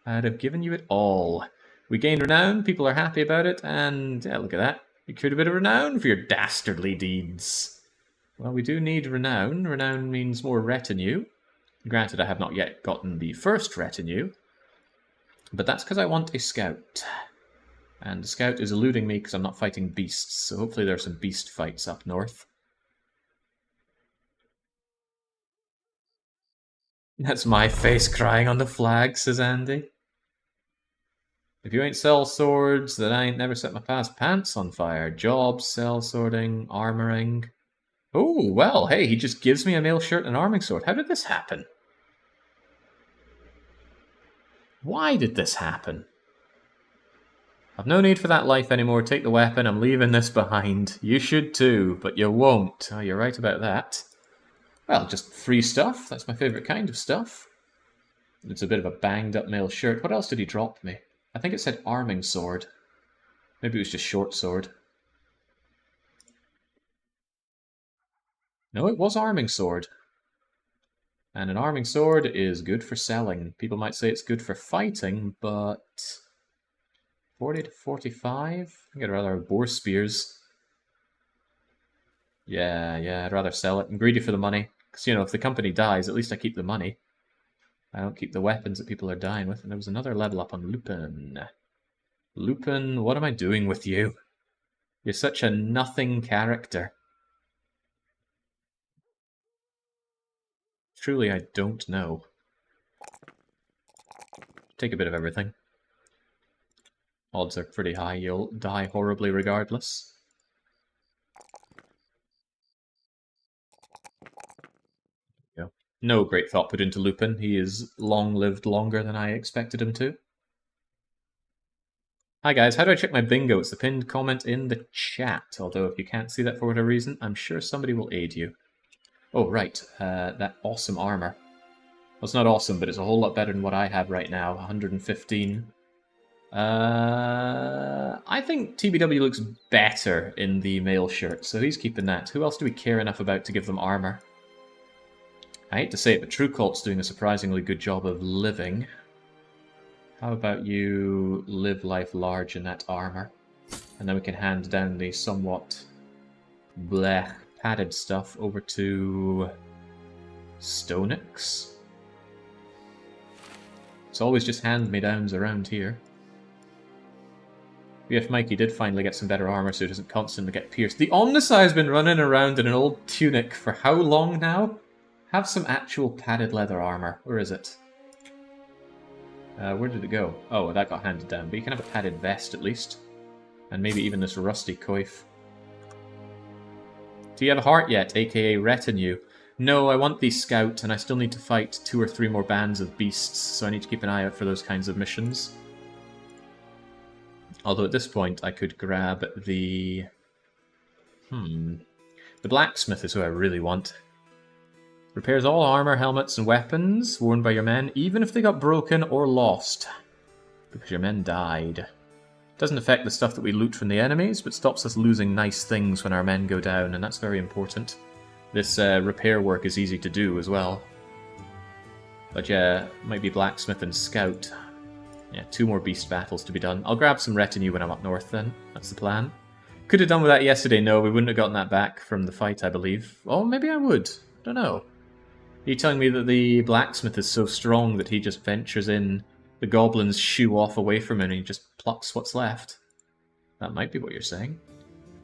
I'd have given you it all. We gained renown, people are happy about it, and yeah, look at that. You accrued a bit of renown for your dastardly deeds. Well, we do need renown. Renown means more retinue. Granted, I have not yet gotten the first retinue, but that's because I want a scout. And the scout is eluding me because I'm not fighting beasts, so hopefully there are some beast fights up north. That's my face crying on the flag, says Andy. If you ain't sell swords, then I ain't never set my pants on fire. Jobs, cell sorting, armoring. Oh, well, hey, he just gives me a mail shirt and an arming sword. How did this happen? Why did this happen? I've no need for that life anymore. Take the weapon. I'm leaving this behind. You should too, but you won't. Oh, you're right about that. Well, just free stuff. That's my favourite kind of stuff. It's a bit of a banged-up mail shirt. What else did he drop me? I think it said arming sword. Maybe it was just short sword. No, it was arming sword. And an arming sword is good for selling. People might say it's good for fighting, but... 40 to 45? I think I'd rather have boar spears. Yeah, I'd rather sell it. I'm greedy for the money. Because, if the company dies, at least I keep the money. I don't keep the weapons that people are dying with. And there was another level up on Lupin. Lupin, what am I doing with you? You're such a nothing character. Truly, I don't know. Take a bit of everything. Odds are pretty high you'll die horribly regardless. No great thought put into Lupin. He is long-lived longer than I expected him to. Hi guys, how do I check my bingo? It's the pinned comment in the chat. Although if you can't see that for whatever reason, I'm sure somebody will aid you. Oh, right. That awesome armor. Well, it's not awesome, but it's a whole lot better than what I have right now. 115. I think TBW looks better in the mail shirt, so he's keeping that. Who else do we care enough about to give them armor? I hate to say it, but True Cult's doing a surprisingly good job of living. How about you live life large in that armor? And then we can hand down the somewhat blech padded stuff over to Stonix. It's always just hand-me-downs around here. BF Mikey did finally get some better armor so he doesn't constantly get pierced. The Omnisci has been running around in an old tunic for how long now? Have some actual padded leather armor. Where is it? Where did it go? Oh, that got handed down. But you can have a padded vest at least. And maybe even this rusty coif. Do you have a heart yet, aka retinue? No, I want the scout, and I still need to fight 2 or 3 more bands of beasts, so I need to keep an eye out for those kinds of missions. Although at this point I could grab the... The blacksmith is who I really want. Repairs all armor, helmets, and weapons worn by your men, even if they got broken or lost. Because your men died. Doesn't affect the stuff that we loot from the enemies, but stops us losing nice things when our men go down, and that's very important. This repair work is easy to do as well. But yeah, might be blacksmith and scout. Yeah, 2 more beast battles to be done. I'll grab some retinue when I'm up north then. That's the plan. Could have done with that yesterday. No, we wouldn't have gotten that back from the fight, I believe. Oh, maybe I would. I don't know. Are you telling me that the blacksmith is so strong that he just ventures in, the goblins shoo off away from him and he just plucks what's left? That might be what you're saying.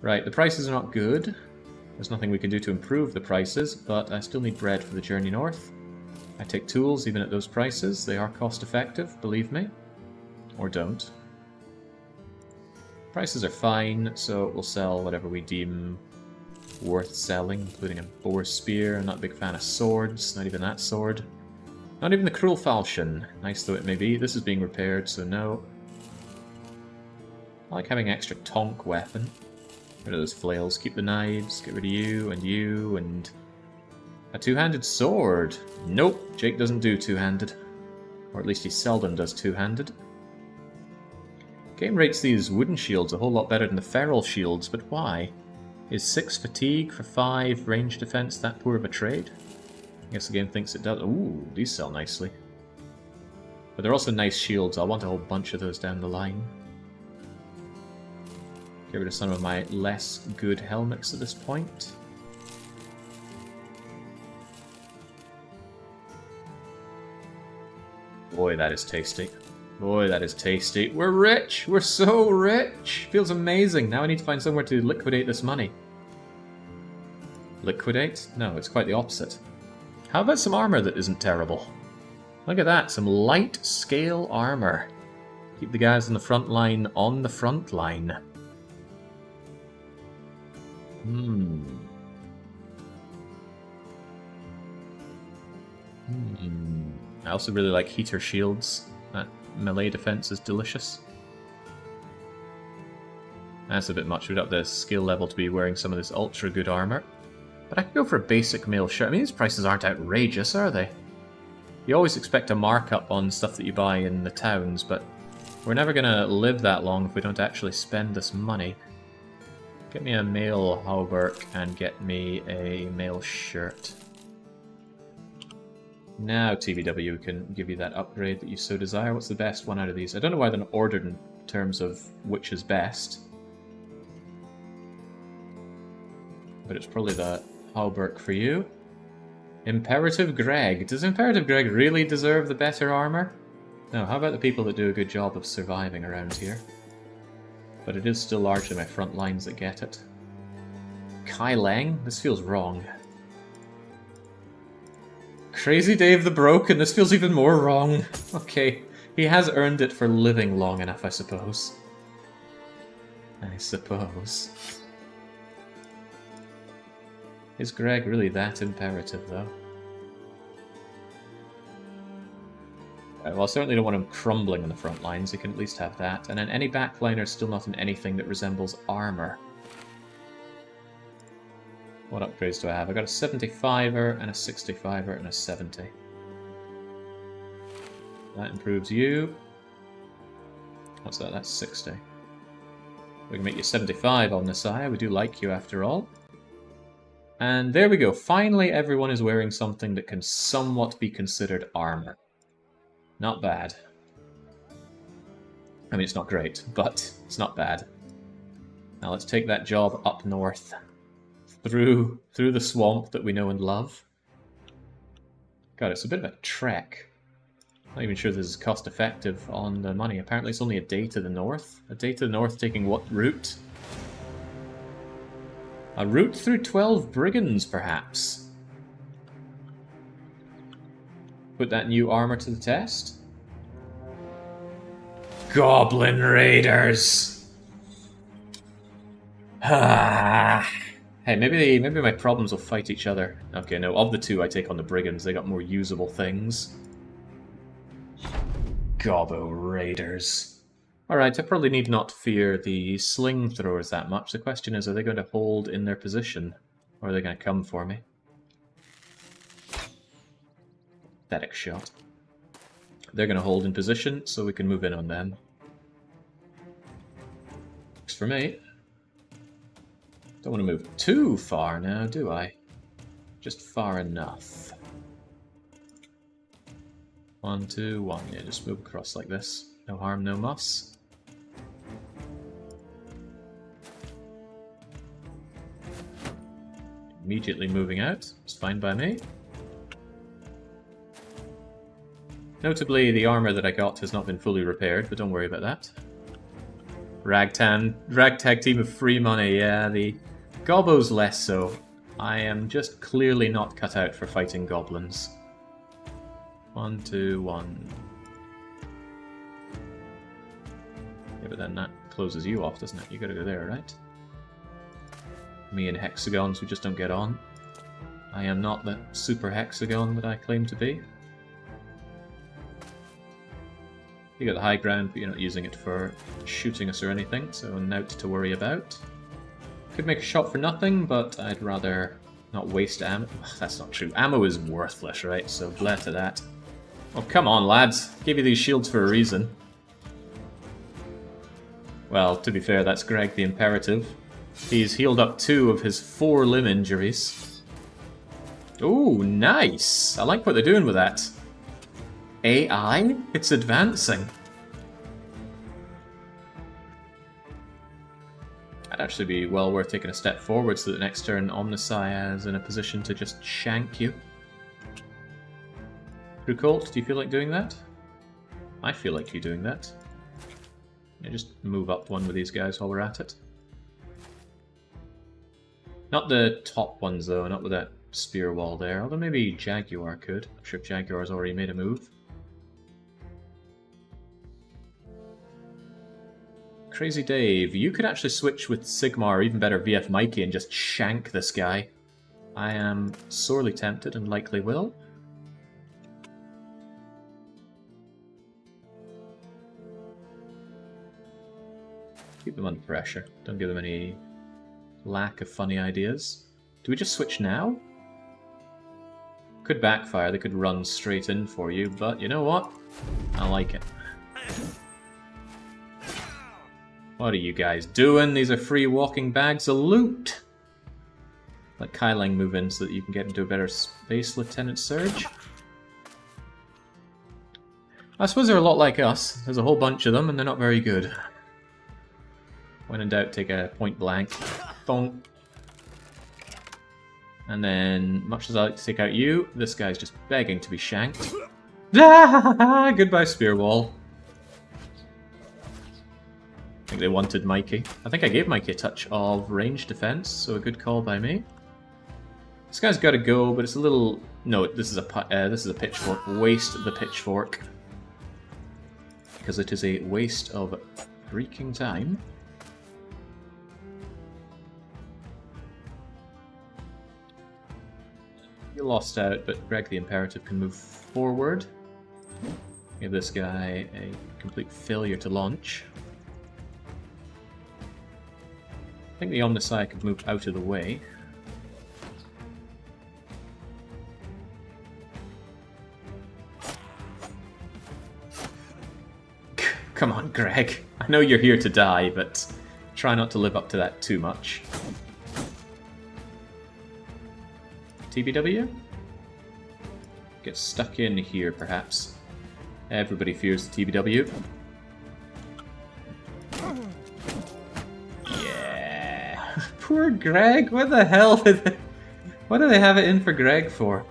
Right, the prices are not good. There's nothing we can do to improve the prices, but I still need bread for the journey north. I take tools even at those prices. They are cost effective, believe me. Or don't. Prices are fine, so we'll sell whatever we deem worth selling, including a boar spear. I'm not a big fan of swords, not even that sword. Not even the cruel falchion, nice though it may be. This is being repaired, so no. I like having an extra tonk weapon. Get rid of those flails, keep the knives, get rid of you, and... a two-handed sword! Nope, Jake doesn't do two-handed. Or at least he seldom does two-handed. Game rates these wooden shields a whole lot better than the feral shields, but why? Is 6 fatigue for 5 range defense that poor of a trade? I guess the game thinks it does. Ooh, these sell nicely. But they're also nice shields. I'll want a whole bunch of those down the line. Get rid of some of my less good helmets at this point. Boy, that is tasty. Boy, that is tasty. We're rich! We're so rich! Feels amazing. Now I need to find somewhere to liquidate this money. Liquidate? No, it's quite the opposite. How about some armor that isn't terrible? Look at that, some light scale armor. Keep the guys on the front line on the front line. I also really like heater shields. That melee defense is delicious. That's a bit much. We'd have the skill level to be wearing some of this ultra good armor. But I could go for a basic mail shirt. I mean, these prices aren't outrageous, are they? You always expect a markup on stuff that you buy in the towns, but we're never going to live that long if we don't actually spend this money. Get me a mail hauberk and get me a mail shirt. Now TVW can give you that upgrade that you so desire. What's the best one out of these? I don't know why they're not ordered in terms of which is best. But it's probably the hauberk for you. Imperative Greg. Does Imperative Greg really deserve the better armor? No, how about the people that do a good job of surviving around here? But it is still largely my front lines that get it. Kai Leng? This feels wrong. Crazy Dave the Broken? This feels even more wrong. Okay, he has earned it for living long enough, I suppose. I suppose. Is Greg really that imperative, though? Right, well, I certainly don't want him crumbling on the front lines. He can at least have that. And then any backliner still not in anything that resembles armor. What upgrades do I have? I got a 75er and a 65er and a 70. That improves you. What's that? That's 60. We can make you 75 on this eye. We do like you after all. And there we go. Finally, everyone is wearing something that can somewhat be considered armor. Not bad. I mean, it's not great, but it's not bad. Now let's take that job up north. Through the swamp that we know and love. God, it's a bit of a trek. Not even sure this is cost effective on the money. Apparently it's only a day to the north. A day to the north taking what route? A route through 12 brigands, perhaps. Put that new armor to the test. Goblin Raiders! Hey, maybe my problems will fight each other. Okay, no, of the two I take on the brigands. They got more usable things. Gobbo Raiders. Alright, I probably need not fear the sling throwers that much. The question is, are they going to hold in their position? Or are they going to come for me? Pathetic shot. They're going to hold in position, so we can move in on them. Works for me. Don't want to move too far now, do I? Just far enough. 1, 2, 1. Yeah, just move across like this. No harm, no muss. Immediately moving out. It's fine by me. Notably, the armor that I got has not been fully repaired, but don't worry about that. Ragtag team of free money, yeah, the Gobbo's less so. I am just clearly not cut out for fighting goblins. 1, 2, 1. Yeah, but then that closes you off, doesn't it? You gotta go there, right? Me and hexagons, we just don't get on. I am not the super hexagon that I claim to be. You got the high ground, but you're not using it for shooting us or anything, so naught to worry about. Could make a shot for nothing, but I'd rather not waste ammo. That's not true. Ammo is worthless, right? So glad to that. Oh, come on, lads. Gave you these shields for a reason. Well, to be fair, that's Greg the Imperative. He's healed up 2 of his 4 limb injuries. Ooh, nice! I like what they're doing with that. AI? It's advancing. That'd actually be well worth taking a step forward so that next turn Omnissiah is in a position to just shank you. Crew Colt, do you feel like doing that? I feel like you doing that. Yeah, just move up one with these guys while we're at it. Not the top ones though, not with that spear wall there, although maybe Jaguar could. I'm sure Jaguar's already made a move. Crazy Dave, you could actually switch with Sigma or even better VF Mikey and just shank this guy. I am sorely tempted and likely will. Keep them under pressure. Don't give them any lack of funny ideas. Do we just switch now? Could backfire, they could run straight in for you, but you know what? I like it. What are you guys doing? These are free walking bags of loot! Let Kailang move in so that you can get into a better space, Lieutenant Surge. I suppose they're a lot like us. There's a whole bunch of them and they're not very good. When in doubt, take a point blank. Thonk. And then, much as I like to take out you, this guy's just begging to be shanked. Ah, goodbye, spear wall. I think they wanted Mikey. I think I gave Mikey a touch of range defense, so a good call by me. This guy's got to go, but it's a little. No, this is a pitchfork. Waste the pitchfork because it is a waste of freaking time. You lost out, but Greg the Imperative can move forward. Give this guy a complete failure to launch. I think the Omnissiah could move out of the way. Come on, Greg. I know you're here to die, but try not to live up to that too much. TBW? Get stuck in here, perhaps. Everybody fears the TBW. Yeah. Poor Greg. What the hell did they... What do they have it in for Greg for?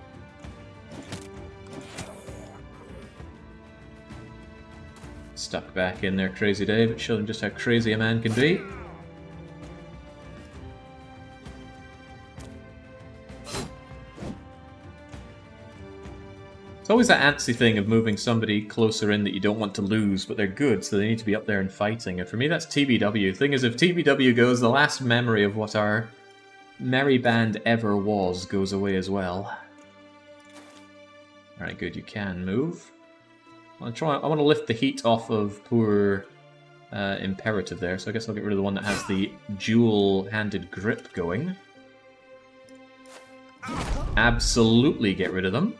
Stuck back in there, Crazy Dave. Show them just how crazy a man can be. It's always that antsy thing of moving somebody closer in that you don't want to lose, but they're good, so they need to be up there and fighting. And for me, that's TBW. The thing is, if TBW goes, the last memory of what our merry band ever was goes away as well. Alright, good, you can move. I want to lift the heat off of poor Imperative there, so I guess I'll get rid of the one that has the dual-handed grip going. Absolutely get rid of them.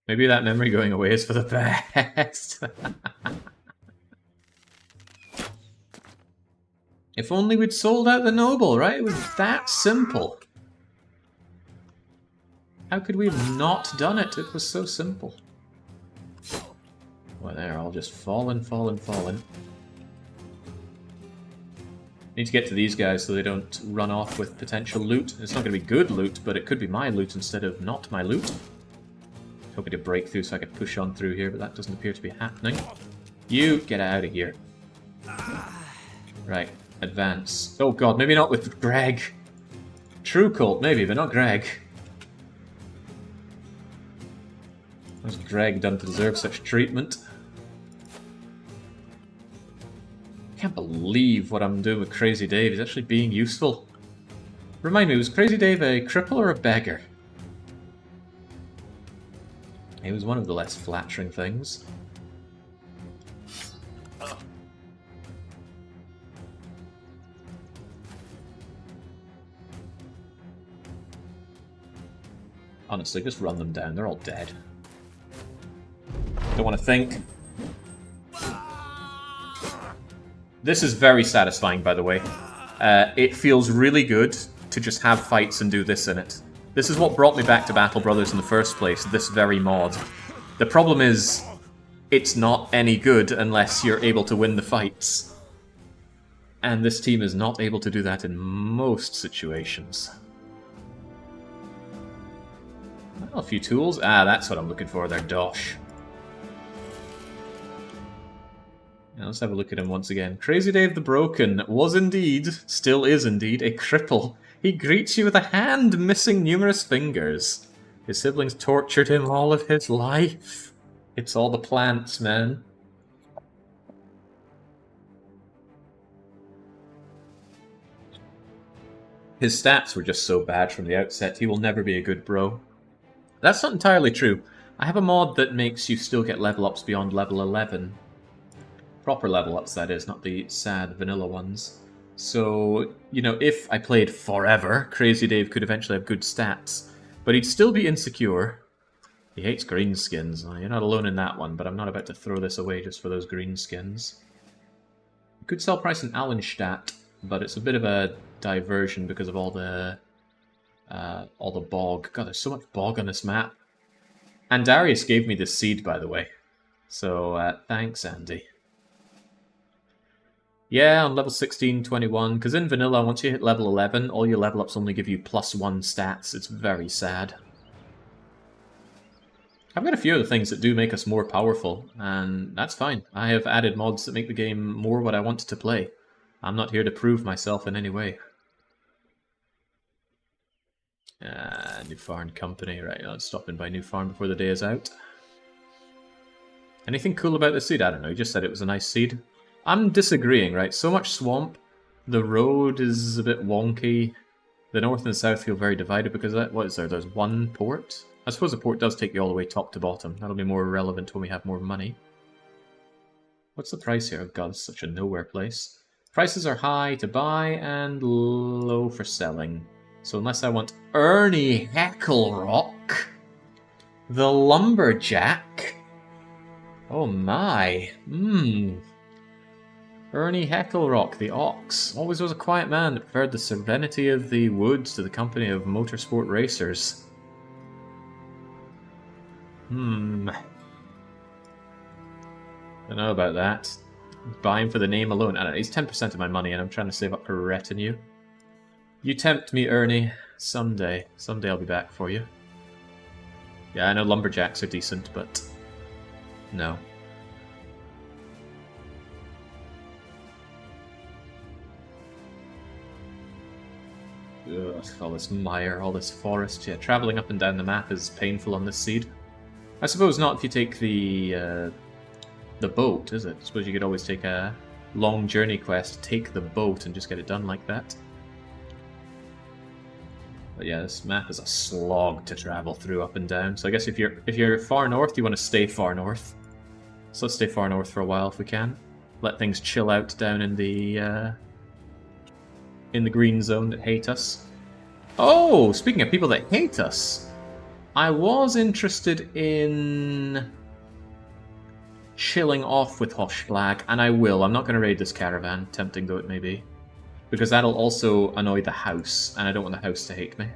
Maybe that memory going away is for the best. If only we'd sold out the Noble, right? It was that simple. How could we have not done it? It was so simple. Well, they're all just falling. Need to get to these guys so they don't run off with potential loot. It's not going to be good loot, but it could be my loot instead of not my loot. Hoping to break through so I could push on through here, but that doesn't appear to be happening. You get out of here. Right, advance. Oh god, maybe not with Greg. True Cult, maybe, but not Greg. What's Greg done to deserve such treatment? I can't believe what I'm doing with Crazy Dave. He's actually being useful. Remind me, was Crazy Dave a cripple or a beggar? He was one of the less flattering things. Honestly, just run them down. They're all dead. Don't want to think. This is very satisfying, by the way. It feels really good to just have fights and do this in it. This is what brought me back to Battle Brothers in the first place, this very mod. The problem is, it's not any good unless you're able to win the fights. And this team is not able to do that in most situations. Well, a few tools. Ah, that's what I'm looking for there, Dosh. Now let's have a look at him once again. Crazy Dave the Broken was indeed, still is indeed, a cripple. He greets you with a hand missing numerous fingers. His siblings tortured him all of his life. It's all the plants, man. His stats were just so bad from the outset, he will never be a good bro. That's not entirely true. I have a mod that makes you still get level ups beyond level 11. Proper level ups, that is, not the sad vanilla ones. So, you know, if I played forever, Crazy Dave could eventually have good stats. But he'd still be insecure. He hates green skins. Well, you're not alone in that one, but I'm not about to throw this away just for those green skins. Good sell price in Allenstadt, but it's a bit of a diversion because of all the bog. God, there's so much bog on this map. And Darius gave me this seed, by the way. So, thanks, Andy. Yeah, on level 16, 21, because in vanilla, once you hit level 11, all your level ups only give you +1 stats. It's very sad. I've got a few other things that do make us more powerful, and that's fine. I have added mods that make the game more what I want to play. I'm not here to prove myself in any way. New Farm Company. Right, let's stop in by New Farm before the day is out. Anything cool about this seed? I don't know, you just said it was a nice seed. I'm disagreeing, right? So much swamp, the road is a bit wonky, the north and the south feel very divided because of that. What is there? There's one port? I suppose a port does take you all the way top to bottom. That'll be more relevant when we have more money. What's the price here? Oh god, it's such a nowhere place. Prices are high to buy and low for selling. So unless I want Ernie Hecklerock, the Lumberjack. Oh my. Ernie Hecklerock, the Ox, always was a quiet man that preferred the serenity of the woods to the company of motorsport racers. Don't know about that. Buy him for the name alone. I don't know, he's 10% of my money and I'm trying to save up for a retinue. You tempt me, Ernie. Someday. Someday I'll be back for you. Yeah, I know lumberjacks are decent, but no. Ugh, all this mire, all this forest. Yeah, travelling up and down the map is painful on this seed. I suppose not if you take the boat, is it? I suppose you could always take a long journey quest, take the boat, and just get it done like that. But yeah, this map is a slog to travel through up and down. So I guess if you're far north, you want to stay far north. So let's stay far north for a while if we can. Let things chill out down in the green zone that hate us. Oh, speaking of people that hate us, I was interested in chilling off with Hoshflag, and I will. I'm not going to raid this caravan, tempting though it may be, because that'll also annoy the house, and I don't want the house to hate me.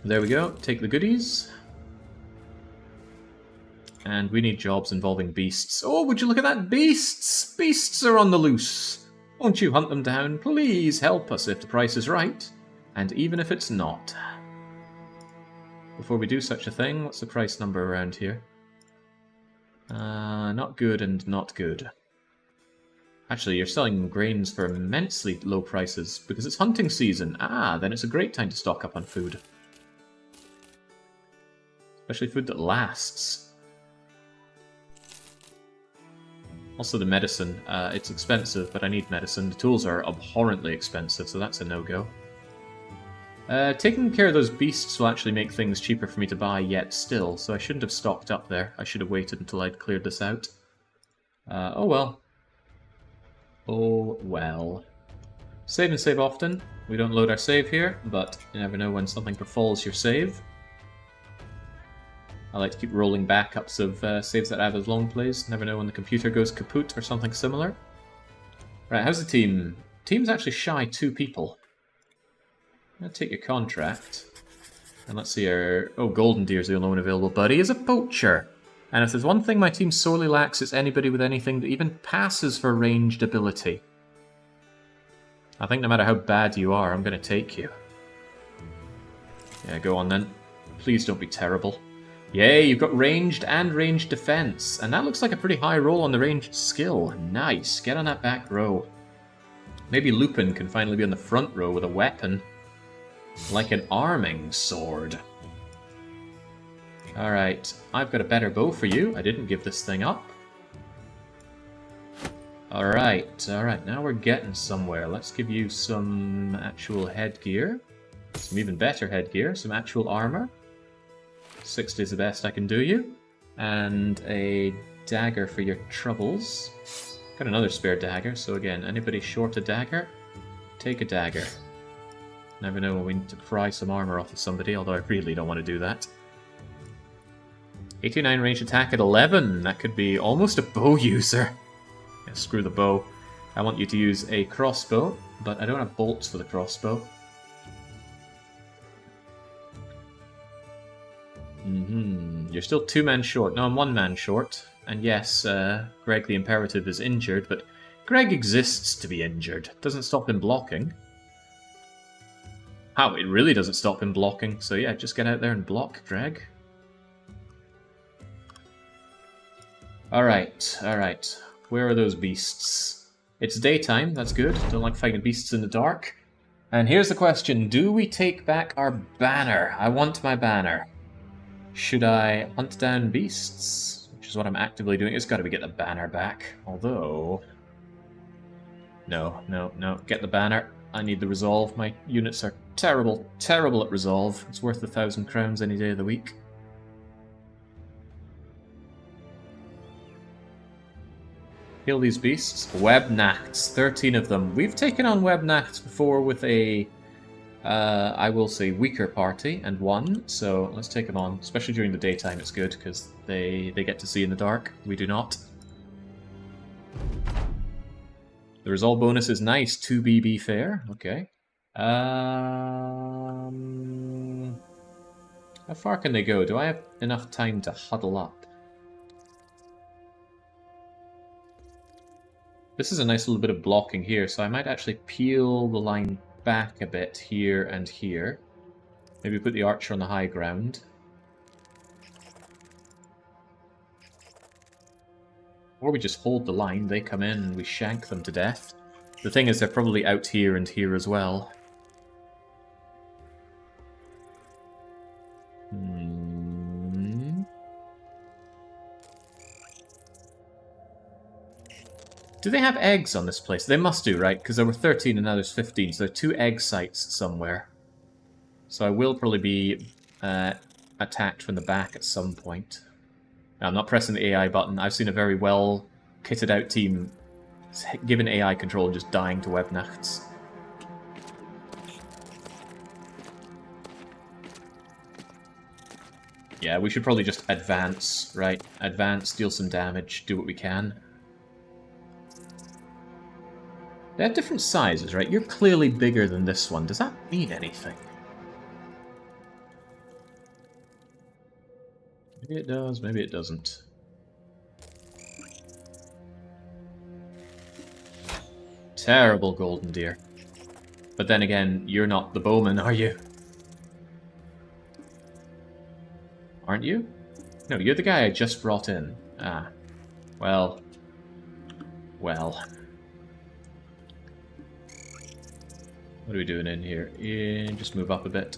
There we go, take the goodies. And we need jobs involving beasts. Oh, would you look at that? Beasts! Beasts are on the loose! Won't you hunt them down? Please help us if the price is right, and even if it's not. Before we do such a thing, what's the price number around here? Not good and not good. Actually, you're selling grains for immensely low prices because it's hunting season. Ah, then it's a great time to stock up on food. Especially food that lasts. Also the medicine. It's expensive, but I need medicine. The tools are abhorrently expensive, so that's a no-go. Taking care of those beasts will actually make things cheaper for me to buy yet still, so I shouldn't have stocked up there. I should have waited until I'd cleared this out. Oh well. Oh well. Save and save often. We don't load our save here, but you never know when something befalls your save. I like to keep rolling backups of saves that I have as long plays. Never know when the computer goes kaput or something similar. Right, how's the team? Team's actually shy 2 people. I'll take your contract. And let's see our... Oh, Golden Deer's the only one available, but he is a poacher. And if there's one thing my team sorely lacks, it's anybody with anything that even passes for ranged ability. I think no matter how bad you are, I'm going to take you. Yeah, go on then. Please don't be terrible. Yay, you've got ranged and ranged defense. And that looks like a pretty high roll on the ranged skill. Nice. Get on that back row. Maybe Lupin can finally be on the front row with a weapon. Like an arming sword. Alright, I've got a better bow for you. I didn't give this thing up. Alright, now we're getting somewhere. Let's give you some actual headgear. Some even better headgear, some actual armor. 60 is the best I can do you. And a dagger for your troubles. Got another spare dagger, so again, anybody short a dagger, take a dagger. Never know when we need to pry some armor off of somebody, although I really don't want to do that. 89 range attack at 11. That could be almost a bow user. Yeah, screw the bow. I want you to use a crossbow, but I don't have bolts for the crossbow. You're still 2 men short. No, I'm 1 man short. And yes, Greg the Imperative is injured, but Greg exists to be injured. Doesn't stop him blocking. How? It really doesn't stop him blocking. So yeah, just get out there and block, Greg. Alright. Where are those beasts? It's daytime, that's good. Don't like fighting beasts in the dark. And here's the question, do we take back our banner? I want my banner. Should I hunt down beasts? Which is what I'm actively doing. It's got to be get the banner back. Although... No. Get the banner. I need the resolve. My units are terrible at resolve. It's worth 1,000 crowns any day of the week. Kill these beasts. Webnachts. 13 of them. We've taken on Webnachts before with a... I will say weaker party and won, so let's take them on. Especially during the daytime, it's good, because they get to see in the dark. We do not. The resolve bonus is nice. 2 BB fair. Okay. How far can they go? Do I have enough time to huddle up? This is a nice little bit of blocking here, so I might actually peel the line back a bit here and here. Maybe put the archer on the high ground. Or we just hold the line, they come in and we shank them to death. The thing is, they're probably out here and here as well. Do they have eggs on this place? They must do, right? Because there were 13 and now there's 15, so there are 2 egg sites somewhere. So I will probably be attacked from the back at some point. Now, I'm not pressing the AI button. I've seen a very well kitted out team given AI control and just dying to Webnachts. Yeah, we should probably just advance, right? Advance, deal some damage, do what we can. They have different sizes, right? You're clearly bigger than this one. Does that mean anything? Maybe it does, maybe it doesn't. Terrible Golden Deer. But then again, you're not the bowman, are you? Aren't you? No, you're the guy I just brought in. Ah. Well. Well. What are we doing in here? Just move up a bit.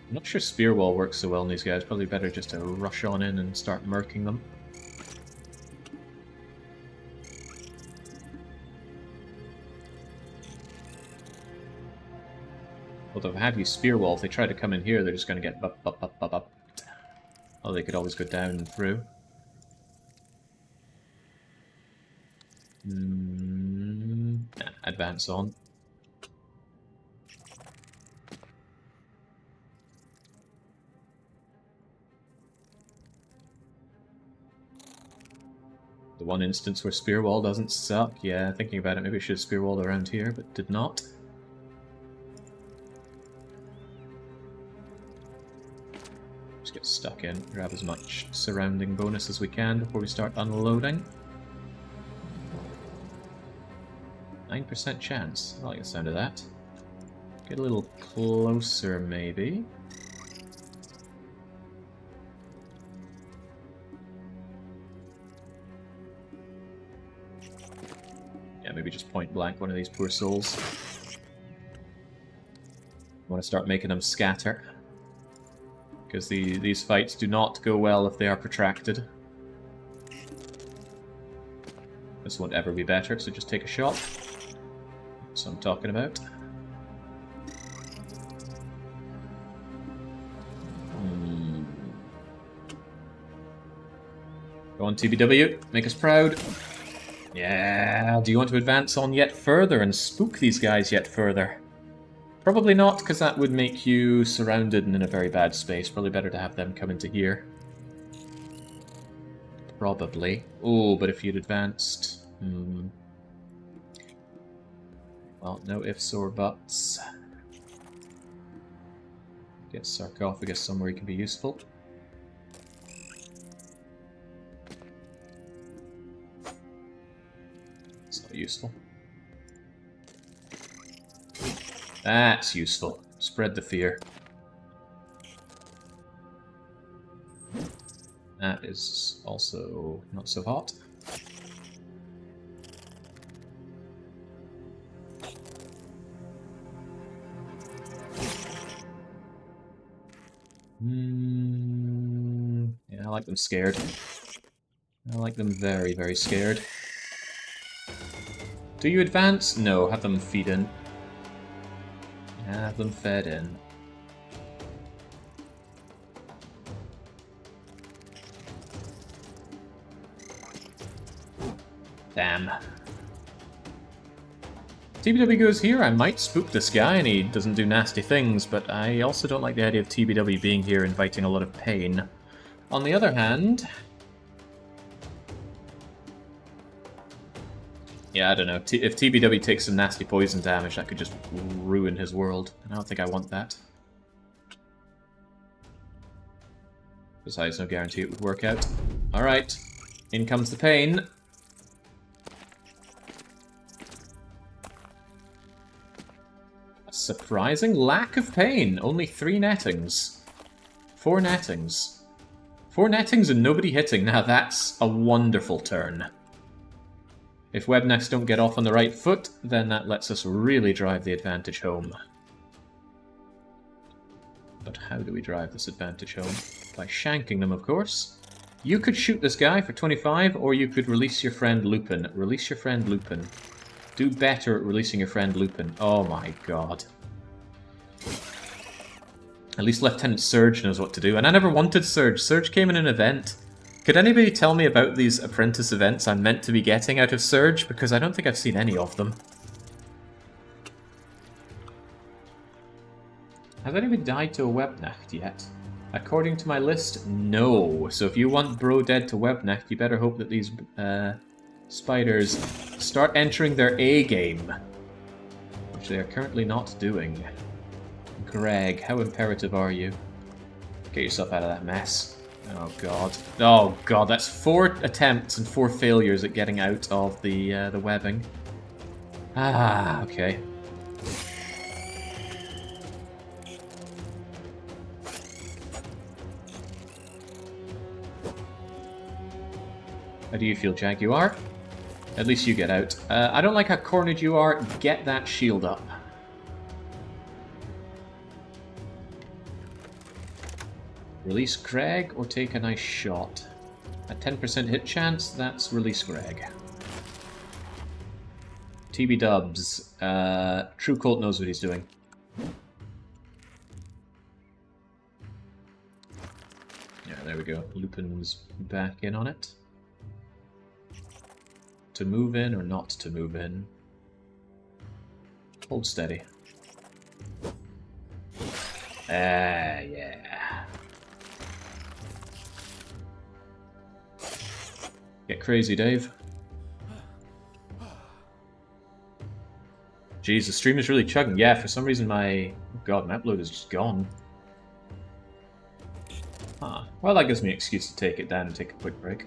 I'm not sure spear wall works so well in these guys. Probably better just to rush on in and start murking them. Although if I have you spear wall, if they try to come in here, they're just going to get up. Oh, they could always go down and through. Advance on. The one instance where spear wall doesn't suck. Yeah, thinking about it, maybe I should have spear walled around here, but did not. Just get stuck in, grab as much surrounding bonus as we can before we start unloading. 9% chance. I like the sound of that. Get a little closer, maybe. Yeah, maybe just point blank one of these poor souls. I want to start making them scatter. Because these fights do not go well if they are protracted. This won't ever be better, so just take a shot. That's what I'm talking about. Go on, TBW. Make us proud. Yeah, do you want to advance on yet further and spook these guys yet further? Probably not, because that would make you surrounded and in a very bad space. Probably better to have them come into here. Probably. Oh, but if you'd advanced... Well, no ifs or buts. Get sarcophagus somewhere he can be useful. It's not useful. That's useful. Spread the fear. That is also not so hot. Yeah, I like them scared. I like them very, very scared. Do you advance? No, have them feed in. Have them fed in. Damn. TBW goes here, I might spook this guy and he doesn't do nasty things, but I also don't like the idea of TBW being here inviting a lot of pain. On the other hand... Yeah, I don't know. If TBW takes some nasty poison damage, that could just ruin his world. And I don't think I want that. Besides, no guarantee it would work out. Alright. In comes the pain. A surprising lack of pain. Only 3 nettings. 4 nettings. 4 nettings and nobody hitting. Now that's a wonderful turn. If web nests don't get off on the right foot, then that lets us really drive the advantage home. But how do we drive this advantage home? By shanking them, of course. You could shoot this guy for 25, or you could release your friend Lupin. Release your friend Lupin. Do better at releasing your friend Lupin. Oh my god. At least Lieutenant Surge knows what to do. And I never wanted Surge. Surge came in an event. Could anybody tell me about these apprentice events I'm meant to be getting out of Surge? Because I don't think I've seen any of them. Has anybody died to a Webnacht yet? According to my list, no. So if you want Bro dead to Webnacht, you better hope that these spiders start entering their A game. Which they are currently not doing. Greg, how imperative are you? Get yourself out of that mess. Oh god. Oh god, that's 4 attempts and 4 failures at getting out of the webbing. Ah, okay. How do you feel, Jaguar? At least you get out. I don't like how cornered you are. Get that shield up. Release Greg or take a nice shot. A 10% hit chance, that's release Greg. TB Dubs. True Colt knows what he's doing. Yeah, there we go. Lupin's back in on it. To move in or not to move in? Hold steady. Yeah. Get crazy, Dave. Jeez, the stream is really chugging. Yeah, for some reason my... Oh god, my upload is just gone. Well, that gives me an excuse to take it down and take a quick break.